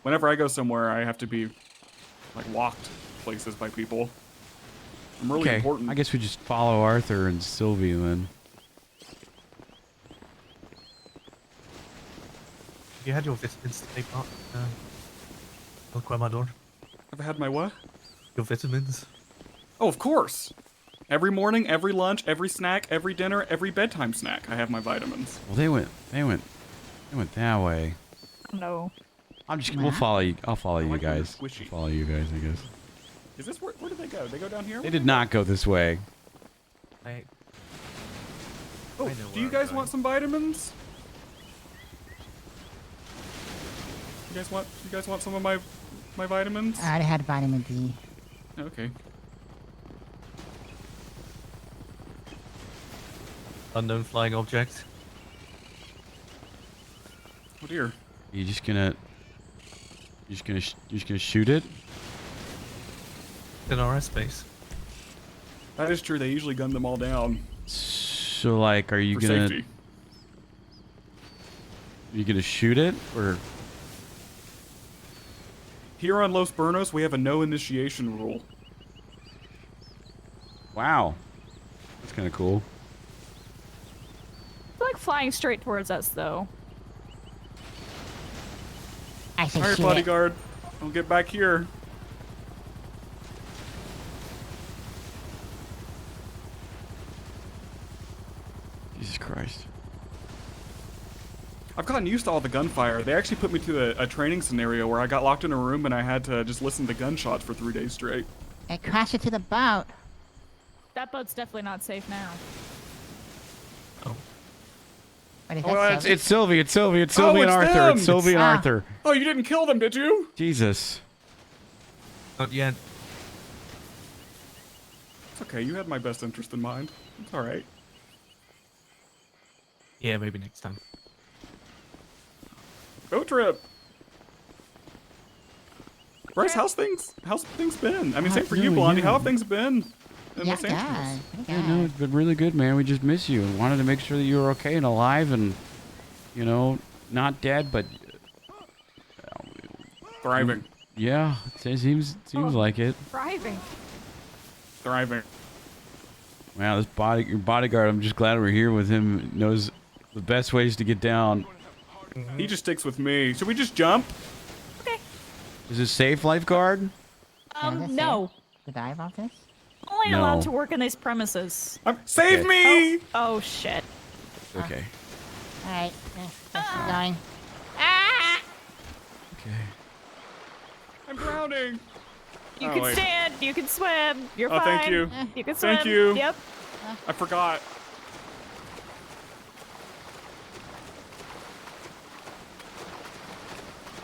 Whenever I go somewhere, I have to be like walked places by people. I'm really
Okay.
important.
I guess we just follow Arthur and Sylvie then.
You had your vitamins today, Bart. Look where my door.
Have I had my what?
Your vitamins.
Oh, of course. Every morning, every lunch, every snack, every dinner, every bedtime snack, I have my vitamins.
Well, they went that way.
No.
We'll follow you. I'll follow you
like when they're
guys.
squishy.
I'll follow you guys, I guess.
Is this where did they go? They go down here?
They did not go this way.
Oh, do you guys want some vitamins? You guys want some of my vitamins?
I already had vitamin D.
Okay.
Unknown flying object.
Oh dear.
You just gonna shoot it?
In our airspace.
That is true. They usually gun them all down.
So like, are you
For
gonna?
safety.
Are you gonna shoot it or?
Here on Los Bernos, we have a no initiation rule.
Wow. That's kind of cool.
They're like flying straight towards us, though.
I say
All right,
shoot it.
bodyguard. I'll get back here.
Jesus Christ.
I've gotten used to all the gunfire. They actually put me to a training scenario where I got locked in a room and I had to just listen to gunshots for 3 days straight.
Hey, crash it to the boat.
That boat's definitely not safe now.
What is
Oh,
that,
that's-
Sylvie?
It's Sylvie. It's Sylvie. It's
Oh,
Sylvie and
it's
Arthur.
them!
It's Sylvie and
Ah.
Arthur.
Oh, you didn't kill them, did you?
Jesus.
Not yet.
It's okay. You had my best interest in mind. It's all right.
Yeah, maybe next time.
Boat trip. Bryce, how's things been? I mean, same for you,
no,
Blondie.
yeah.
How have things been in
Yeah,
Los Angeles?
good.
Yeah, no, it's been really good, man. We just miss you and wanted to make sure that you were okay and alive and, you know, not dead, but
Thriving.
yeah, it seems like it.
Thriving.
Thriving.
Wow, your bodyguard. I'm just glad we're here with him. Knows the best ways to get down.
He just sticks with me. Should we just jump?
Is this safe, lifeguard?
No.
To dive off this?
Only
No.
allowed to work in these premises.
Save
Okay.
me!
Oh shit.
Okay.
Alright, let's keep going.
Okay.
I'm drowning.
You
Oh,
can
wait.
stand. You can swim. You're
Oh,
fine.
thank you.
You can swim.
Thank you.
Yep.
I forgot.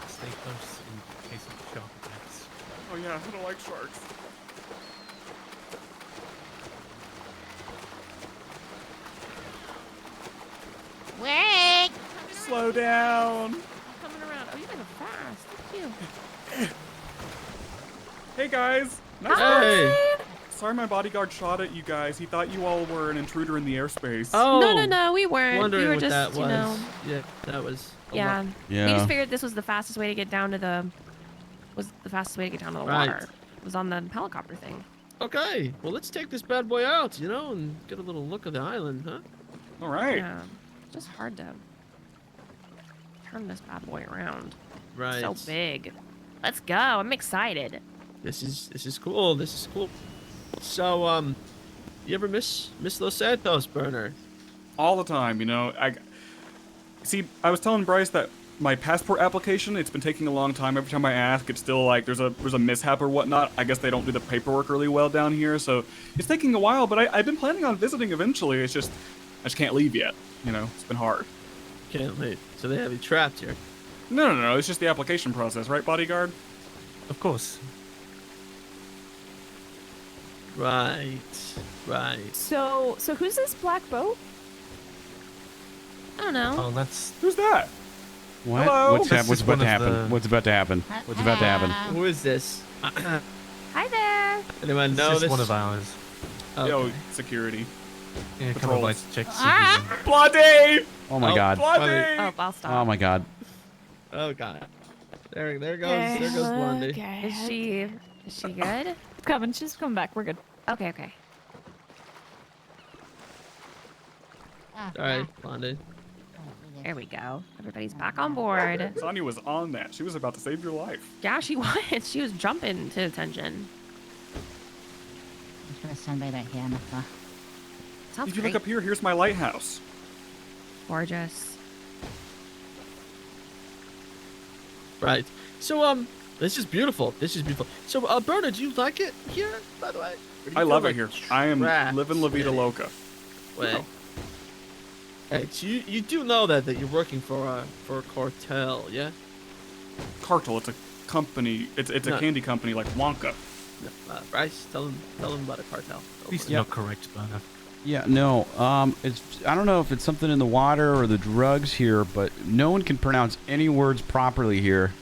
Stay close in case of shark attacks.
Oh yeah, I don't like sharks.
Wait!
Slow down.
Coming around. Oh, you guys are fast. Thank you.
Hey guys. Nice
Hey.
work. Sorry my bodyguard shot at you guys. He thought you all were an intruder in the airspace.
Oh.
No, we weren't.
Wondering
We were
what
just,
that was.
you know.
Yeah, that was. a
Yeah.
lot.
We just figured this was the fastest way to get down to the. Was the fastest way to get down to the
Right.
water. It was on the helicopter thing.
Okay, well let's take this bad boy out, you know, and get a little look of the island, huh?
All right.
Yeah. It's just hard to turn this bad boy around.
Right.
So big. Let's go. I'm excited.
This is cool. This is cool. So you ever miss Los Santos, Burner?
All the time, you know. I was telling Bryce that my passport application, it's been taking a long time. Every time I ask, it's still like there's a mishap or whatnot. I guess they don't do the paperwork really well down here, so it's taking a while. But I've been planning on visiting eventually. It's just I just can't leave yet. You know, it's been hard.
Can't leave. So they have you trapped here.
No. It's just the application process, right, bodyguard?
Of course.
Right.
So who's this black boat?
I don't know.
Oh, that's.
Who's that?
What?
Hello?
What's
This is
about to
one of
happen?
the-
What's about to happen? What's about to happen?
Who is this?
Hi there.
Anyone
It's
know
just
this?
one of ours.
Okay.
Yo, security.
Yeah, come
Patrols.
by to check citizens.
Bloody!
Oh my
Oh,
god.
Bloody!
Oh, I'll stop.
Oh my god.
Oh god. There goes Blondie.
Is she good?
Coming. She's coming back. We're good.
Okay.
Ah,
All right, Blondie.
There we go. Everybody's back on board.
Sonya was on that. She was about to save your life.
Yeah, she was. She was jumping to attention.
I'm just gonna sunbathe right here on the floor.
Sounds
If you
great.
look up here, here's my lighthouse.
Gorgeous.
Right. So this is beautiful. So Berna, do you like it here, by the way? Or do you
I
feel
love
like
it here. I am
trapped
living La Vida
in it?
Loca.
Wait. Hey, so you do know that you're working for a cartel, yeah?
Cartel, it's a company. It's
No.
a candy company like Wonka.
No, Bryce, tell him about a cartel. Go
At least
for it.
you're not correct, Burner.
Yeah, no. I don't know if it's something in the water or the drugs here, but no one can pronounce any words properly here.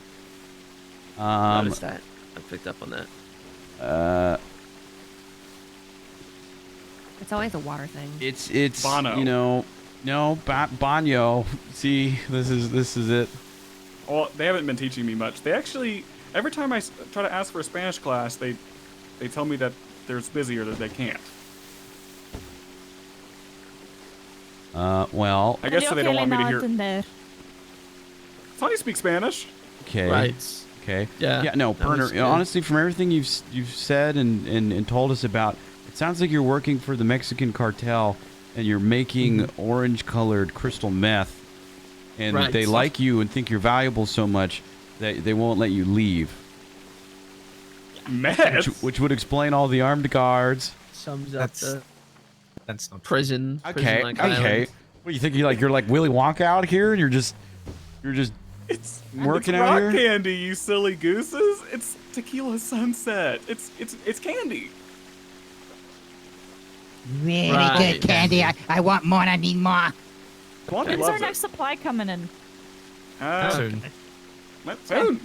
Noticed that. I picked up on that.
It's always a water thing.
It's
Bono.
you know, no, Banyo. See, this is it.
Well, they haven't been teaching me much. They actually, every time I try to ask for a Spanish class, they tell me that they're busy or that they can't.
Well,
I guess so they don't want me to hear.
Entender.
Sonya speaks Spanish.
Okay.
Right.
Okay.
Yeah.
Yeah. No,
that was
Burner.
good.
Honestly, from everything you've said and told us about, it sounds like you're working for the Mexican cartel, and you're making orange-colored crystal meth, and
Right.
they like you and think you're valuable so much that they won't let you leave.
Meth.
Which would explain all the armed guards.
Sums up
That's not
prison.
Okay.
prison-like
Okay.
island.
What, you think you're like Willy Wonka out here, and you're just
It's
working
it's
out
rock
here?
candy, you silly gooses. It's tequila sunset. It's candy.
Really
Right.
good candy. I want more. I need more.
Blondie
When's our
loves it.
next supply coming in?
soon.
Soon.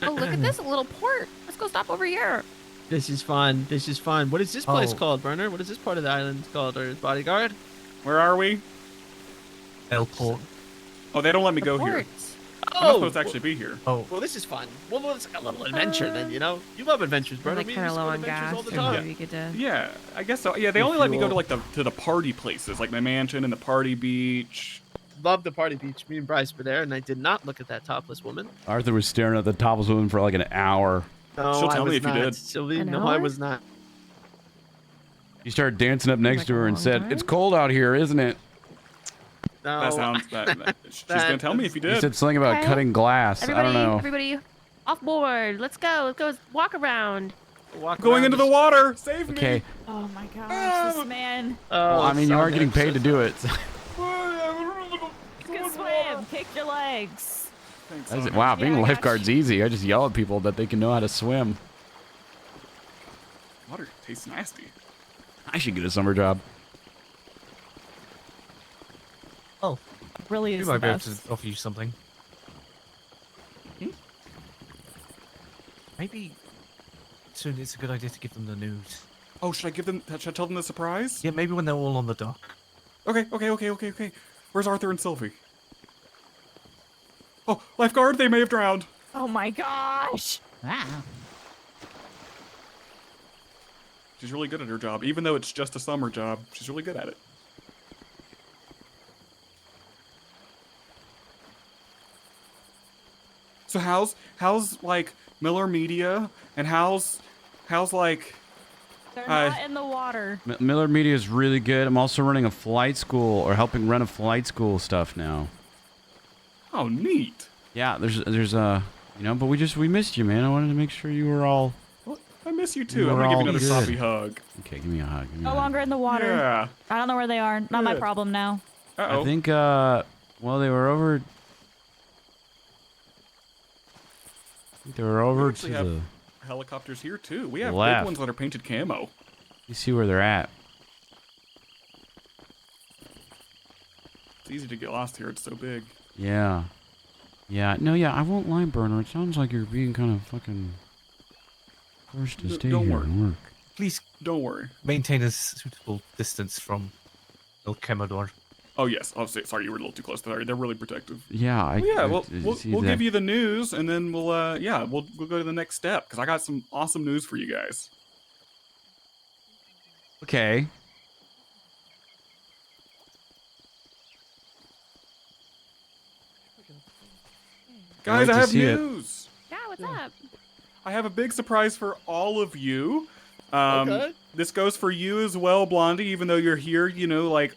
Oh, look at this little port. Let's go stop over here.
This is fun. What is this place
Oh.
called, Burner? What is this part of the island called, or bodyguard?
Where are we?
Airport.
Oh, they don't let me
The
go here.
port.
I'm not supposed to actually be here.
Oh.
Well, this is fun. Well, it's like a little adventure then, you know? You love adventures, bro.
Like kind of low on gas.
all the
so
time.
maybe we could
Yeah, I guess so. Yeah, they only let me go to like the party places, like my mansion and the party beach.
Love the party beach. Me and Bryce were there, and I did not look at that topless woman.
Arthur was staring at the topless woman for like an hour.
No,
She'll
I
tell me
was
if you
not.
did.
Sylvie, no, I was not.
He started dancing up next
Like
to
a
her and
long
said,
time?
"It's cold out here, isn't it?"
No,
That sounds. She's gonna tell me if you
He
did.
said something about
Okay.
cutting glass.
Everybody,
I don't know.
everybody, off board. Let's go. Let's go. Walk around.
Going into the water. Save me.
Okay.
Oh my gosh, this man.
Well, I mean, you are getting paid to do it. so-
You can swim. Kick your legs.
That's it. Wow, being a lifeguard's easy. I just yell at people that they can know how to swim.
Water tastes nasty.
I should get a summer job.
Oh.
Really
We
is
might
the
be able
best.
to offer you something.
Hmm?
Maybe soon it's a good idea to give them the news.
Oh, should I give them? Should I tell them the surprise?
Yeah, maybe when they're all on the dock.
Okay. Where's Arthur and Sylvie? Oh, lifeguard, they may have drowned.
Oh my gosh.
Wow.
She's really good at her job, even though it's just a summer job. She's really good at it. So how's like Miller Media and how's like
They're not in the water.
Miller Media is really good. I'm also running a flight school or helping run a flight school stuff now.
Oh, neat.
Yeah, there's you know, but we missed you, man. I wanted to make sure you were all.
I miss you
You
too. I'm
were
gonna give you
all
another
good.
sloppy hug.
Okay, give me a hug. Give me
No
a hug.
longer in the water.
Yeah.
I don't know where they are. Not my
Good.
problem now.
I think well they were over. I think they were over to
actually have
the.
helicopters here too. We have
left.
big ones that are painted camo.
You see where they're at.
It's easy to get lost here. It's so big.
Yeah. Yeah. No. Yeah. I won't lie, Burner. It sounds like you're being kind of fucking forced to stay
don't
here
worry.
and work.
Please
Don't worry.
maintain a suitable distance from El Quemador.
Oh yes. Oh, sorry, you were a little too close. Sorry, they're really protective.
Yeah.
Well, yeah. We'll
see
we'll
that-
give you the news, and then we'll go to the next step because I got some awesome news for you guys.
Okay.
Guys,
like
I
to
have
see it.
news.
Yeah, what's up?
I have a big surprise for all of you.
Okay.
This goes for you as well, Blondie, even though you're here, you know, like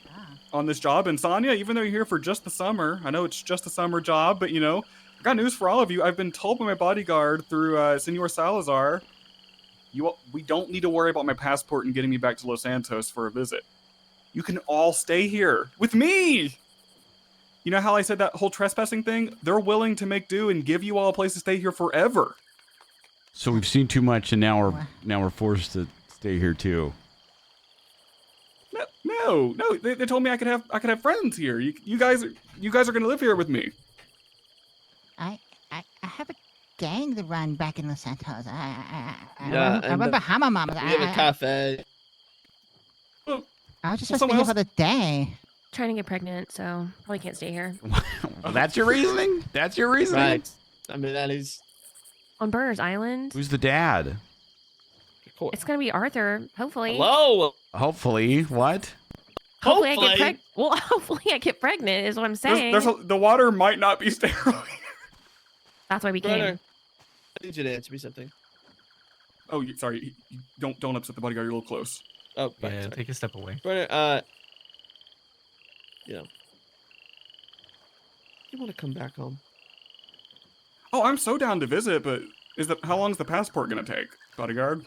on this job. And Sonia, even though you're here for just the summer, I know it's just a summer job, but you know, I got news for all of you. I've been told by my bodyguard through Senor Salazar, we don't need to worry about my passport and getting me back to Los Santos for a visit. You can all stay here with me. You know how I said that whole trespassing thing? They're willing to make do and give you all a place to stay here forever.
So we've seen too much, and now we're forced to stay here too.
No. They told me I could have friends here. You guys are gonna live here with me.
I have a gang to run back in Los Santos. I
Yeah,
remember Hammer Mamas.
We have a cafe.
I was just supposed to be here for the day.
Trying to get pregnant, so probably can't stay here.
That's your reasoning? That's your reasoning?
Right. I mean, that is.
On Burner's Island.
Who's the dad?
It's gonna be Arthur, hopefully.
Hello.
Hopefully. What?
Hopefully I get pregnant. Well, hopefully I get pregnant is what I'm saying.
The water might not be sterile.
That's why we
Brenner,
came.
I need you to answer me something.
Oh, sorry. Don't upset the bodyguard. You're a little close.
Oh, right,
Yeah,
sorry.
take a step away.
Brenner, you want to come back home?
Oh, I'm so down to visit, but how long is the passport gonna take, bodyguard?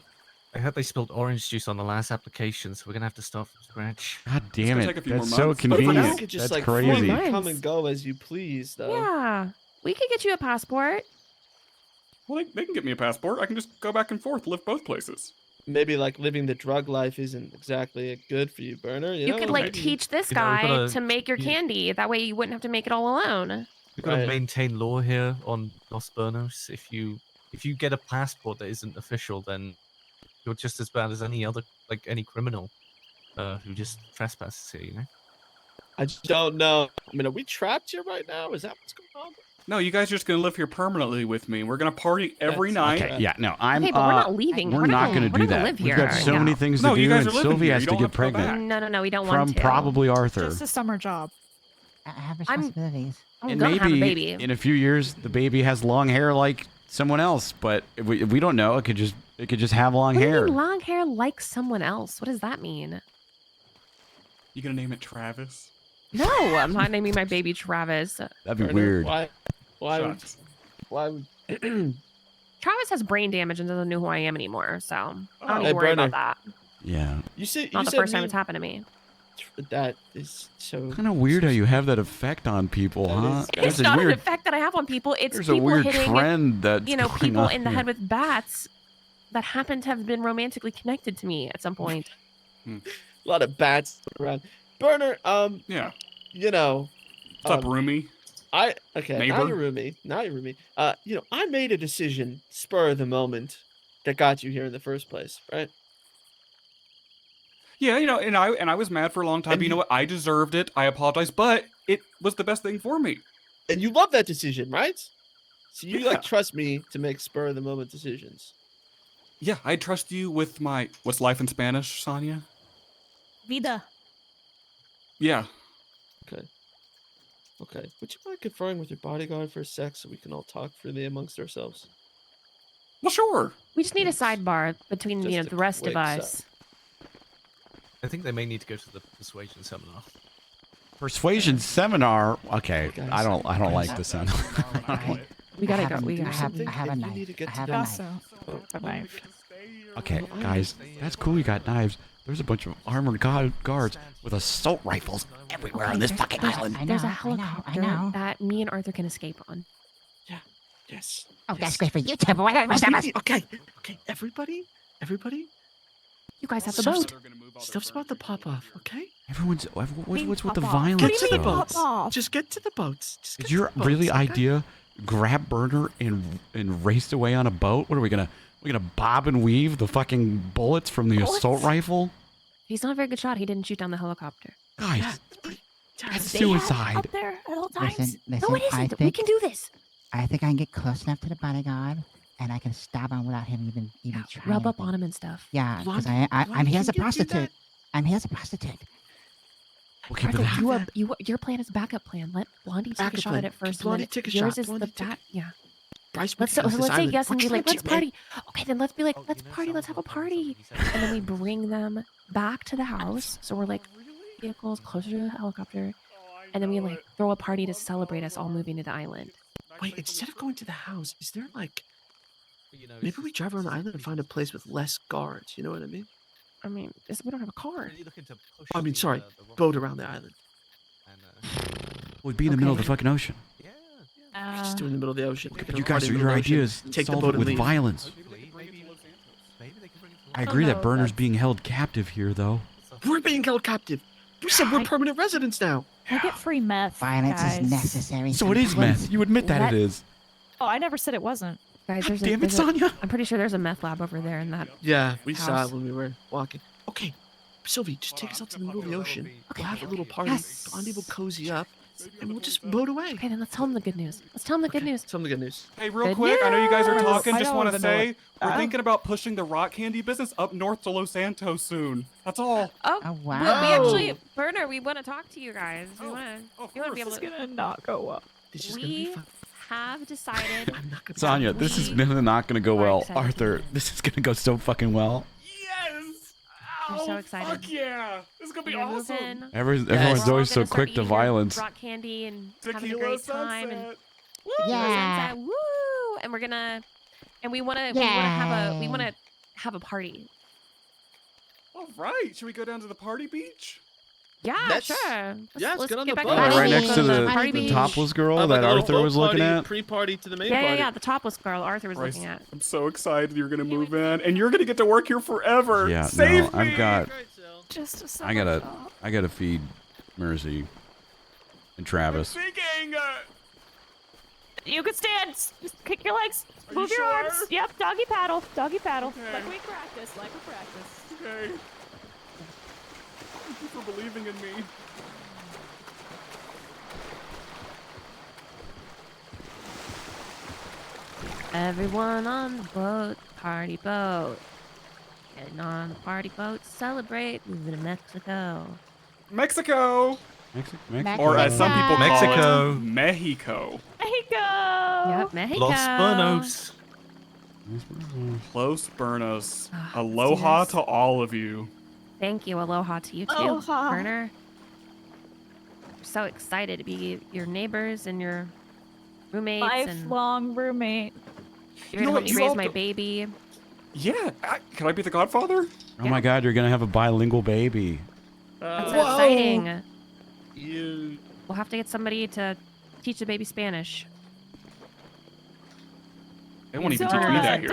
I heard they spilled orange juice on the last application, so we're gonna have to start from scratch.
God damn
gonna
it.
take a few
That's
more
so
months. But for now,
convenient.
You could just
That's
like
crazy.
freely come and go as you please, though.
Yeah, we could get you a passport.
Well, they can get me a passport. I can just go back and forth, live both places.
Maybe like living the drug life isn't exactly good for you, Burner. You,
You
know?
could like
Maybe-
teach this
You know, we
guy
gotta-
to make your candy. That way you wouldn't have to make it all alone.
We've got to
Right.
maintain law here on Los Bernos. If you get a passport that isn't official, then you're just as bad as any other, like any criminal who just trespasses here. You know.
I just don't know. I mean, are we trapped here right now? Is that what's going on?
No, you guys are just gonna live here permanently with me. We're gonna party every night.
Okay, yeah, no, I'm.
Okay, but we're not leaving.
We're
We're
not
not
going to
gonna
do that.
live
We've
here.
got so many things to
No,
do,
you guys
and
are living
Sylvie
here.
has
You
to
don't
get
have to go
pregnant.
No, we don't
From
want to.
probably Arthur.
Just a summer job.
I have responsibilities.
I'm
And
gonna have a
maybe
baby.
in a few years, the baby has long hair like someone else. But if we don't know. It could just have long
What do you
hair.
mean long hair like someone else? What does that mean?
You gonna name it Travis?
No, I'm not naming my baby Travis.
That'd be weird.
Why?
Shucks.
Why?
Travis has brain damage and doesn't know who I am anymore, so I don't need
Hey,
to worry
Brenner.
about that.
Yeah.
You said
Not
you
the
said
first time
me-
it's happened to me.
That is so.
Kind of weird how you have that effect on people, huh?
It's
There's a
not
weird,
an effect that I have on people. It's
there's a
people
weird
hitting,
trend that's going
people
on
in the
here.
head with bats that happen to have been romantically connected to me at some point.
A lot of bats around. Burner,
Yeah.
you know,
What's up, roomie?
Now
Neighbor?
you're roomie. I made a decision spur of the moment that got you here in the first place, right?
Yeah, and I was mad for a long time.
And
But you know what? I deserved it. I apologize, but it was the best thing for me.
And you love that decision, right? So you
Yeah.
trust me to make spur of the moment decisions.
Yeah, I trust you with my what's life in Spanish, Sonia?
Vida.
Yeah.
Okay. Would you mind conferring with your bodyguard for a sec so we can all talk freely amongst ourselves?
Well, sure.
We just need a sidebar between
Just a
the rest of
quick
us.
I think they may need to go to the persuasion seminar.
Persuasion seminar. Okay,
Guys,
I don't like this sound.
We gotta
I
go.
have
We
a-
gotta
I have,
something
I have a
if you
knife.
need to get
I
to
have a
that.
knife.
Also, a knife.
Okay, guys, that's cool. You got knives. There's a bunch of armored guards with assault rifles everywhere on this fucking island.
There's a
I
helicopter
know.
that me and Arthur can escape on.
Yes.
Oh, that's great for you, too, but what else?
Okay, everybody,
You guys have the
Stuff's-
boat.
stuff's about to pop off, okay?
Everyone's what's with the
pop off?
violence
What do you
to
mean
the
though?
boats.
pop off?
Just get to the boats. Just get
Is
to
your
the boats,
really
okay?
idea grab burner and race away on a boat? What are we gonna bob and weave the fucking bullets from the assault rifle?
He's not a very good shot. He didn't shoot down the helicopter.
Guys, that's
They have
suicide.
up there at all times.
Listen,
No, it
I
isn't. We
think
can do this.
I think I can get close enough to the bodyguard, and I can stab him without him even trying.
Rub up
anything.
on him and stuff.
Yeah, because
Blondie-
I'm
Blondie,
here as a
can you do
prostitute. I'm here as a prostitute.
Okay, but
Arthur,
that,
your plan is backup plan. Let Blondie take a
Backup
shot
plan.
at it first.
Blondie
and then
take a
yours
shot.
is
Blondie
the
take-
back. Yeah.
Bryce,
Let's say yes and be like, let's party. Okay, then let's be like, let's party. Let's have a party. And then we bring them back to the house. So we're like vehicles closer to the helicopter, and then we like throw a party to celebrate us all moving to the island.
Wait, instead of going to the house, is there like maybe we drive around the island and find a place with less guards? You know what I mean?
I mean, we don't have a car.
I mean, sorry, boat around the island.
we'd be in the middle of the
Okay.
fucking ocean.
Just do it in the middle of the ocean.
But you guys, your idea is
take the
solve
boat
it
and
with
leave.
violence. I agree that Burner's being held captive here, though.
We're being held captive. You said we're permanent residents now.
I get free meth.
Violence
guys.
is necessary.
So it is meth. You admit that
Let-
it is.
Oh, I never said it wasn't.
Guys, there's
Damn it,
there's
Sonia.
I'm pretty sure there's a meth lab over there in that.
Yeah, we saw
house.
it when we were walking. Okay, Sylvie, just take us out to the middle of the ocean. We'll have a little party.
Yes.
Blondie will cozy up, and we'll just boat away.
Okay, then let's tell them the good news. Let's tell them the good news.
Tell them the good news.
Hey, real
Good
quick, I know you guys are
news.
talking.
I
Just
don't
want to
even know
say
what-
we're thinking about pushing the rock candy business up north to Los Santos soon. That's all.
Oh,
Oh,
we
wow.
actually, Burner, we want to talk to you guys. We want to. You want to be able
It's
to.
gonna not go up.
This is gonna be
We
fun.
have decided.
I'm not gonna.
Sonia, this is not going to go
We're
well.
excited.
Arthur, this is going to go so fucking well.
Yes!
We're so excited.
Fuck yeah! This is gonna be
We're
awesome.
moving.
Everyone's
We're
always
all
so
gonna start
quick to
eating
violence.
rock candy and having a
Tequila
great time and
sunset.
Yeah.
sunset. Woo! And we're gonna, and we want to have a party.
All right, should we go down to the party beach?
Yeah,
Let's-
sure.
yeah, let's get on
get
the
back
boat.
to
Oh,
the
right
party.
next to
Go
the,
party
the
beach.
topless girl
Have
that
a little
Arthur
boat
was looking
party,
at.
Pre-party to the main
Yeah,
party.
yeah, the topless girl Arthur was
Bryce,
looking at.
I'm so excited you're gonna move in, and you're gonna get to work here forever.
Yeah,
Save
no,
me!
I've got.
Just a summer
I gotta.
job.
I gotta feed Mercy and Travis.
Thinking.
You can stand. Just kick your legs.
Are
Move
you
your
sure?
arms. Yep, doggy paddle. Doggy paddle.
Okay.
Like we practice. Like we practice.
Okay. Thank you for believing in me.
Everyone on the boat, party boat. Getting on the party boat, celebrate, moving to Mexico.
Mexico.
Mexico.
Or as some people call
Mexico.
it, Mexico.
Mexico.
Yep, Mexico.
Los Bernos.
Los Bernos.
Oh,
Aloha
let's do
to all of you.
Thank you. Aloha to you too,
Aloha.
Burner. We're so excited to be your neighbors and your roommates.
Lifelong roommate.
You're gonna help me raise my baby.
Yeah. Can I be the godfather?
Oh my God, you're gonna have a bilingual baby.
That's so exciting.
You.
We'll have to get somebody to teach the baby Spanish.
They won't even
So,
teach me that here.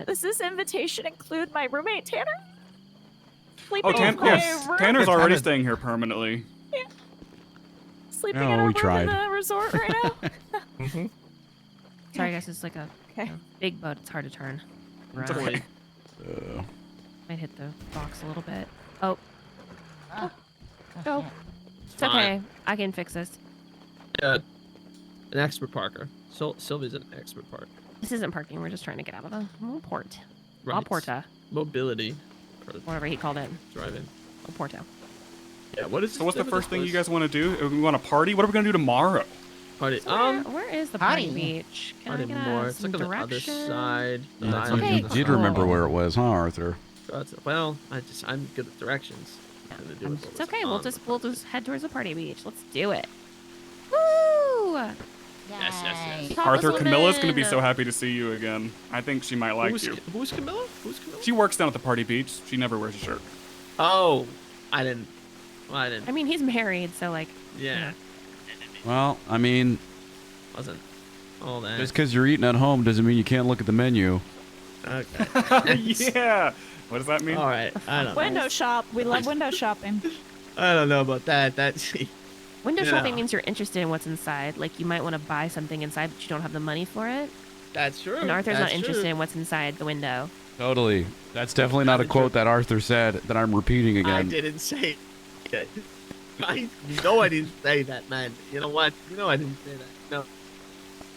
does this invitation include my roommate Tanner?
Oh,
Sleeping in my
yes.
room?
Tanner's already staying here permanently.
Sleeping
No,
in our
we
room
tried.
in the resort right now.
Sorry, guys. It's like a big boat. It's hard to turn.
It's
around.
okay.
Might hit the box a little bit. Oh.
Go.
It's okay. I can fix this.
Yeah. An expert parker. Sylvie's an expert parker.
This isn't parking. We're just trying to get out of the port.
Right.
Porta.
Mobility.
Whatever he called it.
Driving.
Porto.
Yeah. What is?
So what's the
name of
first
this
thing you
place?
guys want to do? We want to party? What are we going to do tomorrow?
Party.
Where is the party
Party.
beach? Can I
Party
get
more. It's
some
like on the other
direction?
side. of the
Yeah,
island.
Okay,
you did remember where it was, huh, Arthur?
Well, I'm good at directions. I'm gonna do it
It's okay. We'll just head towards the party beach. Let's do it.
Yes.
Arthur,
Topless
Camilla's going to be
woman.
so happy to see you again. I think she might like you.
Who's Camilla? Who's Camilla?
She works down at the party beach. She never wears a shirt.
Oh, I didn't. Well, I didn't.
I mean, he's married, so like.
Yeah.
Well, I mean,
Wasn't all that.
just because you're eating at home doesn't mean you can't look at the menu.
Okay.
Yeah. What does that mean?
All right. I don't know.
Window shop. We love window shopping.
I don't know about that.
Window
Yeah.
shopping means you're interested in what's inside. Like you might want to buy something inside, but you don't have the money for it.
That's true.
And Arthur's
That's
not interested
true.
in what's inside the window.
Totally. That's definitely not a quote that Arthur said that I'm repeating
I
again.
didn't say it. I know I didn't say that, man. You know what? You know I didn't say that. No.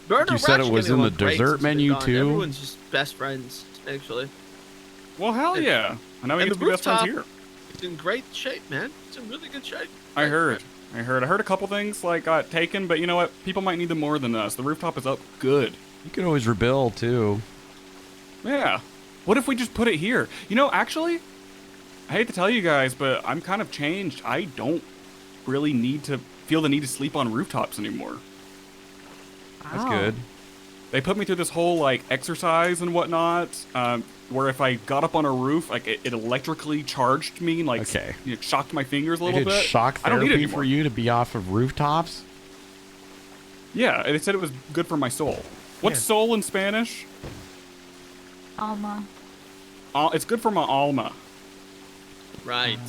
Burner,
You said
we're
it was
actually
in the
getting along great
dessert
since we've been
menu,
gone.
too?
Everyone's just best friends, actually.
Well, hell yeah. I know we
And
get to
the
be best friends
rooftop
here.
It's in great shape, man. It's in really good shape.
I heard a couple things like got taken, but you know what? People might need them more than us. The rooftop is up good.
You could always rebuild, too.
Yeah. What if we just put it here? You know, actually, I hate to tell you guys, but I'm kind of changed. I don't really feel the need to sleep on rooftops anymore.
That's good.
They put me through this whole like exercise and whatnot, where if I got up on a roof, like it electrically charged me, like shocked my fingers a
They
little
did
bit.
shock
I don't need it
therapy
anymore.
for you to be off of rooftops?
Yeah, they said it was good for my soul. What's soul in Spanish?
Alma.
It's good for my alma.
Right.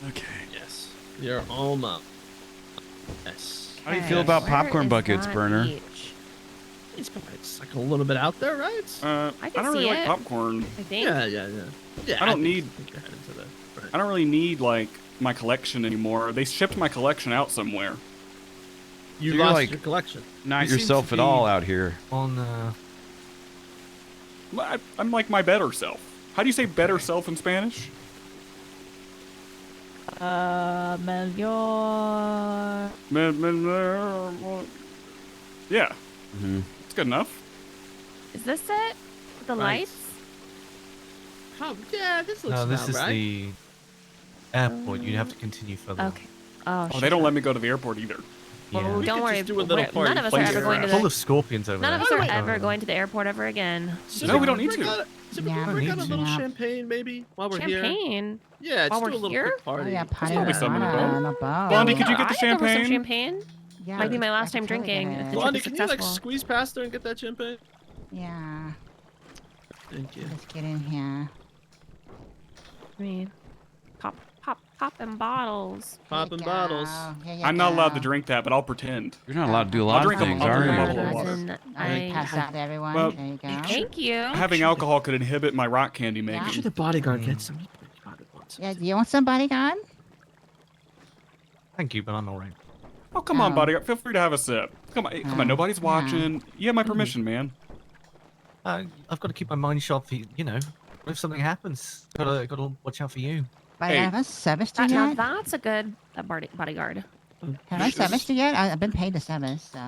Okay.
Yes. Your alma. Yes.
How do you feel about popcorn buckets, Burner?
It's like a little bit out there, right?
I don't really like popcorn.
I think.
Yeah,
I don't need.
think you're heading to the right.
I don't really need like my collection anymore. They shipped my collection out somewhere.
You
So you're,
lost
like,
your collection.
Not
You seem
yourself
to
at
be
all out here.
On
I'm like my better self. How do you say better self in Spanish?
Melior.
Yeah.
Mm-hmm.
It's good enough.
Is this it? With the
Right.
lights?
Oh, yeah, this looks
no, this
about
is
right.
the airport. You have to continue further.
Okay. Oh,
Oh, they don't let me go to the airport either.
Well,
We
don't
could
worry.
just do a little
None
party.
of us are ever going to
Full
the.
of scorpions over
None
there.
of us are ever going to the airport ever again.
No, we don't need to.
Should we bring out a little champagne, maybe, while we're here?
Champagne.
Yeah,
While
just do a
we're
little
here?
quick party.
Oh, yeah, party
probably
on
some in the boat.
the boat.
Blondie, could you get the
I'd go for some
champagne?
champagne.
Yeah,
Might be my
I
last
could
time
totally
drinking.
get
If
it.
the
Blondie,
trip is
can you like
successful.
squeeze past her and get that champagne?
Yeah.
Thank you.
Let's get in here.
I mean, popping bottles.
Popping bottles.
I'm not allowed to drink that, but I'll pretend.
You're not allowed to do a
I'll
lot of
drink a-
things,
I'll
are
drink a
you?
bottle of water.
Listen,
Pass out to everyone.
Well,
there you go.
Thank you.
Having alcohol could inhibit my rock candy making.
Make sure the bodyguard gets some.
Yeah, do you want some bodyguard?
Thank you, but I'm alright.
Oh, come on, buddy. Feel free to have a sip. Come on, come on. Nobody's watching. You have my permission, man.
I've got to keep my mind sharp for you know. If something happens, gotta watch out for you.
But I have a service to
Now
get.
that's a good bodyguard.
Have I service to get? I've been paid to service, so.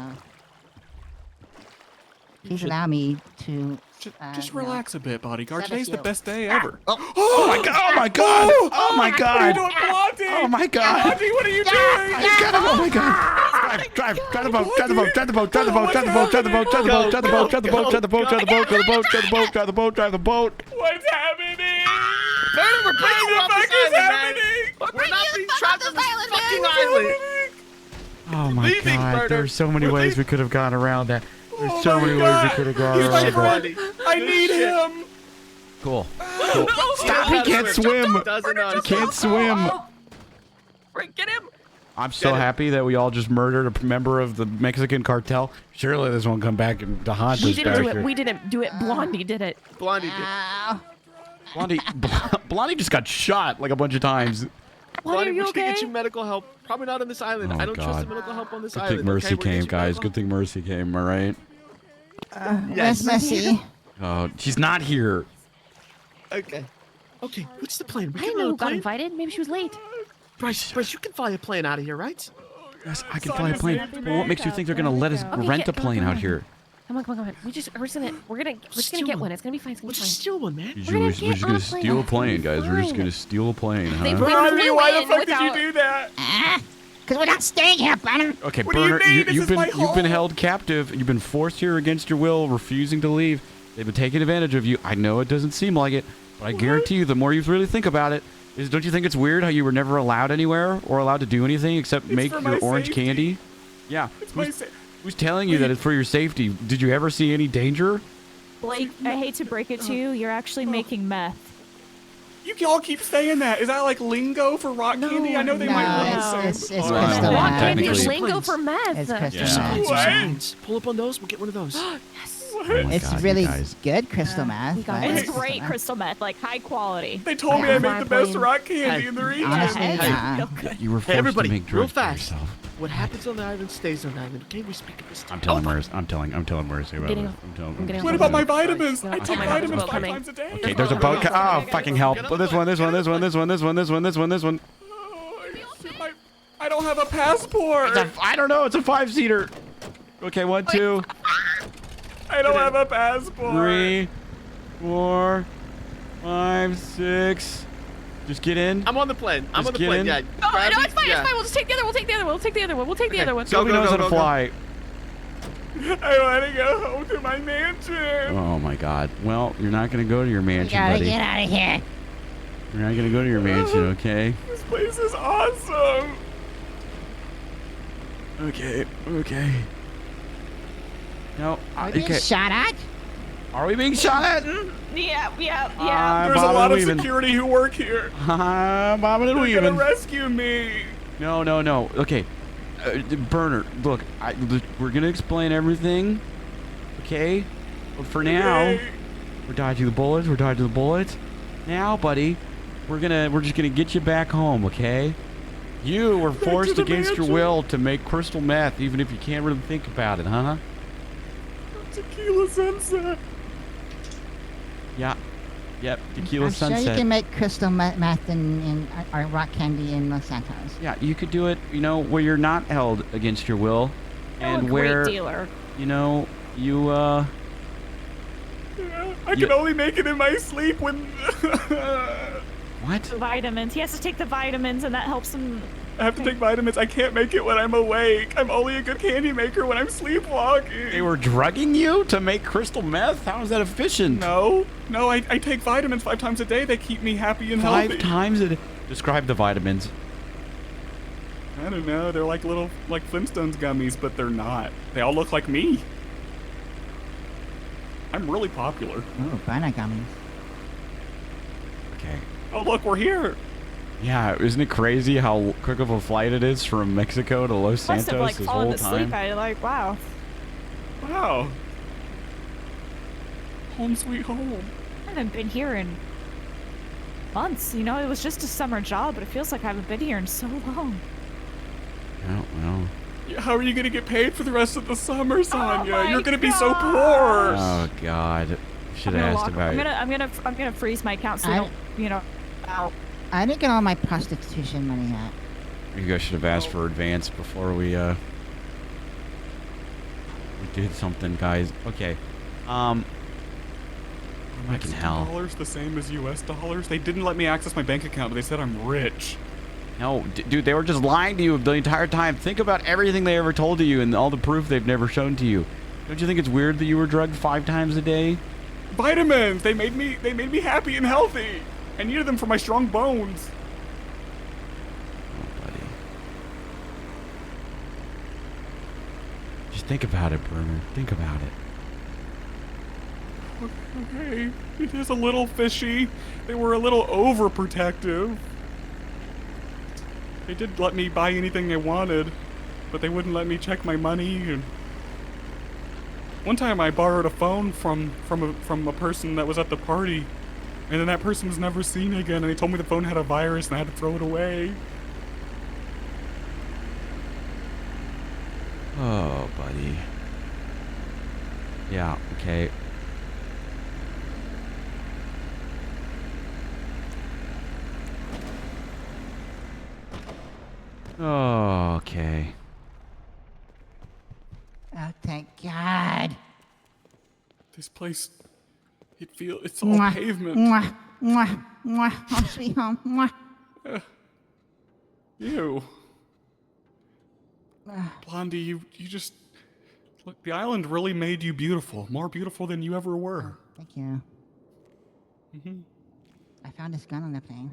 Please allow me to.
Just relax a bit, bodyguard.
Service
Today's the
you.
best day ever.
Oh my god! Oh my god! Oh my
What are you
god!
doing, Blondie?
Oh my god!
Blondie, what are you doing?
Oh my god! Drive the boat! Drive the boat! Drive the boat! Drive the boat! Drive the boat! Drive the boat! Drive the boat! Drive the boat! Drive the boat! Drive the boat! Drive the boat! Drive the boat! Drive the boat! Drive the boat! Drive the boat!
What's happening?
Man, we're breaking
What
off
the
this
fuck is
island,
happening?
man. We're not being trapped on this fucking island.
Oh my
Leaving,
god!
Murder.
There's so many
We're
ways
leaving.
we could have gone around that. There's
Oh
so
my
many ways
God.
we could have gone
He's my
around that.
friend. I need him.
Cool. Cool. Stop! He can't swim. He can't swim.
Get him!
I'm so happy that we all just murdered a member of the Mexican cartel. Surely this won't come back to haunt
We
us
didn't
back
do it.
here.
We didn't do it. Blondie did it.
Blondie did.
Blondie just got shot like a bunch of times.
Blondie, are you
we should get
okay?
you medical help. Probably not on this island.
Oh,
I don't trust
God.
the medical help on this
Good
island.
thing Mercy
okay? We're gonna
came,
get you
guys.
medical
Good thing Mercy came, all right?
Where's Mercy?
Oh, she's not here.
help. Okay. Okay, what's the plan? We
I didn't know who got invited. Maybe she was late.
Bryce, you can fly a plane out of here, right?
Yes, I can fly a plane. But what makes you think they're gonna let us rent a plane out here?
Come on. We're just gonna get one. It's gonna be fine. It's gonna be fine.
Steal one, man.
We're just gonna steal a plane, guys. We're just gonna steal a plane,
They
huh?
Blondie, why the
in
fuck did you
without-
do that?
Because we're not staying here, Banner.
Okay,
What do you
Burner,
mean? This is my
you've
home.
been held captive. You've been forced here against your will, refusing to leave. They've been taking advantage of you. I know it doesn't seem like it, but I guarantee you, the more you really think about it, don't you think it's weird how you were never allowed anywhere or allowed to do anything except make
for
your
my
orange
safety.
candy? Yeah.
It's my
Who's telling you that it's for your safety? Did you ever see any danger?
Blake, I hate to break it to you, you're actually making meth.
You all keep saying that. Is that like lingo for rock candy? I know they might look the same.
It's
Well,
crystal
Rock
meth.
candy is
technically-
lingo for meth.
It's crystal
Yeah.
meth.
What?
Signs. Pull up on those. We'll get one of those.
Oh my
It's
God, you
really
guys.
good crystal meth.
got
but
it.
It's
crystal
great
meth.
crystal meth, like high quality.
They told me I made the best rock candy
Hey,
in the region.
Honestly,
Feel
yeah.
good.
You were
Hey,
forced
everybody,
to make
real
drugs for
fast.
yourself.
What happens on the island stays on the island. Okay, we speak of this.
I'm telling Mercy. I'm telling Mercy about it.
getting-
I'm telling.
I'm getting
What
off
about
the
my
boat.
vitamins? I
Oh
take
my God,
vitamins
there's a
5
boat coming.
times a day.
Okay, there's a boat. Oh, fucking help! This one.
Oh, shit, I don't have a passport.
I don't know. It's a 5-seater. Okay, 1, 2,
I don't have a passport.
3, 4, 5, 6. Just get in.
I'm on the plane. I'm
Just
on the
get
plane.
in.
Yeah.
Oh,
grab
no,
me.
it's fine.
Yeah.
It's fine. We'll just take the other one. We'll take the other one. We'll take the other one. We'll take the other one.
Go,
Nobody
go,
knows
go,
how to
go, go.
fly.
I want to go home to my mansion.
Oh my God. Well, you're not gonna go to your
We
mansion,
gotta
buddy.
get out of here.
You're not gonna go to your mansion, okay?
This place is awesome.
Okay. No.
Are we being
Okay.
shot at?
Are we being shot at?
Yeah.
There's a lot of security who work here.
Bobbing and
They're gonna
weaving.
rescue me.
No. Okay. Burner, look, we're gonna explain everything, okay? But for now,
Okay.
we're dodging the bullets. Now, buddy, we're just gonna get you back home, okay? You were forced
the
against your
mansion.
will to make crystal meth, even if you can't really think about it, huh?
Tequila sunset.
Yeah. Yep. Tequila
I'm
sunset.
sure you can make crystal meth in or rock candy in Los Santos.
Yeah, you could do it, where you're not held against your will, and
You're a
where,
great dealer.
you
Yeah, I can only make it in my sleep when.
What?
The vitamins. He has to take the vitamins, and that helps him.
I have to take vitamins. I can't make it when I'm awake. I'm only a good candy maker when I'm sleepwalking.
They were drugging you to make crystal meth? How is that efficient?
No, I take vitamins 5 times a day. They keep me happy and
5
healthy.
times a day? Describe the vitamins.
I don't know. They're like little Flintstones gummies, but they're not. They all look like me. I'm really popular.
Oh, banana gummies.
Okay.
Oh, look, we're here.
Yeah, isn't it crazy how quick of a flight it is from Mexico to Los
Must have
Santos this
fallen
whole
asleep.
time?
Wow.
Wow. Home sweet home.
I haven't been here in months. It was just a summer job, but it feels like I haven't been here in so long.
Well,
How are you gonna get paid for the rest of the summer, Sonya? You're gonna be so poor.
Oh God. Should have asked about it.
I'm gonna freeze my account so I don't, you know, out.
I didn't get all my prostitution money yet.
You guys should have asked for advance before we did something, guys. Okay. Fucking hell.
Dollars the same as US dollars? They didn't let me access my bank account, but they said I'm rich.
No, dude, they were just lying to you the entire time. Think about everything they ever told to you and all the proof they've never shown to you. Don't you think it's weird that you were drugged 5 times a day?
Vitamins! They made me happy and healthy. I needed them for my strong bones.
Oh, buddy. Just think about it, Bruner. Think about it.
Okay, it is a little fishy. They were a little overprotective. They did let me buy anything I wanted, but they wouldn't let me check my money. And one time I borrowed a phone from a person that was at the party, and then that person was never seen again, and they told me the phone had a virus and I had to throw it away.
Oh, buddy. Yeah, okay. Oh, okay.
Oh, thank God.
This place, it's all pavement.
Mwah, mwah, mwah. Home sweet home. Mwah.
Ew. Blondie, you just... Look, the island really made you beautiful. More beautiful than you ever were.
Thank you. I found this gun on the plane.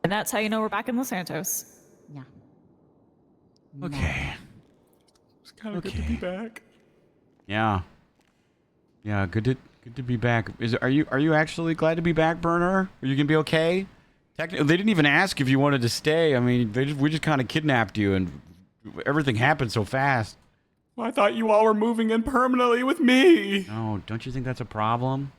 And that's how you know we're back in Los Santos.
Yeah.
Okay.
It's kind of good to be back.
Yeah. Yeah, good to be back. Are you actually glad to be back, Burner? Are you gonna be okay? Technically, they didn't even ask if you wanted to stay. I mean, we just kind of kidnapped you, and everything happened so fast.
Well, I thought you all were moving in permanently with me.
No, don't you think that's a problem?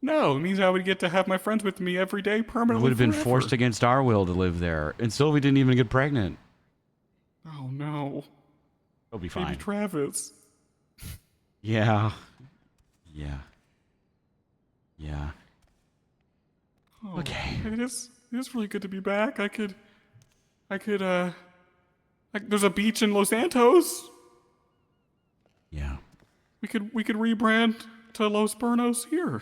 No, it means I would get to have my friends with me every day permanently.
We would have been
forever.
forced against our will to live there, and Sylvie didn't even get pregnant.
Oh no.
It'll be fine.
Baby Travis.
Yeah. Yeah. Yeah.
Oh,
okay.
It is really good to be back. There's a beach in Los Santos.
Yeah.
We could rebrand to Los Pernos here.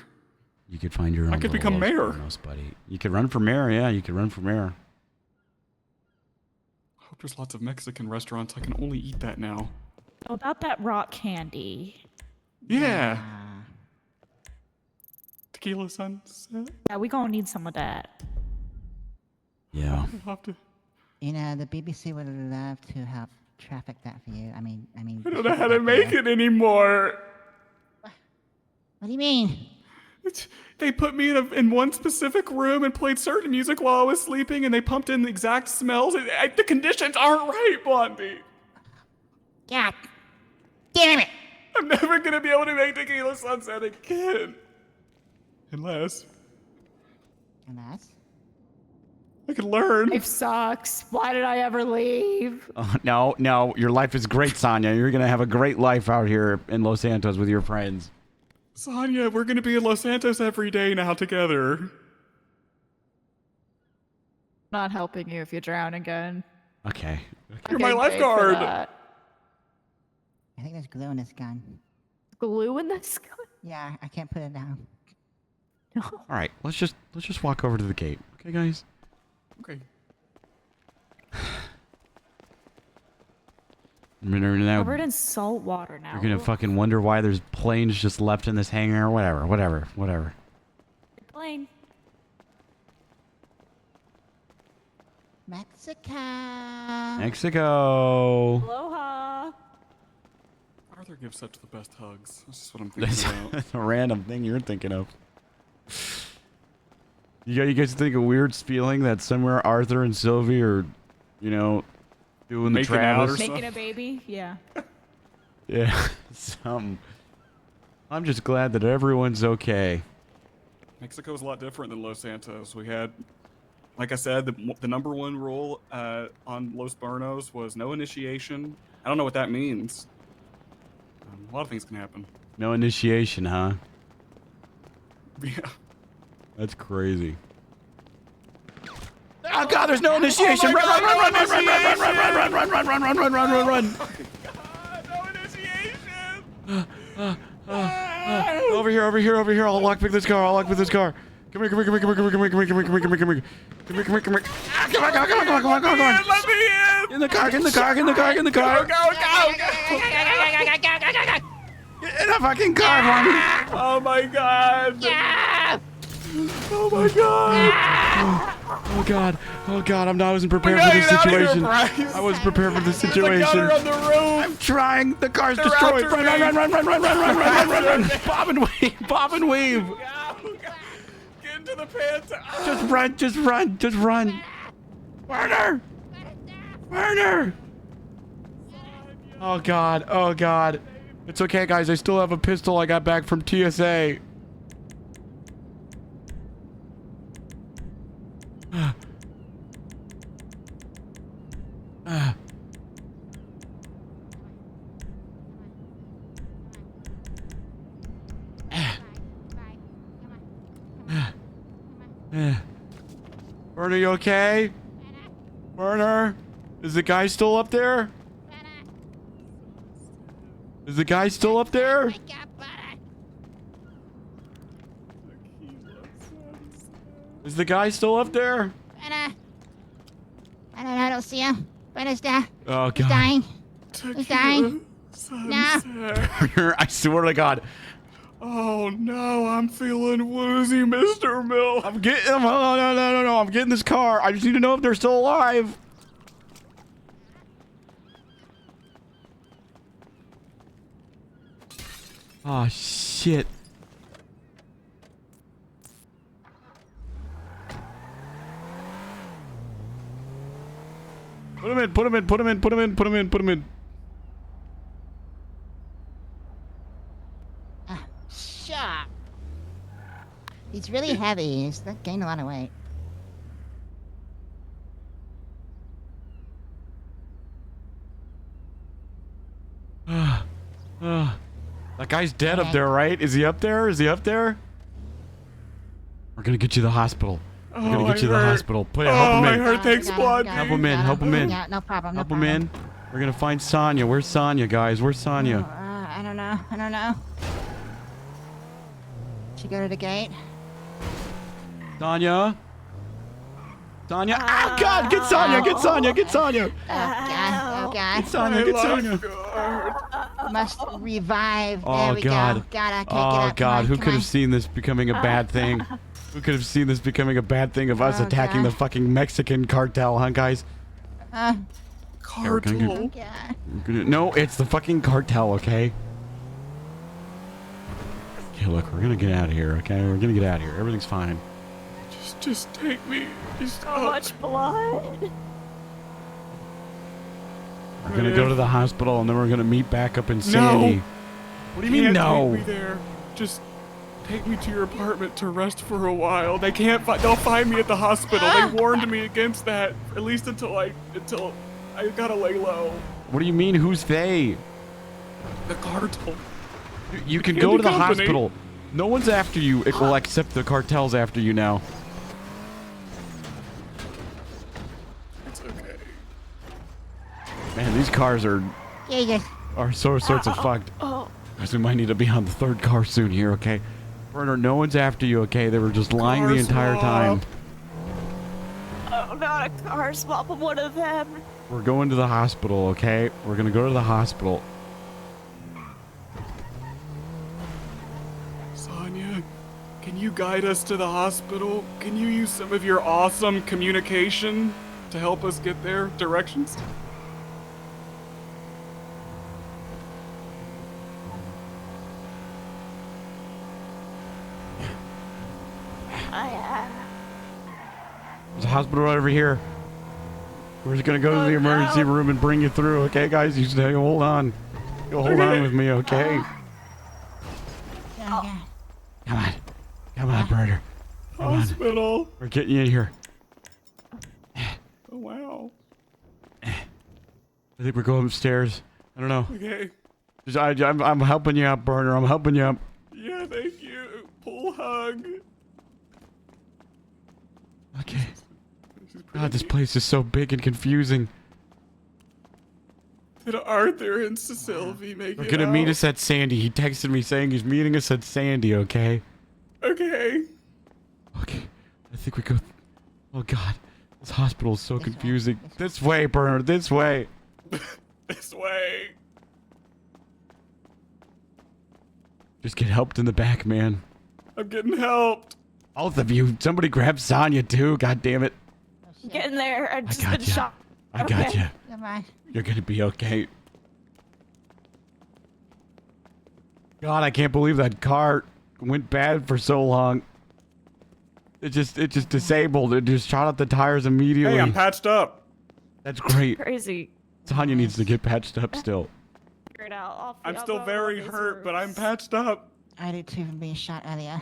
You could find your own.
I could
little
become
Los
mayor.
Pernos, buddy. You could run for mayor. Yeah, you could run for mayor.
I hope there's lots of Mexican restaurants. I can only eat that now.
About that rock candy.
Yeah. Tequila sunset.
Yeah, we gonna need some of that.
Yeah.
We'll have to.
You know, the BBC would love to help traffic that for you. I mean.
I don't know how to make it anymore.
What do you mean?
They put me in one specific room and played certain music while I was sleeping, and they pumped in the exact smells. The conditions aren't right, Blondie.
God damn it!
I'm never gonna be able to make Tequila Sunset again. Unless I could learn.
Life sucks. Why did I ever leave?
Oh, no. Your life is great, Sonya. You're gonna have a great life out here in Los Santos with your friends.
Sonya, we're gonna be in Los Santos every day now together.
Not helping you if you drown again.
Okay.
You're my lifeguard.
I think there's glue in this gun.
Glue in this gun?
Yeah, I can't put it down.
All right, let's just walk over to the gate, okay, guys?
Okay.
Now,
Covered in salt water now.
you're gonna fucking wonder why there's planes just left in this hangar. Whatever.
Plane.
Mexico.
Aloha.
Arthur gives such the best hugs. That's just what I'm thinking about.
That's a random thing you're thinking of. You guys think a weird feeling that somewhere Arthur and Sylvie are, doing the
Making out
Travis.
or
Making a baby? Yeah.
Yeah, something. I'm just glad that everyone's okay.
Mexico's a lot different than Los Santos. We had like I said, the number one rule on Los Bernos was no initiation. I don't know what that means. A lot of things can happen.
No initiation, huh?
Yeah.
That's crazy.
Oh God, there's no initiation. Run, run, run, run, run, run, run, run, run, run, run, run, run, run, run, run, run.
Over here, over here, over here. I'll lockpick this car. I'll lockpick this car. Come here, come here, come here, come here, come here, come here, come here, come here, come here, come here, come here. Come here, come here, come here. Come on, come on, come on, come on, come on, come on.
Let me in!
In the car, in the car, in the car, in the car.
Go, go, go, go!
Get in the fucking car for me.
Oh my God!
Yeah!
Oh my God!
Oh God! Oh God! I wasn't prepared for this situation. I wasn't prepared for this situation.
There's a gunner on the roof.
I'm trying. The car's destroyed. Run! Run! Run! Run! Run! Run! Run! Run! Run! Run! Run! Bob and weave! Bob and weave!
Get into the pants.
Just run! Just run! Just run! Werner! Werner! Oh God! Oh God! It's okay, guys. I still have a pistol I got back from TSA. Werner, you okay? Werner? Is the guy still up there? Is the guy still up there? Is the guy still up there?
I don't see him. Brenna's down.
Oh,
He's
God.
dying. He's dying. No.
Werner, I swear to God.
Oh no, I'm feeling woozy, Mr. Mill.
I'm getting. No. I'm getting this car. I just need to know if they're still alive. Oh shit. Put him in. Put him in. Put him in. Put him in. Put him in. Put him in.
Shut. He's really heavy. He's gained a lot of weight.
That guy's dead up there, right? Is he up there? Is he up there? We're gonna get you to the hospital. We're gonna get you to the hospital. Help him in.
I heard thanks, blood.
Help him in. Help him in.
Yeah, no problem.
Help him in. We're gonna find Sonya. Where's Sonya, guys? Where's Sonya?
I don't know. I don't know. She go to the gate.
Sonya? Sonya? Oh, God! Get Sonya! Get Sonya! Get Sonya!
Oh, God. Oh, God.
Get Sonya! Get Sonya!
Must revive. There
Oh,
we
God.
go. God, okay, get
Oh,
up.
God. Who
Come
could
on.
have seen this becoming a bad thing? Who could have seen this becoming a bad thing of us
Oh,
attacking
God.
the fucking Mexican cartel, huh, guys?
Cartel?
Oh, God.
No, it's the fucking cartel, okay? Okay, look, we're gonna get out of here, okay? We're gonna get out of here. Everything's fine.
Just take me. Just
So much blood.
We're gonna go to the hospital and then we're gonna meet back up in Sandy. What do you mean, no?
Take me there. Just take me to your apartment to rest for a while. They can't. They'll find me at the hospital. They warned me against that. At least until I gotta lay low.
What do you mean, who's they?
The cartel.
You can
The
go to the
company.
hospital. No one's after you. It will accept the cartel's after you now.
It's okay.
Man, these cars are
Jesus.
so sorts of fucked.
Oh.
Guys, we might need to be on the third car soon here, okay? Werner, no one's after you, okay? They were just lying the
Car
entire time.
Oh, not a car swap of one of them.
We're going to the hospital, okay? We're gonna go to the hospital.
Sonya, can you guide us to the hospital? Can you use some of your awesome communication to help us get there? Directions?
There's a hospital right over here. We're just gonna go to the emergency room and bring you through, okay, guys? You stay, hold on. You'll hold on with me, okay?
Oh,
Come on. Come on, Berner. Come on.
Hospital.
We're getting you in here. I think we're going upstairs. I don't know.
Okay.
I'm helping you out, Burner. I'm helping you out.
Yeah, thank you. Pull hug.
Okay. God, this place is so big and confusing.
Did Arthur and Sylvie make
We're
it
gonna meet
out?
us at Sandy. He texted me saying he's meeting us at Sandy, okay?
Okay.
Okay. I think we go... Oh, God. This hospital is so confusing. This way, Burner. This way.
This way.
Just get helped in the back, man.
I'm getting helped.
Both of you. Somebody grab Sonya, too. God damn it.
Get in there. I've just
got
been
ya.
shot.
I got you.
Come on.
You're gonna be okay. God, I can't believe that car went bad for so long. It just disabled. It just shot out the tires immediately.
Hey, I'm patched up.
That's great.
Crazy.
Sonya needs to get patched up still.
Figure it out.
I'm still very hurt, but I'm patched up.
I did too from being shot earlier.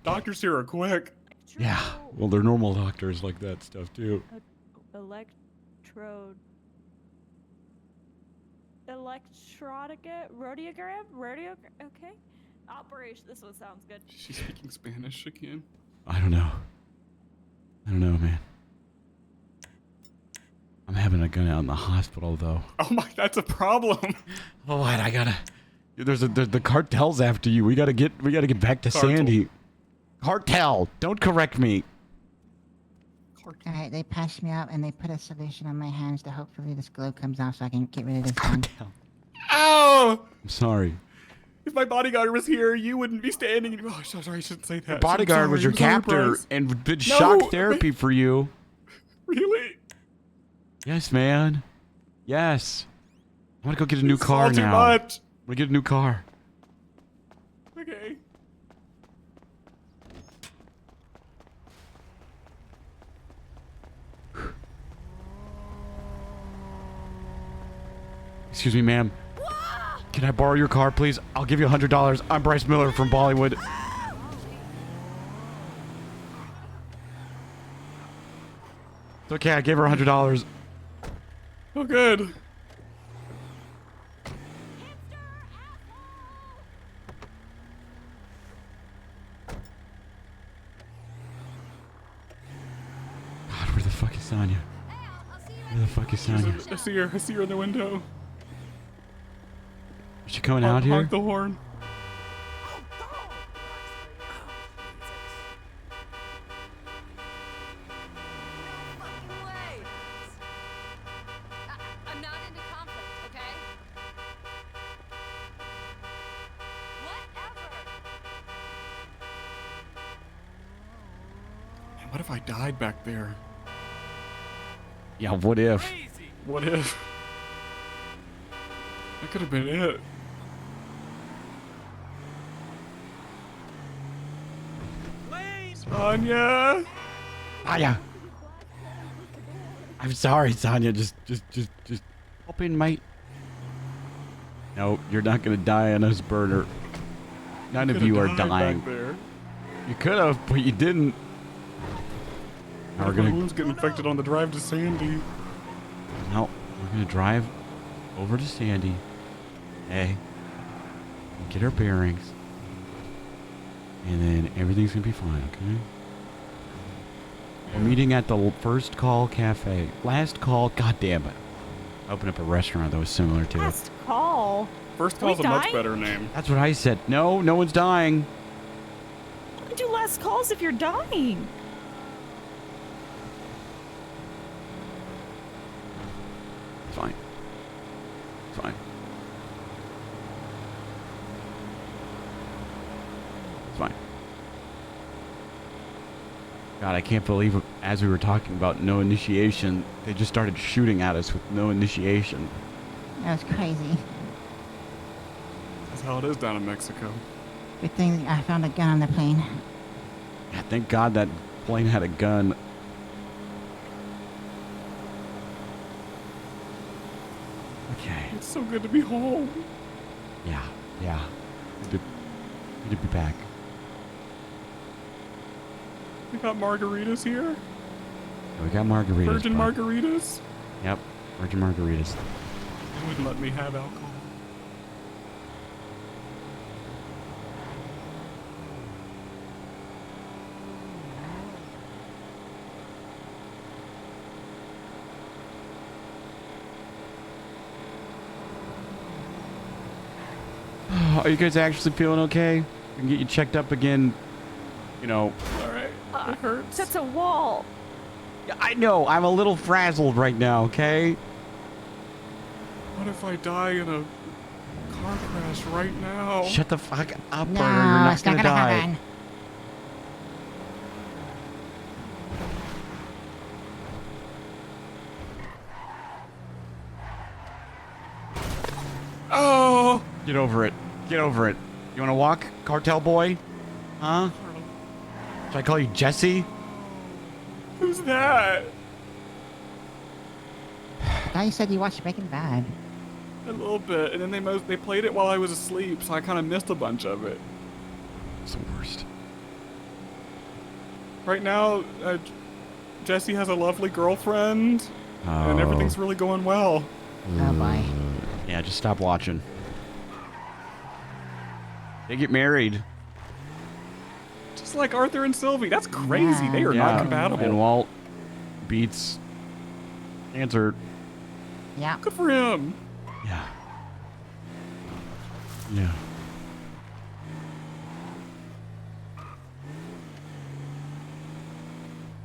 Doctors here are quick.
Yeah. Well, they're normal doctors like that stuff too.
Electrode. Radiogram? Okay. Operation. This one sounds good.
She's speaking Spanish again.
I don't know. I don't know, man. I'm having a gun out in the hospital though.
Oh my, that's a problem.
Oh, what? I gotta. There's the cartel's after you. We gotta get back to Sandy. Cartel. Don't correct me.
Alright, they passed me out and they put a solution on my hands to hopefully this glow comes off so I can get rid of this gun.
Ow!
I'm sorry.
If my bodyguard was here, you wouldn't be standing. Oh, sorry, I shouldn't say that.
Your bodyguard was your captor and did shock therapy for you.
Really?
Yes, man. Yes. I want to go get a new car
all too
now.
much.
I want to get a new car.
Okay.
Excuse me, ma'am. Can I borrow your car, please? I'll give you $100. I'm Bryce Miller from Bollywood. It's okay, I gave her $100.
Oh, good.
God, where the fuck is Sonya? Where the fuck is Sonya?
I see her. I see her in the window.
Is she coming out here?
Honk the horn.
I'm not into conflict, okay? Whatever.
Man, what if I died back there?
Yeah, what if?
What if? That could have been it. Sonya!
Sonya! I'm sorry, Sonya. Just hop in, mate. No, you're not gonna die on us, Burner. None of you are dying. You could have, but you didn't. Now we're
My
gonna.
wounds get infected on the drive to Sandy.
No, we're gonna drive over to Sandy. Hey, get our bearings, and then everything's gonna be fine. Okay. We're meeting at the First Call Cafe. Last Call. God damn it! Open up a restaurant that was similar to it.
Last call.
First
Are we
Call's a much
dying?
better name.
That's what I said. No, no one's dying.
You do last calls if you're dying.
It's fine. It's fine. It's fine. God, I can't believe it. As we were talking about no initiation, they just started shooting at us with no initiation.
That was crazy.
That's how it is down in Mexico.
Good thing I found a gun on the plane.
Yeah, thank God that plane had a gun. Okay.
It's so good to be home.
Yeah, yeah. Good to be back.
We got margaritas here.
We got margaritas.
Virgin
bud.
margaritas.
Yep, virgin margaritas.
They wouldn't let me have alcohol.
Are you guys actually feeling okay? We can get you checked up again. You know.
All right. It hurts.
That's a wall.
Yeah, I know. I'm a little frazzled right now. Okay.
What if I die in a car crash right now?
Shut the fuck up,
No,
Burger. You're not
it's not
gonna
gonna
die.
happen.
Oh!
Get over it. Get over it. You want to walk, cartel boy? Huh? Should I call you Jesse?
Who's that?
I thought you said you watched Breaking Bad.
A little bit, and then they played it while I was asleep, so I kind of missed a bunch of it.
It's the worst.
Right now, Jesse has a lovely girlfriend, and everything's really going well.
Oh boy.
Yeah, just stop watching. They get married.
Just like Arthur and Sylvie. That's crazy. They are not compatible.
And Walt beats Cancer.
Yeah.
Good for him.
Yeah. Yeah.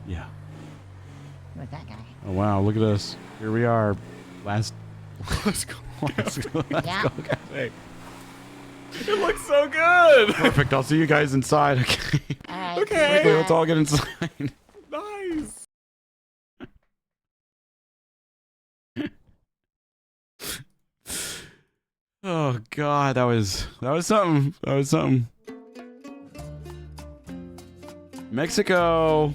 Yeah.
Who's that guy?
Oh wow, look at us. Here we are. Let's go. Let's go.
Yeah.
guys. Hey.
It looks so good.
Perfect. I'll see you guys inside. Okay.
Alright.
Okay.
Quickly, let's all get inside.
Nice.
Oh God, that was something. That was something. Mexico.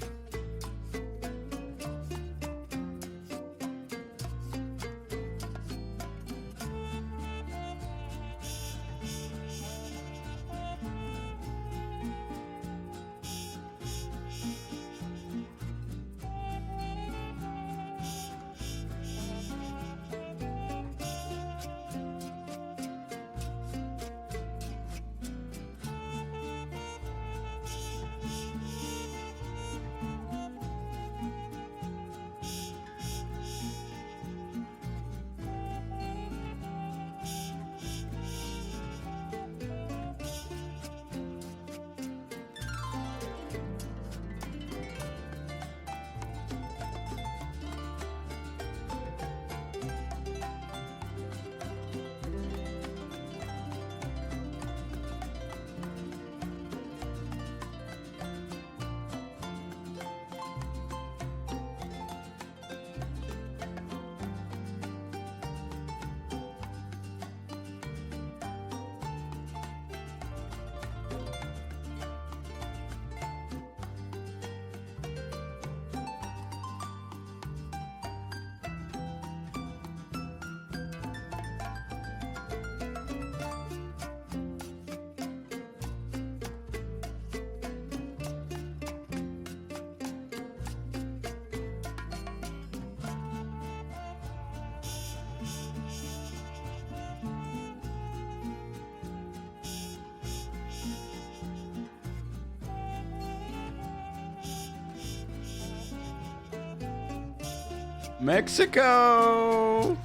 Mexico.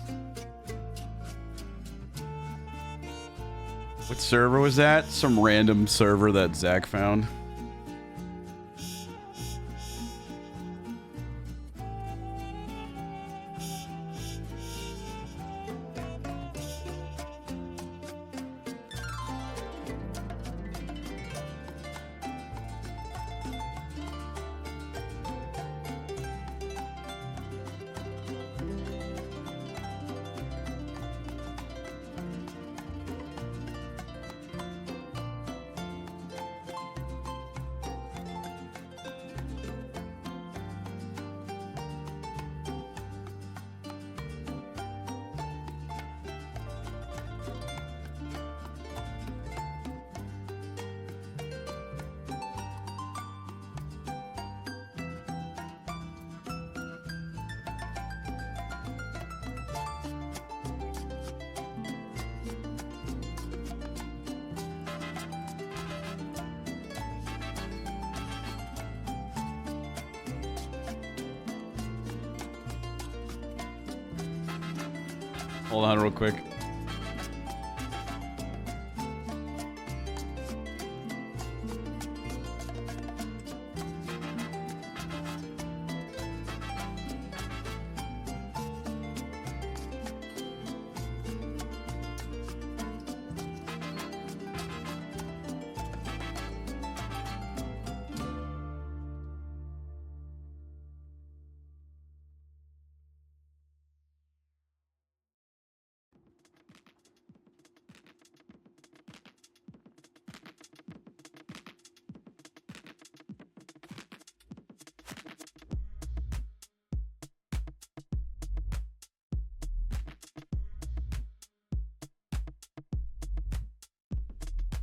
What server was that? Some random server that Zach found. Hold on real quick.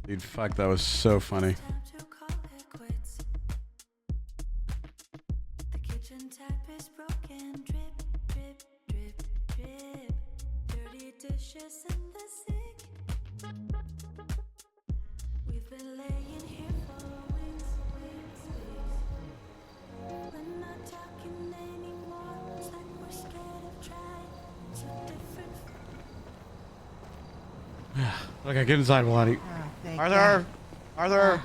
Dude, fuck, that was so funny. Okay, get inside, Wadi. Arthur! Arthur!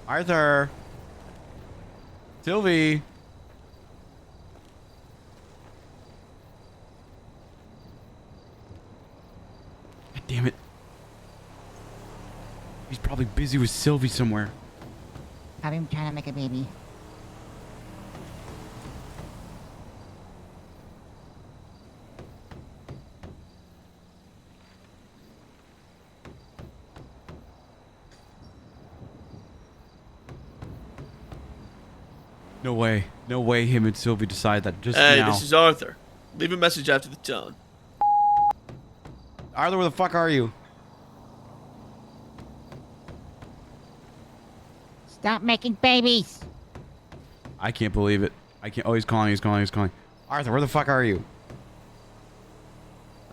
Arthur! Sylvie! God damn it. He's probably busy with Sylvie somewhere.
I'm trying to make a baby.
No way. No way him and Sylvie decide that just
Hey,
now.
this is Arthur. Leave a message after the tone.
Arthur, where the fuck are you?
Stop making babies.
I can't believe it. I can't. Oh, he's calling. He's calling. He's calling. Arthur, where the fuck are you?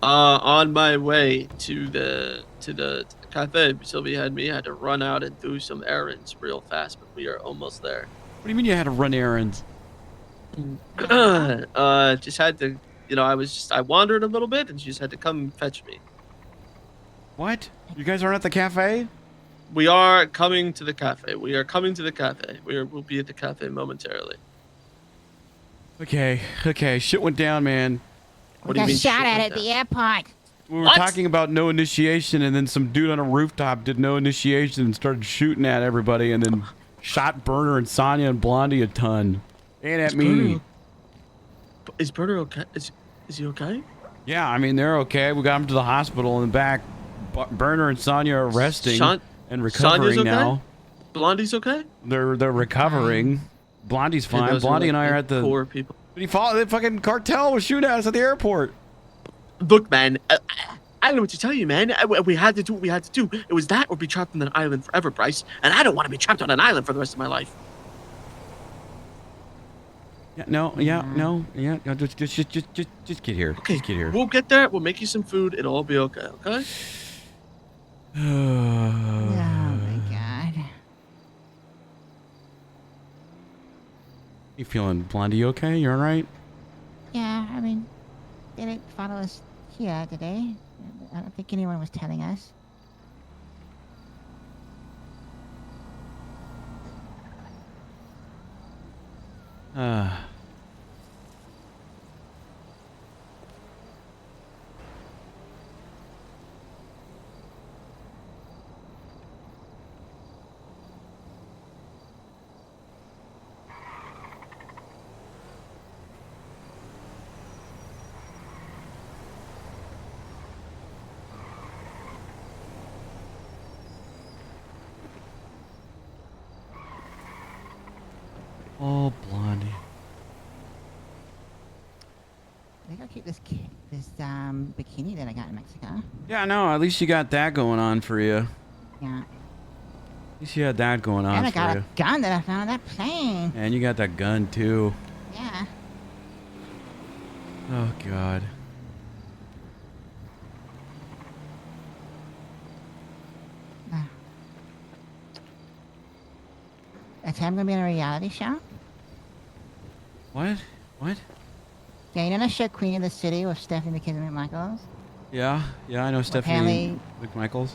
On my way to the cafe. Sylvie had me. I had to run out and do some errands real fast, but we are almost there.
What do you mean you had to run errands?
Just had to, I wandered a little bit and she just had to come fetch me.
What? You guys aren't at the cafe?
We are coming to the cafe. We are coming to the cafe. We'll be at the cafe momentarily.
Okay. Okay. Shit went down, man.
We got shot at the airport.
We were talking about no initiation, and then some dude on a rooftop did no initiation and started shooting at everybody, and then shot Burner and Sonya and Blondie a ton. And at me.
Is Burner okay? Is he okay?
Yeah, I mean, they're okay. We got him to the hospital in the back. Burner and Sonya are resting and recovering
Sonya's okay?
now.
Blondie's okay?
They're recovering. Blondie's fine. Blondie and I are at the...
Poor people.
But he fought the fucking cartel was shooting at us at the airport.
Look, man, I don't know what to tell you, man. We had to do what we had to do. It was that or be trapped on an island forever, Bryce. And I don't want to be trapped on an island for the rest of my life.
Yeah, no, just get here.
Okay,
just get here.
We'll get there. We'll make you some food. It'll all be okay, okay?
Oh my god.
You feeling, Blondie? You okay? You all right?
Yeah, I mean, they didn't follow us here today. I don't think anyone was telling us.
Oh, Blondie.
I think I'll keep this bikini that I got in Mexico.
Yeah, no, at least you got that going on for you.
Yeah.
At least you had that going on
And I
for
got
you.
a gun that I found on that plane.
And you got that gun, too.
Yeah.
Oh, God.
That's how I'm gonna be on a reality show?
What? What?
Yeah, you know the show Queen of the City with Stephanie McMichaels?
Yeah, I know Stephanie
Apparently-
McMichaels.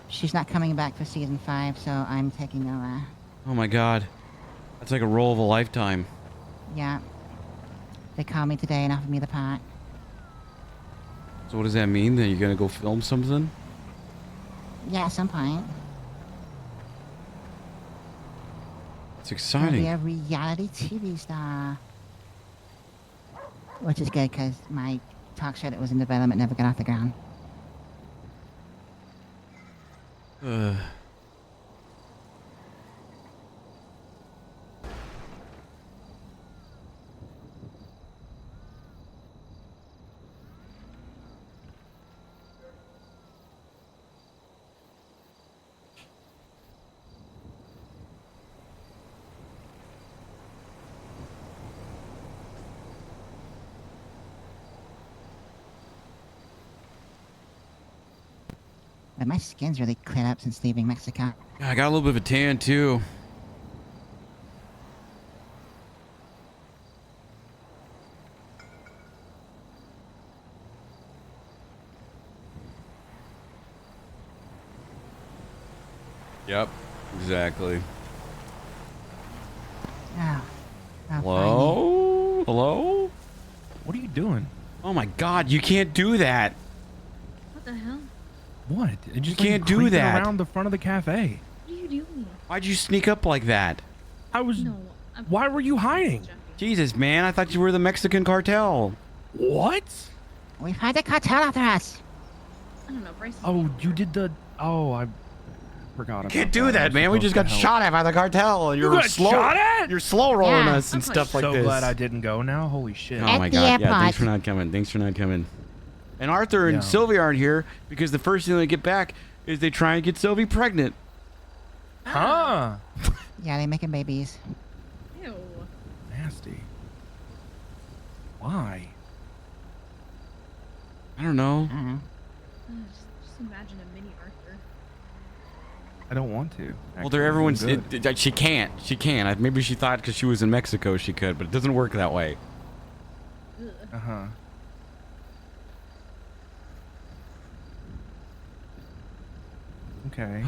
She's not coming back for season 5, so I'm taking over.
Oh my god. That's like a role of a lifetime.
Yeah. They called me today and offered me the part.
So what does that mean? That you're gonna go film something?
Yeah, at some point.
It's
I'll
exciting.
be a reality TV star. Which is good, because my talk show that was in development never got off the ground. But my skin's really cleared up since leaving Mexico.
Yeah, I got a little bit of a tan too. Yep, exactly.
Oh.
Hello? Hello?
What are you doing?
Oh my god, you can't do that.
What the hell?
What? It just
You can't do
creeping
that.
around the front of the cafe.
What are you doing?
Why'd you sneak up like that?
I was.
No.
Why were you hiding?
Jesus, man, I thought you were the Mexican cartel.
What?
We've had the cartel after us.
I don't know, Bryce.
Oh, you did the. Oh, I forgot.
You can't do that, man. We just got shot at by the cartel.
You got shot at?
You're slow rolling
Yeah.
us and stuff like
so
this.
glad I didn't go now. Holy shit.
Oh
At
my
the
god. Yeah,
airport.
thanks for not coming. Thanks for not coming. And Arthur and
Yeah.
Sylvie aren't here because the first thing they get back is they try and get Sylvie pregnant.
Huh?
Yeah, they're making babies.
Ew.
Nasty. Why?
I don't know.
I don't know.
Just imagine a mini Arthur.
I don't want to.
Well, they're everyone's.
Good.
She can't. She can't. Maybe she thought because she was in Mexico she could, but it doesn't work that way.
Uh huh. Okay.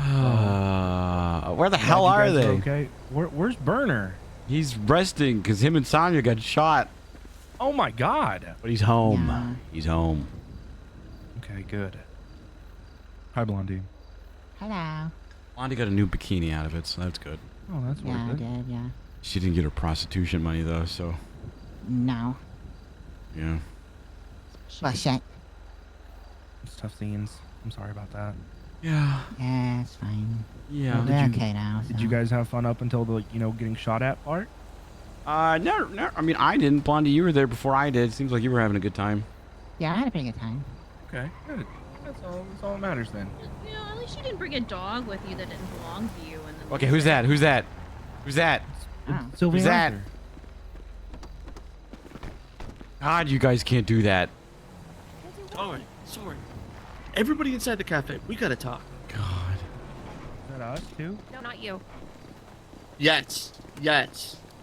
Where the hell are they?
Okay. Where's Burner?
He's resting because him and Sonya got shot.
Oh my God.
But he's home.
Yeah.
He's home.
Okay, good. Hi, Blondie.
Hello.
Blondie got a new bikini out of it, so that's good.
Oh, that's
Yeah, I
worth it.
did, yeah.
She didn't get her prostitution money though, so
No.
yeah.
Bullshit.
It's tough scenes. I'm sorry about that.
Yeah.
Yeah, it's fine.
Yeah.
They're okay now.
Did you guys have fun up until the getting shot at part?
No. I mean, I didn't. Blondie, you were there before I did. Seems like you were having a good time.
Yeah, I had a pretty good time.
Okay, good. That's all that matters then.
You know, at least you didn't bring a dog with you that didn't belong to you. And then
Okay, who's that? Who's that? Who's that?
Oh.
Sylvia
Who's that?
Arthur.
God, you guys can't do that.
Sorry, sorry. Everybody inside the cafe, we gotta talk.
God.
Is that us too?
No, not you.
Yes,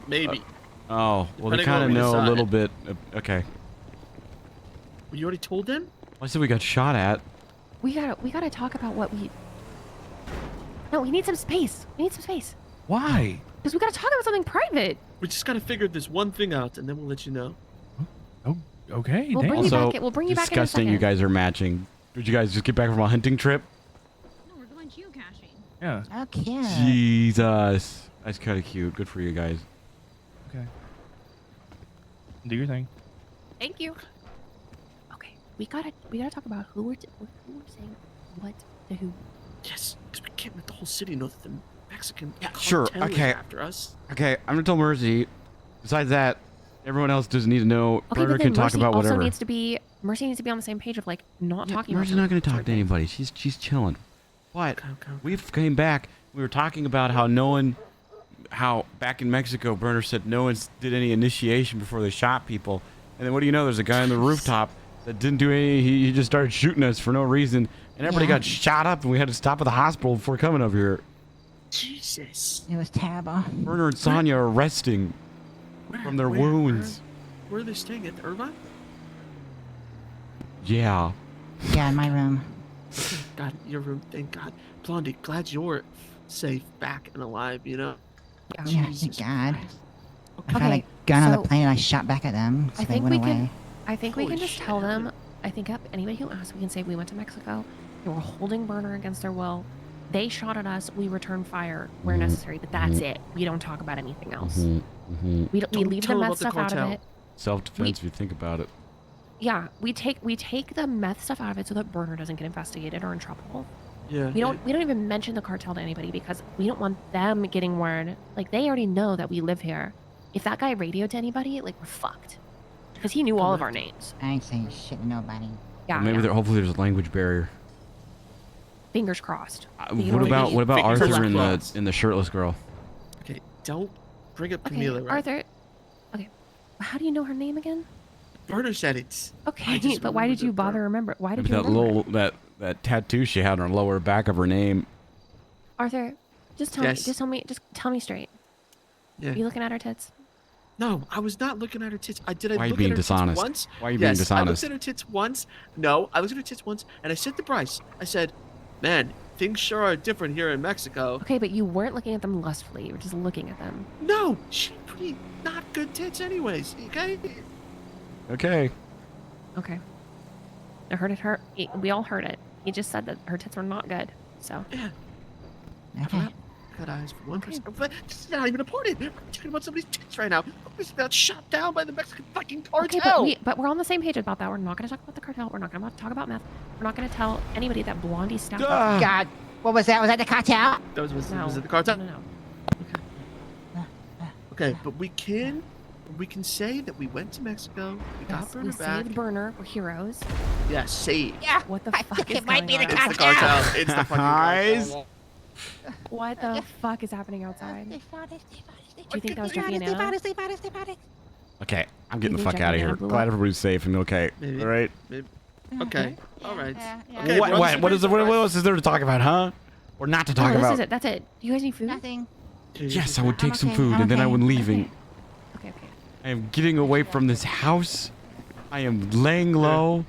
maybe.
Oh, well, they
Depending
kind
on
of
what we
know a
decide.
little bit. Okay.
Well, you already told them?
I said we got shot at.
We gotta talk about what we. No, we need some space. We need some space.
Why?
Because we gotta talk about something private.
We just gotta figure this one thing out, and then we'll let you know.
Oh, okay.
We'll
damn.
bring you
Also,
back. We'll bring you back in a
disgusting.
second.
You guys are matching. Did you guys just get back from a hunting trip?
No, we're going geocaching.
Yeah.
Oh, cute.
Jesus, that's kind of cute. Good for you guys.
Okay. Do your thing.
Thank you. Okay, we gotta talk about who we're saying what to who.
Yes, because we can't let the whole city know that the Mexican
Sure,
cartel is
okay.
after us.
Okay, I'm gonna tell Mercy. Besides that, everyone else doesn't need to know.
Okay,
Burner
but then
can talk
Mercy
about
also
whatever.
needs to be on the same page of like not talking.
Mercy's
about
not gonna talk
certain
to
things.
anybody. She's chilling. But we came back. We were talking about how back in Mexico, Burner said no one did any initiation before they shot people. And then what do you know? There's a guy on the rooftop that didn't do any. He just started shooting us for no reason, and everybody
Yeah.
got shot up, and we had to stop at the hospital before coming over here.
Jesus.
It was terrible.
Burner and Sonya are resting. from their wounds.
Where are they staying at? Irvine?
Yeah.
Yeah, in my room.
God, your room. Thank God. Blondie, glad you're safe, back and alive, you know?
Yeah,
Jesus
thank God.
Christ.
I found a gun on the
so
plane and I shot back at them, so
I
they
think
went
we
away.
can. I think we
Holy
can just
shit,
tell
how
them. I think anybody who asks, we can say we went to Mexico. They were holding burner against their will. They shot at us. We returned fire where necessary, but that's it. We don't talk about anything else. We don't. We
Don't
leave the
tell
meth
about the
stuff out of
cartel.
it.
Self-defense, if you think about it.
Yeah, we take the meth stuff out of it so that burner doesn't get investigated or in trouble.
Yeah.
We don't even mention the cartel to anybody because we don't want them getting word. Like they already know that we live here. If that guy radioed to anybody, like we're fucked. Because he knew all of our names.
I ain't saying shit to nobody.
Yeah.
Well, maybe
yeah.
hopefully there's a language barrier.
Fingers crossed.
What about Arthur and the shirtless girl?
Okay, don't bring up
Okay,
Camila, right?
Arthur. Okay. How do you know her name again?
Burner said it. I
Okay,
just
but why did
remembered
you
the
bother remember? Why did
Maybe
you
that
remember?
little that tattoo she had on her lower back of her name.
Arthur, just tell
Yes.
me. Just tell me straight.
Yeah.
You looking at her tits?
No, I was not looking at her tits.
Why are you
look
being
at her
dishonest?
tits once?
Why are you being
Yes, I
dishonest?
looked at her tits once. No, I looked at her tits once, and I said to Bryce, I said, man, things sure are different here in Mexico.
Okay, but you weren't looking at them lustfully. You were just looking at them.
No, she pretty not good tits anyways, okay?
Okay.
Okay. I heard it. We all heard it. He just said that her tits were not good. So.
Yeah.
Okay.
Got eyes for one person. But this is not even important. We're talking about somebody's tits right now. This got shot down by the Mexican fucking cartel.
Okay, but we're on the same page about that. We're not going to talk about the cartel. We're not going to talk about meth. We're not going to tell anybody that Blondie stabbed us.
God, what was that? Was that the cartel?
That was
No.
it the cartel?
No.
Okay, but we can say that we went to Mexico. We got
Yes,
Burner
we
back.
saved Burner. We're heroes.
Yeah, saved.
Yeah.
What the
I
fuck
think
is
it might be
going
the
on?
It's the cartel. It's the fucking cartel.
What the fuck is happening outside? Do you think that was Jeffy and Anna?
Okay, I'm getting the
You think
fuck
Jeffy
out of
and
here.
Anna blew
Glad
up?
everybody's safe and okay.
Maybe.
All right.
Maybe. Okay. All right. Okay,
What?
we're on the
What?
same
What
page,
what
Bryce.
else is there to talk about, huh? Or not to talk
No,
about?
this is it. That's it. Do you guys need food?
Nothing.
Yes, I would take
I'm
some
okay,
food
I'm
and then I
okay,
would
I'm
leaving.
Okay.
I am getting away from this house. I am laying low.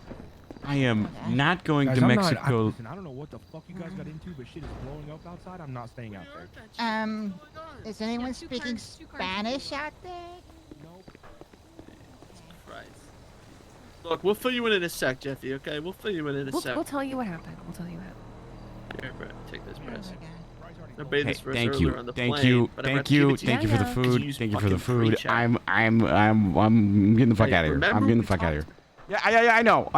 I am not going to Mexico.
Listen, I don't know what the fuck you guys got into, but shit is blowing up outside. I'm not staying out there.
Is anyone speaking Spanish out there?
Right. Look, we'll fill you in a sec, Jeffy. Okay, we'll fill you in a sec.
We'll tell you what happened. We'll tell you what happened.
Here, Brett, take this, Bryce. I made
Hey,
this for us
thank
earlier
you,
on the
thank
plane,
you,
but I'm
thank
gonna
you,
give it to
thank you for the
'cause
food,
use
thank you for the
fucking
food.
pre-chat.
I'm getting the fuck
Hey,
out of here.
remember
I'm getting
we
the fuck out of here. Yeah, I know.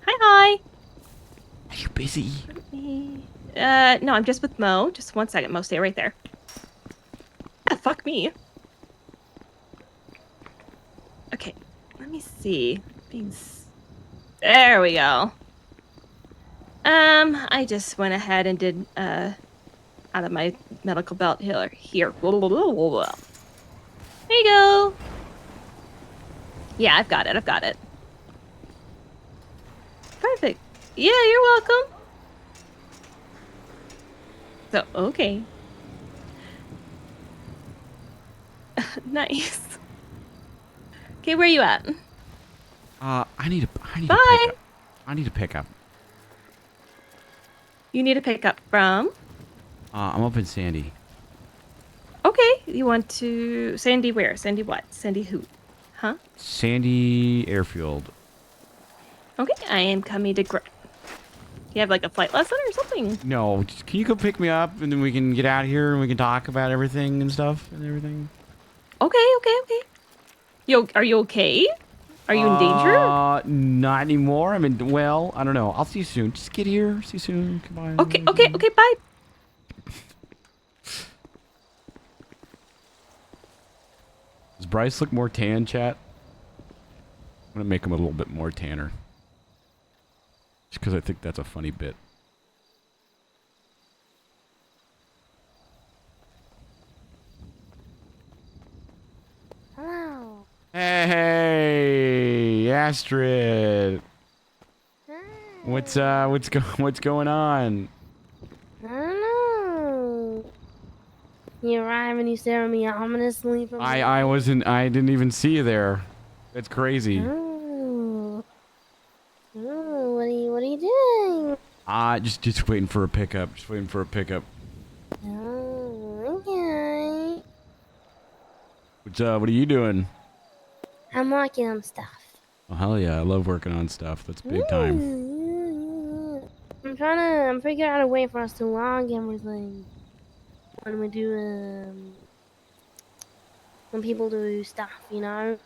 Hi.
Are you busy?
No, I'm just with Mo. Just 1 second, Mo. Stay right there. Ah, fuck me. Okay, let me see. There we go. I just went ahead and did out of my medical belt here. There you go. Yeah, I've got it. Perfect. Yeah, you're welcome. So, okay. Nice. Okay, where you at?
I need a
Bye.
pickup. I need a pickup.
You need a pickup from?
I'm up in Sandy.
Okay, you want to... Sandy where? Sandy what? Sandy who? Huh?
Sandy Airfield.
Okay, I am coming to... You have like a flight lesson or something?
No, just, can you go pick me up and then we can get out of here and we can talk about everything and stuff and everything?
Okay. Are you okay? Are you in danger?
Not anymore. I mean, well, I don't know. I'll see you soon. Just get here. See you soon. Goodbye.
Okay, bye.
Does Bryce look more tan, chat? I'm gonna make him a little bit more tanner. because I think that's a funny bit.
Hello.
Hey, Astrid. What's going on?
I don't know. You arrive and you stare at me ominously from
I didn't even see you there. That's crazy.
Oh. Oh, what are you doing?
Just waiting for a pickup. Just waiting for a pickup.
Oh, okay.
What are you doing?
I'm working on stuff.
Oh, hell yeah, I love working on stuff. That's big time.
I'm figuring out a way for us to log everything. When we do, when people do stuff, you know?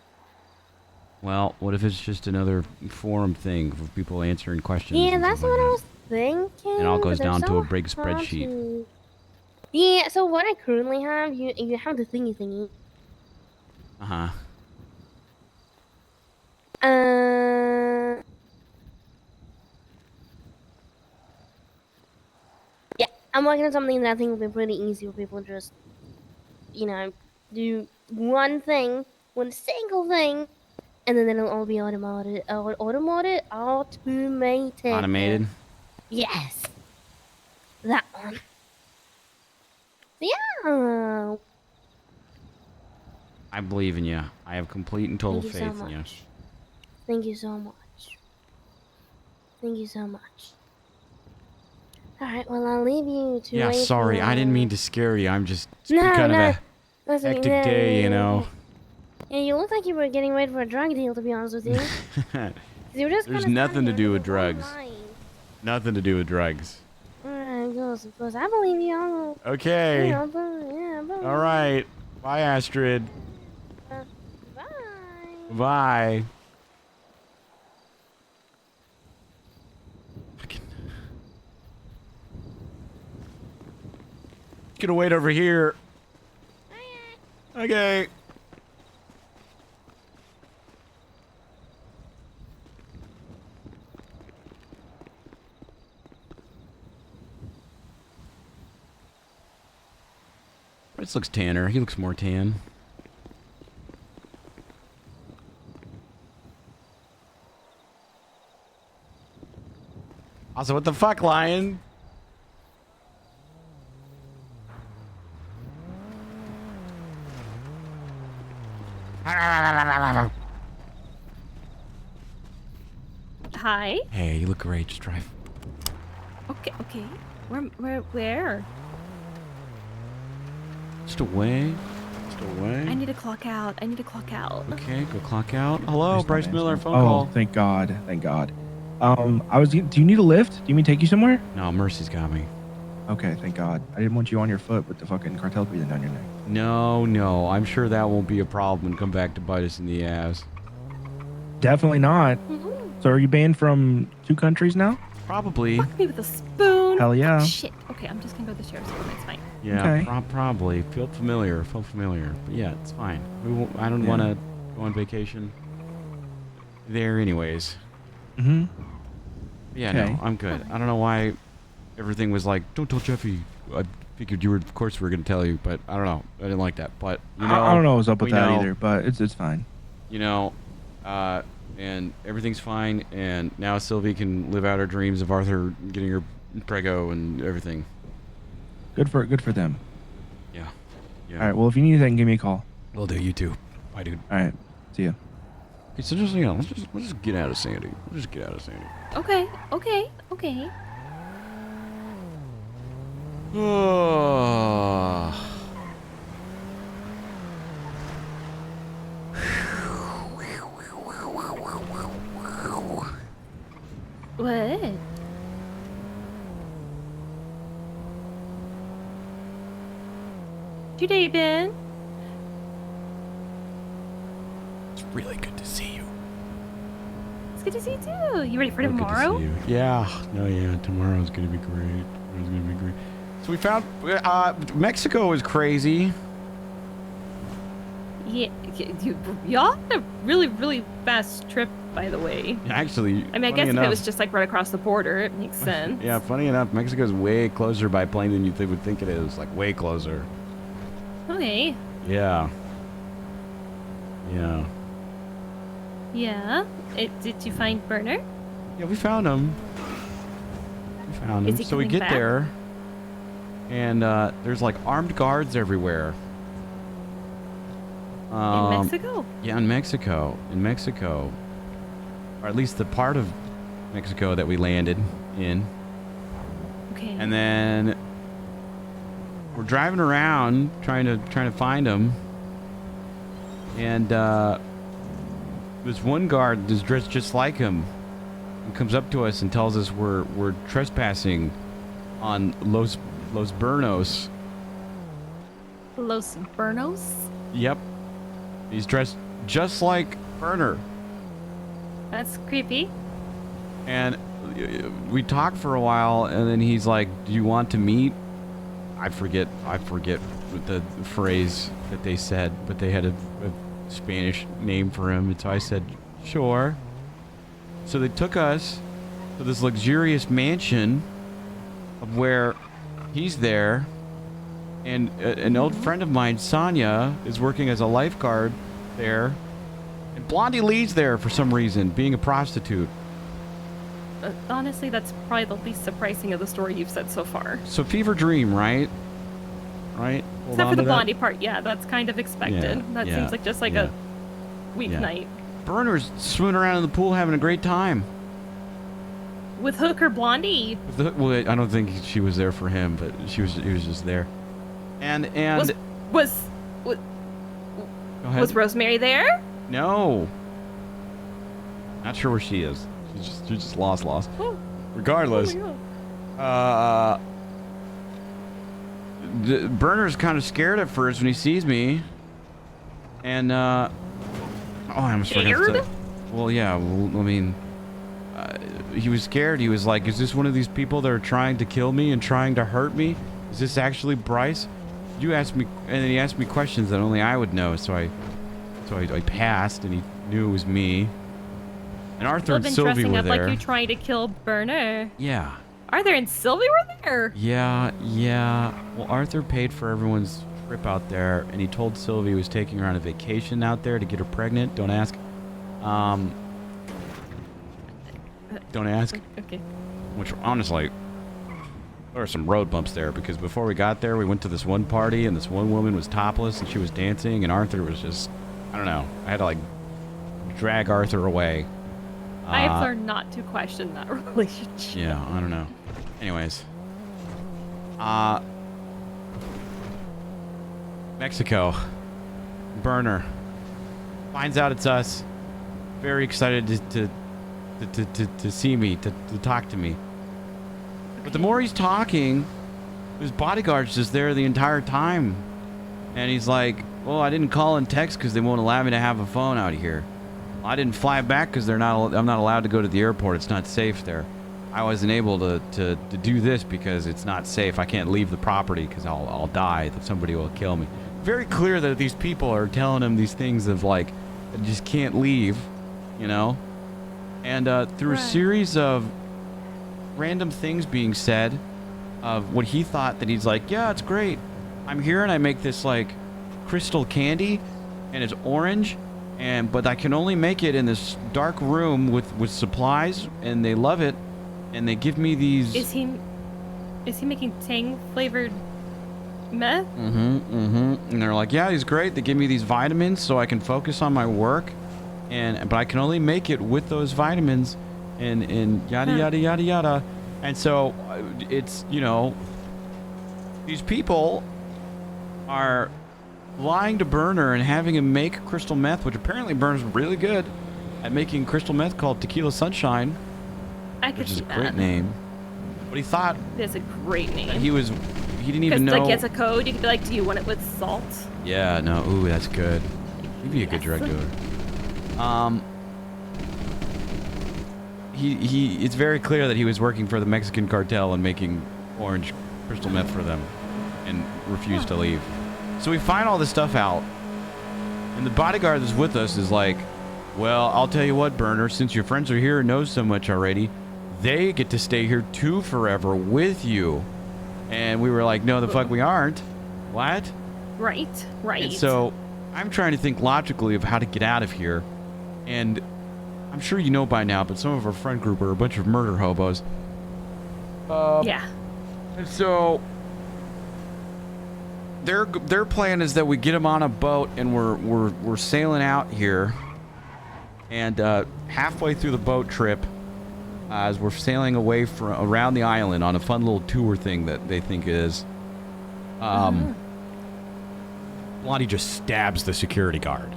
Well, what if it's just another forum thing for people answering questions?
Yeah,
and
that's
stuff
what
like
I was thinking.
It all
but
goes
they're
down to
so
a big
hard
spreadsheet.
to- Yeah, so what I currently have, you have the thingy.
Uh-huh.
Yeah, I'm working on something that I think will be pretty easy for people to just, you know, do one thing, one single thing, and then it'll all be automated.
Automated?
Yes, that one. Yeah.
I believe in you. I have complete and total
Thank you so
faith in you.
much. Thank you so much. Thank you so much. All right, well I'll leave you to.
Yeah,
wait
sorry.
for-
I didn't mean to scare you. It's
No,
been kind
no.
of a
Listen,
hectic
yeah,
day, you
yeah,
know.
Yeah, you look like you were getting ready for a drug deal, to be honest with you. You were just
There's
kinda
nothing to
standing
do
there
with drugs.
lying.
Nothing to do with drugs.
Alright, of course. I believe you.
Okay.
Yeah, but
All right. Bye, Astrid. Bye. Gonna wait over here. Okay. Bryce looks tanner. He looks more tan. Also, what the fuck, Lion?
Hi.
Hey, you look great. Just drive.
Okay, okay. Where?
Just away. Just away.
I need to clock out.
Okay, go clock out. Hello, Bryce Miller, phone
Oh,
call.
thank God. Thank God. Do you need a lift? Do you mean take you somewhere?
No, Mercy's got me.
Okay, thank God. I didn't want you on your foot with the fucking cartel breathing down your neck.
No. I'm sure that won't be a problem and come back to bite us in the ass.
Definitely not. So are you banned from 2 countries now?
Probably.
Fuck me with a spoon.
Hell yeah.
Oh, shit. Okay, I'm just gonna go to the sheriff's room. It's fine.
Yeah,
Okay.
probably. Felt familiar. But yeah, it's fine. I don't
Yeah.
want to go on vacation there anyways.
Mm-hmm.
Yeah,
Okay.
no, I'm good. I don't know why everything was like, don't tell Jeffy. I figured of course we were going to tell you, but I don't know. I didn't like that. But, you know.
I don't know what's up with
we
that
know,
either, but it's fine.
You know, and everything's fine. And now Sylvie can live out her dreams of Arthur getting her prego and everything.
Good for them.
Yeah.
All right. Well, if you need anything, give me a call.
Will do. You too. Bye, dude.
All right. See ya.
Okay, so just, let's just get out of Sandy. Let's just get out of Sandy.
Okay. What? Your day been?
It's really good to see you.
It's good to see you too. You ready for
Real good to
tomorrow?
see you. Yeah. No, yeah. Tomorrow's gonna be great. So we found Mexico is crazy.
Yeah, y'all had a really, really fast trip by the way.
Actually,
I mean, I
funny
guess if
enough,
it was just like right across the border, it makes sense.
yeah, funny enough, Mexico's way closer by plane than you would think it is. Like, way closer.
Okay.
Yeah. Yeah.
Yeah. Did you find Burner?
Yeah, we found him. We found him.
Is he
So we
coming
get
back?
there, and there's like armed guards everywhere.
In Mexico?
Yeah, in Mexico. In Mexico. Or at least the part of Mexico that we landed in.
Okay.
And then we're driving around trying to find him. And this one guard is dressed just like him and comes up to us and tells us we're trespassing on Los Bernos.
Los Bernos?
Yep. He's dressed just like Burner.
That's creepy.
And we talked for a while, and then he's like, "Do you want to meet?" I forget what the phrase that they said, but they had a Spanish name for him, and so I said, "Sure." So they took us to this luxurious mansion of where he's there, and an old friend of mine, Sonia, is working as a lifeguard there, and Blondie Lee's there for some reason, being a prostitute.
Honestly, that's probably the least surprising of the story you've said so far.
So fever dream, right? Right? Hold
Except
on
for the
to that.
Blondie part, yeah, that's kind of expected.
Yeah,
That
yeah,
seems like just like
yeah.
a weeknight.
Burner's swimming around in the pool having a great time.
With Hooker Blondie.
Well, I don't think she was there for him, but he was just there. And
Was
Go ahead.
was Rosemary there?
No. Not sure where she is. She's just lost.
Oh.
Regardless.
Oh my God.
Burner's kind of scared at first when he sees me. And I almost forgot to
Scared?
say. Well, yeah. Well, I mean, he was scared. He was like, "Is this one of these people that are trying to kill me and trying to hurt me? Is this actually Bryce?" You asked me, and then he asked me questions that only I would know. So I passed, and he knew it was me. And Arthur
Well,
and
been
Sylvie
dressing
were
up
there.
like you're trying to kill Burner.
Yeah.
Arthur and Sylvie were there.
Yeah. Well, Arthur paid for everyone's trip out there, and he told Sylvie he was taking her on a vacation out there to get her pregnant. Don't ask. Don't ask.
Okay.
Which, honestly, there were some road bumps there, because before we got there, we went to this one party, and this one woman was topless, and she was dancing, and Arthur was just, I don't know. I had to, like, drag Arthur away.
I have learned not to question that relationship.
Yeah, I don't know. Anyways. Mexico. Burner. Finds out it's us. Very excited to see me, to talk to me. But the more he's talking, his bodyguard's just there the entire time. And he's like, "Well, I didn't call and text because they won't allow me to have a phone out here. I didn't fly back because I'm not allowed to go to the airport. It's not safe there. I wasn't able to do this because it's not safe. I can't leave the property because I'll die. That somebody will kill me." Very clear that these people are telling him these things of like, I just can't leave, you know? And through a series of random things being said of what he thought, that he's like, "Yeah, it's great. I'm here and I make this like crystal candy and it's orange. But I can only make it in this dark room with supplies, and they love it, and they give me these."
Is he making Tang flavored meth?
And they're like, "Yeah, he's great. They give me these vitamins so I can focus on my work, but I can only make it with those vitamins, and yada yada yada yada." And so it's, you know, these people are lying to Burner and having him make crystal meth, which apparently Burner's really good at making crystal meth, called Tequila Sunshine,
I could
which is
see
a great
that.
name. But he thought
That's a great name.
that he didn't even know.
Like, he has a code. You could be like, "Do you want it with salt?"
Yeah, no, ooh, that's good. He'd be a good drug dealer. It's very clear that he was working for the Mexican cartel and making orange crystal meth for them, and refused to leave. So we find all this stuff out, and the bodyguard that's with us is like, Well, I'll tell you what, Burner, since your friends are here and know so much already, they get to stay here too forever with you. And we were like, no, the fuck we aren't. What?
Right, right.
And so I'm trying to think logically of how to get out of here. And I'm sure you know by now, but some of our friend group are a bunch of murder hobos.
Yeah.
And so their plan is that we get them on a boat and we're sailing out here. And halfway through the boat trip, as we're sailing away from around the island on a fun little tour thing that they think is, Blondie just stabs the security guard.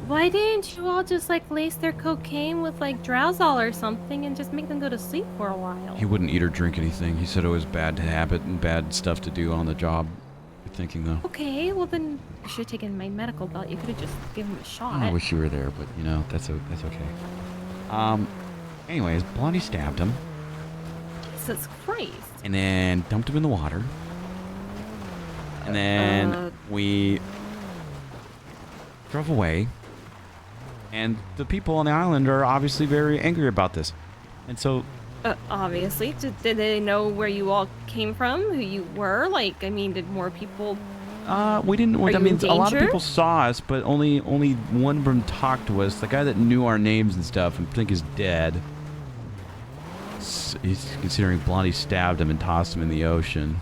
Why didn't you all just like lace their cocaine with like Drowsol or something and just make them go to sleep for a while?
He wouldn't eat or drink anything. He said it was bad habit and bad stuff to do on the job. Good thinking though.
Okay, well then you should have taken my medical belt. You could have just given him a shot.
I wish you were there, but you know that's okay. Anyways, Blondie stabbed him.
Jesus Christ.
And then dumped him in the water. And then we drove away. And the people on the island are obviously very angry about this. And so...
Obviously. Did they know where you all came from? Who you were? Like, I mean, did more people...
we didn't...
Are
I
you
mean,
in
a lot of
danger?
people saw us, but only one of them talked to us. The guy that knew our names and stuff and think is dead. He's considering Blondie stabbed him and tossed him in the ocean.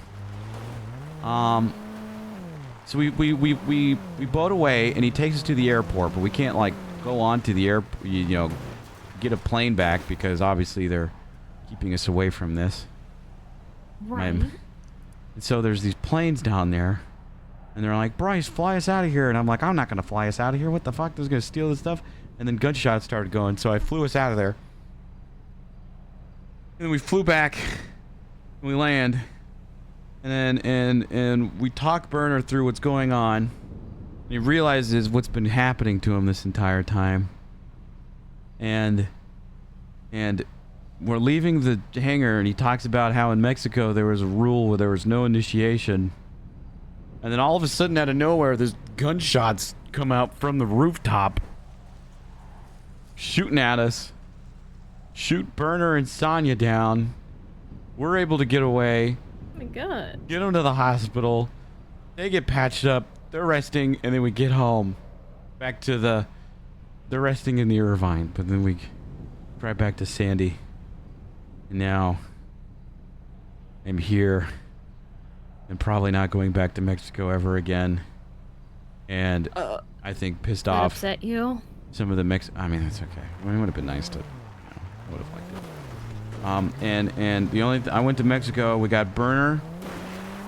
So we boat away, and he takes us to the airport, but we can't like go on to the airport, you know, get a plane back because obviously they're keeping us away from this.
Right.
And so there's these planes down there, and they're like, Bryce, fly us out of here. And I'm like, I'm not gonna fly us out of here. What the fuck? They're gonna steal this stuff. And then gunshots started going, so I flew us out of there. And then we flew back, and we land, and then and we talk Burner through what's going on. And he realizes what's been happening to him this entire time. And we're leaving the hangar, and he talks about how in Mexico there was a rule where there was no initiation. And then all of a sudden, out of nowhere, there's gunshots come out from the rooftop, shooting at us. Shoot Burner and Sonya down. We're able to get away.
Oh my god.
Get them to the hospital. They get patched up. They're resting, and then we get home. Back to the... They're resting in the Irvine, but then we drive back to Sandy. And now I'm here and probably not going back to Mexico ever again. And I think pissed
That
off
upset you?
some of the I mean, that's okay. I mean, it would have been nice to... I would have liked it. And the only... I went to Mexico. We got Burner.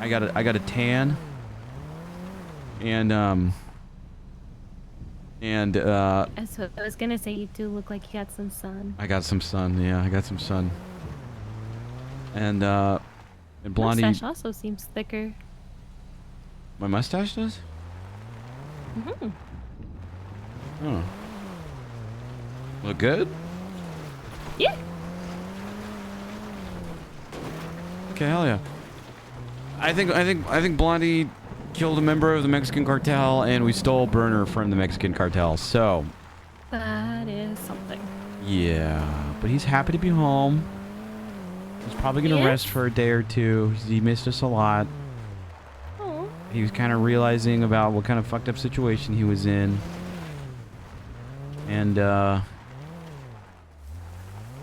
I got a tan. And
So I was gonna say you do look like you had some sun.
I got some sun. Yeah, I got some sun. And Blondie...
Mustache also seems thicker.
My mustache does?
Mm-hmm.
Oh. Look good?
Yeah.
Okay, hell yeah. I think Blondie killed a member of the Mexican cartel, and we stole Burner from the Mexican cartel. So,
That is something.
yeah, but he's happy to be home. He's probably gonna
Yes?
rest for a day or two. He missed us a lot.
Oh.
He was kind of realizing about what kind of fucked up situation he was in. And,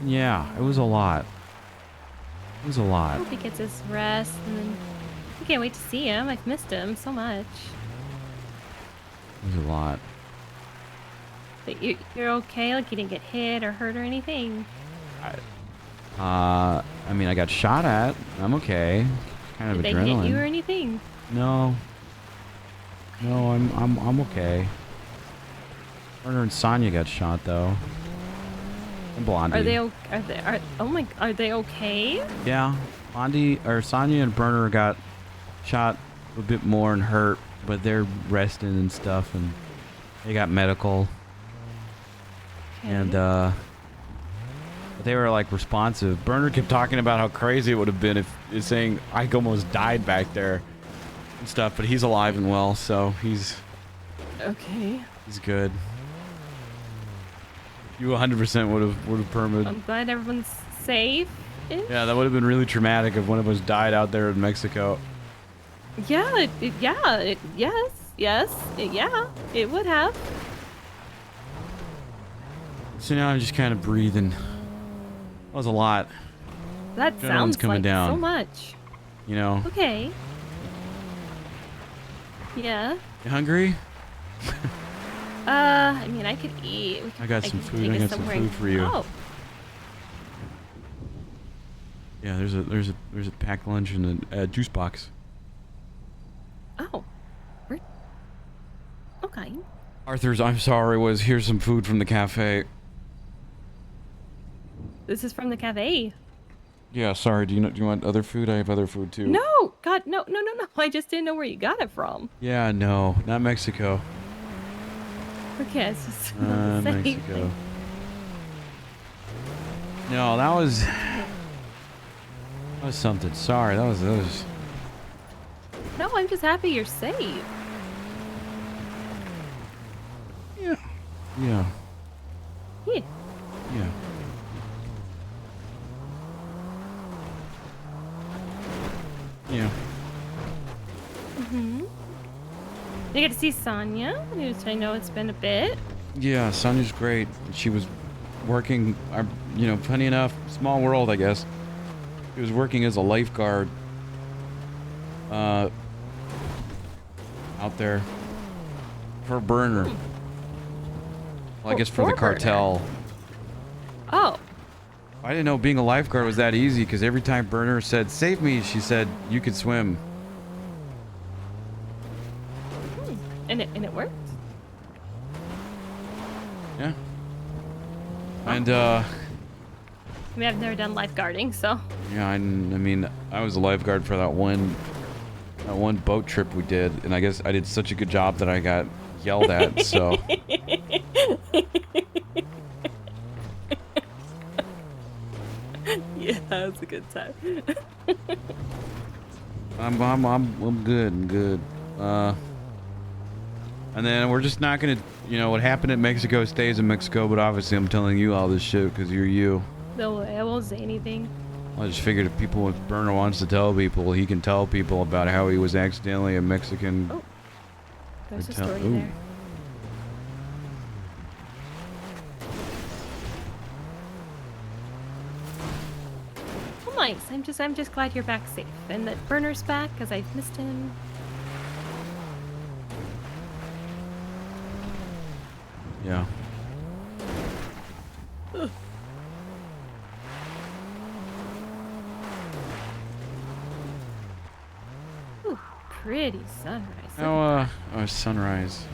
yeah, it was a lot. It was a
I
lot.
hope he gets his rest, and then I can't wait to see him. I've missed him so much.
It was a lot.
But you're okay? Like you didn't get hit or hurt or anything?
I mean, I got shot at. I'm okay. Kind of
Did they
adrenaline.
hit you or anything?
No. No, I'm okay. Burner and Sonya got shot though. And Blondie.
Are they okay?
Yeah, Blondie or Sonya and Burner got shot a bit more and hurt, but they're resting and stuff, and they got medical.
Okay.
And but they were like responsive. Burner kept talking about how crazy it would have been if saying I almost died back there and stuff, but he's alive and well, so he's
Okay.
good. You 100% would have permitted.
I'm glad everyone's safe.
Yeah, that would have been really traumatic if one of us died out there in Mexico.
Yeah, yes, it would have.
So now I'm just kind of breathing. That was a lot.
That
Adrenaline's
sounds
coming
like
down.
so much.
You know.
Okay. Yeah.
You hungry?
I mean, I could eat.
I got some
could
food.
take
I
us
got some
somewhere.
food for you.
Oh.
Yeah, there's a packed lunch and a juice box.
Oh. Okay.
Arthur's I'm sorry was here's some food from the cafe.
This is from the cafe.
Yeah, sorry. Do you want other food? I have other food too.
No, God, no. I just didn't know where you got it from.
Yeah, no, not Mexico.
Okay, it's just not the same
Mexico.
thing.
No, that was something. Sorry, that was.
No, I'm just happy you're safe.
Yeah.
Yeah.
Yeah. Yeah.
Mm-hmm. You get to see Sonia, which I know it's been a bit.
Yeah, Sonia's great. She was working, funny enough, small world, I guess. She was working as a lifeguard out there for a burner. Well, I guess for the cartel.
Oh.
I didn't know being a lifeguard was that easy because every time Burner said, "Save me," she said, "You could swim."
And it worked?
Yeah. And,
I mean, I've never done lifeguarding, so.
yeah, I mean, I was a lifeguard for that one boat trip we did, and I guess I did such a good job that I got yelled at, so.
Yeah, that was a good time.
I'm good. I'm good. And then we're just not gonna, what happened in Mexico stays in Mexico. But obviously, I'm telling you all this shit because you're you.
No way, I won't say anything.
I just figured if Burner wants to tell people, he can tell people about how he was accidentally a Mexican.
Oh, there's a
Tell-
story
Ooh.
there. Well, nice. I'm just glad you're back safe, and that Burner's back because I've missed him.
Yeah.
Ugh. Ooh, pretty sunrise.
Sunrise.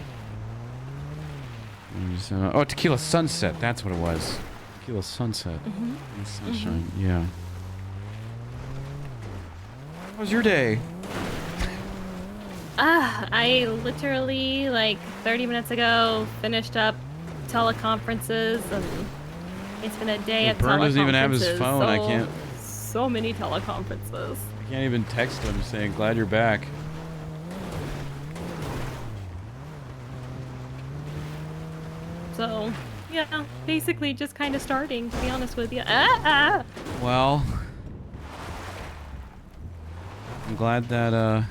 Oh, Tequila Sunset. That's what it was. Tequila Sunset.
Mhm.
And sunshine. Yeah. How was your day?
I literally, like, 30 minutes ago, finished up teleconferences, and it's been a day of teleconferences.
Burn doesn't even have his phone. I can't.
So many teleconferences.
I can't even text him saying glad you're back.
So, yeah, basically just kind of starting, to be honest with you.
Well, I'm glad that, I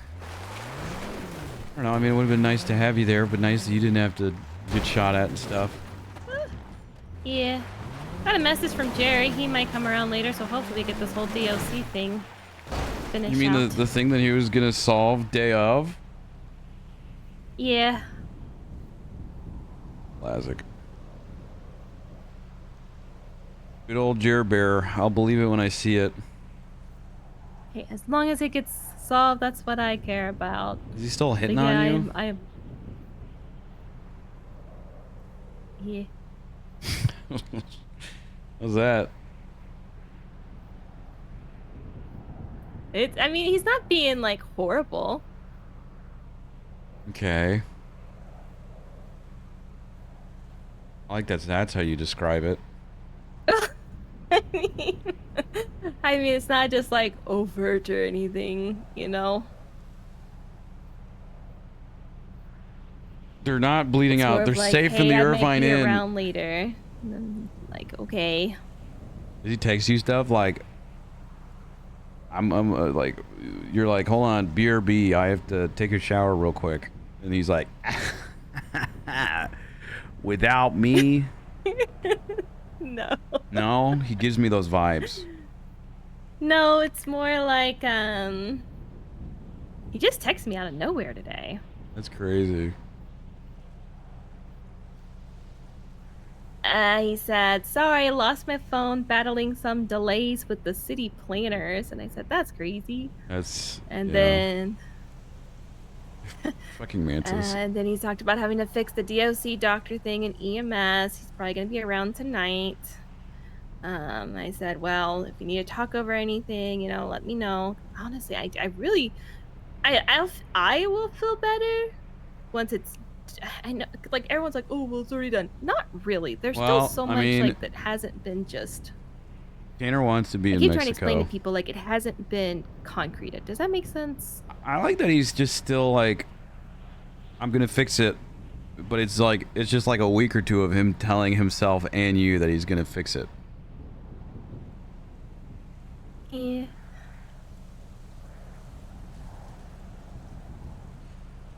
don't know, I mean, it would have been nice to have you there, but nice that you didn't have to get shot at and stuff.
Yeah. Got a message from Jerry. He might come around later, so hopefully get this whole DOC thing finished
You mean
out.
the thing that he was gonna solve day of?
Yeah.
Classic. Good old Jer Bear. I'll believe it when I see it.
Hey, as long as it gets solved, that's what I care about.
Is he still hitting
But yeah,
on you?
I'm yeah.
What's that?
I mean, he's not being, like, horrible.
Okay. I like that's how you describe it.
I mean, it's not just, like, overt or anything, you know?
They're not bleeding
It's more
out.
of
They're
like,
safe in
hey,
the
I might
Irvine
be
Inn.
around later. And then, like, okay.
Does he text you stuff like, I'm like, you're like, hold on, BRB, I have to take a shower real quick. And he's like, without me?
No.
No, he gives me those vibes.
No, it's more like, he just texted me out of nowhere today.
That's crazy.
He said, sorry, I lost my phone battling some delays with the city planners. And I said, that's crazy.
That's,
And
yeah.
then...
Fucking Mantis.
And then he talked about having to fix the DOC doctor thing in EMS. He's probably going to be around tonight. I said, well, if you need to talk over anything, you know, let me know. Honestly, I really... I will feel better once it's... I know, like, everyone's like, oh, well, it's already done. Not really. There's
Well,
still so
I
much,
mean,
like, that hasn't been just...
Tanner wants to be
I
in
keep
Mexico.
trying to explain to people, like, it hasn't been concreted. Does that make sense?
I like that he's just still like, I'm gonna fix it, but it's like, it's just like a week or two of him telling himself and you that he's gonna fix it.
Yeah.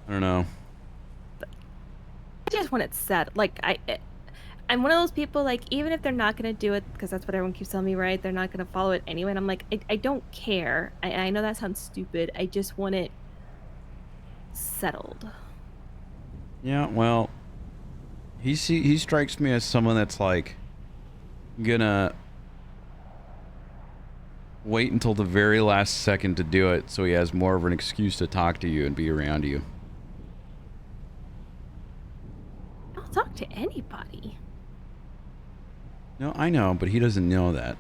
I don't know.
I just want it set. Like, I'm one of those people, like, even if they're not going to do it, because that's what everyone keeps telling me, right? They're not going to follow it anyway. And I'm like, I don't care. I know that sounds stupid. I just want it settled.
Yeah, well, he strikes me as someone that's like gonna wait until the very last second to do it, so he has more of an excuse to talk to you and be around you.
I'll talk to anybody.
No, I know, but he doesn't know that.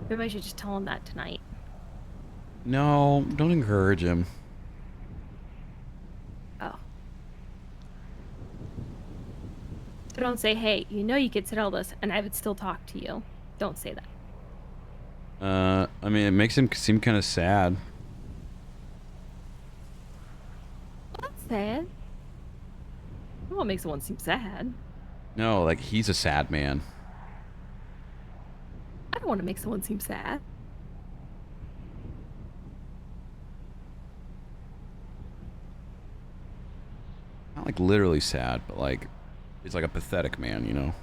Maybe I should just tell him that tonight.
No, don't encourage him.
Oh. So don't say, hey, you know you could settle this, and I would still talk to you. Don't say that.
I mean, it makes him seem kind of sad.
That's sad. Well, it makes someone seem sad.
No, like, he's a sad man.
I don't want to make someone seem sad.
Not like literally sad, but like, he's like a pathetic man, you know?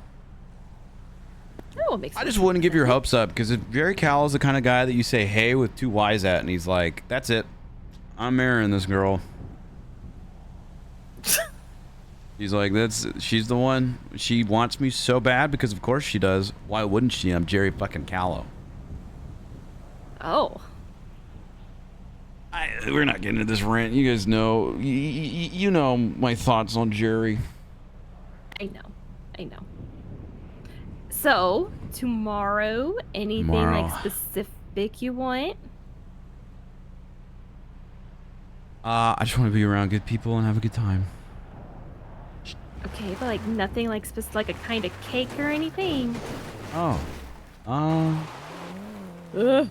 I just wouldn't give your hopes up, because if Jerry Cal is the kind of guy that you say hey with two Y's at, and he's like, that's it, I'm marrying this girl. He's like, she's the one. She wants me so bad, because of course she does. Why wouldn't she? I'm Jerry fucking Callow.
Oh.
We're not getting into this rant. You guys know, you know my thoughts on Jerry.
I know. So, tomorrow, anything like specific you want?
I just want to be around good people and have a good time.
Okay, but like nothing like specific, like a kind of cake or anything.
Oh.
Ugh.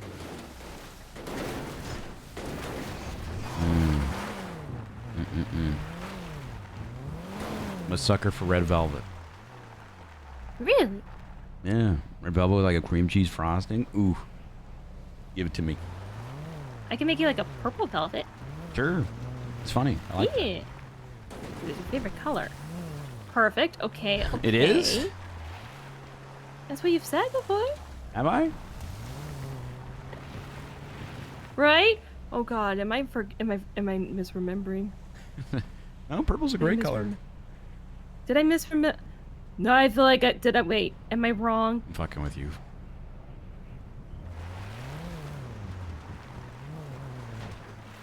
I'm a sucker for red velvet.
Really?
Yeah, red velvet with like a cream cheese frosting. Ooh. Give it to me.
I can make you like a purple velvet.
Sure. It's funny. I like
Yeah. What's your favorite color? Perfect. Okay.
It is?
That's what you've said before.
Have I?
Right? Oh God, am I misremembering?
No, purple's a great color.
Did I misremember? No, I feel like wait, am I wrong?
I'm fucking with you.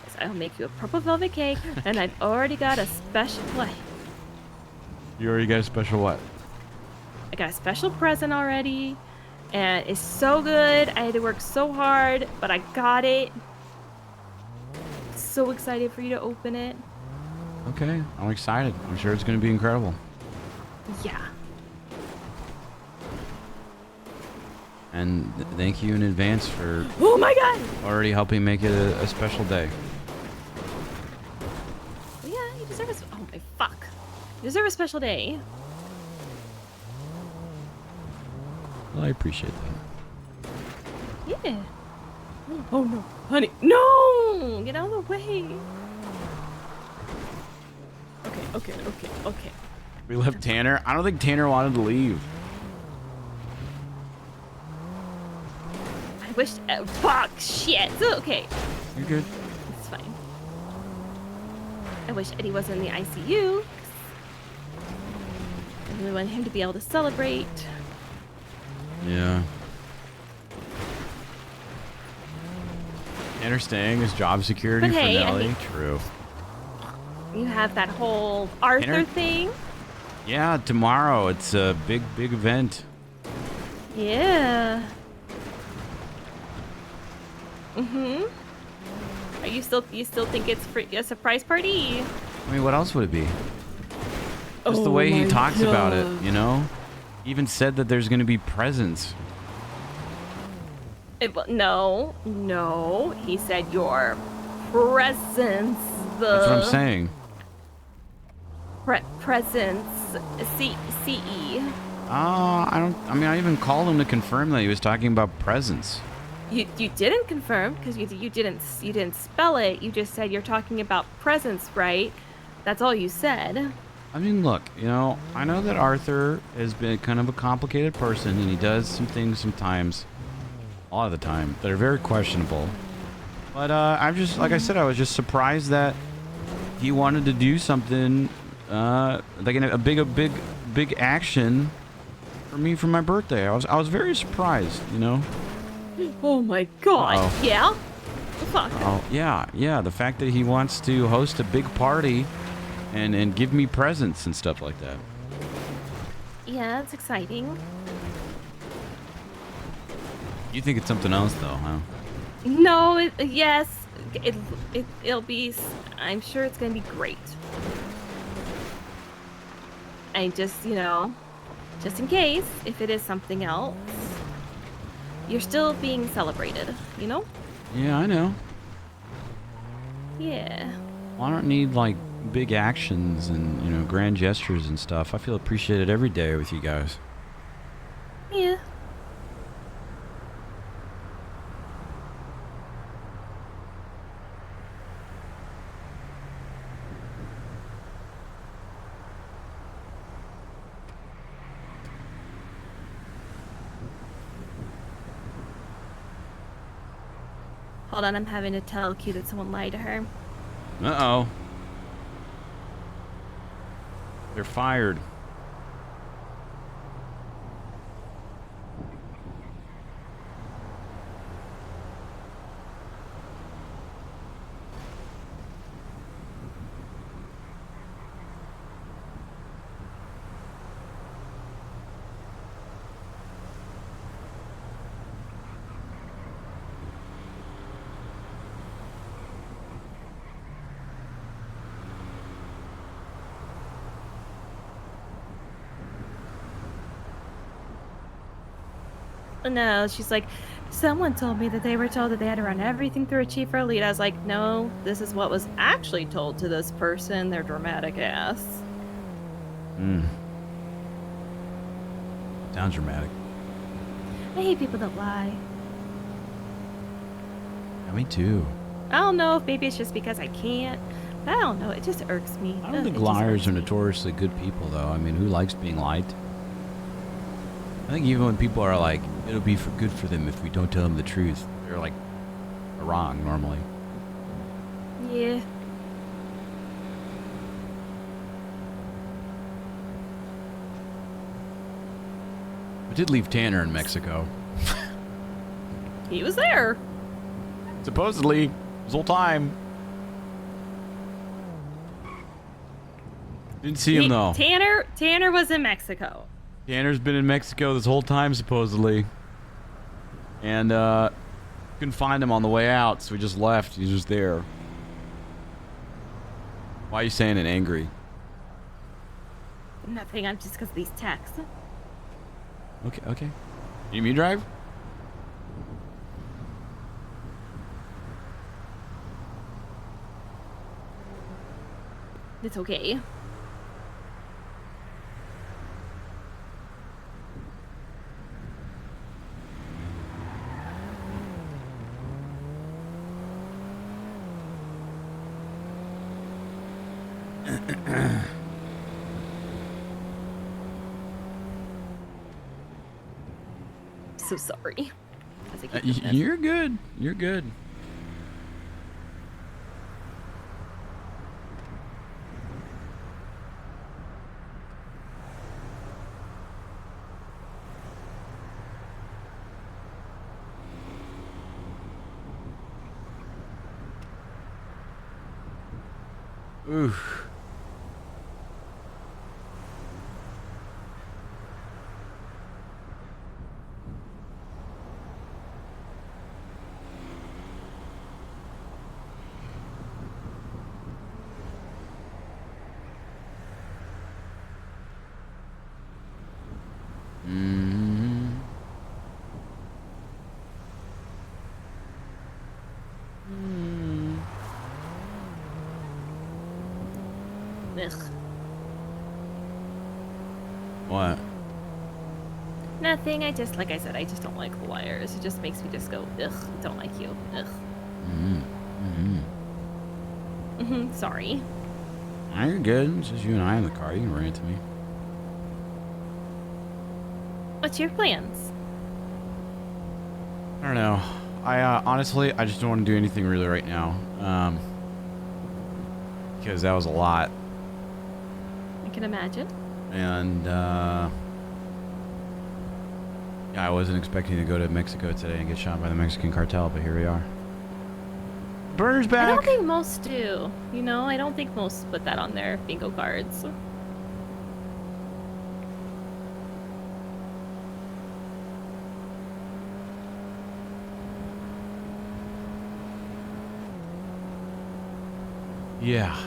So I'll make you a purple velvet cake, and I've already got a special
You already got a special what?
I got a special present already, and it's so good. I had to work so hard, but I got it. So excited for you to open it.
Okay, I'm excited. I'm sure it's going to be incredible.
Yeah.
And thank you in advance for
Oh my God!
already helping make it a special day.
Yeah, you deserve a. Oh my fuck! You deserve a special day.
Well, I appreciate that.
Yeah. Oh no, honey, no! Get out of the way. Okay.
We left Tanner. I don't think Tanner wanted to leave.
I wish. Fuck, shit. Okay.
You're good.
It's fine. I wish Eddie wasn't in the ICU. I really want him to be able to celebrate.
Yeah. Tanner staying is job security
But hey,
for
I
Nelly.
mean-
True.
You have that whole Arthur
Tanner?
thing.
Yeah, tomorrow it's a big event.
Yeah. Are you still think it's a surprise party?
I mean, what else would it be? Just the way he talks about it, you know? He even said that there's going to be presents.
No. He said your presence.
That's what I'm saying.
Presence. CE.
I even called him to confirm that he was talking about presents.
You didn't confirm because you didn't spell it. You just said you're talking about presents, right? That's all you said.
I mean, look, you know, I know that Arthur has been kind of a complicated person, and he does some things sometimes, a lot of the time, that are very questionable. But I'm just, like I said, I was just surprised that he wanted to do something, like a big action for me for my birthday. I was very surprised, you know.
Oh my god.
Uh-oh.
Yeah? Fuck.
Oh yeah. The fact that he wants to host a big party and give me presents and stuff like that.
Yeah, it's exciting.
You think it's something else though, huh?
No, yes. It'll be, I'm sure it's gonna be great. I just, just in case, if it is something else, you're still being celebrated, you know?
Yeah, I know.
Yeah.
Well, I don't need like big actions and grand gestures and stuff. I feel appreciated every day with you guys.
Yeah. Hold on, I'm having to tell Q that someone lied to her.
Uh-oh. They're fired.
No, she's like, someone told me that they were told that they had to run everything through a chief or lead. I was like, no, this is what was actually told to this person, their dramatic ass.
Sounds dramatic.
I hate people that lie.
Yeah, me too.
I don't know if maybe it's just because I can't. But I don't know, it just irks me.
I don't think liars are notoriously good people, though. I mean, who likes being lied to? I think even when people are like, it'll be good for them if we don't tell them the truth, they're like wrong normally.
Yeah.
I did leave Tanner in Mexico.
He was there.
Supposedly, this whole time. Didn't see him though.
Tanner was in Mexico.
Tanner's been in Mexico this whole time, supposedly. And, couldn't find him on the way out, so we just left. He's just there. Why are you saying it angry?
Nothing, I'm just because of these texts.
Okay. You me drive?
It's okay. So sorry. As I keep doing this.
You're good. You're good. Oof. Mm. Mm.
Ugh.
What?
Nothing. I just, like I said, I just don't like the wires. It just makes me just go, ugh, don't like you. Ugh. Sorry.
No, you're good. It's just you and I in the car. You can bring it to me.
What's your plans?
I don't know. I honestly, I just don't want to do anything really right now. Because that was a lot.
I can imagine.
And yeah, I wasn't expecting to go to Mexico today and get shot by the Mexican cartel, but here we are. Burner's back.
I don't think most do. You know, I don't think most put that on their bingo cards.
Yeah.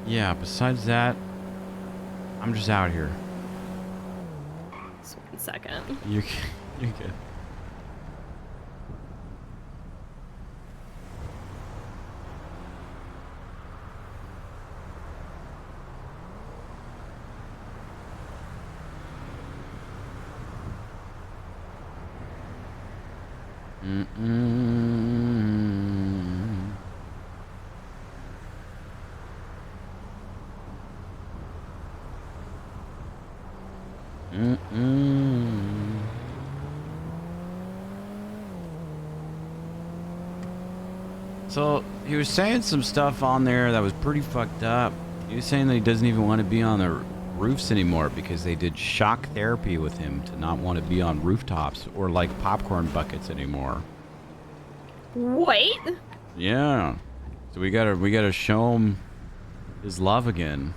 Yeah, besides that, I'm just out here.
Just 1 second.
You're good. So he was saying some stuff on there that was pretty fucked up. He was saying that he doesn't even want to be on the roofs anymore because they did shock therapy with him to not want to be on rooftops or like popcorn buckets anymore.
Wait.
Yeah. So we gotta show him his love again.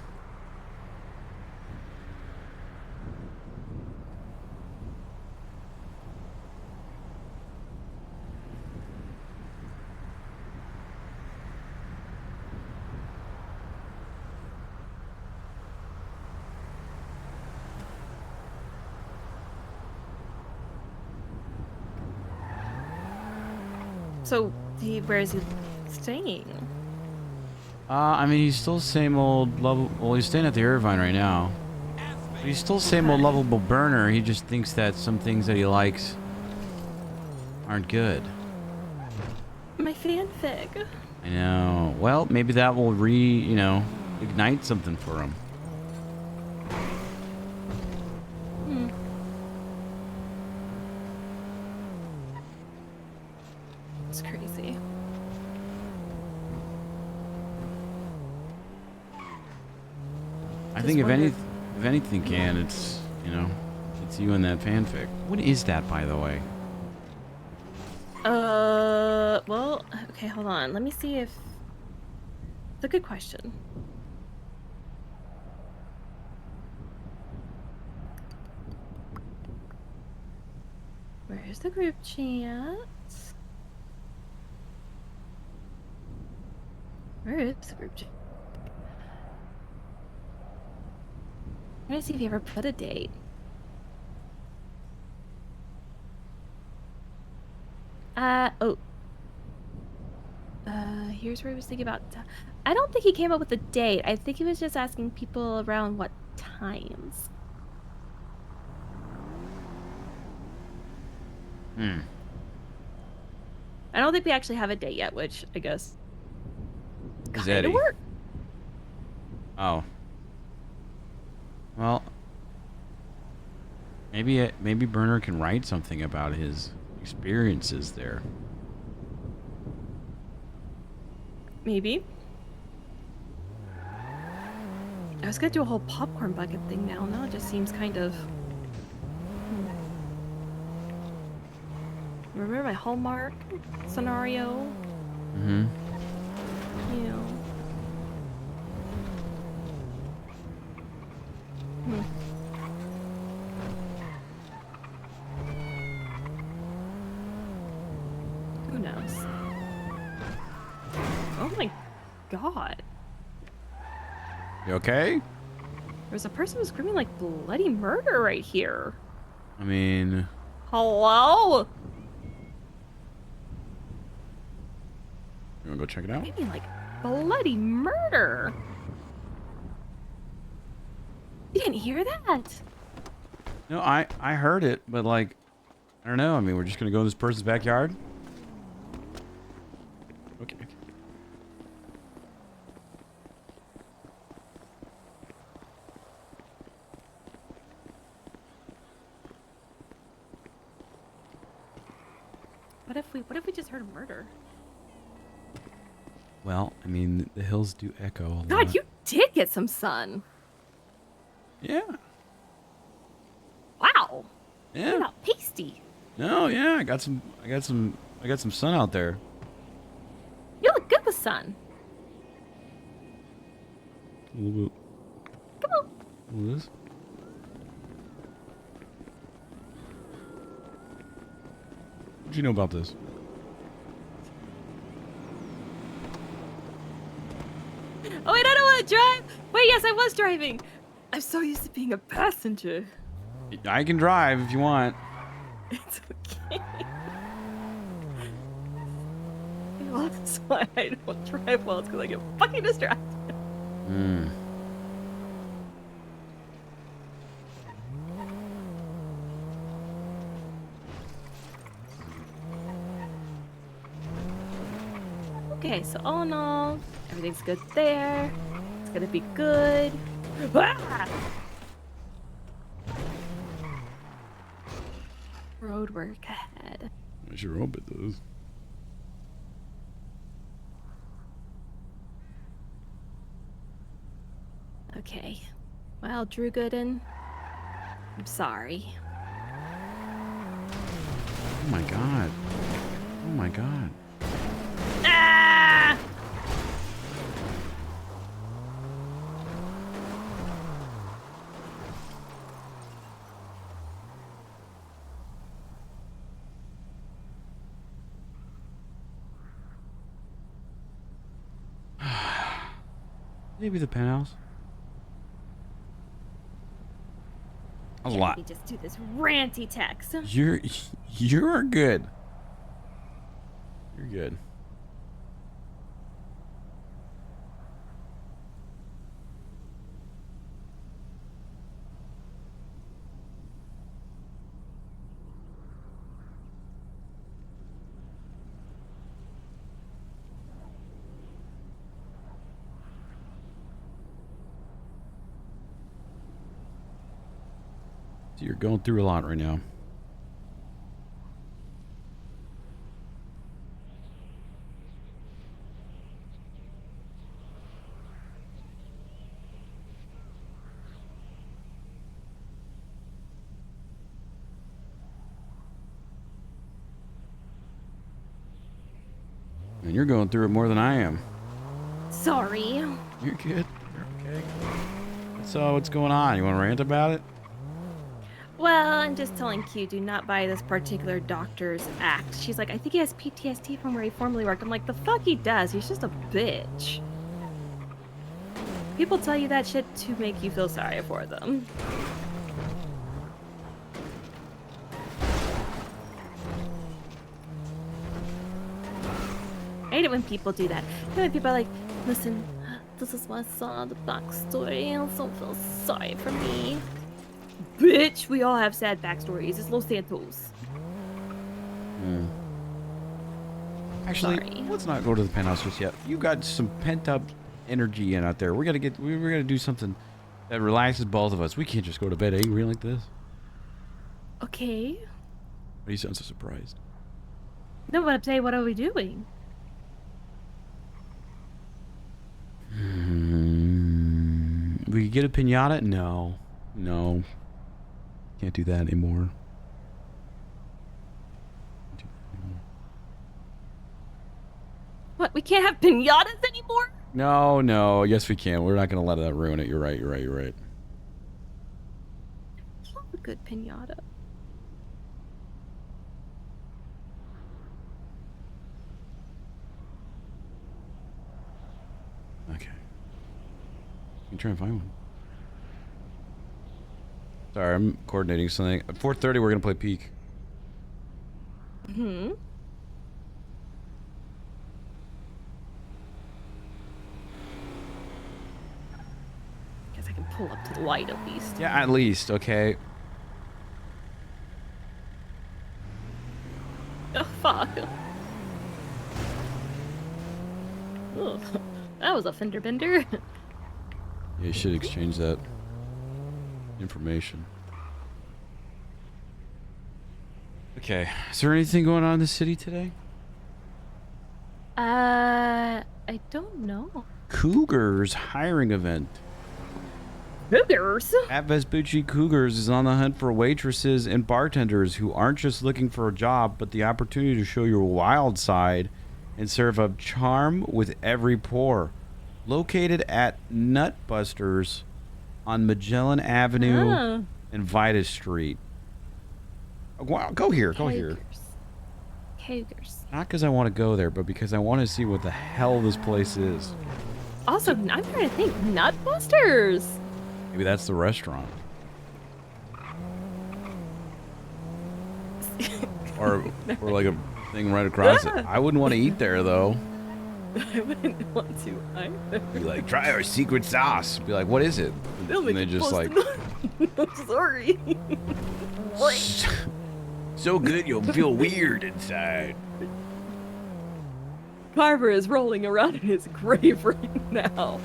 So, where is he staying?
I mean, he's still the same old level. Well, he's staying at the Irvine right now. But he's still the same old lovable burner. He just thinks that some things that he likes aren't good.
My fanfic.
I know. Well, maybe that will ignite something for him.
It's crazy.
I think if anything can, it's you and that fanfic. What is that, by the way?
Well, okay, hold on. Let me see if... It's a good question. Where's the group chat? Where is the group chat? I'm trying to see if you ever put a date. Here's where I was thinking about. I don't think he came up with a date. I think he was just asking people around what times. I don't think we actually have a date yet, which I guess
Is
kind of work.
Oh. Well, maybe Burner can write something about his experiences there.
Maybe. I was gonna do a whole popcorn bucket thing now. Now it just seems kind of. Remember my Hallmark scenario?
Mm-hmm.
You know. Who knows? Oh my god.
You okay?
There's a person screaming like bloody murder right here.
I mean...
Hello?
You wanna go check it out?
Maybe like bloody murder. You didn't hear that?
No, I heard it, but like, I don't know. I mean, we're just gonna go in this person's backyard? Okay.
What if we just heard a murder?
Well, I mean, the hills do echo a lot.
God, you did get some sun.
Yeah.
Wow.
Yeah.
You're not pasty.
No, yeah, I got some sun out there.
You look good with sun.
A little bit.
Come on.
What is this? What'd you know about this?
Oh wait, I don't want to drive. Wait, yes, I was driving. I'm so used to being a passenger.
I can drive if you want.
It's okay. Well, that's why I don't drive well. It's because I get fucking distracted.
Hmm.
Okay, so all in all, everything's good there. It's gonna be good. Ah! Road work ahead.
I sure hope it does.
Okay. Well, Drew Gooden, I'm sorry.
Oh my god. Oh my god.
Ah!
Maybe the penthouse. A
Let
lot.
me just do this ranty text.
You're good. You're good. So you're going through a lot right now. And you're going through it more than I am.
Sorry.
You're good. You're okay. So what's going on? You want to rant about it?
Well, I'm just telling Q, do not buy this particular doctor's act. She's like, I think he has PTSD from where he formerly worked. I'm like, the fuck he does. He's just a bitch. People tell you that shit to make you feel sorry for them. I hate it when people do that. I hate when people are like, listen, this is what I saw, the backstory. I also feel sorry for me. Bitch, we all have sad backstories. It's Los Santos.
Actually,
Sorry.
let's not go to the penthouse just yet. You got some pent up energy in out there. We're gonna do something that relaxes both of us. We can't just go to bed angry like this.
Okay.
Why do you sound so surprised?
No, but I'm saying, what are we doing?
We could get a pinata? No. No. Can't do that anymore.
What? We can't have pinatas anymore?
No, no. Yes, we can. We're not gonna let that ruin it. You're right. You're right. You're right.
Love a good pinata.
Okay. You can try and find one. Sorry, I'm coordinating something. At 4:30, we're gonna play Peak.
Hmm. Guess I can pull up to the light at least.
Yeah, at least. Okay.
Oh fuck. Ugh. That was a fender bender.
Yeah, you should exchange that information. Okay. Is there anything going on in the city today?
I don't know.
Cougars hiring event.
Cougars?
At Vespucci Cougars is on the hunt for waitresses and bartenders who aren't just looking for a job, but the opportunity to show your wild side and serve up charm with every pour. Located at Nutbusters on Magellan Avenue and Vitus Street. Wow, go here, go here.
Cougars.
Not because I want to go there, but because I want to see what the hell this place is.
Also, I'm trying to think. Nutbusters.
Maybe that's the restaurant. or like a thing right across it. I wouldn't want to eat there though.
I wouldn't want to either.
Be like, try our secret sauce. Be like, what is it?
They'll
And
make
they
you
just
post
like,
I'm sorry.
so good you'll feel weird inside.
Carver is rolling around in his grave right now.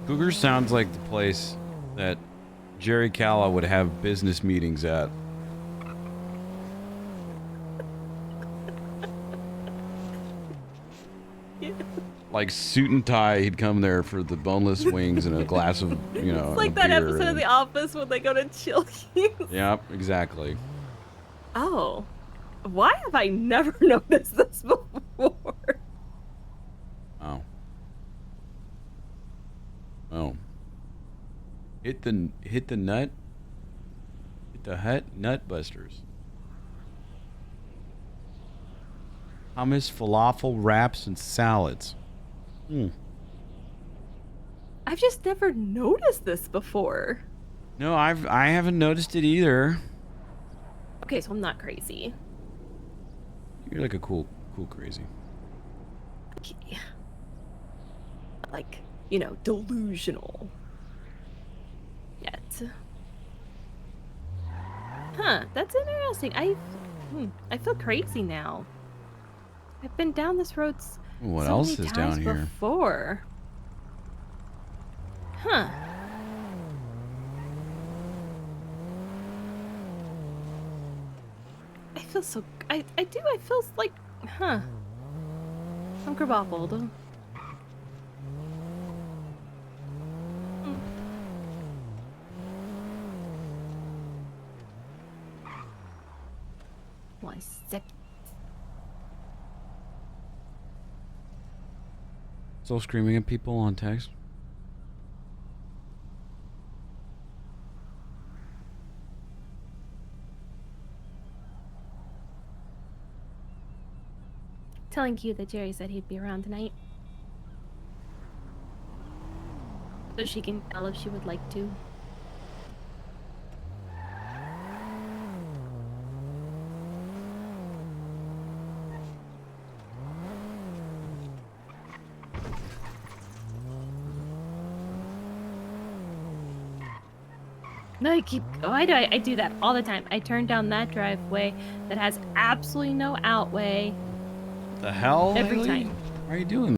Cougar sounds like the place that Jerry Calla would have business meetings at. Like suit and tie, he'd come there for the boneless wings and a glass of, you know,
It's like
a
that
beer
episode of
and-
The Office when they go to Chili's.
Yep, exactly.
Oh. Why have I never noticed this before?
Oh. Oh. Hit the nut. Hit the nut busters. Hummus, falafel, wraps, and salads.
I've just never noticed this before.
No, I haven't noticed it either.
Okay, so I'm not crazy.
You're like a cool crazy.
Okay. Like, you know, delusional. Yet. Huh, that's interesting. I feel crazy now. I've been down this road
What
so
else
many
is down
times
here?
before. Huh. I feel so. I do. I feel like. Huh. I'm kerbopped. One sec.
Still screaming at people on text?
Telling Q that Jerry said he'd be around tonight. So she can tell if she would like to. No, I do that all the time. I turn down that driveway that has absolutely no outway.
The hell?
Every
Haley?
time.
Why are you doing